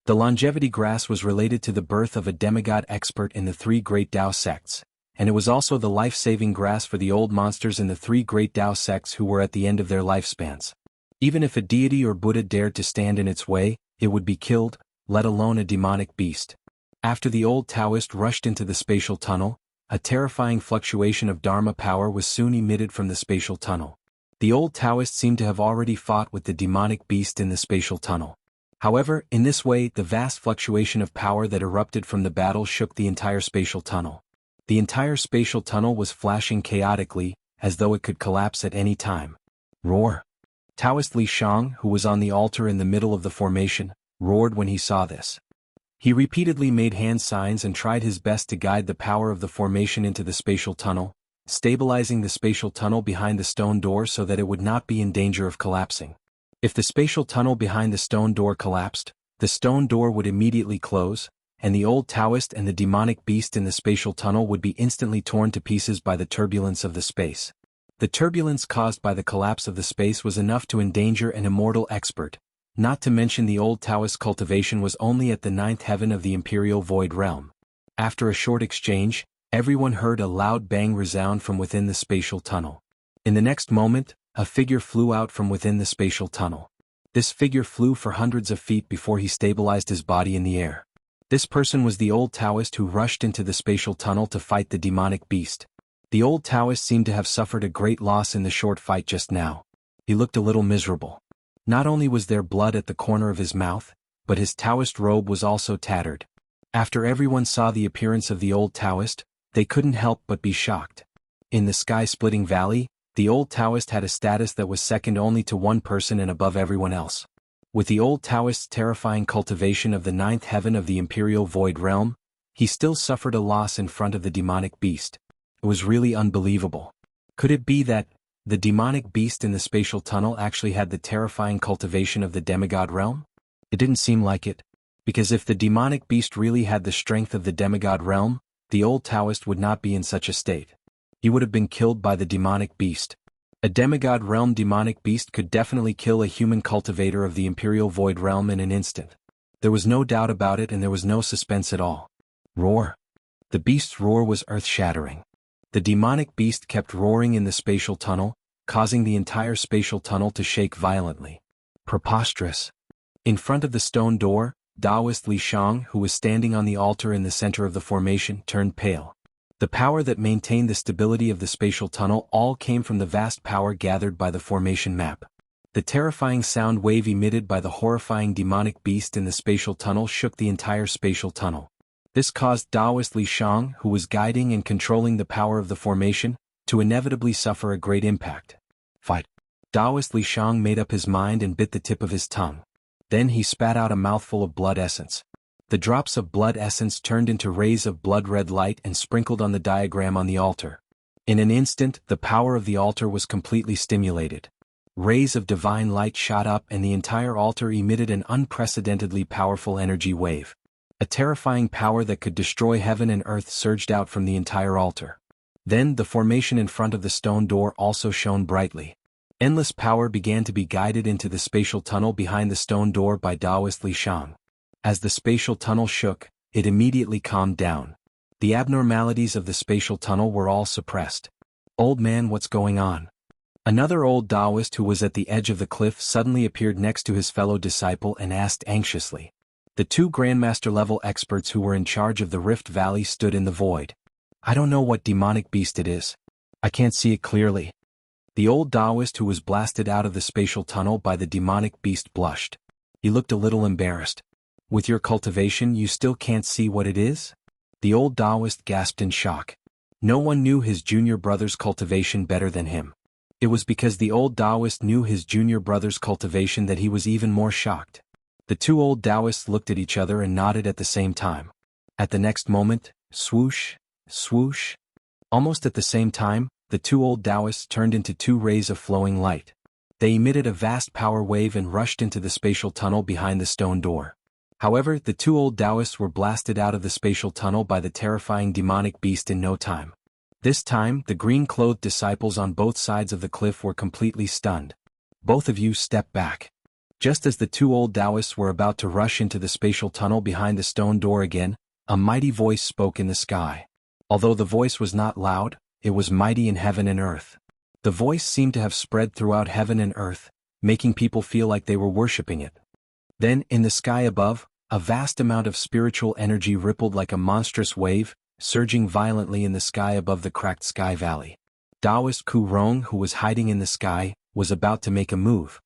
The longevity grass was related to the birth of a demigod expert in the three great Dao sects, and it was also the life-saving grass for the old monsters in the three great Dao sects who were at the end of their lifespans. Even if a deity or Buddha dared to stand in its way, it would be killed, let alone a demonic beast. After the old Taoist rushed into the spatial tunnel, a terrifying fluctuation of Dharma power was soon emitted from the spatial tunnel. The old Taoist seemed to have already fought with the demonic beast in the spatial tunnel. However, in this way, the vast fluctuation of power that erupted from the battle shook the entire spatial tunnel. The entire spatial tunnel was flashing chaotically, as though it could collapse at any time. Roar! Taoist Li Shang, who was on the altar in the middle of the formation, roared when he saw this. He repeatedly made hand signs and tried his best to guide the power of the formation into the spatial tunnel, stabilizing the spatial tunnel behind the stone door so that it would not be in danger of collapsing. If the spatial tunnel behind the stone door collapsed, the stone door would immediately close, and the old Taoist and the demonic beast in the spatial tunnel would be instantly torn to pieces by the turbulence of the space. The turbulence caused by the collapse of the space was enough to endanger an immortal expert, not to mention the old Taoist cultivation was only at the ninth heaven of the imperial void realm. After a short exchange, everyone heard a loud bang resound from within the spatial tunnel. In the next moment, a figure flew out from within the spatial tunnel. This figure flew for hundreds of feet before he stabilized his body in the air. This person was the old Taoist who rushed into the spatial tunnel to fight the demonic beast. The old Taoist seemed to have suffered a great loss in the short fight just now. He looked a little miserable. Not only was there blood at the corner of his mouth, but his Taoist robe was also tattered. After everyone saw the appearance of the old Taoist, they couldn't help but be shocked. In the sky-splitting valley, the old Taoist had a status that was second only to one person and above everyone else. With the old Taoist's terrifying cultivation of the ninth heaven of the imperial void realm, he still suffered a loss in front of the demonic beast. It was really unbelievable. Could it be that the demonic beast in the spatial tunnel actually had the terrifying cultivation of the demigod realm? It didn't seem like it, because if the demonic beast really had the strength of the demigod realm, the old Taoist would not be in such a state. He would have been killed by the demonic beast. A demigod realm demonic beast could definitely kill a human cultivator of the imperial void realm in an instant. There was no doubt about it and there was no suspense at all. Roar! The beast's roar was earth-shattering. The demonic beast kept roaring in the spatial tunnel, causing the entire spatial tunnel to shake violently. Preposterous. In front of the stone door, Taoist Li Shang, who was standing on the altar in the center of the formation, turned pale. The power that maintained the stability of the spatial tunnel all came from the vast power gathered by the formation map. The terrifying sound wave emitted by the horrifying demonic beast in the spatial tunnel shook the entire spatial tunnel. This caused Taoist Li Shang, who was guiding and controlling the power of the formation, to inevitably suffer a great impact. Fight. Taoist Li Shang made up his mind and bit the tip of his tongue. Then he spat out a mouthful of blood essence. The drops of blood essence turned into rays of blood-red light and sprinkled on the diagram on the altar. In an instant, the power of the altar was completely stimulated. Rays of divine light shot up and the entire altar emitted an unprecedentedly powerful energy wave. A terrifying power that could destroy heaven and earth surged out from the entire altar. Then the formation in front of the stone door also shone brightly. Endless power began to be guided into the spatial tunnel behind the stone door by Taoist Li Shang. As the spatial tunnel shook, it immediately calmed down. The abnormalities of the spatial tunnel were all suppressed. "Old man, what's going on?" Another old Taoist who was at the edge of the cliff suddenly appeared next to his fellow disciple and asked anxiously. The two Grandmaster-level experts who were in charge of the Rift Valley stood in the void. "I don't know what demonic beast it is. I can't see it clearly." The old Taoist who was blasted out of the spatial tunnel by the demonic beast blushed. He looked a little embarrassed. "With your cultivation you still can't see what it is?" The old Taoist gasped in shock. No one knew his junior brother's cultivation better than him. It was because the old Taoist knew his junior brother's cultivation that he was even more shocked. The two old Taoists looked at each other and nodded at the same time. At the next moment, swoosh, swoosh. Almost at the same time, the two old Taoists turned into two rays of flowing light. They emitted a vast power wave and rushed into the spatial tunnel behind the stone door. However, the two old Taoists were blasted out of the spatial tunnel by the terrifying demonic beast in no time. This time, the green-clothed disciples on both sides of the cliff were completely stunned. "Both of you step back." Just as the two old Taoists were about to rush into the spatial tunnel behind the stone door again, a mighty voice spoke in the sky. Although the voice was not loud, it was mighty in heaven and earth. The voice seemed to have spread throughout heaven and earth, making people feel like they were worshipping it. Then, in the sky above, a vast amount of spiritual energy rippled like a monstrous wave, surging violently in the sky above the cracked sky valley. Taoist Ku Rong, who was hiding in the sky, was about to make a move.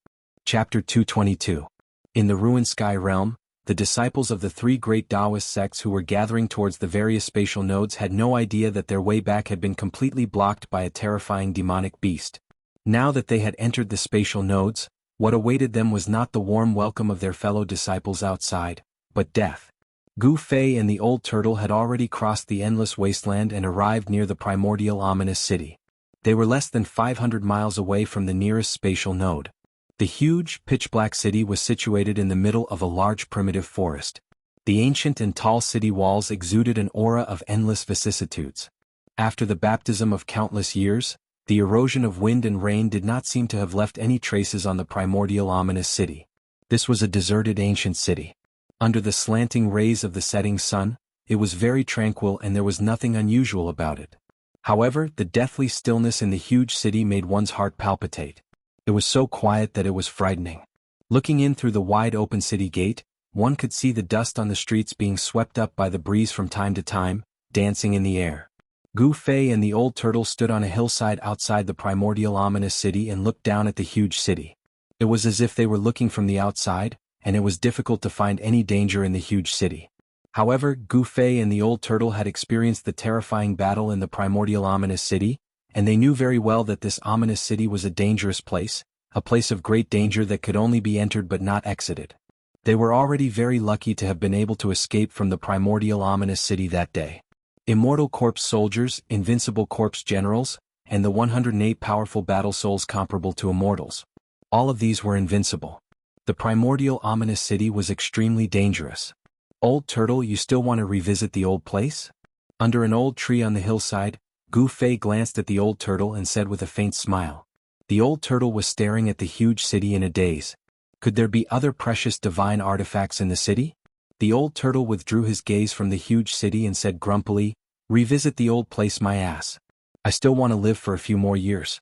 Chapter 222. In the ruined sky realm, the disciples of the three great Taoist sects who were gathering towards the various spatial nodes had no idea that their way back had been completely blocked by a terrifying demonic beast. Now that they had entered the spatial nodes, what awaited them was not the warm welcome of their fellow disciples outside, but death. Gu Fei and the old turtle had already crossed the endless wasteland and arrived near the primordial ominous city. They were less than 500 miles away from the nearest spatial node. The huge, pitch-black city was situated in the middle of a large primitive forest. The ancient and tall city walls exuded an aura of endless vicissitudes. After the baptism of countless years, the erosion of wind and rain did not seem to have left any traces on the primordial ominous city. This was a deserted ancient city. Under the slanting rays of the setting sun, it was very tranquil and there was nothing unusual about it. However, the deathly stillness in the huge city made one's heart palpitate. It was so quiet that it was frightening. Looking in through the wide-open city gate, one could see the dust on the streets being swept up by the breeze from time to time, dancing in the air. Gu Fei and the old turtle stood on a hillside outside the primordial ominous city and looked down at the huge city. It was as if they were looking from the outside, and it was difficult to find any danger in the huge city. However, Gu Fei and the old turtle had experienced the terrifying battle in the primordial ominous city, and they knew very well that this ominous city was a dangerous place, a place of great danger that could only be entered but not exited. They were already very lucky to have been able to escape from the primordial ominous city that day. Immortal corpse soldiers, invincible corpse generals, and the 108 powerful battle souls comparable to immortals. All of these were invincible. The primordial ominous city was extremely dangerous. "Old turtle, you still want to revisit the old place?" Under an old tree on the hillside, Gu Fei glanced at the old turtle and said with a faint smile. The old turtle was staring at the huge city in a daze. Could there be other precious divine artifacts in the city? The old turtle withdrew his gaze from the huge city and said grumpily, Revisit the old place my ass. I still want to live for a few more years.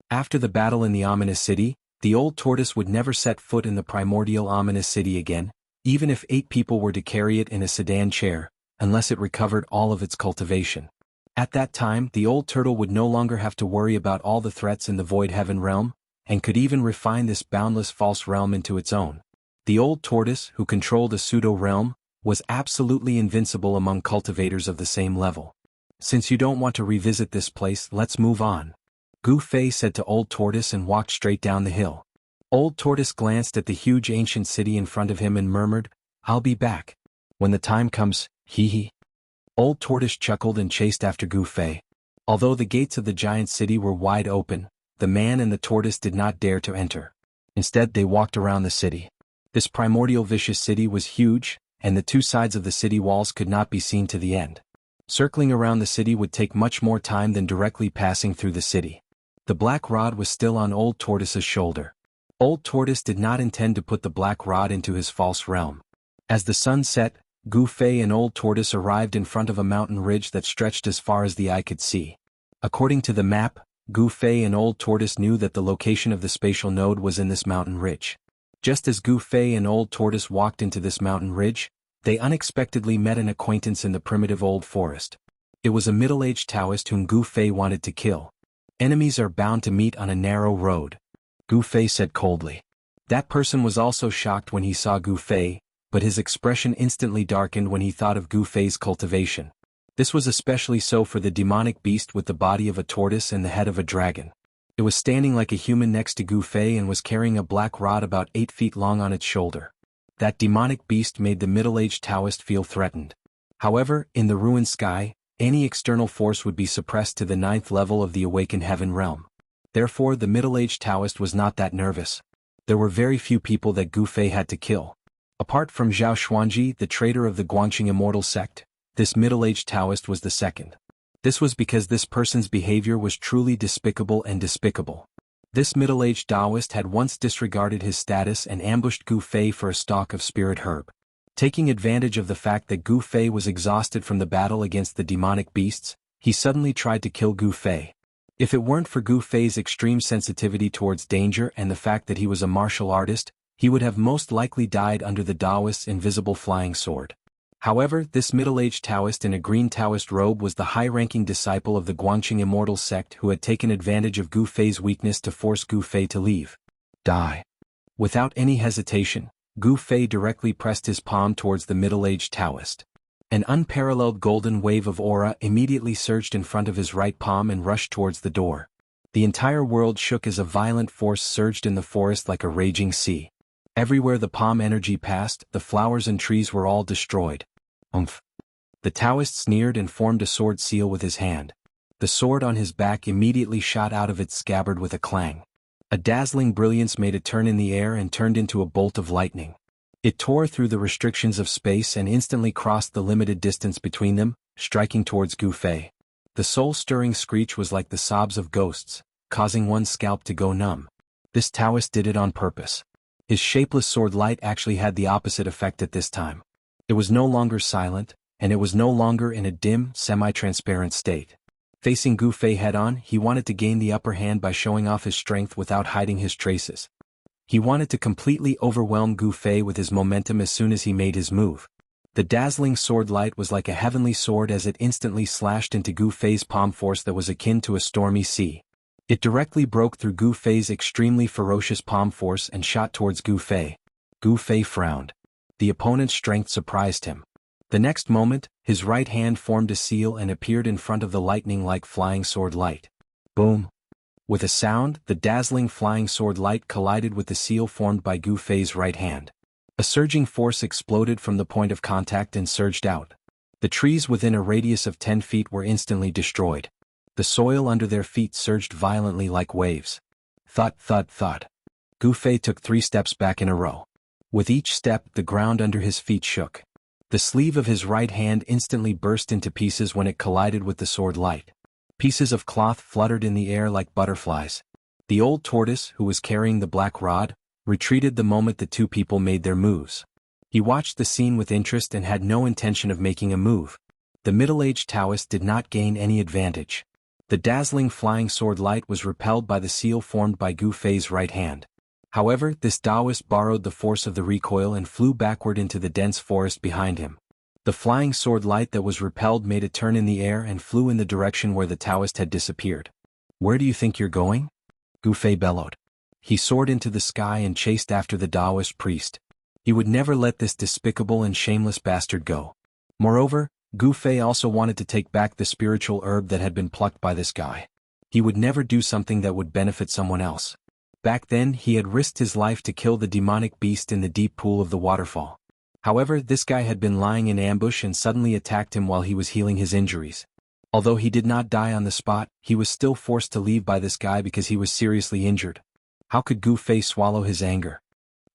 After the battle in the ominous city, the old tortoise would never set foot in the primordial ominous city again, even if 8 people were to carry it in a sedan chair, unless it recovered all of its cultivation. At that time, the old turtle would no longer have to worry about all the threats in the void heaven realm, and could even refine this boundless false realm into its own. The old tortoise, who controlled a pseudo-realm, was absolutely invincible among cultivators of the same level. Since you don't want to revisit this place, let's move on. Gu Fei said to Old Tortoise and walked straight down the hill. Old Tortoise glanced at the huge ancient city in front of him and murmured, "I'll be back. When the time comes, hee." Old Tortoise chuckled and chased after Gu Fei. Although the gates of the giant city were wide open, the man and the tortoise did not dare to enter. Instead, they walked around the city. This primordial vicious city was huge, and the 2 sides of the city walls could not be seen to the end. Circling around the city would take much more time than directly passing through the city. The black rod was still on Old Tortoise's shoulder. Old Tortoise did not intend to put the black rod into his false realm. As the sun set, Gu Fei and Old Tortoise arrived in front of a mountain ridge that stretched as far as the eye could see. According to the map, Gu Fei and Old Tortoise knew that the location of the spatial node was in this mountain ridge. Just as Gu Fei and Old Tortoise walked into this mountain ridge, they unexpectedly met an acquaintance in the primitive old forest. It was a middle-aged Taoist whom Gu Fei wanted to kill. Enemies are bound to meet on a narrow road, Gu Fei said coldly. That person was also shocked when he saw Gu Fei, but his expression instantly darkened when he thought of Gu Fei's cultivation. This was especially so for the demonic beast with the body of a tortoise and the head of a dragon. It was standing like a human next to Gu Fei and was carrying a black rod about 8 feet long on its shoulder. That demonic beast made the middle-aged Taoist feel threatened. However, in the ruined sky, any external force would be suppressed to the 9th level of the awakened heaven realm. Therefore, the middle-aged Taoist was not that nervous. There were very few people that Gu Fei had to kill. Apart from Zhao Xuanji, the traitor of the Guangqing Immortal sect, this middle-aged Taoist was the second. This was because this person's behavior was truly despicable and despicable. This middle-aged Taoist had once disregarded his status and ambushed Gu Fei for a stalk of spirit herb. Taking advantage of the fact that Gu Fei was exhausted from the battle against the demonic beasts, he suddenly tried to kill Gu Fei. If it weren't for Gu Fei's extreme sensitivity towards danger and the fact that he was a martial artist, he would have most likely died under the Taoist's invisible flying sword. However, this middle-aged Taoist in a green Taoist robe was the high-ranking disciple of the Guangqing Immortal sect who had taken advantage of Gu Fei's weakness to force Gu Fei to leave. Die. Without any hesitation, Gu Fei directly pressed his palm towards the middle-aged Taoist. An unparalleled golden wave of aura immediately surged in front of his right palm and rushed towards the door. The entire world shook as a violent force surged in the forest like a raging sea. Everywhere the palm energy passed, the flowers and trees were all destroyed. Umph. The Taoist sneered and formed a sword seal with his hand. The sword on his back immediately shot out of its scabbard with a clang. A dazzling brilliance made a turn in the air and turned into a bolt of lightning. It tore through the restrictions of space and instantly crossed the limited distance between them, striking towards Gu Fei. The soul-stirring screech was like the sobs of ghosts, causing one's scalp to go numb. This Taoist did it on purpose. His shapeless sword light actually had the opposite effect at this time. It was no longer silent, and it was no longer in a dim, semi-transparent state. Facing Gu Fei head-on, he wanted to gain the upper hand by showing off his strength without hiding his traces. He wanted to completely overwhelm Gu Fei with his momentum as soon as he made his move. The dazzling sword light was like a heavenly sword as it instantly slashed into Gu Fei's palm force that was akin to a stormy sea. It directly broke through Gu Fei's extremely ferocious palm force and shot towards Gu Fei. Gu Fei frowned. The opponent's strength surprised him. The next moment, his right hand formed a seal and appeared in front of the lightning-like flying sword light. Boom! With a sound, the dazzling flying sword light collided with the seal formed by Gu Fei's right hand. A surging force exploded from the point of contact and surged out. The trees within a radius of 10 feet were instantly destroyed. The soil under their feet surged violently like waves. Thud, thud, thud. Gu Fei took 3 steps back in a row. With each step, the ground under his feet shook. The sleeve of his right hand instantly burst into pieces when it collided with the sword light. Pieces of cloth fluttered in the air like butterflies. The old tortoise, who was carrying the black rod, retreated the moment the 2 people made their moves. He watched the scene with interest and had no intention of making a move. The middle-aged Taoist did not gain any advantage. The dazzling flying sword light was repelled by the seal formed by Gu Fei's right hand. However, this Taoist borrowed the force of the recoil and flew backward into the dense forest behind him. The flying sword light that was repelled made a turn in the air and flew in the direction where the Taoist had disappeared. "Where do you think you're going?" Gu Fei bellowed. He soared into the sky and chased after the Taoist priest. He would never let this despicable and shameless bastard go. Moreover, Gu Fei also wanted to take back the spiritual herb that had been plucked by this guy. He would never do something that would benefit someone else. Back then he had risked his life to kill the demonic beast in the deep pool of the waterfall. However, this guy had been lying in ambush and suddenly attacked him while he was healing his injuries. Although he did not die on the spot, he was still forced to leave by this guy because he was seriously injured. How could Gu Fei swallow his anger?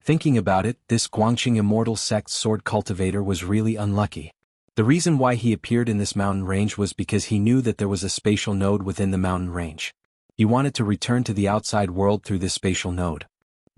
Thinking about it, this Guangqing Immortal Sect's sword cultivator was really unlucky. The reason why he appeared in this mountain range was because he knew that there was a spatial node within the mountain range. He wanted to return to the outside world through this spatial node.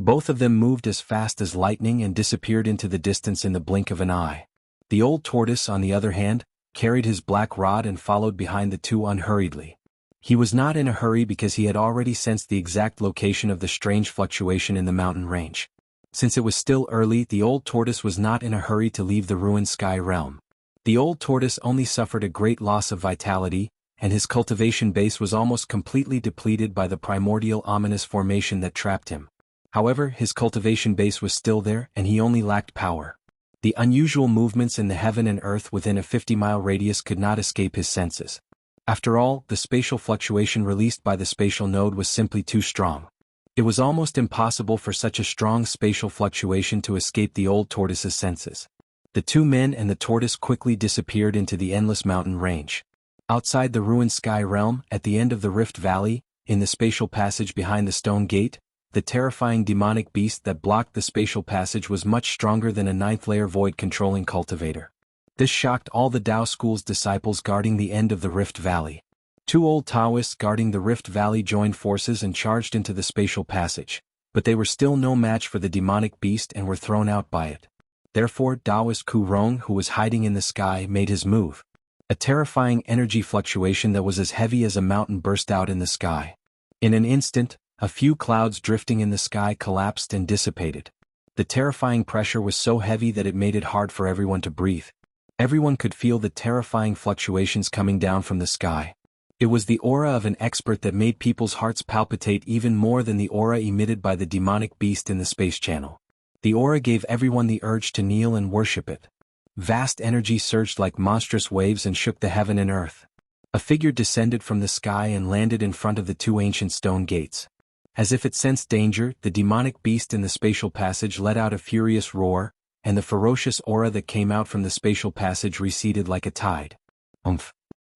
Both of them moved as fast as lightning and disappeared into the distance in the blink of an eye. The old tortoise, on the other hand, carried his black rod and followed behind the two unhurriedly. He was not in a hurry because he had already sensed the exact location of the strange fluctuation in the mountain range. Since it was still early, the old tortoise was not in a hurry to leave the ruined sky realm. The old tortoise only suffered a great loss of vitality, and his cultivation base was almost completely depleted by the primordial ominous formation that trapped him. However, his cultivation base was still there and he only lacked power. The unusual movements in the heaven and earth within a 50-mile radius could not escape his senses. After all, the spatial fluctuation released by the spatial node was simply too strong. It was almost impossible for such a strong spatial fluctuation to escape the old tortoise's senses. The two men and the tortoise quickly disappeared into the endless mountain range. Outside the ruined sky realm, at the end of the Rift Valley, in the spatial passage behind the stone gate, the terrifying demonic beast that blocked the spatial passage was much stronger than a ninth-layer void-controlling cultivator. This shocked all the Tao School's disciples guarding the end of the Rift Valley. Two old Taoists guarding the Rift Valley joined forces and charged into the spatial passage, but they were still no match for the demonic beast and were thrown out by it. Therefore, Taoist Ku Rong, who was hiding in the sky, made his move. A terrifying energy fluctuation that was as heavy as a mountain burst out in the sky. In an instant, a few clouds drifting in the sky collapsed and dissipated. The terrifying pressure was so heavy that it made it hard for everyone to breathe. Everyone could feel the terrifying fluctuations coming down from the sky. It was the aura of an expert that made people's hearts palpitate even more than the aura emitted by the demonic beast in the space channel. The aura gave everyone the urge to kneel and worship it. Vast energy surged like monstrous waves and shook the heaven and earth. A figure descended from the sky and landed in front of the two ancient stone gates. As if it sensed danger, the demonic beast in the spatial passage let out a furious roar, and the ferocious aura that came out from the spatial passage receded like a tide. Umph!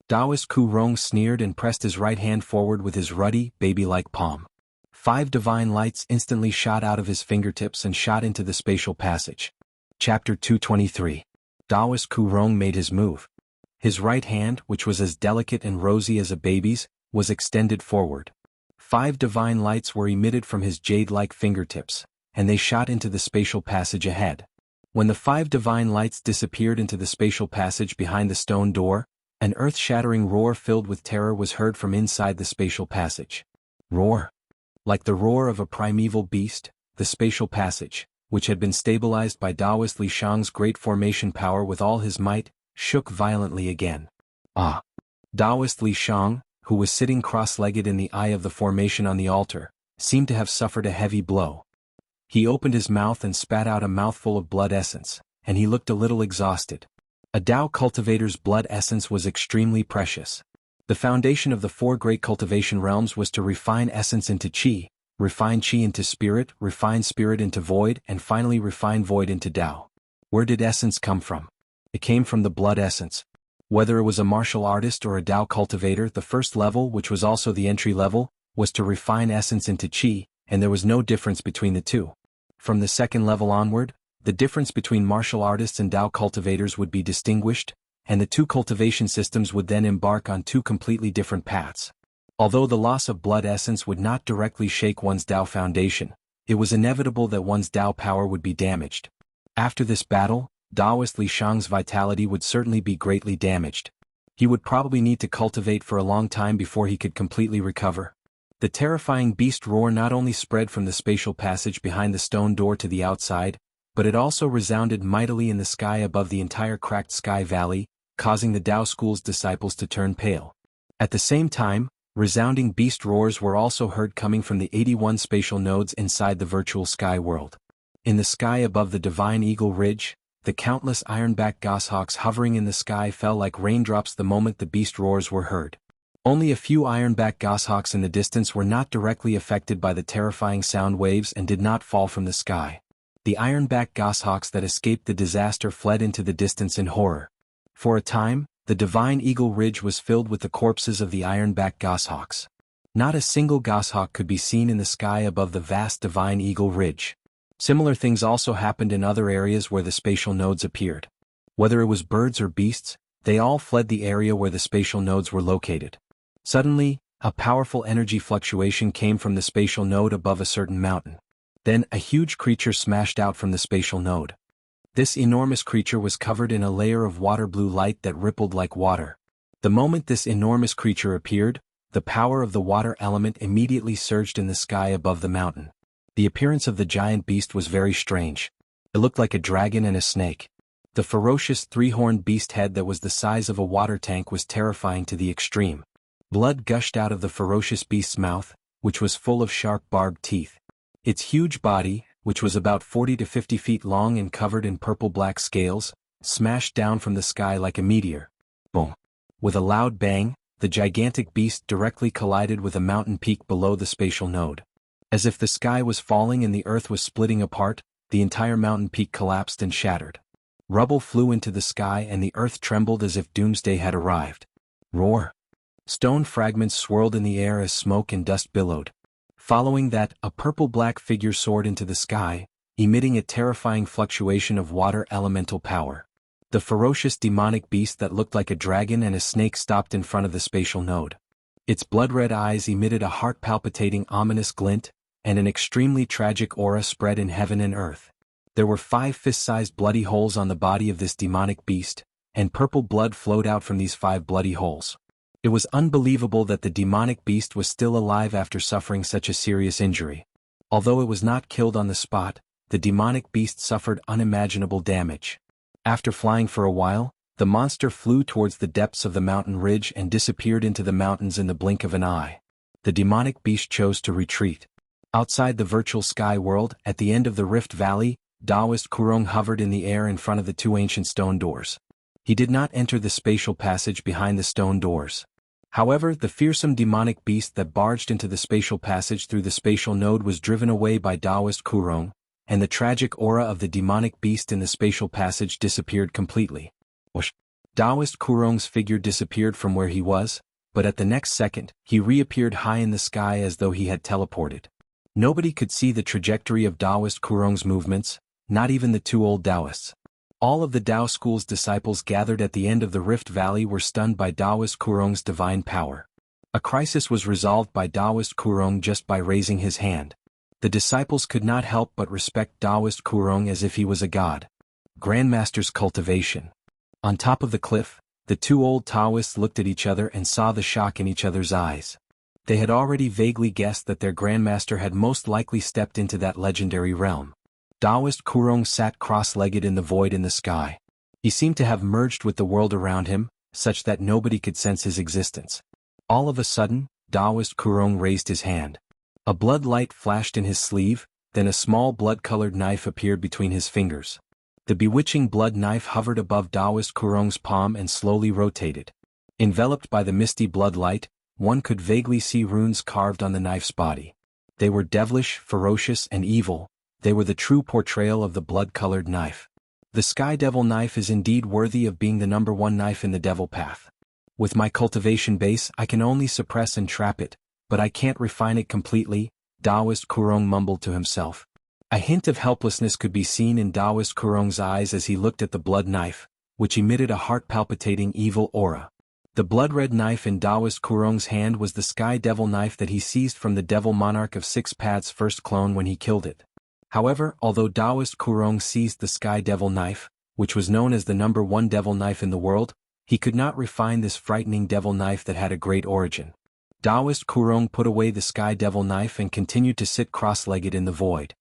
Taoist Ku Rong sneered and pressed his right hand forward with his ruddy, baby-like palm. 5 divine lights instantly shot out of his fingertips and shot into the spatial passage. Chapter 223. Taoist Ku Rong made his move. His right hand, which was as delicate and rosy as a baby's, was extended forward. 5 divine lights were emitted from his jade-like fingertips, and they shot into the spatial passage ahead. When the 5 divine lights disappeared into the spatial passage behind the stone door, an earth-shattering roar filled with terror was heard from inside the spatial passage. Roar. Like the roar of a primeval beast, the spatial passage, which had been stabilized by Taoist Li Shang's great formation power with all his might, shook violently again. Ah! Taoist Li Shang, who was sitting cross-legged in the eye of the formation on the altar, seemed to have suffered a heavy blow. He opened his mouth and spat out a mouthful of blood essence, and he looked a little exhausted. A Tao cultivator's blood essence was extremely precious. The foundation of the 4 great cultivation realms was to refine essence into qi, refine qi into spirit, refine spirit into void, and finally refine void into Tao. Where did essence come from? It came from the blood essence. Whether it was a martial artist or a Tao cultivator, the first level, which was also the entry level, was to refine essence into qi, and there was no difference between the two. From the second level onward, the difference between martial artists and Tao cultivators would be distinguished, and the 2 cultivation systems would then embark on 2 completely different paths. Although the loss of blood essence would not directly shake one's Tao foundation, it was inevitable that one's Tao power would be damaged. After this battle, Taoist Li Shang's vitality would certainly be greatly damaged. He would probably need to cultivate for a long time before he could completely recover. The terrifying beast roar not only spread from the spatial passage behind the stone door to the outside, but it also resounded mightily in the sky above the entire cracked sky valley, causing the Tao School's disciples to turn pale. At the same time, resounding beast roars were also heard coming from the 81 spatial nodes inside the virtual sky world. In the sky above the Divine Eagle Ridge, the countless ironback goshawks hovering in the sky fell like raindrops the moment the beast roars were heard. Only a few ironback goshawks in the distance were not directly affected by the terrifying sound waves and did not fall from the sky. The ironback goshawks that escaped the disaster fled into the distance in horror. For a time, the Divine Eagle Ridge was filled with the corpses of the ironback goshawks. Not a single goshawk could be seen in the sky above the vast Divine Eagle Ridge. Similar things also happened in other areas where the spatial nodes appeared. Whether it was birds or beasts, they all fled the area where the spatial nodes were located. Suddenly, a powerful energy fluctuation came from the spatial node above a certain mountain. Then a huge creature smashed out from the spatial node. This enormous creature was covered in a layer of water blue light that rippled like water. The moment this enormous creature appeared, the power of the water element immediately surged in the sky above the mountain. The appearance of the giant beast was very strange. It looked like a dragon and a snake. The ferocious three-horned beast head that was the size of a water tank was terrifying to the extreme. Blood gushed out of the ferocious beast's mouth, which was full of sharp barbed teeth. Its huge body, which was about 40 to 50 feet long and covered in purple-black scales, smashed down from the sky like a meteor. Boom! With a loud bang, the gigantic beast directly collided with a mountain peak below the spatial node. As if the sky was falling and the earth was splitting apart, the entire mountain peak collapsed and shattered. Rubble flew into the sky and the earth trembled as if doomsday had arrived. Roar! Stone fragments swirled in the air as smoke and dust billowed. Following that, a purple-black figure soared into the sky, emitting a terrifying fluctuation of water elemental power. The ferocious demonic beast that looked like a dragon and a snake stopped in front of the spatial node. Its blood-red eyes emitted a heart-palpitating ominous glint, and an extremely tragic aura spread in heaven and earth. There were 5 fist-sized bloody holes on the body of this demonic beast, and purple blood flowed out from these 5 bloody holes. It was unbelievable that the demonic beast was still alive after suffering such a serious injury. Although it was not killed on the spot, the demonic beast suffered unimaginable damage. After flying for a while, the monster flew towards the depths of the mountain ridge and disappeared into the mountains in the blink of an eye. The demonic beast chose to retreat. Outside the virtual sky world, at the end of the Rift Valley, Taoist Kurong hovered in the air in front of the 2 ancient stone doors. He did not enter the spatial passage behind the stone doors. However, the fearsome demonic beast that barged into the spatial passage through the spatial node was driven away by Taoist Kurong, and the tragic aura of the demonic beast in the spatial passage disappeared completely. Taoist Kurong's figure disappeared from where he was, but at the next second, he reappeared high in the sky as though he had teleported. Nobody could see the trajectory of Taoist Kurong's movements, not even the 2 old Taoists. All of the Tao School's disciples gathered at the end of the Rift Valley were stunned by Taoist Kurong's divine power. A crisis was resolved by Taoist Kurong just by raising his hand. The disciples could not help but respect Taoist Kurong as if he was a god. Grandmaster's cultivation. On top of the cliff, the 2 old Taoists looked at each other and saw the shock in each other's eyes. They had already vaguely guessed that their grandmaster had most likely stepped into that legendary realm. Taoist Kurong sat cross-legged in the void in the sky. He seemed to have merged with the world around him, such that nobody could sense his existence. All of a sudden, Taoist Kurong raised his hand. A blood light flashed in his sleeve, then a small blood-colored knife appeared between his fingers. The bewitching blood knife hovered above Taoist Kurong's palm and slowly rotated. Enveloped by the misty blood light, one could vaguely see runes carved on the knife's body. They were devilish, ferocious, and evil. They were the true portrayal of the blood-colored knife. The Sky Devil knife is indeed worthy of being the #1 knife in the Devil Path. With my cultivation base, I can only suppress and trap it, but I can't refine it completely, Taoist Kurong mumbled to himself. A hint of helplessness could be seen in Taoist Kurong's eyes as he looked at the blood knife, which emitted a heart-palpitating evil aura. The blood-red knife in Taoist Kurong's hand was the Sky Devil knife that he seized from the Devil Monarch of 6 Paths' first clone when he killed it. However, although Taoist Kurong seized the Sky Devil knife, which was known as the #1 devil knife in the world, He could not refine this frightening devil knife that had a great origin. Taoist Kurong put away the sky devil knife and continued to sit cross-legged in the void.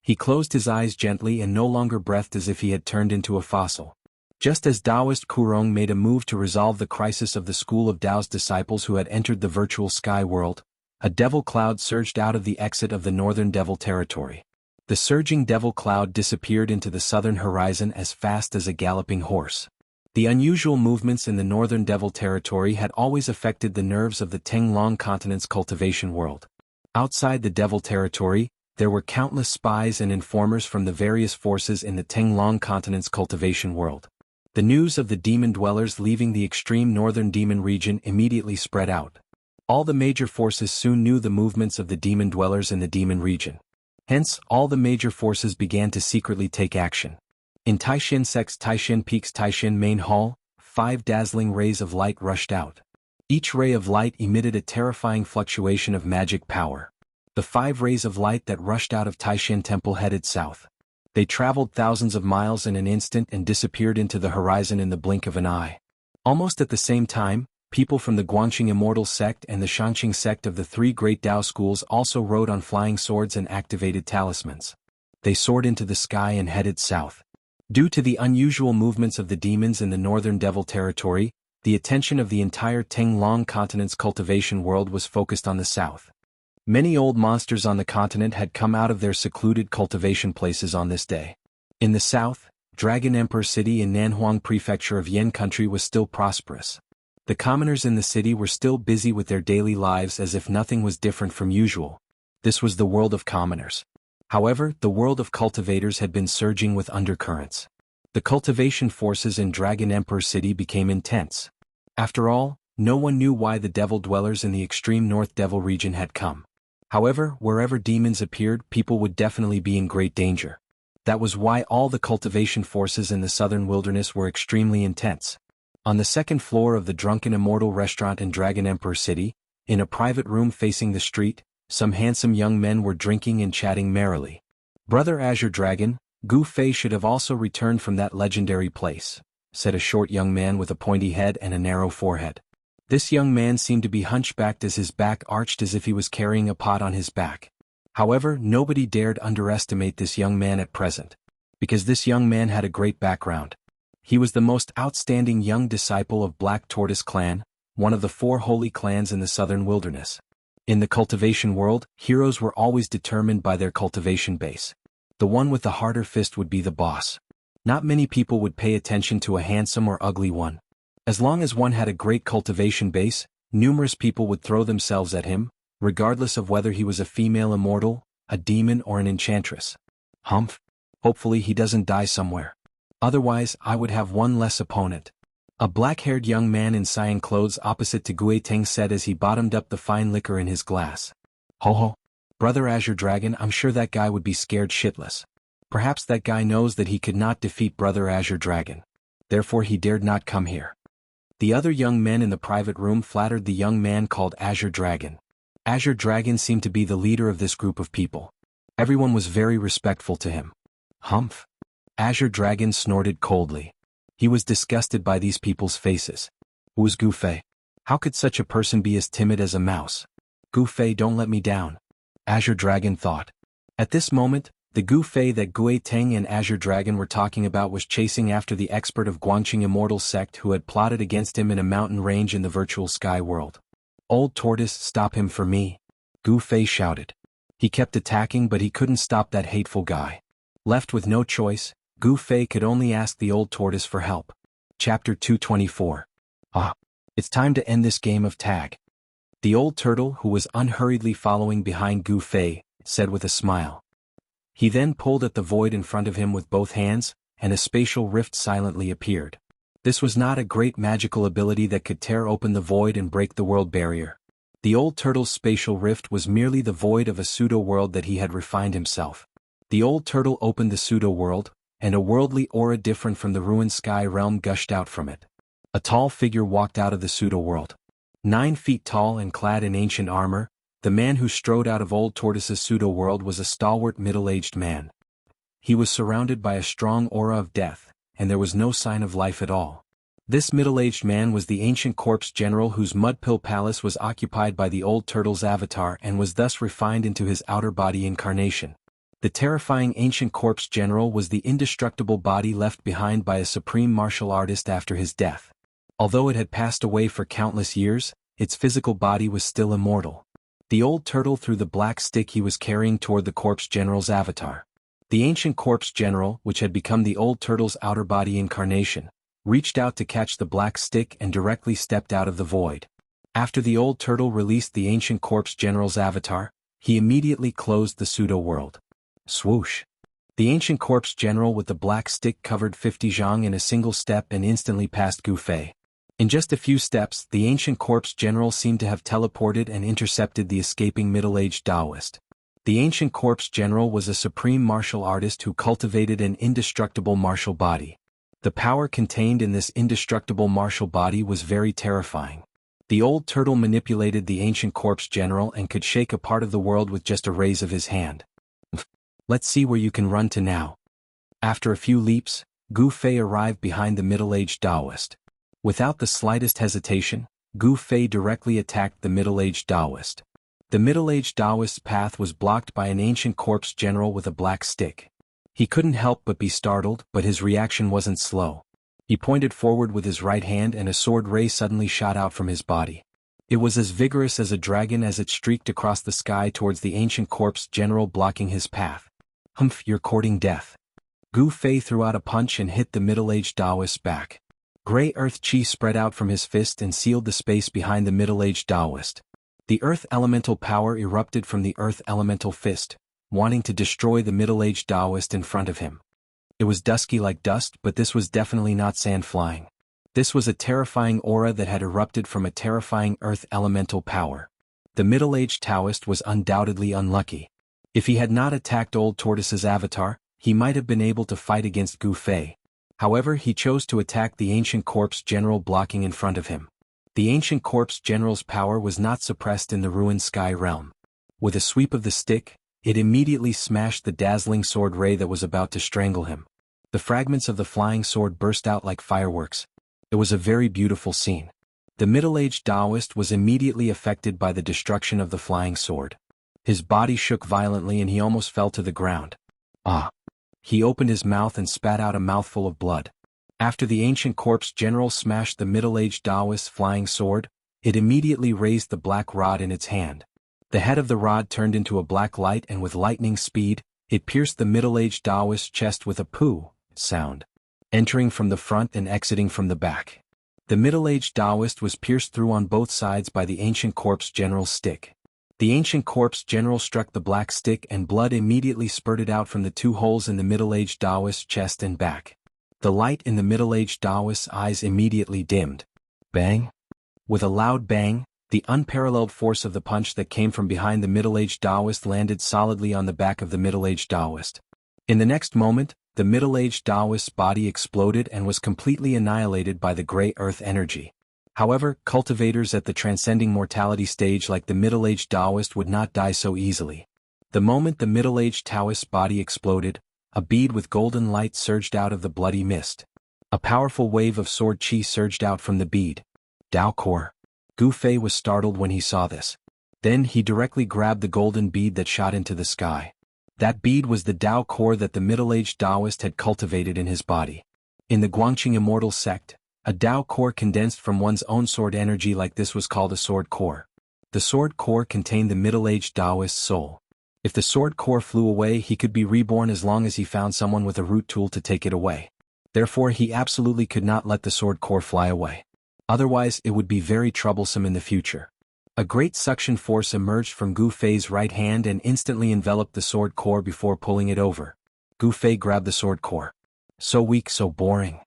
He closed his eyes gently and no longer breathed as if he had turned into a fossil. Just as Taoist Kurong made a move to resolve the crisis of the school of Tao's disciples who had entered the virtual sky world, a devil cloud surged out of the exit of the northern devil territory. The surging devil cloud disappeared into the southern horizon as fast as a galloping horse. The unusual movements in the northern devil territory had always affected the nerves of the Tenglong continent's cultivation world. Outside the devil territory, there were countless spies and informers from the various forces in the Tenglong continent's cultivation world. The news of the demon dwellers leaving the extreme northern demon region immediately spread out. All the major forces soon knew the movements of the demon dwellers in the demon region. Hence, all the major forces began to secretly take action. In Taishin Sect's Taishin Peak's Taishin Main Hall, 5 dazzling rays of light rushed out. Each ray of light emitted a terrifying fluctuation of magic power. The 5 rays of light that rushed out of Taishin Temple headed south. They traveled thousands of miles in an instant and disappeared into the horizon in the blink of an eye. Almost at the same time, people from the Guangxing Immortal sect and the Xianxia sect of the 3 great Tao schools also rode on flying swords and activated talismans. They soared into the sky and headed south. Due to the unusual movements of the demons in the northern devil territory, the attention of the entire Tenglong continent's cultivation world was focused on the south. Many old monsters on the continent had come out of their secluded cultivation places on this day. In the south, Dragon Emperor City in Nanhuang Prefecture of Yen Country was still prosperous. The commoners in the city were still busy with their daily lives as if nothing was different from usual. This was the world of commoners. However, the world of cultivators had been surging with undercurrents. The cultivation forces in Dragon Emperor City became intense. After all, no one knew why the devil dwellers in the extreme North Devil region had come. However, wherever demons appeared, people would definitely be in great danger. That was why all the cultivation forces in the southern wilderness were extremely intense. On the second floor of the Drunken Immortal restaurant in Dragon Emperor City, in a private room facing the street, some handsome young men were drinking and chatting merrily. Brother Azure Dragon, Gu Fei should have also returned from that legendary place, said a short young man with a pointy head and a narrow forehead. This young man seemed to be hunchbacked as his back arched as if he was carrying a pot on his back. However, nobody dared underestimate this young man at present, because this young man had a great background. He was the most outstanding young disciple of Black Tortoise Clan, one of the 4 holy clans in the southern wilderness. In the cultivation world, heroes were always determined by their cultivation base. The one with the harder fist would be the boss. Not many people would pay attention to a handsome or ugly one. As long as one had a great cultivation base, numerous people would throw themselves at him, regardless of whether he was a female immortal, a demon or an enchantress. Humph. Hopefully he doesn't die somewhere. Otherwise, I would have one less opponent. A black-haired young man in cyan clothes opposite to Gui Teng said as he bottomed up the fine liquor in his glass. Ho ho. Brother Azure Dragon, I'm sure that guy would be scared shitless. Perhaps that guy knows that he could not defeat Brother Azure Dragon. Therefore he dared not come here. The other young men in the private room flattered the young man called Azure Dragon. Azure Dragon seemed to be the leader of this group of people. Everyone was very respectful to him. Humph. Azure Dragon snorted coldly. He was disgusted by these people's faces. Who's Gu Fei? How could such a person be as timid as a mouse? Gu Fei, don't let me down. Azure Dragon thought. At this moment, the Gu Fei that Gui Teng and Azure Dragon were talking about was chasing after the expert of Guangxing Immortal sect who had plotted against him in a mountain range in the virtual sky world. Old Tortoise, stop him for me. Gu Fei shouted. He kept attacking but he couldn't stop that hateful guy. Left with no choice, Gu Fei could only ask the old tortoise for help. Chapter 224. It's time to end this game of tag. The old turtle, who was unhurriedly following behind Gu Fei, said with a smile. He then pulled at the void in front of him with both hands, and a spatial rift silently appeared. This was not a great magical ability that could tear open the void and break the world barrier. The old turtle's spatial rift was merely the void of a pseudo-world that he had refined himself. The old turtle opened the pseudo-world, and a worldly aura different from the ruined sky realm gushed out from it. A tall figure walked out of the pseudo-world. 9 feet tall and clad in ancient armor, the man who strode out of Old Tortoise's pseudo-world was a stalwart middle-aged man. He was surrounded by a strong aura of death, and there was no sign of life at all. This middle-aged man was the ancient corpse general whose mud-pill palace was occupied by the old turtle's avatar and was thus refined into his outer body incarnation. The terrifying ancient corpse general was the indestructible body left behind by a supreme martial artist after his death. Although it had passed away for countless years, its physical body was still immortal. The old turtle threw the black stick he was carrying toward the corpse general's avatar. The ancient corpse general, which had become the old turtle's outer body incarnation, reached out to catch the black stick and directly stepped out of the void. After the old turtle released the ancient corpse general's avatar, he immediately closed the pseudo-world. Swoosh! The ancient corpse general with the black stick covered 50 zhang in a single step and instantly passed Gu Fei. In just a few steps, the ancient corpse general seemed to have teleported and intercepted the escaping middle-aged Taoist. The ancient corpse general was a supreme martial artist who cultivated an indestructible martial body. The power contained in this indestructible martial body was very terrifying. The old turtle manipulated the ancient corpse general and could shake a part of the world with just a raise of his hand. Let's see where you can run to now. After a few leaps, Gu Fei arrived behind the middle-aged Taoist. Without the slightest hesitation, Gu Fei directly attacked the middle-aged Taoist. The middle-aged Taoist's path was blocked by an ancient corpse general with a black stick. He couldn't help but be startled, but his reaction wasn't slow. He pointed forward with his right hand and a sword ray suddenly shot out from his body. It was as vigorous as a dragon as it streaked across the sky towards the ancient corpse general, blocking his path. Humph, you're courting death. Gu Fei threw out a punch and hit the middle-aged Taoist's back. Gray earth chi spread out from his fist and sealed the space behind the middle-aged Taoist. The earth elemental power erupted from the earth elemental fist, wanting to destroy the middle-aged Taoist in front of him. It was dusky like dust, but this was definitely not sand flying. This was a terrifying aura that had erupted from a terrifying earth elemental power. The middle-aged Taoist was undoubtedly unlucky. If he had not attacked Old Tortoise's avatar, he might have been able to fight against Gu Fei. However, he chose to attack the ancient corpse general blocking in front of him. The ancient corpse general's power was not suppressed in the ruined sky realm. With a sweep of the stick, it immediately smashed the dazzling sword ray that was about to strangle him. The fragments of the flying sword burst out like fireworks. It was a very beautiful scene. The middle-aged Taoist was immediately affected by the destruction of the flying sword. His body shook violently and he almost fell to the ground. Ah! He opened his mouth and spat out a mouthful of blood. After the ancient corpse general smashed the middle-aged Taoist's flying sword, it immediately raised the black rod in its hand. The head of the rod turned into a black light and with lightning speed, it pierced the middle-aged Taoist's chest with a poo sound, entering from the front and exiting from the back. The middle-aged Taoist was pierced through on both sides by the ancient corpse general's stick. The ancient corpse general struck the black stick and blood immediately spurted out from the two holes in the middle-aged Taoist's chest and back. The light in the middle-aged Taoist's eyes immediately dimmed. Bang! With a loud bang, the unparalleled force of the punch that came from behind the middle-aged Taoist landed solidly on the back of the middle-aged Taoist. In the next moment, the middle-aged Taoist's body exploded and was completely annihilated by the gray earth energy. However, cultivators at the transcending mortality stage like the middle-aged Taoist would not die so easily. The moment the middle-aged Taoist's body exploded, a bead with golden light surged out of the bloody mist. A powerful wave of sword chi surged out from the bead. Dao Core. Gu Fei was startled when he saw this. Then he directly grabbed the golden bead that shot into the sky. That bead was the Dao Core that the middle-aged Taoist had cultivated in his body. In the Guangqing Immortal sect, a Dao Core condensed from one's own sword energy like this was called a sword core. The sword core contained the middle-aged Taoist's soul. If the sword core flew away, he could be reborn as long as he found someone with a root tool to take it away. Therefore, he absolutely could not let the sword core fly away. Otherwise, it would be very troublesome in the future. A great suction force emerged from Gu Fei's right hand and instantly enveloped the sword core before pulling it over. Gu Fei grabbed the sword core. So weak, so boring.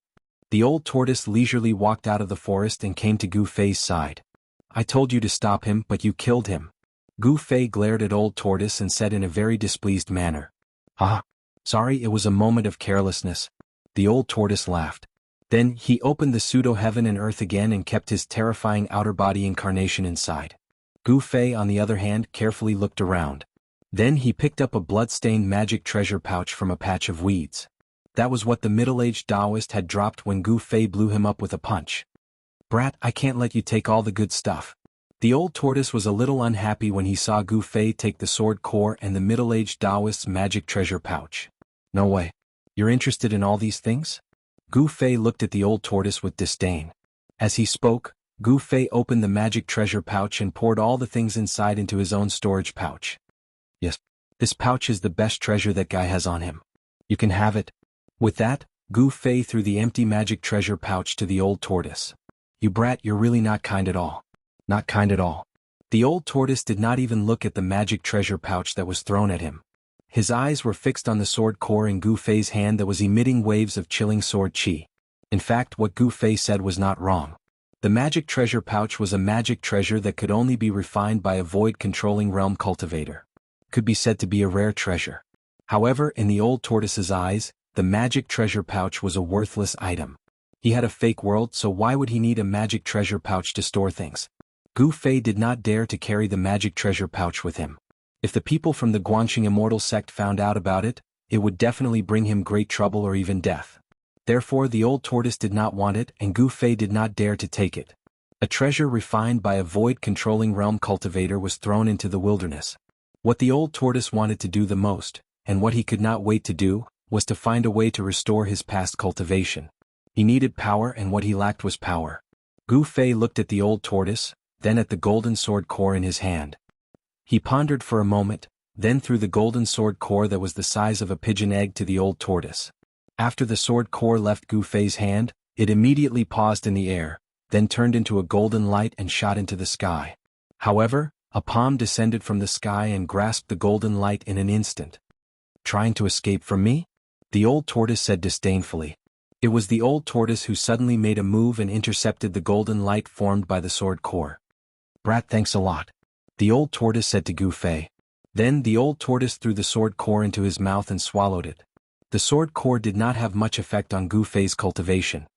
The old tortoise leisurely walked out of the forest and came to Gu Fei's side. I told you to stop him, but you killed him. Gu Fei glared at old tortoise and said in a very displeased manner. Ah, sorry, it was a moment of carelessness. The old tortoise laughed. Then he opened the pseudo-heaven and earth again and kept his terrifying outer body incarnation inside. Gu Fei, on the other hand, carefully looked around. Then he picked up a blood-stained magic treasure pouch from a patch of weeds. That was what the middle-aged Taoist had dropped when Gu Fei blew him up with a punch. Brat, I can't let you take all the good stuff. The old tortoise was a little unhappy when he saw Gu Fei take the sword core and the middle-aged Taoist's magic treasure pouch. No way. You're interested in all these things? Gu Fei looked at the old tortoise with disdain. As he spoke, Gu Fei opened the magic treasure pouch and poured all the things inside into his own storage pouch. Yes, this pouch is the best treasure that guy has on him. You can have it. With that, Gu Fei threw the empty magic treasure pouch to the old tortoise. You brat, you're really not kind at all. Not kind at all. The old tortoise did not even look at the magic treasure pouch that was thrown at him. His eyes were fixed on the sword core in Gu Fei's hand that was emitting waves of chilling sword qi. In fact, what Gu Fei said was not wrong. The magic treasure pouch was a magic treasure that could only be refined by a void-controlling realm cultivator. Could be said to be a rare treasure. However, in the old tortoise's eyes, the magic treasure pouch was a worthless item. He had a fake world, so why would he need a magic treasure pouch to store things? Gu Fei did not dare to carry the magic treasure pouch with him. If the people from the Guangxing Immortal sect found out about it, it would definitely bring him great trouble or even death. Therefore the old tortoise did not want it and Gu Fei did not dare to take it. A treasure refined by a void-controlling realm cultivator was thrown into the wilderness. What the old tortoise wanted to do the most, and what he could not wait to do, was to find a way to restore his past cultivation. He needed power and what he lacked was power. Gu Fei looked at the old tortoise, then at the golden sword core in his hand. He pondered for a moment, then threw the golden sword core that was the size of a pigeon egg to the old tortoise. After the sword core left Gu Fei's hand, it immediately paused in the air, then turned into a golden light and shot into the sky. However, a palm descended from the sky and grasped the golden light in an instant. Trying to escape from me? The old tortoise said disdainfully. It was the old tortoise who suddenly made a move and intercepted the golden light formed by the sword core. Brat, thanks a lot. The old tortoise said to Gu Fei. Then the old tortoise threw the sword core into his mouth and swallowed it. The sword core did not have much effect on Gu Fei's cultivation.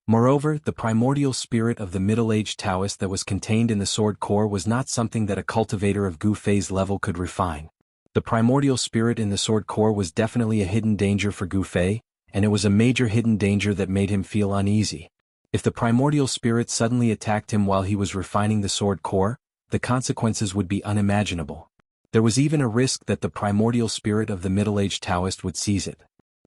Moreover, the primordial spirit of the middle-aged Taoist that was contained in the sword core was not something that a cultivator of Gu Fei's level could refine. The primordial spirit in the sword core was definitely a hidden danger for Gu Fei, and it was a major hidden danger that made him feel uneasy. If the primordial spirit suddenly attacked him while he was refining the sword core, the consequences would be unimaginable. There was even a risk that the primordial spirit of the middle-aged Taoist would seize it.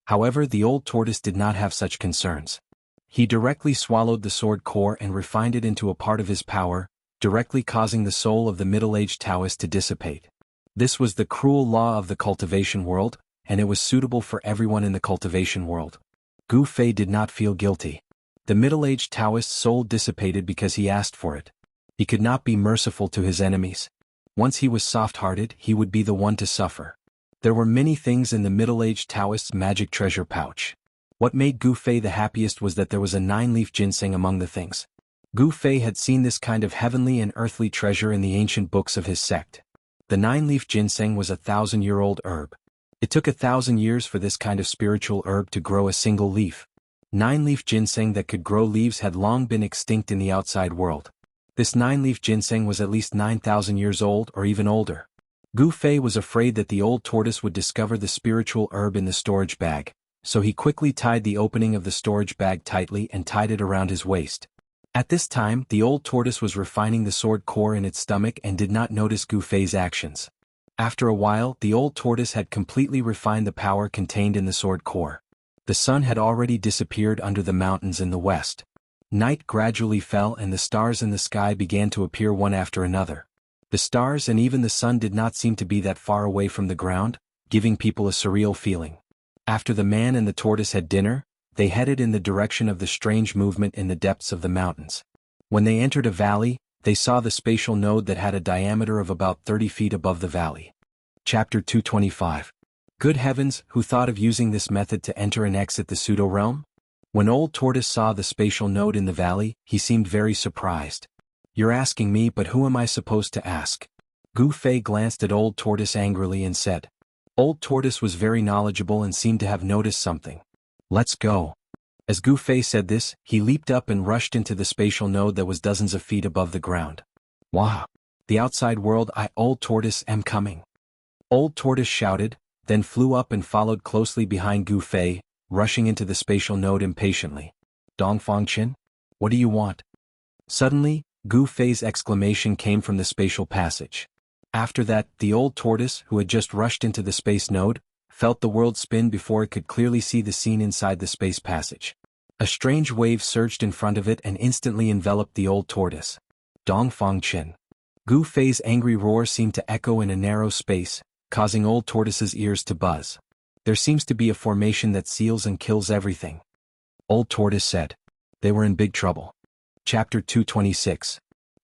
However, the old tortoise did not have such concerns. He directly swallowed the sword core and refined it into a part of his power, directly causing the soul of the middle-aged Taoist to dissipate. This was the cruel law of the cultivation world, and it was suitable for everyone in the cultivation world. Gu Fei did not feel guilty. The middle-aged Taoist's soul dissipated because he asked for it. He could not be merciful to his enemies. Once he was soft-hearted, he would be the one to suffer. There were many things in the middle-aged Taoist's magic treasure pouch. What made Gu Fei the happiest was that there was a 9-leaf ginseng among the things. Gu Fei had seen this kind of heavenly and earthly treasure in the ancient books of his sect. The 9-leaf ginseng was a 1,000-year-old herb. It took 1,000 years for this kind of spiritual herb to grow a single leaf. 9-leaf ginseng that could grow leaves had long been extinct in the outside world. This 9-leaf ginseng was at least 9,000 years old or even older. Gu Fei was afraid that the old tortoise would discover the spiritual herb in the storage bag, so he quickly tied the opening of the storage bag tightly and tied it around his waist. At this time, the old tortoise was refining the sword core in its stomach and did not notice Gu Fei's actions. After a while, the old tortoise had completely refined the power contained in the sword core. The sun had already disappeared under the mountains in the west. Night gradually fell and the stars in the sky began to appear one after another. The stars and even the sun did not seem to be that far away from the ground, giving people a surreal feeling. After the man and the tortoise had dinner, they headed in the direction of the strange movement in the depths of the mountains. When they entered a valley, they saw the spatial node that had a diameter of about 30 feet above the valley. Chapter 225. Good heavens, who thought of using this method to enter and exit the pseudo-realm? When Old Tortoise saw the spatial node in the valley, he seemed very surprised. You're asking me, but who am I supposed to ask? Gu Fei glanced at Old Tortoise angrily and said. Old Tortoise was very knowledgeable and seemed to have noticed something. Let's go. As Gu Fei said this, he leaped up and rushed into the spatial node that was dozens of feet above the ground. Wow! The outside world, Old Tortoise, am coming. Old Tortoise shouted, then flew up and followed closely behind Gu Fei, rushing into the spatial node impatiently. Dongfangchen? What do you want? Suddenly, Gu Fei's exclamation came from the spatial passage. After that, the old tortoise, who had just rushed into the space node, felt the world spin before it could clearly see the scene inside the space passage. A strange wave surged in front of it and instantly enveloped the old tortoise. Dongfangchen. Gu Fei's angry roar seemed to echo in a narrow space, causing old tortoise's ears to buzz. There seems to be a formation that seals and kills everything. Old tortoise said. They were in big trouble. Chapter 226.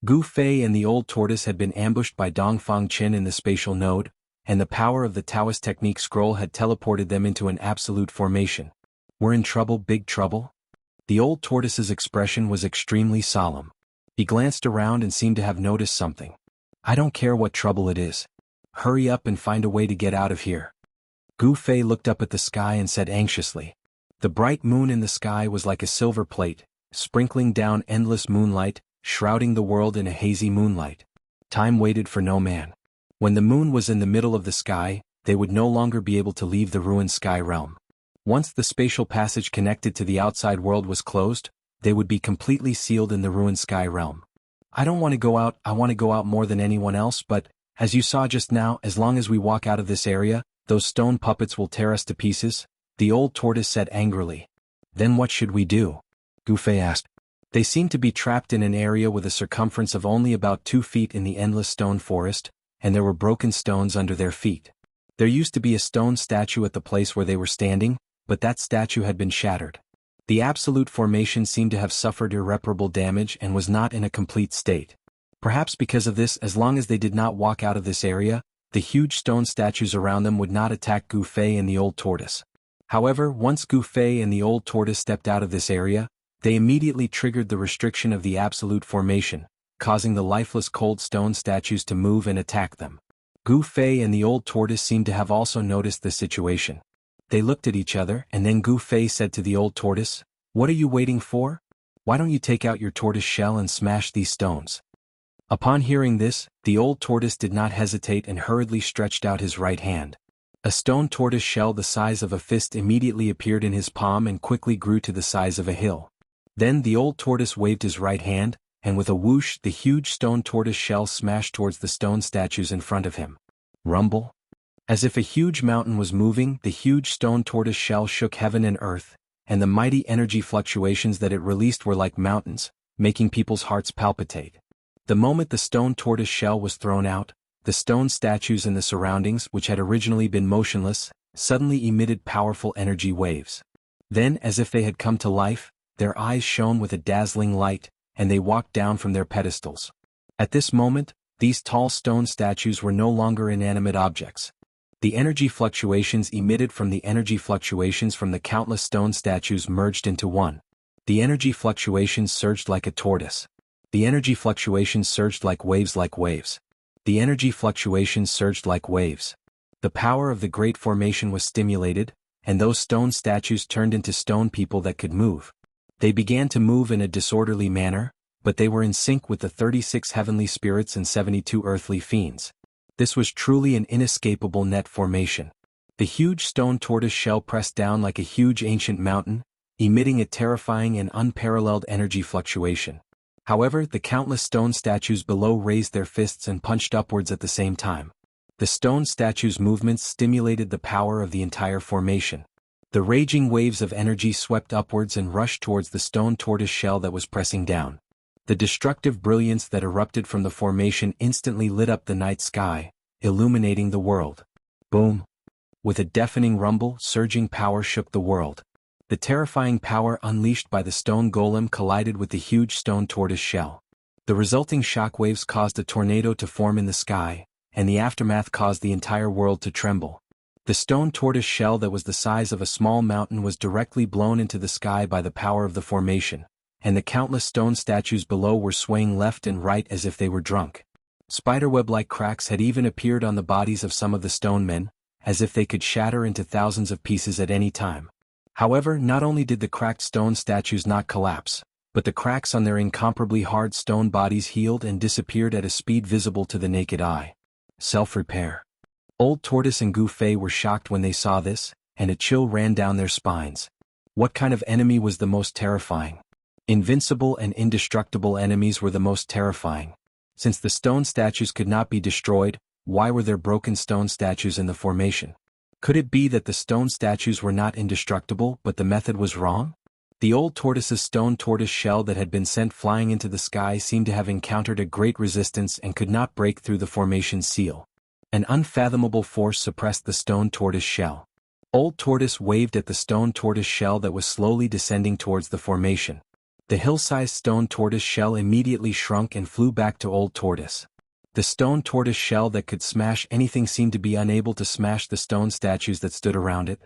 Gu Fei and the old tortoise had been ambushed by Dongfangchen in the spatial node, and the power of the Taoist technique scroll had teleported them into an absolute formation. We're in trouble, big trouble? The old tortoise's expression was extremely solemn. He glanced around and seemed to have noticed something. I don't care what trouble it is. Hurry up and find a way to get out of here. Gu Fei looked up at the sky and said anxiously. The bright moon in the sky was like a silver plate, sprinkling down endless moonlight, shrouding the world in a hazy moonlight. Time waited for no man. When the moon was in the middle of the sky, they would no longer be able to leave the ruined sky realm. Once the spatial passage connected to the outside world was closed, they would be completely sealed in the ruined sky realm. I don't want to go out, I want to go out more than anyone else, but, as you saw just now, as long as we walk out of this area, those stone puppets will tear us to pieces, the old tortoise said angrily. Then what should we do? Gu Fei asked. They seemed to be trapped in an area with a circumference of only about 2 feet in the endless stone forest, and there were broken stones under their feet. There used to be a stone statue at the place where they were standing, but that statue had been shattered. The absolute formation seemed to have suffered irreparable damage and was not in a complete state. Perhaps because of this, as long as they did not walk out of this area, the huge stone statues around them would not attack Gu Fei and the old tortoise. However, once Gu Fei and the old tortoise stepped out of this area, they immediately triggered the restriction of the absolute formation, causing the lifeless cold stone statues to move and attack them. Gu Fei and the old tortoise seemed to have also noticed the situation. They looked at each other, and then Gu Fei said to the old tortoise, "What are you waiting for? Why don't you take out your tortoise shell and smash these stones?" Upon hearing this, the old tortoise did not hesitate and hurriedly stretched out his right hand. A stone tortoise shell the size of a fist immediately appeared in his palm and quickly grew to the size of a hill. Then the old tortoise waved his right hand, and with a whoosh the huge stone tortoise shell smashed towards the stone statues in front of him. Rumble? As if a huge mountain was moving, the huge stone tortoise shell shook heaven and earth, and the mighty energy fluctuations that it released were like mountains, making people's hearts palpitate. The moment the stone tortoise shell was thrown out, the stone statues in the surroundings, which had originally been motionless, suddenly emitted powerful energy waves. Then, as if they had come to life, their eyes shone with a dazzling light, and they walked down from their pedestals. At this moment, these tall stone statues were no longer inanimate objects. The energy fluctuations emitted from the energy fluctuations from the countless stone statues merged into one. The energy fluctuations surged like a tortoise. The energy fluctuations surged like waves like waves. The energy fluctuations surged like waves. The power of the great formation was stimulated, and those stone statues turned into stone people that could move. They began to move in a disorderly manner, but they were in sync with the 36 heavenly spirits and 72 earthly fiends. This was truly an inescapable net formation. The huge stone tortoise shell pressed down like a huge ancient mountain, emitting a terrifying and unparalleled energy fluctuation. However, the countless stone statues below raised their fists and punched upwards at the same time. The stone statues' movements stimulated the power of the entire formation. The raging waves of energy swept upwards and rushed towards the stone tortoise shell that was pressing down. The destructive brilliance that erupted from the formation instantly lit up the night sky, illuminating the world. Boom! With a deafening rumble, surging power shook the world. The terrifying power unleashed by the stone golem collided with the huge stone tortoise shell. The resulting shockwaves caused a tornado to form in the sky, and the aftermath caused the entire world to tremble. The stone tortoise shell that was the size of a small mountain was directly blown into the sky by the power of the formation, and the countless stone statues below were swaying left and right as if they were drunk. Spiderweb-like cracks had even appeared on the bodies of some of the stone men, as if they could shatter into thousands of pieces at any time. However, not only did the cracked stone statues not collapse, but the cracks on their incomparably hard stone bodies healed and disappeared at a speed visible to the naked eye. Self-repair. Old Tortoise and Gu Fei were shocked when they saw this, and a chill ran down their spines. What kind of enemy was the most terrifying? Invincible and indestructible enemies were the most terrifying. Since the stone statues could not be destroyed, why were there broken stone statues in the formation? Could it be that the stone statues were not indestructible but the method was wrong? The old tortoise's stone tortoise shell that had been sent flying into the sky seemed to have encountered a great resistance and could not break through the formation's seal. An unfathomable force suppressed the stone tortoise shell. Old Tortoise waved at the stone tortoise shell that was slowly descending towards the formation. The hill-sized stone tortoise shell immediately shrunk and flew back to Old Tortoise. The stone tortoise shell that could smash anything seemed to be unable to smash the stone statues that stood around it.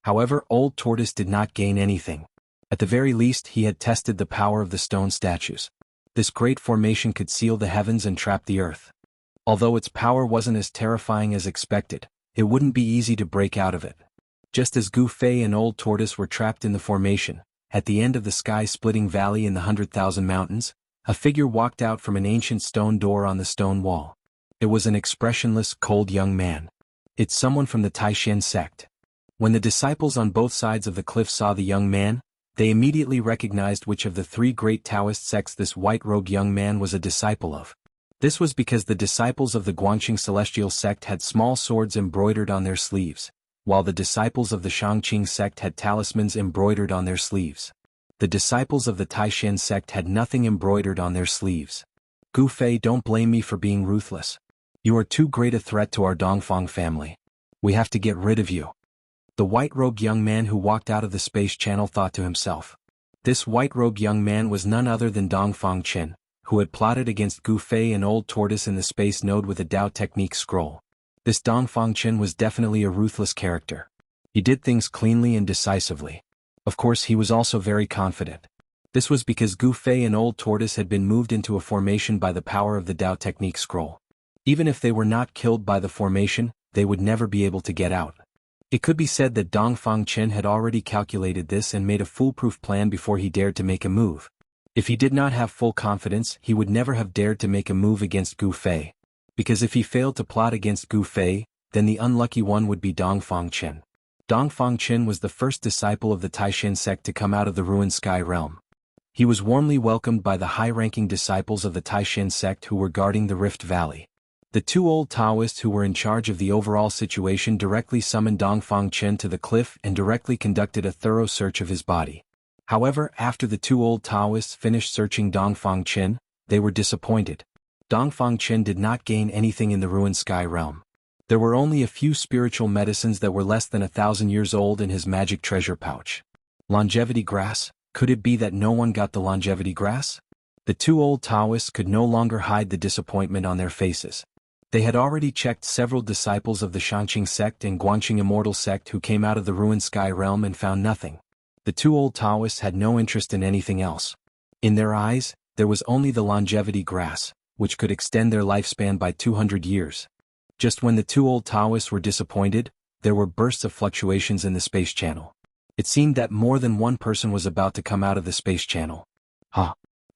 However, Old Tortoise did not gain anything. At the very least, he had tested the power of the stone statues. This great formation could seal the heavens and trap the earth. Although its power wasn't as terrifying as expected, it wouldn't be easy to break out of it. Just as Gu Fei and Old Tortoise were trapped in the formation, at the end of the sky-splitting valley in the 100,000 mountains, a figure walked out from an ancient stone door on the stone wall. It was an expressionless, cold young man. It's someone from the Taishan sect. When the disciples on both sides of the cliff saw the young man, they immediately recognized which of the three great Taoist sects this white-robed young man was a disciple of. This was because the disciples of the Guangqing Celestial sect had small swords embroidered on their sleeves, while the disciples of the Shangqing sect had talismans embroidered on their sleeves. The disciples of the Taishan sect had nothing embroidered on their sleeves. Gu Fei, don't blame me for being ruthless. You are too great a threat to our Dongfang family. We have to get rid of you. The white-robed young man who walked out of the space channel thought to himself. This white-robed young man was none other than Dongfang Chen, who had plotted against Gu Fei and Old Tortoise in the space node with a Dao technique scroll. This Dongfang Chen was definitely a ruthless character. He did things cleanly and decisively. Of course, he was also very confident. This was because Gu Fei and Old Tortoise had been moved into a formation by the power of the Dao technique scroll. Even if they were not killed by the formation, they would never be able to get out. It could be said that Dongfang Chen had already calculated this and made a foolproof plan before he dared to make a move. If he did not have full confidence, he would never have dared to make a move against Gu Fei. Because if he failed to plot against Gu Fei, then the unlucky one would be Dongfang Chen. Dongfang Chen was the first disciple of the Taishan sect to come out of the ruined sky realm. He was warmly welcomed by the high-ranking disciples of the Taishan sect who were guarding the Rift Valley. The two old Taoists who were in charge of the overall situation directly summoned Dongfang Chen to the cliff and directly conducted a thorough search of his body. However, after the two old Taoists finished searching Dongfang Chen, they were disappointed. Dongfang Chen did not gain anything in the ruined sky realm. There were only a few spiritual medicines that were less than 1,000 years old in his magic treasure pouch. Longevity grass? Could it be that no one got the longevity grass? The two old Taoists could no longer hide the disappointment on their faces. They had already checked several disciples of the Shangqing sect and Guangqing Immortal sect who came out of the ruined sky realm and found nothing. The two old Taoists had no interest in anything else. In their eyes, there was only the longevity grass, which could extend their lifespan by 200 years. Just when the two old Taoists were disappointed, there were bursts of fluctuations in the space channel. It seemed that more than one person was about to come out of the space channel.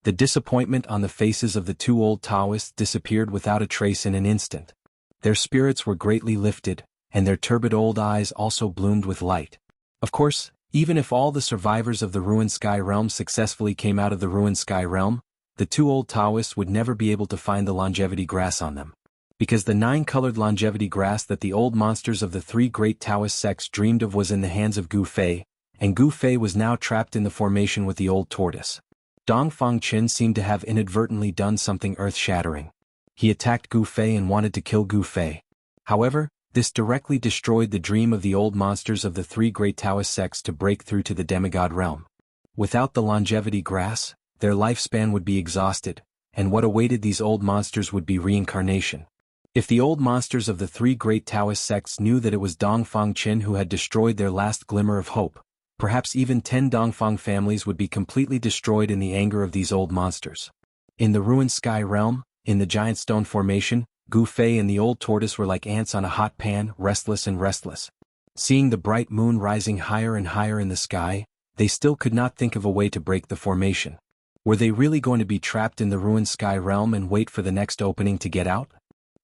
The disappointment on the faces of the two old Taoists disappeared without a trace in an instant. Their spirits were greatly lifted, and their turbid old eyes also bloomed with light. Of course, even if all the survivors of the ruined sky realm successfully came out of the ruined sky realm, the two old Taoists would never be able to find the longevity grass on them. Because the 9-colored longevity grass that the old monsters of the three great Taoist sects dreamed of was in the hands of Gu Fei, and Gu Fei was now trapped in the formation with the old tortoise. Dongfang Chen seemed to have inadvertently done something earth-shattering. He attacked Gu Fei and wanted to kill Gu Fei. However, this directly destroyed the dream of the old monsters of the three great Taoist sects to break through to the demigod realm. Without the longevity grass, their lifespan would be exhausted, and what awaited these old monsters would be reincarnation. If the old monsters of the three great Taoist sects knew that it was Dongfang Chen who had destroyed their last glimmer of hope, perhaps even 10 Dongfang families would be completely destroyed in the anger of these old monsters. In the ruined sky realm, in the giant stone formation, Gu Fei and the old tortoise were like ants on a hot pan, restless and restless. Seeing the bright moon rising higher and higher in the sky, they still could not think of a way to break the formation. Were they really going to be trapped in the ruined sky realm and wait for the next opening to get out?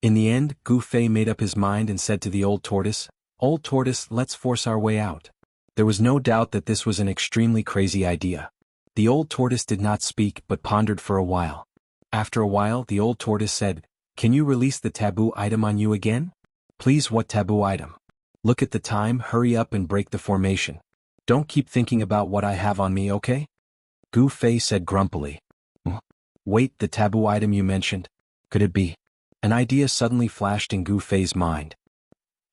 In the end, Gu Fei made up his mind and said to the old tortoise, "Old tortoise, let's force our way out." There was no doubt that this was an extremely crazy idea. The old tortoise did not speak but pondered for a while. After a while the old tortoise said, "Can you release the taboo item on you again?" "Please, what taboo item?" "Look at the time, hurry up and break the formation. Don't keep thinking about what I have on me, okay?" Gu Fei said grumpily. Wait, the taboo item you mentioned? Could it be? An idea suddenly flashed in Gu Fei's mind.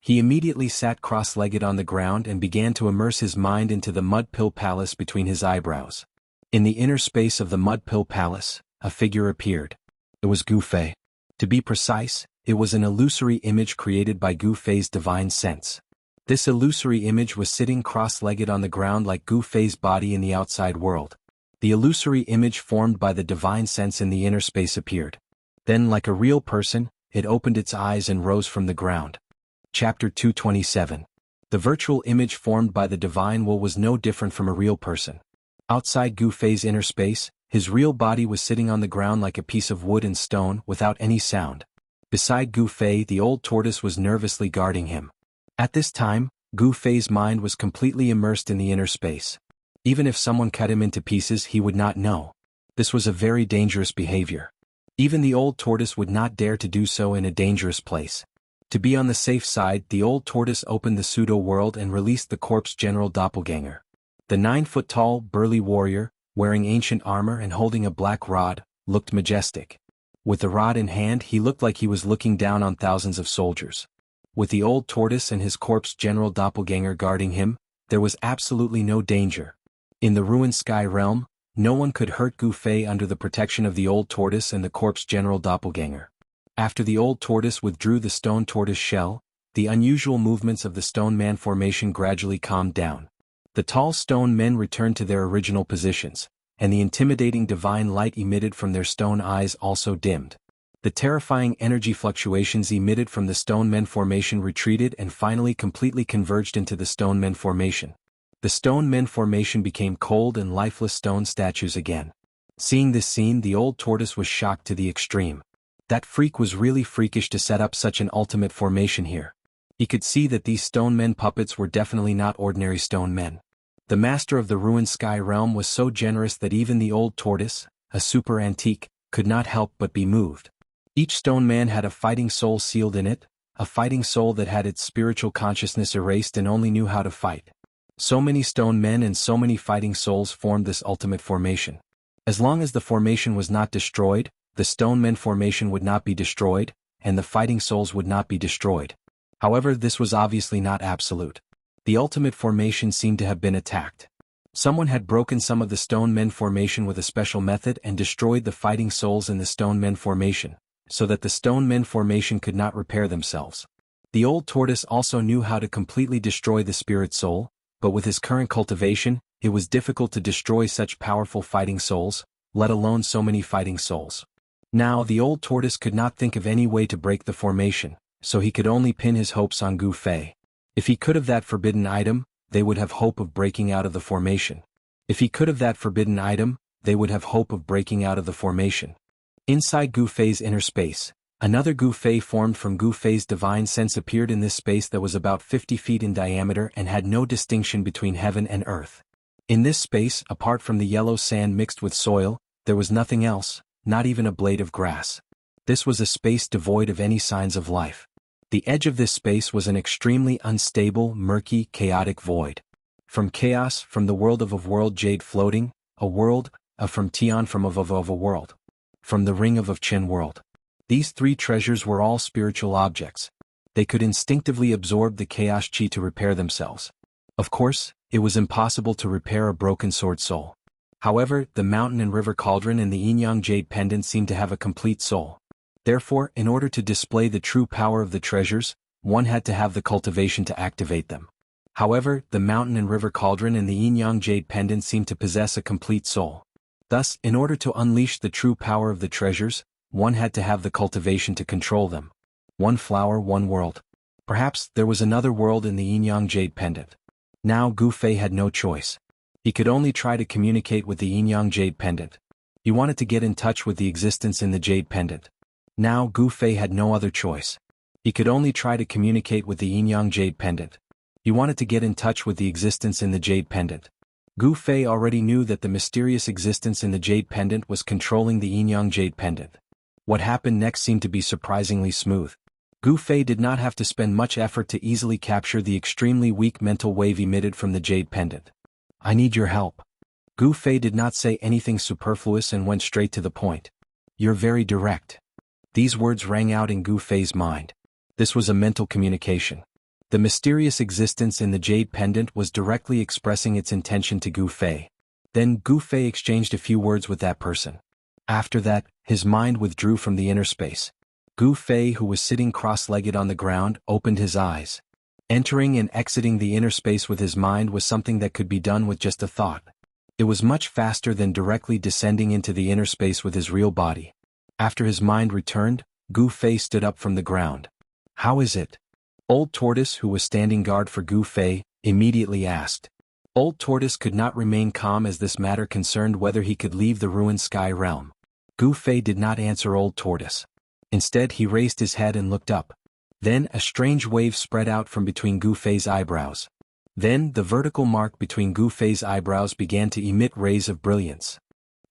He immediately sat cross-legged on the ground and began to immerse his mind into the Mud Pill Palace between his eyebrows. In the inner space of the Mud Pill Palace, a figure appeared. It was Gu Fei. To be precise, it was an illusory image created by Gu Fei's divine sense. This illusory image was sitting cross-legged on the ground like Gu Fei's body in the outside world. The illusory image formed by the divine sense in the inner space appeared. Then, like a real person, it opened its eyes and rose from the ground. Chapter 227. The virtual image formed by the divine will was no different from a real person. Outside Gu Fei's inner space, his real body was sitting on the ground like a piece of wood and stone without any sound. Beside Gu Fei, the old tortoise was nervously guarding him. At this time, Gu Fei's mind was completely immersed in the inner space. Even if someone cut him into pieces, he would not know. This was a very dangerous behavior. Even the old tortoise would not dare to do so in a dangerous place. To be on the safe side, the old tortoise opened the pseudo-world and released the corpse general doppelganger. The 9-foot-tall, burly warrior, wearing ancient armor and holding a black rod, looked majestic. With the rod in hand, he looked like he was looking down on thousands of soldiers. With the old tortoise and his corpse general doppelganger guarding him, there was absolutely no danger. In the ruined sky realm, no one could hurt Gu Fei under the protection of the old tortoise and the corpse general doppelganger. After the old tortoise withdrew the stone tortoise shell, the unusual movements of the stone man formation gradually calmed down. The tall stone men returned to their original positions, and the intimidating divine light emitted from their stone eyes also dimmed. The terrifying energy fluctuations emitted from the stone men formation retreated and finally completely converged into the stone men formation. The stone men formation became cold and lifeless stone statues again. Seeing this scene, the old tortoise was shocked to the extreme. That freak was really freakish to set up such an ultimate formation here. He could see that these stone men puppets were definitely not ordinary stone men. The master of the ruined sky realm was so generous that even the old tortoise, a super antique, could not help but be moved. Each stone man had a fighting soul sealed in it, a fighting soul that had its spiritual consciousness erased and only knew how to fight. So many stone men and so many fighting souls formed this ultimate formation. As long as the formation was not destroyed, the stone men formation would not be destroyed, and the fighting souls would not be destroyed. However, this was obviously not absolute. The ultimate formation seemed to have been attacked. Someone had broken some of the stone men formation with a special method and destroyed the fighting souls in the stone men formation, so that the stone men formation could not repair themselves. The old tortoise also knew how to completely destroy the spirit soul, but with his current cultivation, it was difficult to destroy such powerful fighting souls, let alone so many fighting souls. Now the old tortoise could not think of any way to break the formation, so he could only pin his hopes on Gu Fei. If he could have that forbidden item, they would have hope of breaking out of the formation. If he could have that forbidden item, they would have hope of breaking out of the formation. Inside Gu Fei's inner space, another Gu Fei formed from Gu Fei's divine sense appeared in this space that was about 50 feet in diameter and had no distinction between heaven and earth. In this space, apart from the yellow sand mixed with soil, there was nothing else, not even a blade of grass. This was a space devoid of any signs of life. The edge of this space was an extremely unstable, murky, chaotic void. From chaos, from the world of a world jade floating, a world, from Tian from of a world. From the ring of Chen world. These three treasures were all spiritual objects. They could instinctively absorb the chaos chi to repair themselves. Of course, it was impossible to repair a broken sword soul. However, the mountain and river cauldron and the yin-yang jade pendant seemed to have a complete soul. Therefore, in order to display the true power of the treasures, one had to have the cultivation to activate them. However, the mountain and river cauldron and the yin-yang jade pendant seemed to possess a complete soul. Thus, in order to unleash the true power of the treasures, one had to have the cultivation to control them. One flower, one world. Perhaps there was another world in the yin-yang jade pendant. Now Gu Fei had no choice. He could only try to communicate with the yin-yang jade pendant. He wanted to get in touch with the existence in the jade pendant. Now Gu Fei had no other choice. He could only try to communicate with the yin-yang jade pendant. He wanted to get in touch with the existence in the Jade Pendant. Gu Fei already knew that the mysterious existence in the Jade Pendant was controlling the Yin-Yang Jade Pendant. What happened next seemed to be surprisingly smooth. Gu Fei did not have to spend much effort to easily capture the extremely weak mental wave emitted from the Jade Pendant. I need your help. Gu Fei did not say anything superfluous and went straight to the point. You're very direct. These words rang out in Gu Fei's mind. This was a mental communication. The mysterious existence in the Jade Pendant was directly expressing its intention to Gu Fei. Then Gu Fei exchanged a few words with that person. After that, his mind withdrew from the inner space. Gu Fei, who was sitting cross-legged on the ground, opened his eyes. Entering and exiting the inner space with his mind was something that could be done with just a thought. It was much faster than directly descending into the inner space with his real body. After his mind returned, Gu Fei stood up from the ground. How is it? Old Tortoise, who was standing guard for Gu Fei, immediately asked. Old Tortoise could not remain calm as this matter concerned whether he could leave the ruined sky realm. Gu Fei did not answer Old Tortoise. Instead, he raised his head and looked up. Then a strange wave spread out from between Gu Fei's eyebrows. Then the vertical mark between Gu Fei's eyebrows began to emit rays of brilliance.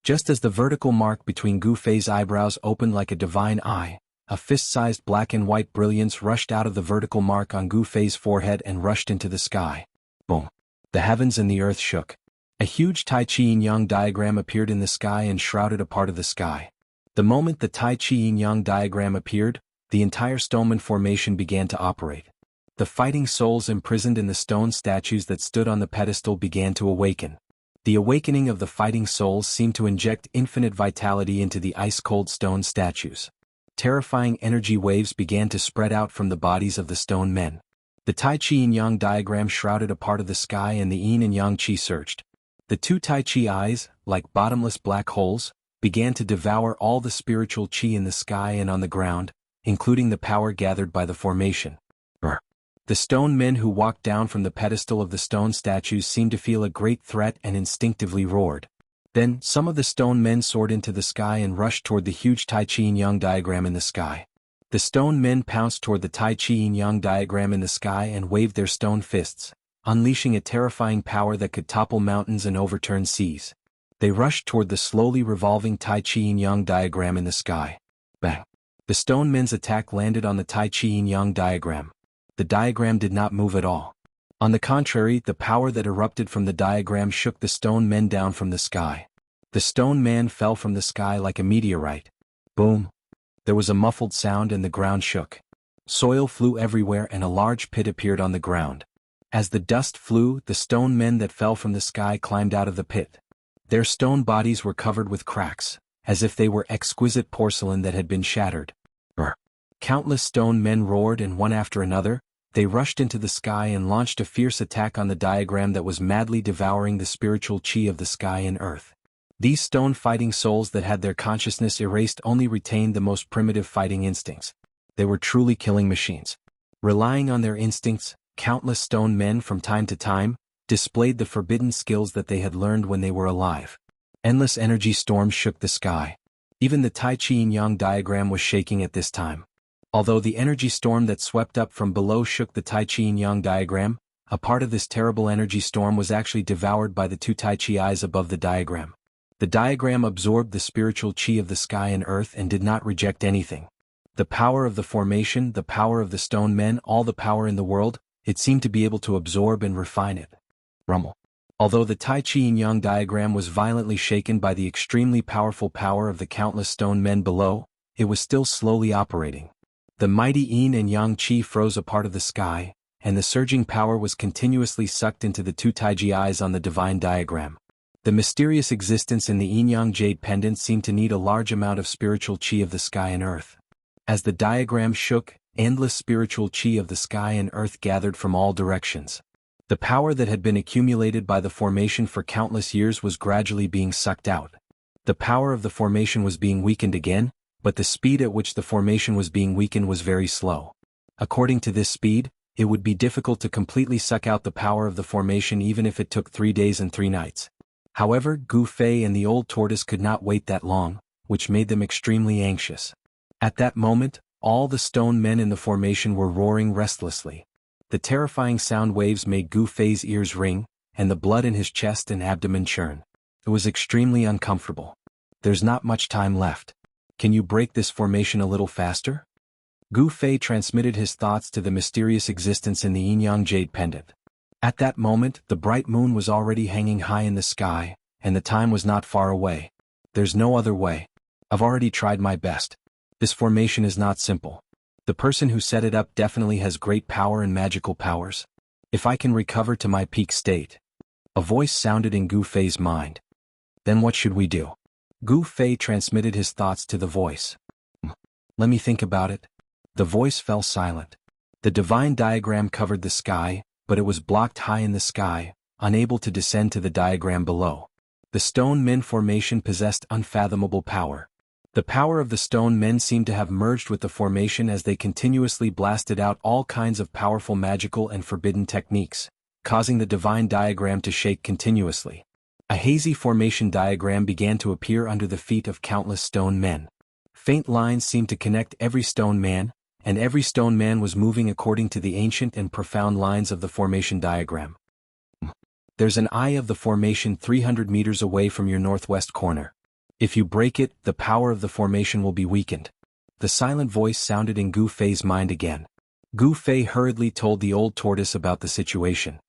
Just as the vertical mark between Gu Fei's eyebrows opened like a divine eye, a fist-sized black and white brilliance rushed out of the vertical mark on Gu Fei's forehead and rushed into the sky. Boom! The heavens and the earth shook. A huge Tai Chi Yin-Yang diagram appeared in the sky and shrouded a part of the sky. The moment the Tai Chi Yin-Yang diagram appeared, the entire stoneman formation began to operate. The fighting souls imprisoned in the stone statues that stood on the pedestal began to awaken. The awakening of the fighting souls seemed to inject infinite vitality into the ice-cold stone statues. Terrifying energy waves began to spread out from the bodies of the stone men. The Tai Chi Yin-Yang diagram shrouded a part of the sky and the Yin and Yang Chi surged. The two Tai Chi eyes, like bottomless black holes, began to devour all the spiritual chi in the sky and on the ground, including the power gathered by the formation. The stone men who walked down from the pedestal of the stone statues seemed to feel a great threat and instinctively roared. Then, some of the stone men soared into the sky and rushed toward the huge Tai Chi Yin-Yang diagram in the sky. The stone men pounced toward the Tai Chi Yin-Yang diagram in the sky and waved their stone fists, unleashing a terrifying power that could topple mountains and overturn seas. They rushed toward the slowly revolving Tai Chi Yin-Yang diagram in the sky. Bang! The stone men's attack landed on the Tai Chi Yin-Yang diagram. The diagram did not move at all. On the contrary, the power that erupted from the diagram shook the stone men down from the sky. The stone man fell from the sky like a meteorite. Boom! There was a muffled sound and the ground shook. Soil flew everywhere and a large pit appeared on the ground. As the dust flew, the stone men that fell from the sky climbed out of the pit. Their stone bodies were covered with cracks, as if they were exquisite porcelain that had been shattered. Countless stone men roared and one after another, they rushed into the sky and launched a fierce attack on the diagram that was madly devouring the spiritual chi of the sky and earth. These stone fighting souls that had their consciousness erased only retained the most primitive fighting instincts. They were truly killing machines. Relying on their instincts, countless stone men from time to time displayed the forbidden skills that they had learned when they were alive. Endless energy storms shook the sky. Even the Tai Chi Yin-Yang diagram was shaking at this time. Although the energy storm that swept up from below shook the Tai Chi Yin-Yang diagram, a part of this terrible energy storm was actually devoured by the two Tai Chi eyes above the diagram. The diagram absorbed the spiritual chi of the sky and earth and did not reject anything. The power of the formation, the power of the stone men, all the power in the world, it seemed to be able to absorb and refine it. Rumble. Although the Tai Chi Yin-Yang diagram was violently shaken by the extremely powerful power of the countless stone men below, it was still slowly operating. The mighty Yin and Yang Chi froze a part of the sky, and the surging power was continuously sucked into the two Taiji eyes on the divine diagram. The mysterious existence in the Yin-Yang Jade Pendant seemed to need a large amount of spiritual chi of the sky and earth. As the diagram shook, endless spiritual chi of the sky and earth gathered from all directions. The power that had been accumulated by the formation for countless years was gradually being sucked out. The power of the formation was being weakened again, but the speed at which the formation was being weakened was very slow. According to this speed, it would be difficult to completely suck out the power of the formation even if it took 3 days and 3 nights. However, Gu Fei and the old tortoise could not wait that long, which made them extremely anxious. At that moment, all the stone men in the formation were roaring restlessly. The terrifying sound waves made Gu Fei's ears ring, and the blood in his chest and abdomen churn. It was extremely uncomfortable. There's not much time left. Can you break this formation a little faster? Gu Fei transmitted his thoughts to the mysterious existence in the yin-yang jade pendant. At that moment, the bright moon was already hanging high in the sky, and the time was not far away. There's no other way. I've already tried my best. This formation is not simple. The person who set it up definitely has great power and magical powers. If I can recover to my peak state. A voice sounded in Gu Fei's mind. Then what should we do? Gu Fei transmitted his thoughts to the voice. Let me think about it. The voice fell silent. The divine diagram covered the sky, but it was blocked high in the sky, unable to descend to the diagram below. The stone men formation possessed unfathomable power. The power of the stone men seemed to have merged with the formation as they continuously blasted out all kinds of powerful magical and forbidden techniques, causing the divine diagram to shake continuously. A hazy formation diagram began to appear under the feet of countless stone men. Faint lines seemed to connect every stone man, and every stone man was moving according to the ancient and profound lines of the formation diagram. There's an eye of the formation 300 meters away from your northwest corner. If you break it, the power of the formation will be weakened. The silent voice sounded in Gu Fei's mind again. Gu Fei hurriedly told the old tortoise about the situation.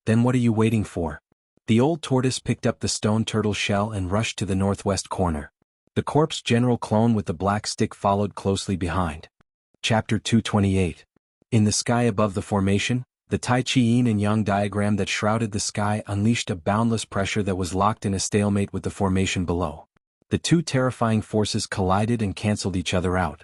Then what are you waiting for? The old tortoise picked up the stone turtle shell and rushed to the northwest corner. The corpse general clone with the black stick followed closely behind. Chapter 228. In the sky above the formation, the Tai Chi yin and yang diagram that shrouded the sky unleashed a boundless pressure that was locked in a stalemate with the formation below. The two terrifying forces collided and cancelled each other out.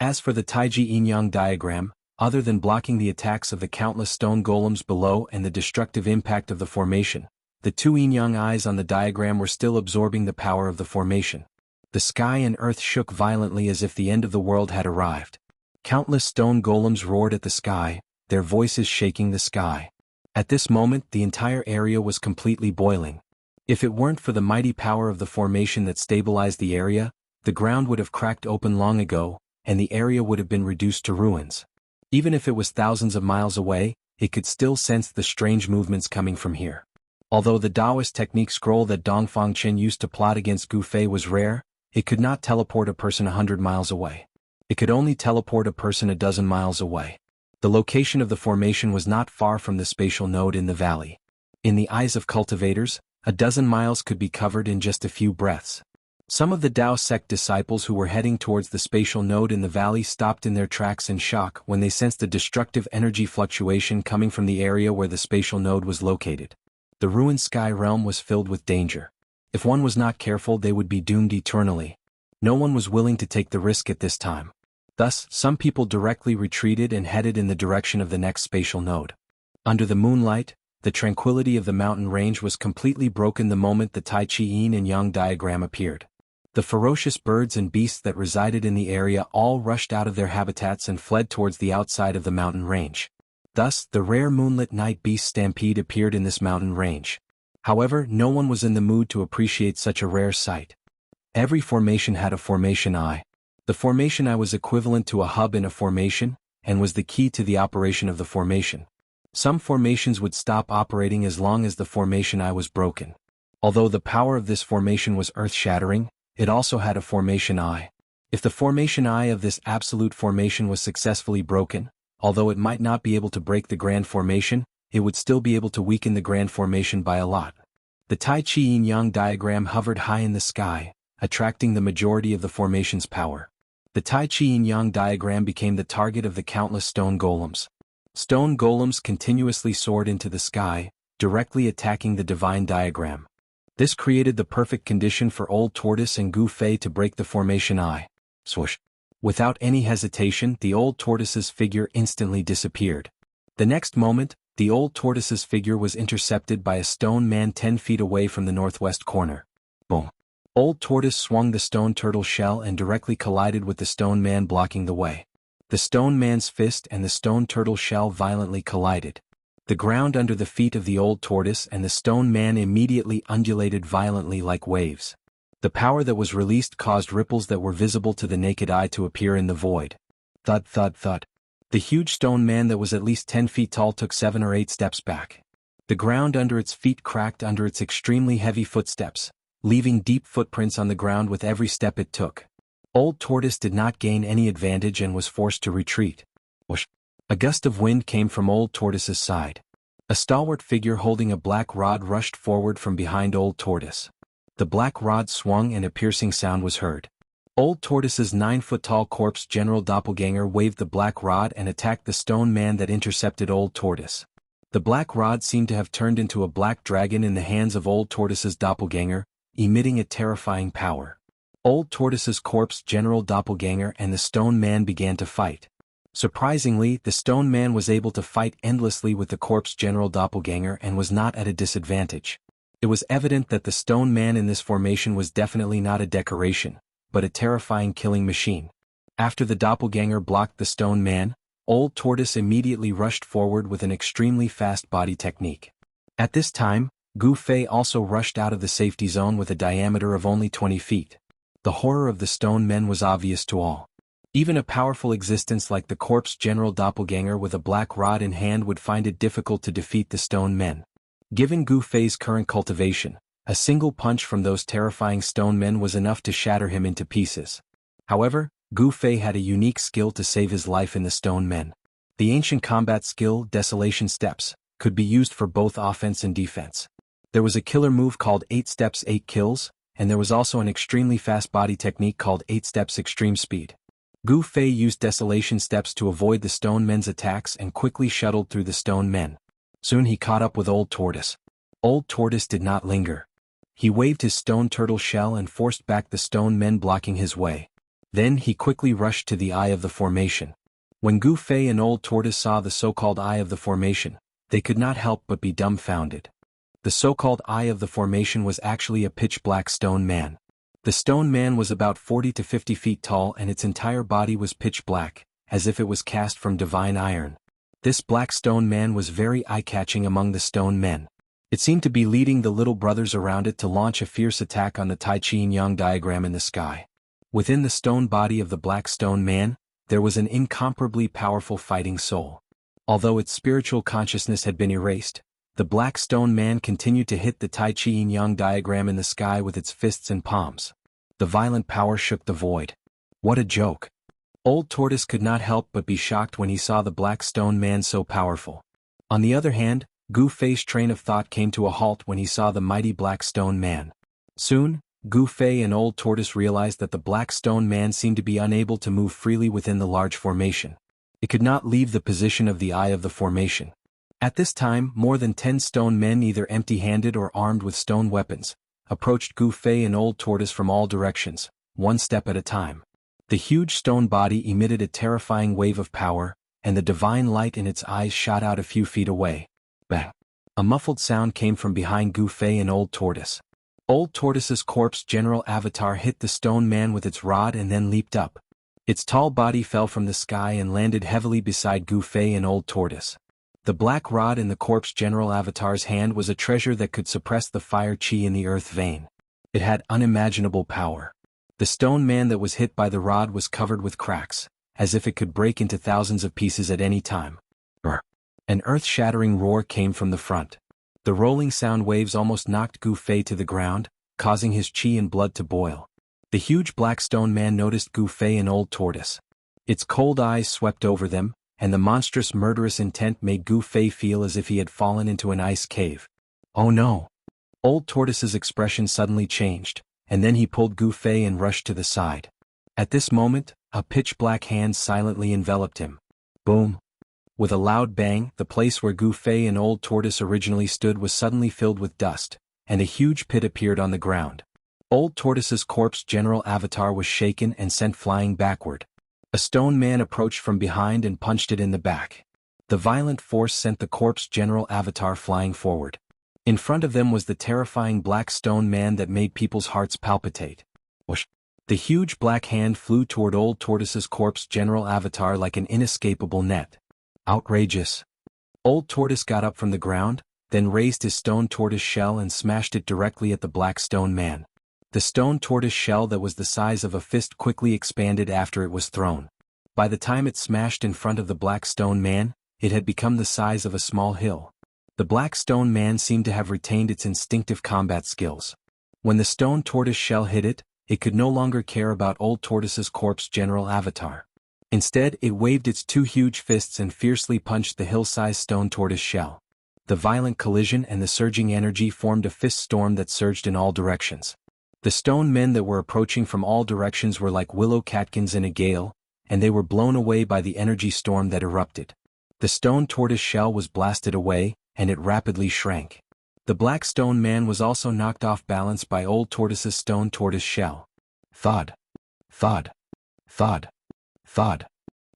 As for the Taiji yin-yang diagram, other than blocking the attacks of the countless stone golems below and the destructive impact of the formation, the two yin-yang eyes on the diagram were still absorbing the power of the formation. The sky and earth shook violently as if the end of the world had arrived. Countless stone golems roared at the sky, their voices shaking the sky. At this moment, the entire area was completely boiling. If it weren't for the mighty power of the formation that stabilized the area, the ground would have cracked open long ago, and the area would have been reduced to ruins. Even if it was thousands of miles away, it could still sense the strange movements coming from here. Although the Taoist technique scroll that Dongfang Chen used to plot against Gu Fei was rare, it could not teleport a person 100 miles away. It could only teleport a person a dozen miles away. The location of the formation was not far from the spatial node in the valley. In the eyes of cultivators, a dozen miles could be covered in just a few breaths. Some of the Tao sect disciples who were heading towards the spatial node in the valley stopped in their tracks in shock when they sensed a destructive energy fluctuation coming from the area where the spatial node was located. The ruined sky realm was filled with danger. If one was not careful, they would be doomed eternally. No one was willing to take the risk at this time. Thus, some people directly retreated and headed in the direction of the next spatial node. Under the moonlight, the tranquility of the mountain range was completely broken the moment the Tai Chi yin and yang diagram appeared. The ferocious birds and beasts that resided in the area all rushed out of their habitats and fled towards the outside of the mountain range. Thus, the rare moonlit night beast stampede appeared in this mountain range. However, no one was in the mood to appreciate such a rare sight. Every formation had a formation eye. The formation eye was equivalent to a hub in a formation, and was the key to the operation of the formation. Some formations would stop operating as long as the formation eye was broken. Although the power of this formation was earth-shattering, it also had a formation eye. If the formation eye of this absolute formation was successfully broken, although it might not be able to break the grand formation, it would still be able to weaken the grand formation by a lot. The Tai Chi yin-yang diagram hovered high in the sky, attracting the majority of the formation's power. The Tai Chi yin-yang diagram became the target of the countless stone golems. Stone golems continuously soared into the sky, directly attacking the divine diagram. This created the perfect condition for Old Tortoise and Gu Fei to break the formation eye. Swoosh! Without any hesitation, the Old Tortoise's figure instantly disappeared. The next moment, the Old Tortoise's figure was intercepted by a stone man 10 feet away from the northwest corner. Boom! Old Tortoise swung the stone turtle shell and directly collided with the stone man blocking the way. The stone man's fist and the stone turtle shell violently collided. The ground under the feet of the Old Tortoise and the stone man immediately undulated violently like waves. The power that was released caused ripples that were visible to the naked eye to appear in the void. Thud, thud, thud. The huge stone man that was at least 10 feet tall took 7 or 8 steps back. The ground under its feet cracked under its extremely heavy footsteps, leaving deep footprints on the ground with every step it took. Old Tortoise did not gain any advantage and was forced to retreat. Whoosh! A gust of wind came from Old Tortoise's side. A stalwart figure holding a black rod rushed forward from behind Old Tortoise. The black rod swung and a piercing sound was heard. Old Tortoise's 9-foot-tall corpse general doppelganger waved the black rod and attacked the stone man that intercepted Old Tortoise. The black rod seemed to have turned into a black dragon in the hands of Old Tortoise's doppelganger, emitting a terrifying power. Old Tortoise's corpse general doppelganger and the stone man began to fight. Surprisingly, the stone man was able to fight endlessly with the corpse general doppelganger and was not at a disadvantage. It was evident that the stone man in this formation was definitely not a decoration, but a terrifying killing machine. After the doppelganger blocked the stone man, Old Tortoise immediately rushed forward with an extremely fast body technique. At this time, Gu Fei also rushed out of the safety zone with a diameter of only 20 feet. The horror of the stone men was obvious to all. Even a powerful existence like the corpse general doppelganger with a black rod in hand would find it difficult to defeat the stone men. Given Gu Fei's current cultivation, a single punch from those terrifying stone men was enough to shatter him into pieces. However, Gu Fei had a unique skill to save his life in the stone men. The ancient combat skill, Desolation Steps, could be used for both offense and defense. There was a killer move called 8 Steps 8 Kills, and there was also an extremely fast body technique called 8 Steps Extreme Speed. Gu Fei used Desolation Steps to avoid the stone men's attacks and quickly shuttled through the stone men. Soon he caught up with Old Tortoise. Old Tortoise did not linger. He waved his stone turtle shell and forced back the stone men blocking his way. Then he quickly rushed to the eye of the formation. When Gu Fei and Old Tortoise saw the so-called eye of the formation, they could not help but be dumbfounded. The so-called eye of the formation was actually a pitch-black stone man. The stone man was about 40 to 50 feet tall and its entire body was pitch black, as if it was cast from divine iron. This black stone man was very eye-catching among the stone men. It seemed to be leading the little brothers around it to launch a fierce attack on the Tai Chi Yin-Yang diagram in the sky. Within the stone body of the black stone man, there was an incomparably powerful fighting soul. Although its spiritual consciousness had been erased, the black stone man continued to hit the Tai Chi Yin-Yang diagram in the sky with its fists and palms. The violent power shook the void. What a joke! Old Tortoise could not help but be shocked when he saw the black stone man so powerful. On the other hand, Gu Fei's train of thought came to a halt when he saw the mighty black stone man. Soon, Gu Fei and Old Tortoise realized that the black stone man seemed to be unable to move freely within the large formation. It could not leave the position of the eye of the formation. At this time, more than 10 stone men, either empty-handed or armed with stone weapons, approached Gu Fei and Old Tortoise from all directions, one step at a time. The huge stone body emitted a terrifying wave of power, and the divine light in its eyes shot out a few feet away. Bang! A muffled sound came from behind Gu Fei and Old Tortoise. Old Tortoise's corpse general avatar hit the stone man with its rod and then leaped up. Its tall body fell from the sky and landed heavily beside Gu Fei and Old Tortoise. The black rod in the corpse general avatar's hand was a treasure that could suppress the fire chi in the earth vein. It had unimaginable power. The stone man that was hit by the rod was covered with cracks, as if it could break into thousands of pieces at any time. An earth-shattering roar came from the front. The rolling sound waves almost knocked Gu Fei to the ground, causing his chi and blood to boil. The huge black stone man noticed Gu Fei and Old Tortoise. Its cold eyes swept over them, and the monstrous murderous intent made Gu Fei feel as if he had fallen into an ice cave. Oh no! Old Tortoise's expression suddenly changed, and then he pulled Gu Fei and rushed to the side. At this moment, a pitch-black hand silently enveloped him. Boom! With a loud bang, the place where Gu Fei and Old Tortoise originally stood was suddenly filled with dust, and a huge pit appeared on the ground. Old Tortoise's corpse general avatar was shaken and sent flying backward. A stone man approached from behind and punched it in the back. The violent force sent the corpse general avatar flying forward. In front of them was the terrifying black stone man that made people's hearts palpitate. Whoosh! The huge black hand flew toward Old Tortoise's corpse general avatar like an inescapable net. Outrageous! Old Tortoise got up from the ground, then raised his stone tortoise shell and smashed it directly at the black stone man. The stone tortoise shell that was the size of a fist quickly expanded after it was thrown. By the time it smashed in front of the Black Stone Man, it had become the size of a small hill. The Black Stone Man seemed to have retained its instinctive combat skills. When the stone tortoise shell hit it, it could no longer care about Old Tortoise's corpse general avatar. Instead, it waved its two huge fists and fiercely punched the hill-sized stone tortoise shell. The violent collision and the surging energy formed a fist storm that surged in all directions. The stone men that were approaching from all directions were like willow catkins in a gale, and they were blown away by the energy storm that erupted. The stone tortoise shell was blasted away, and it rapidly shrank. The Black Stone Man was also knocked off balance by Old Tortoise's stone tortoise shell. Thud. Thud. Thud. Thud.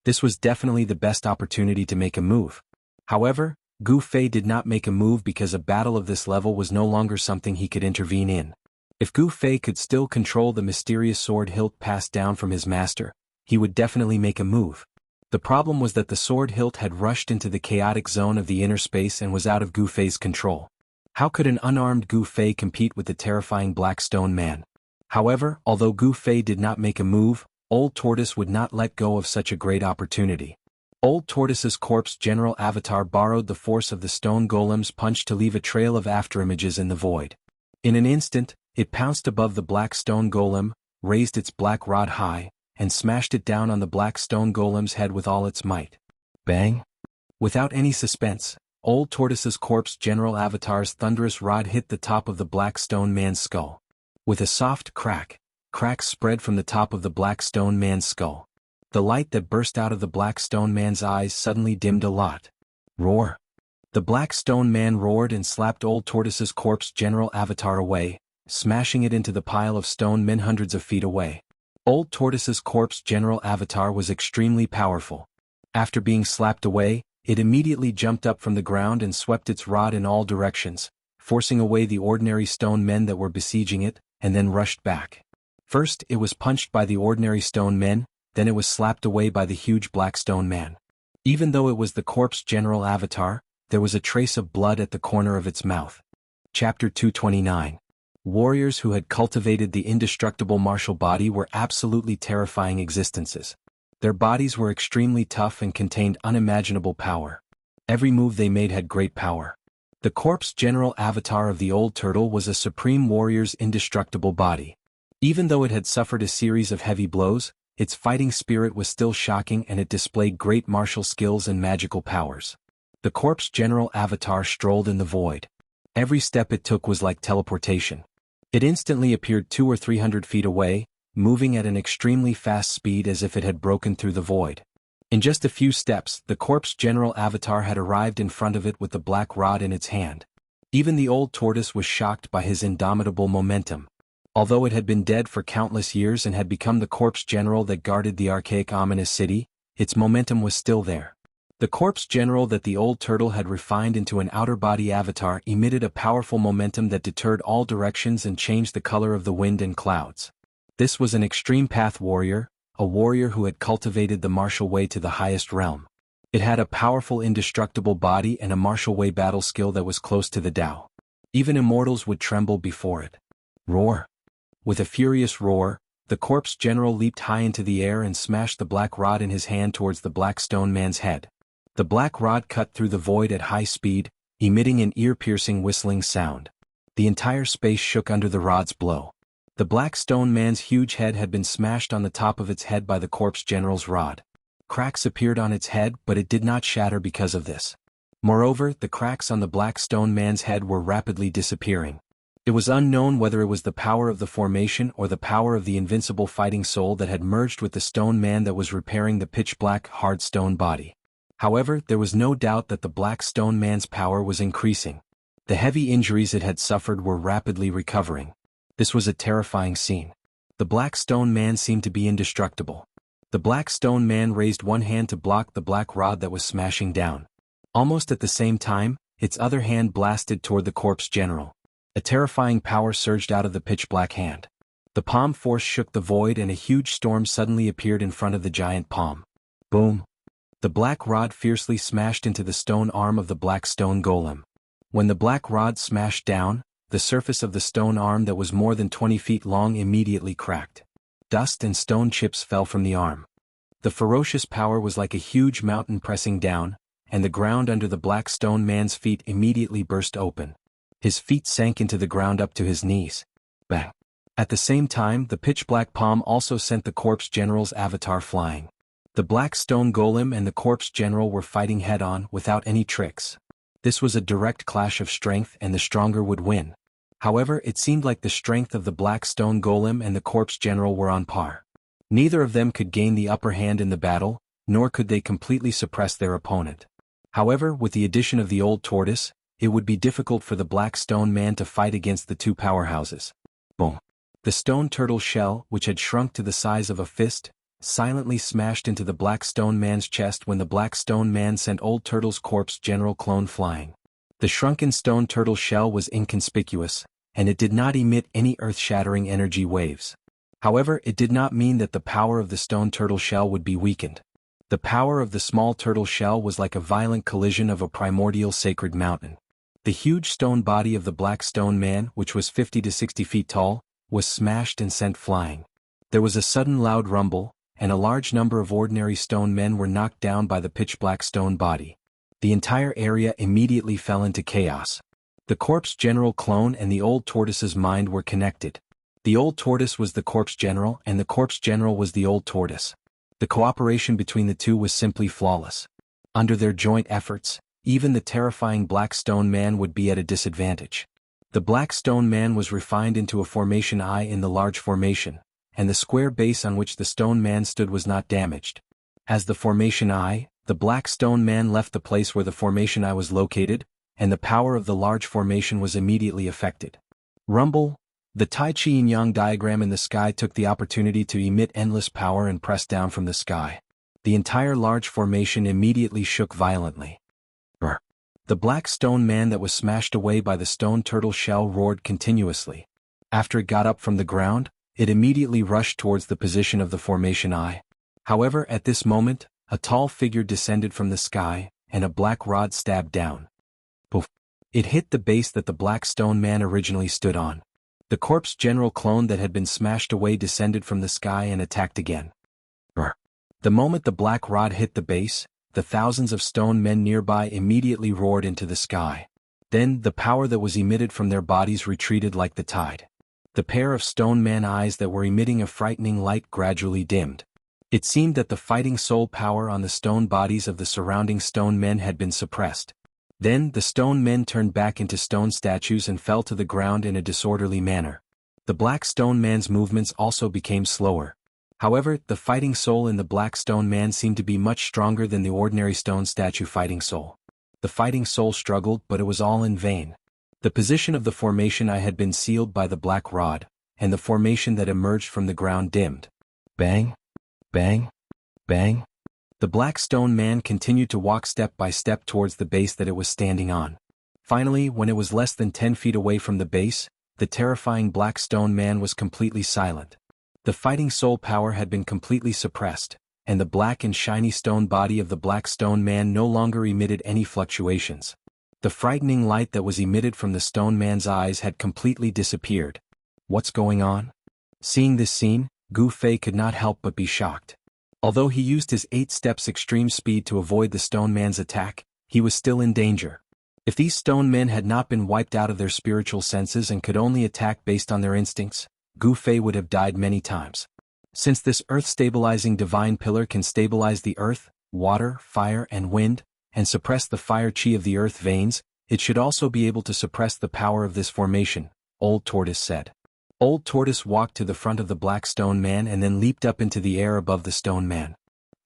This was definitely the best opportunity to make a move. However, Gu Fei did not make a move because a battle of this level was no longer something he could intervene in. If Gu Fei could still control the mysterious sword hilt passed down from his master, he would definitely make a move. The problem was that the sword hilt had rushed into the chaotic zone of the inner space and was out of Gu Fei's control. How could an unarmed Gu Fei compete with the terrifying Black Stone Man? However, although Gu Fei did not make a move, Old Tortoise would not let go of such a great opportunity. Old Tortoise's corpse general avatar borrowed the force of the stone golem's punch to leave a trail of afterimages in the void. In an instant, it pounced above the black stone golem, raised its black rod high, and smashed it down on the black stone golem's head with all its might. Bang! Without any suspense, Old Tortoise's corpse general avatar's thunderous rod hit the top of the Black Stone Man's skull. With a soft crack, cracks spread from the top of the Black Stone Man's skull. The light that burst out of the Black Stone Man's eyes suddenly dimmed a lot. Roar! The Black Stone Man roared and slapped Old Tortoise's corpse general avatar away, smashing it into the pile of stone men hundreds of feet away. Old Tortoise's corpse general avatar was extremely powerful. After being slapped away, it immediately jumped up from the ground and swept its rod in all directions, forcing away the ordinary stone men that were besieging it, and then rushed back. First, it was punched by the ordinary stone men, then it was slapped away by the huge Black Stone Man. Even though it was the corpse general avatar, there was a trace of blood at the corner of its mouth. Chapter 229. Warriors who had cultivated the indestructible martial body were absolutely terrifying existences. Their bodies were extremely tough and contained unimaginable power. Every move they made had great power. The corpse general avatar of the old turtle was a supreme warrior's indestructible body. Even though it had suffered a series of heavy blows, its fighting spirit was still shocking and it displayed great martial skills and magical powers. The corpse general avatar strolled in the void. Every step it took was like teleportation. It instantly appeared 200 or 300 feet away, moving at an extremely fast speed as if it had broken through the void. In just a few steps, the corpse general avatar had arrived in front of it with the black rod in its hand. Even the old tortoise was shocked by his indomitable momentum. Although it had been dead for countless years and had become the corpse general that guarded the archaic ominous city, its momentum was still there. The corpse general that the old turtle had refined into an outer body avatar emitted a powerful momentum that deterred all directions and changed the color of the wind and clouds. This was an extreme path warrior, a warrior who had cultivated the martial way to the highest realm. It had a powerful indestructible body and a martial way battle skill that was close to the Tao. Even immortals would tremble before it. Roar! With a furious roar, the corpse general leaped high into the air and smashed the black rod in his hand towards the Black Stone Man's head. The black rod cut through the void at high speed, emitting an ear-piercing whistling sound. The entire space shook under the rod's blow. The Black Stone Man's huge head had been smashed on the top of its head by the corpse general's rod. Cracks appeared on its head, but it did not shatter because of this. Moreover, the cracks on the Black Stone Man's head were rapidly disappearing. It was unknown whether it was the power of the formation or the power of the invincible fighting soul that had merged with the stone man that was repairing the pitch-black, hard stone body. However, there was no doubt that the Black Stone Man's power was increasing. The heavy injuries it had suffered were rapidly recovering. This was a terrifying scene. The Black Stone Man seemed to be indestructible. The Black Stone Man raised one hand to block the black rod that was smashing down. Almost at the same time, its other hand blasted toward the corpse general. A terrifying power surged out of the pitch-black hand. The palm force shook the void and a huge storm suddenly appeared in front of the giant palm. Boom! The black rod fiercely smashed into the stone arm of the black stone golem. When the black rod smashed down, the surface of the stone arm that was more than 20 feet long immediately cracked. Dust and stone chips fell from the arm. The ferocious power was like a huge mountain pressing down, and the ground under the black stone man's feet immediately burst open. His feet sank into the ground up to his knees. Bang! At the same time, the pitch-black palm also sent the corpse general's avatar flying. The black stone golem and the corpse general were fighting head-on without any tricks. This was a direct clash of strength and the stronger would win. However, it seemed like the strength of the black stone golem and the corpse general were on par. Neither of them could gain the upper hand in the battle, nor could they completely suppress their opponent. However, with the addition of the old tortoise, it would be difficult for the black stone man to fight against the two powerhouses. Boom! The stone turtle shell, which had shrunk to the size of a fist, silently smashed into the black stone man's chest when the black stone man sent old turtle's corpse general clone flying. The shrunken stone turtle shell was inconspicuous, and it did not emit any earth-shattering energy waves. However, it did not mean that the power of the stone turtle shell would be weakened. The power of the small turtle shell was like a violent collision of a primordial sacred mountain. The huge stone body of the black stone man, which was 50 to 60 feet tall, was smashed and sent flying. There was a sudden loud rumble, and a large number of ordinary stone men were knocked down by the pitch-black stone body. The entire area immediately fell into chaos. The corpse general clone and the old tortoise's mind were connected. The old tortoise was the corpse general and the corpse general was the old tortoise. The cooperation between the two was simply flawless. Under their joint efforts, even the terrifying black stone man would be at a disadvantage. The black stone man was refined into a formation eye in the large formation, and the square base on which the stone man stood was not damaged. As the formation eye, the black stone man left the place where the formation eye was located, and the power of the large formation was immediately affected. Rumble. The Tai Chi Yin-Yang diagram in the sky took the opportunity to emit endless power and press down from the sky. The entire large formation immediately shook violently. Brr. The black stone man that was smashed away by the stone turtle shell roared continuously. After it got up from the ground, it immediately rushed towards the position of the formation eye. However, at this moment, a tall figure descended from the sky, and a black rod stabbed down. Poof! It hit the base that the black stone man originally stood on. The corpse general clone that had been smashed away descended from the sky and attacked again. Brr. The moment the black rod hit the base, the thousands of stone men nearby immediately roared into the sky. Then, the power that was emitted from their bodies retreated like the tide. The pair of stone man eyes that were emitting a frightening light gradually dimmed. It seemed that the fighting soul power on the stone bodies of the surrounding stone men had been suppressed. Then, the stone men turned back into stone statues and fell to the ground in a disorderly manner. The black stone man's movements also became slower. However, the fighting soul in the black stone man seemed to be much stronger than the ordinary stone statue fighting soul. The fighting soul struggled, but it was all in vain. The position of the formation eye had been sealed by the black rod, and the formation that emerged from the ground dimmed. Bang! Bang! Bang! The black stone man continued to walk step by step towards the base that it was standing on. Finally, when it was less than 10 feet away from the base, the terrifying black stone man was completely silent. The fighting soul power had been completely suppressed, and the black and shiny stone body of the black stone man no longer emitted any fluctuations. The frightening light that was emitted from the stone man's eyes had completely disappeared. What's going on? Seeing this scene, Gu Fei could not help but be shocked. Although he used his 8 steps extreme speed to avoid the stone man's attack, he was still in danger. If these stone men had not been wiped out of their spiritual senses and could only attack based on their instincts, Gu Fei would have died many times. Since this earth-stabilizing divine pillar can stabilize the earth, water, fire, and wind, and suppress the fire chi of the earth veins, it should also be able to suppress the power of this formation, Old Tortoise said. Old Tortoise walked to the front of the black stone man and then leaped up into the air above the stone man.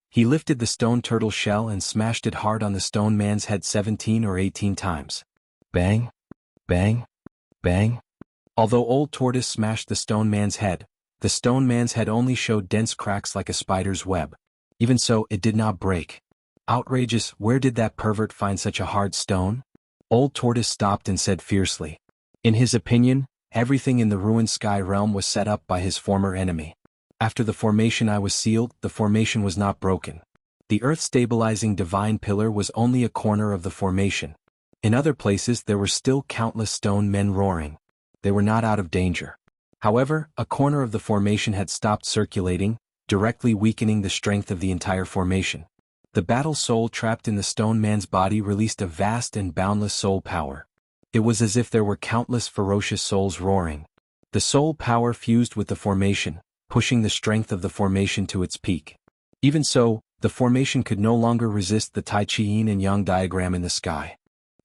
He lifted the stone turtle shell and smashed it hard on the stone man's head 17 or 18 times. Bang! Bang! Bang! Although Old Tortoise smashed the stone man's head, the stone man's head only showed dense cracks like a spider's web. Even so, it did not break. Outrageous, where did that pervert find such a hard stone? Old Tortoise stopped and said fiercely. In his opinion, everything in the ruined sky realm was set up by his former enemy. After the formation eye was sealed, the formation was not broken. The earth-stabilizing divine pillar was only a corner of the formation. In other places there were still countless stone men roaring. They were not out of danger. However, a corner of the formation had stopped circulating, directly weakening the strength of the entire formation. The battle soul trapped in the stone man's body released a vast and boundless soul power. It was as if there were countless ferocious souls roaring. The soul power fused with the formation, pushing the strength of the formation to its peak. Even so, the formation could no longer resist the Tai Chi Yin and Yang diagram in the sky.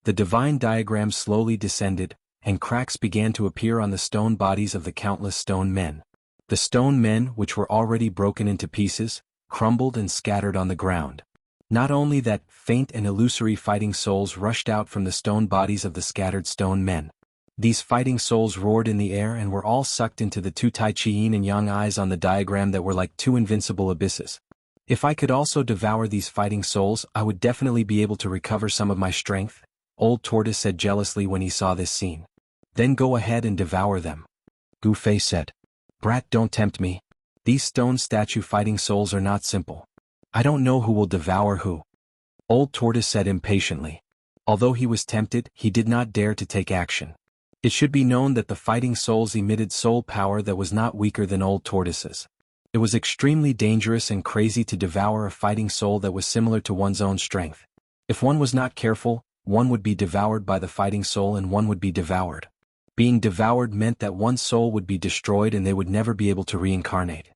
The divine diagram slowly descended, and cracks began to appear on the stone bodies of the countless stone men. The stone men, which were already broken into pieces, crumbled and scattered on the ground. Not only that, faint and illusory fighting souls rushed out from the stone bodies of the scattered stone men. These fighting souls roared in the air and were all sucked into the two Tai Chi Yin and Yang eyes on the diagram that were like two invincible abysses. If I could also devour these fighting souls, I would definitely be able to recover some of my strength, Old Tortoise said jealously when he saw this scene. Then go ahead and devour them. Gu Fei said. Brat, don't tempt me. These stone statue fighting souls are not simple. I don't know who will devour who. Old Tortoise said impatiently. Although he was tempted, he did not dare to take action. It should be known that the fighting souls emitted soul power that was not weaker than Old Tortoise's. It was extremely dangerous and crazy to devour a fighting soul that was similar to one's own strength. If one was not careful, one would be devoured by the fighting soul and one would be devoured. Being devoured meant that one's soul would be destroyed and they would never be able to reincarnate.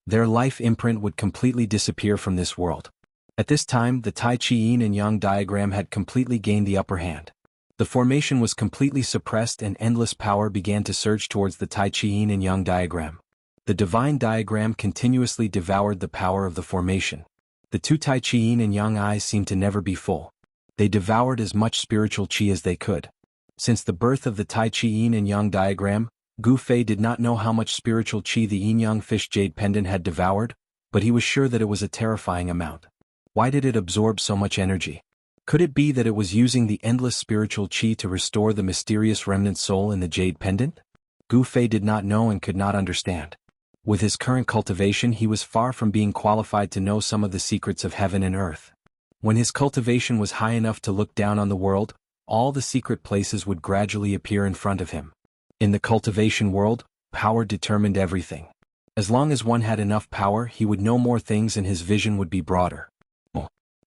Their life imprint would completely disappear from this world. At this time, the Tai Chi Yin and Yang diagram had completely gained the upper hand. The formation was completely suppressed and endless power began to surge towards the Tai Chi Yin and Yang diagram. The divine diagram continuously devoured the power of the formation. The two Tai Chi Yin and Yang eyes seemed to never be full. They devoured as much spiritual chi as they could. Since the birth of the Tai Chi Yin and Yang diagram, Gu Fei did not know how much spiritual chi the yin-yang fish jade pendant had devoured, but he was sure that it was a terrifying amount. Why did it absorb so much energy? Could it be that it was using the endless spiritual chi to restore the mysterious remnant soul in the jade pendant? Gu Fei did not know and could not understand. With his current cultivation, he was far from being qualified to know some of the secrets of heaven and earth. When his cultivation was high enough to look down on the world, all the secret places would gradually appear in front of him. In the cultivation world, power determined everything. As long as one had enough power, he would know more things and his vision would be broader.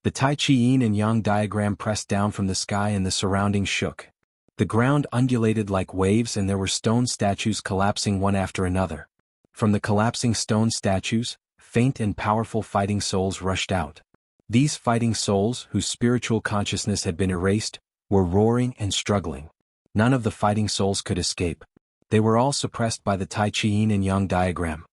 The Tai Chi Yin and Yang diagram pressed down from the sky and the surroundings shook. The ground undulated like waves and there were stone statues collapsing one after another. From the collapsing stone statues, faint and powerful fighting souls rushed out. These fighting souls, whose spiritual consciousness had been erased, were roaring and struggling. None of the fighting souls could escape. They were all suppressed by the Tai Chi Yin and Yang diagram.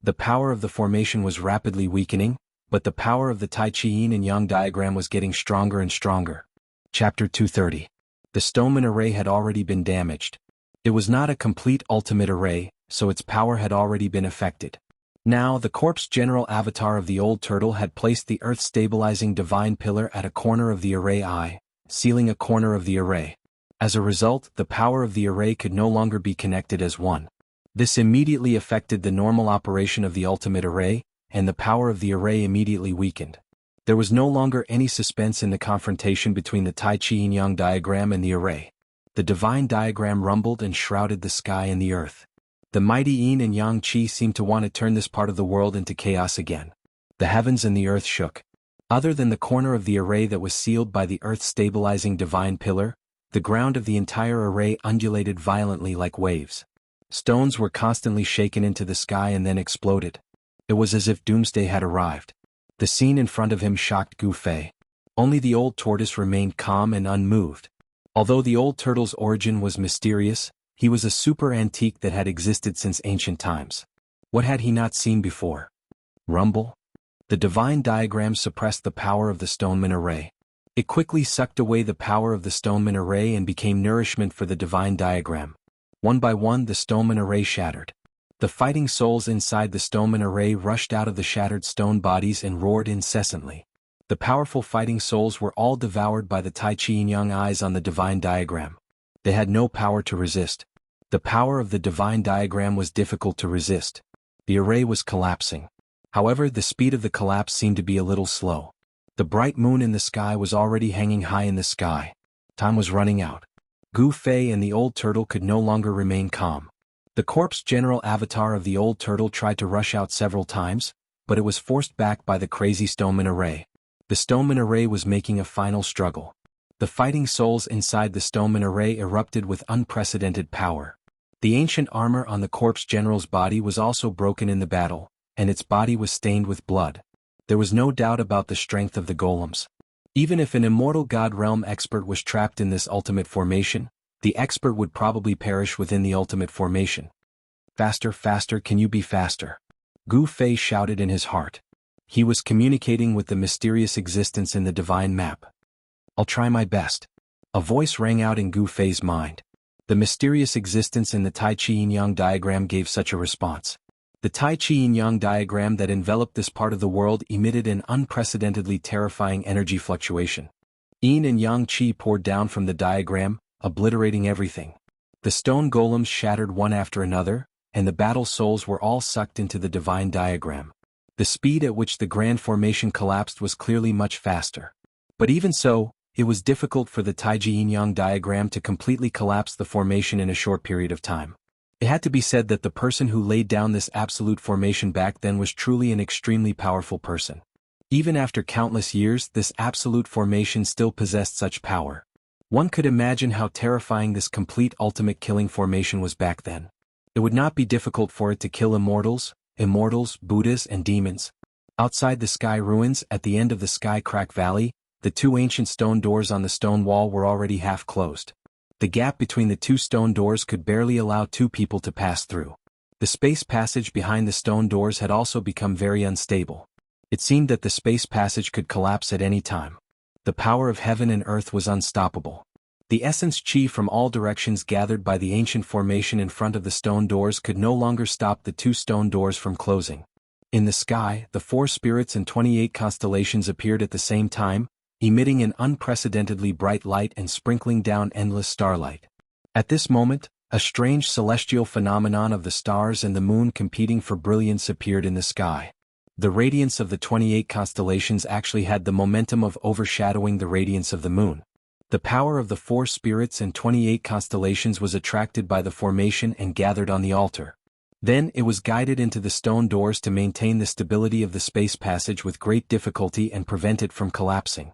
The power of the formation was rapidly weakening, but the power of the Tai Chi Yin and Yang diagram was getting stronger and stronger. Chapter 230. The stoneman array had already been damaged. It was not a complete ultimate array, so its power had already been affected. Now, the corpse general avatar of the old turtle had placed the earth-stabilizing divine pillar at a corner of the array eye, sealing a corner of the array. As a result, the power of the array could no longer be connected as one. This immediately affected the normal operation of the ultimate array, and the power of the array immediately weakened. There was no longer any suspense in the confrontation between the Tai Chi Yin Yang diagram and the array. The divine diagram rumbled and shrouded the sky and the earth. The mighty Yin and Yang Chi seemed to want to turn this part of the world into chaos again. The heavens and the earth shook. Other than the corner of the array that was sealed by the earth-stabilizing divine pillar, the ground of the entire array undulated violently like waves. Stones were constantly shaken into the sky and then exploded. It was as if doomsday had arrived. The scene in front of him shocked Gu Fei. Only the old tortoise remained calm and unmoved. Although the old turtle's origin was mysterious, he was a super antique that had existed since ancient times. What had he not seen before? Rumble? The divine diagram suppressed the power of the stoneman array. It quickly sucked away the power of the stoneman array and became nourishment for the divine diagram. One by one, the stoneman array shattered. The fighting souls inside the stoneman array rushed out of the shattered stone bodies and roared incessantly. The powerful fighting souls were all devoured by the Tai Chi Yin Yang eyes on the divine diagram. They had no power to resist. The power of the divine diagram was difficult to resist. The array was collapsing. However, the speed of the collapse seemed to be a little slow. The bright moon in the sky was already hanging high in the sky. Time was running out. Gu Fei and the old turtle could no longer remain calm. The corpse general avatar of the old turtle tried to rush out several times, but it was forced back by the crazy stoneman array. The stoneman array was making a final struggle. The fighting souls inside the stoneman array erupted with unprecedented power. The ancient armor on the corpse general's body was also broken in the battle, and its body was stained with blood. There was no doubt about the strength of the golems. Even if an immortal god realm expert was trapped in this ultimate formation, the expert would probably perish within the ultimate formation. Faster, faster, can you be faster? Gu Fei shouted in his heart. He was communicating with the mysterious existence in the divine map. I'll try my best. A voice rang out in Gu Fei's mind. The mysterious existence in the Tai Chi Yin-Yang diagram gave such a response. The Tai Chi Yin-Yang diagram that enveloped this part of the world emitted an unprecedentedly terrifying energy fluctuation. Yin and Yang Qi poured down from the diagram, obliterating everything. The stone golems shattered one after another, and the battle souls were all sucked into the divine diagram. The speed at which the grand formation collapsed was clearly much faster. But even so, it was difficult for the Tai Chi Yin-Yang diagram to completely collapse the formation in a short period of time. It had to be said that the person who laid down this absolute formation back then was truly an extremely powerful person. Even after countless years, this absolute formation still possessed such power. One could imagine how terrifying this complete ultimate killing formation was back then. It would not be difficult for it to kill immortals, Buddhas and demons. Outside the sky ruins at the end of the Sky Crack Valley, the two ancient stone doors on the stone wall were already half closed. The gap between the two stone doors could barely allow two people to pass through. The space passage behind the stone doors had also become very unstable. It seemed that the space passage could collapse at any time. The power of heaven and earth was unstoppable. The essence chi from all directions gathered by the ancient formation in front of the stone doors could no longer stop the two stone doors from closing. In the sky, the 4 spirits and 28 constellations appeared at the same time, emitting an unprecedentedly bright light and sprinkling down endless starlight. At this moment, a strange celestial phenomenon of the stars and the moon competing for brilliance appeared in the sky. The radiance of the 28 constellations actually had the momentum of overshadowing the radiance of the moon. The power of the 4 spirits and 28 constellations was attracted by the formation and gathered on the altar. Then it was guided into the stone doors to maintain the stability of the space passage with great difficulty and prevent it from collapsing.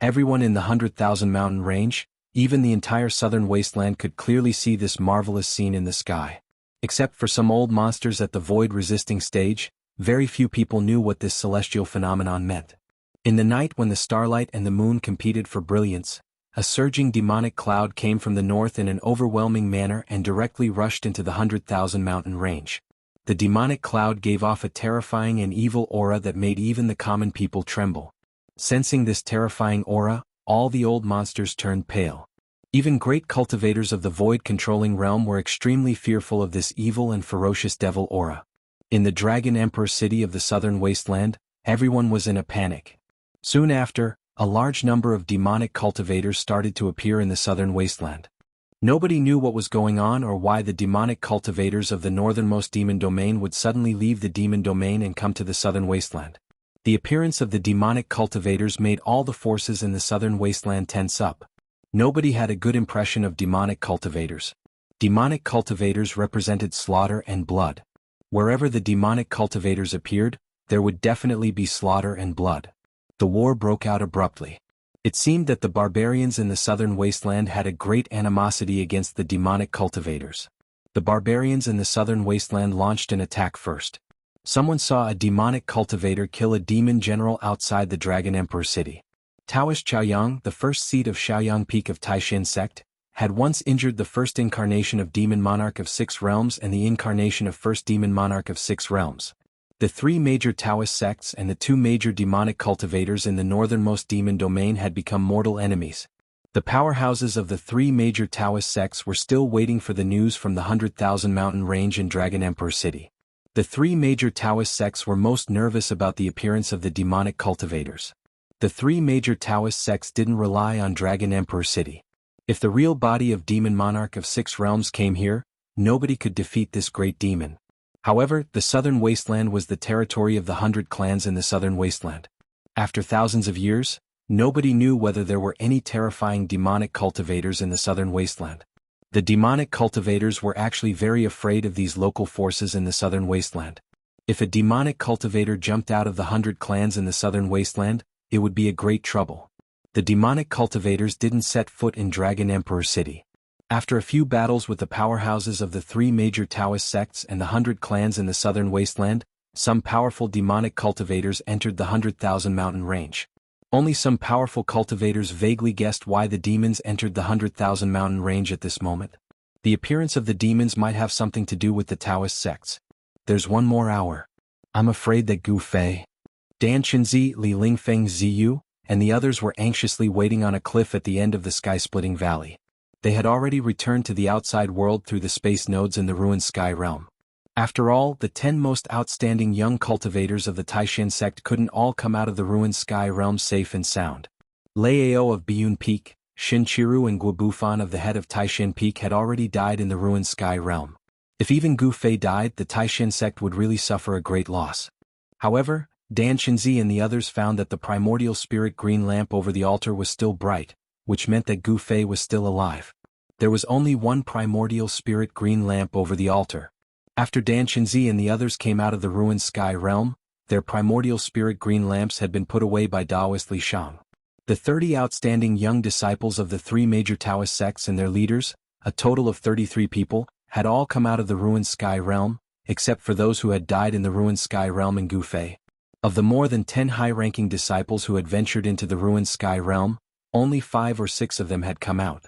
Everyone in the 100,000 mountain range, even the entire southern wasteland, could clearly see this marvelous scene in the sky. Except for some old monsters at the void-resisting stage, very few people knew what this celestial phenomenon meant. In the night when the starlight and the moon competed for brilliance, a surging demonic cloud came from the north in an overwhelming manner and directly rushed into the 100,000 mountain range. The demonic cloud gave off a terrifying and evil aura that made even the common people tremble. Sensing this terrifying aura, all the old monsters turned pale. Even great cultivators of the void-controlling realm were extremely fearful of this evil and ferocious devil aura. In the Dragon Emperor city of the southern wasteland, everyone was in a panic. Soon after, a large number of demonic cultivators started to appear in the southern wasteland. Nobody knew what was going on or why the demonic cultivators of the northernmost demon domain would suddenly leave the demon domain and come to the southern wasteland. The appearance of the demonic cultivators made all the forces in the southern wasteland tense up. Nobody had a good impression of demonic cultivators. Demonic cultivators represented slaughter and blood. Wherever the demonic cultivators appeared, there would definitely be slaughter and blood. The war broke out abruptly. It seemed that the barbarians in the southern wasteland had a great animosity against the demonic cultivators. The barbarians in the southern wasteland launched an attack first. Someone saw a demonic cultivator kill a demon general outside the Dragon Emperor city. Taoist Chaoyang, the first seed of Shaoyang Peak of Taishin sect, had once injured the first incarnation of Demon Monarch of 6 realms and the incarnation of first Demon Monarch of 6 realms. The 3 major Taoist sects and the 2 major demonic cultivators in the northernmost demon domain had become mortal enemies. The powerhouses of the 3 major Taoist sects were still waiting for the news from the 100,000 mountain range in Dragon Emperor city. The 3 major Taoist sects were most nervous about the appearance of the demonic cultivators. The 3 major Taoist sects didn't rely on Dragon Emperor city. If the real body of Demon Monarch of 6 realms came here, nobody could defeat this great demon. However, the southern wasteland was the territory of the 100 clans in the southern wasteland. After thousands of years, nobody knew whether there were any terrifying demonic cultivators in the southern wasteland. The demonic cultivators were actually very afraid of these local forces in the southern wasteland. If a demonic cultivator jumped out of the 100 clans in the southern wasteland, it would be a great trouble. The demonic cultivators didn't set foot in Dragon Emperor City. After a few battles with the powerhouses of the 3 major Taoist sects and the 100 clans in the southern wasteland, some powerful demonic cultivators entered the 100,000 mountain range. Only some powerful cultivators vaguely guessed why the demons entered the 100,000 mountain range at this moment. The appearance of the demons might have something to do with the Taoist sects. There's one more hour. I'm afraid that Gu Fei, Dan Qinzi, Li Lingfeng Ziyu, and the others were anxiously waiting on a cliff at the end of the sky-splitting valley. They had already returned to the outside world through the space nodes in the ruined sky realm. After all, the 10 most outstanding young cultivators of the Taishan sect couldn't all come out of the ruined sky realm safe and sound. Lei Ao of Biyun Peak, Xin Qiru and Guo Bufan of the head of Taishan Peak had already died in the ruined sky realm. If even Gu Fei died, the Taishan sect would really suffer a great loss. However, Dan Qinzi and the others found that the primordial spirit green lamp over the altar was still bright, which meant that Gu Fei was still alive. There was only one primordial spirit green lamp over the altar. After Dan Qinzi and the others came out of the ruined sky realm, their primordial spirit green lamps had been put away by Taoist Li Shang. The 30 outstanding young disciples of the 3 major Taoist sects and their leaders, a total of 33 people, had all come out of the ruined sky realm, except for those who had died in the ruined sky realm in Gu Fei. Of the more than 10 high-ranking disciples who had ventured into the ruined sky realm, only 5 or 6 of them had come out.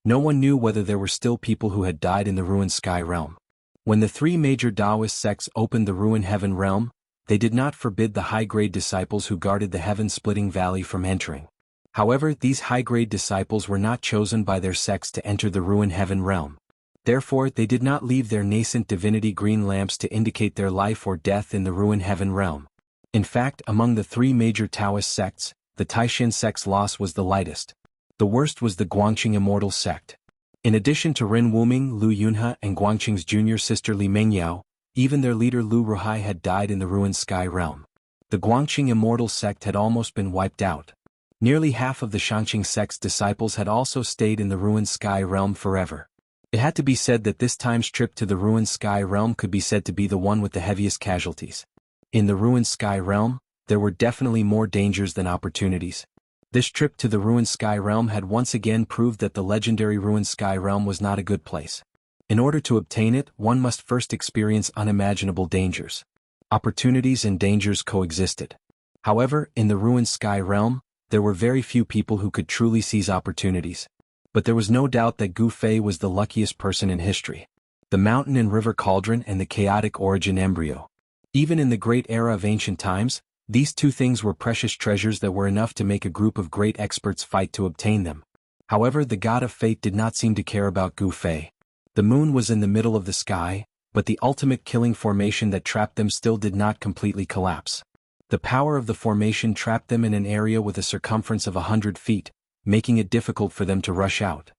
No one knew whether there were still people who had died in the ruined sky realm. When the 3 major Taoist sects opened the ruined heaven realm, they did not forbid the high-grade disciples who guarded the heaven-splitting valley from entering. However, these high-grade disciples were not chosen by their sects to enter the ruined heaven realm. Therefore, they did not leave their nascent divinity green lamps to indicate their life or death in the ruined heaven realm. In fact, among the 3 major Taoist sects, the Taishan sect's loss was the lightest. The worst was the Guangqing Immortal sect. In addition to Ren Wuming, Lu Yunhe, and Guangqing's junior sister Li Mengyao, even their leader Lu Ruhai had died in the ruined sky realm. The Guangqing Immortal sect had almost been wiped out. Nearly half of the Xianxia sect's disciples had also stayed in the ruined sky realm forever. It had to be said that this time's trip to the ruined sky realm could be said to be the one with the heaviest casualties. In the ruined sky realm, there were definitely more dangers than opportunities. This trip to the ruined sky realm had once again proved that the legendary ruined sky realm was not a good place. In order to obtain it, one must first experience unimaginable dangers. Opportunities and dangers coexisted. However, in the ruined sky realm, there were very few people who could truly seize opportunities. But there was no doubt that Gu Fei was the luckiest person in history. The mountain and river cauldron and the chaotic origin embryo. Even in the great era of ancient times, these 2 things were precious treasures that were enough to make a group of great experts fight to obtain them. However, the god of fate did not seem to care about Gu Fei. The moon was in the middle of the sky, but the ultimate killing formation that trapped them still did not completely collapse. The power of the formation trapped them in an area with a circumference of 100 feet, making it difficult for them to rush out.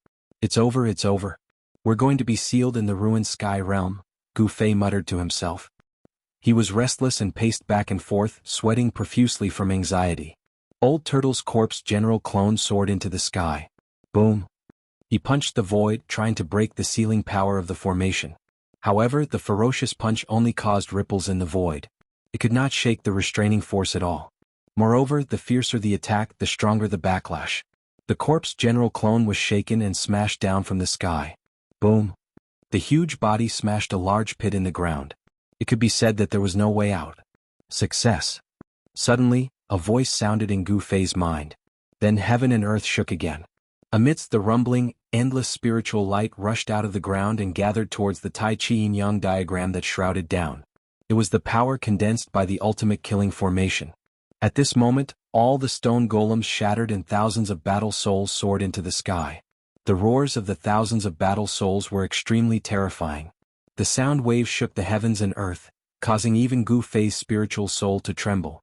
It's over, it's over. We're going to be sealed in the ruined sky realm, Gu Fei muttered to himself. He was restless and paced back and forth, sweating profusely from anxiety. Old Turtle's corpse general clone soared into the sky. Boom. He punched the void, trying to break the sealing power of the formation. However, the ferocious punch only caused ripples in the void. It could not shake the restraining force at all. Moreover, the fiercer the attack, the stronger the backlash. The corpse general clone was shaken and smashed down from the sky. Boom. The huge body smashed a large pit in the ground. It could be said that there was no way out. Success. Suddenly, a voice sounded in Gu Fei's mind. Then heaven and earth shook again. Amidst the rumbling, endless spiritual light rushed out of the ground and gathered towards the Tai Chi Yin-Yang diagram that shrouded down. It was the power condensed by the ultimate killing formation. At this moment, all the stone golems shattered and thousands of battle souls soared into the sky. The roars of the thousands of battle souls were extremely terrifying. The sound waves shook the heavens and earth, causing even Gu Fei's spiritual soul to tremble.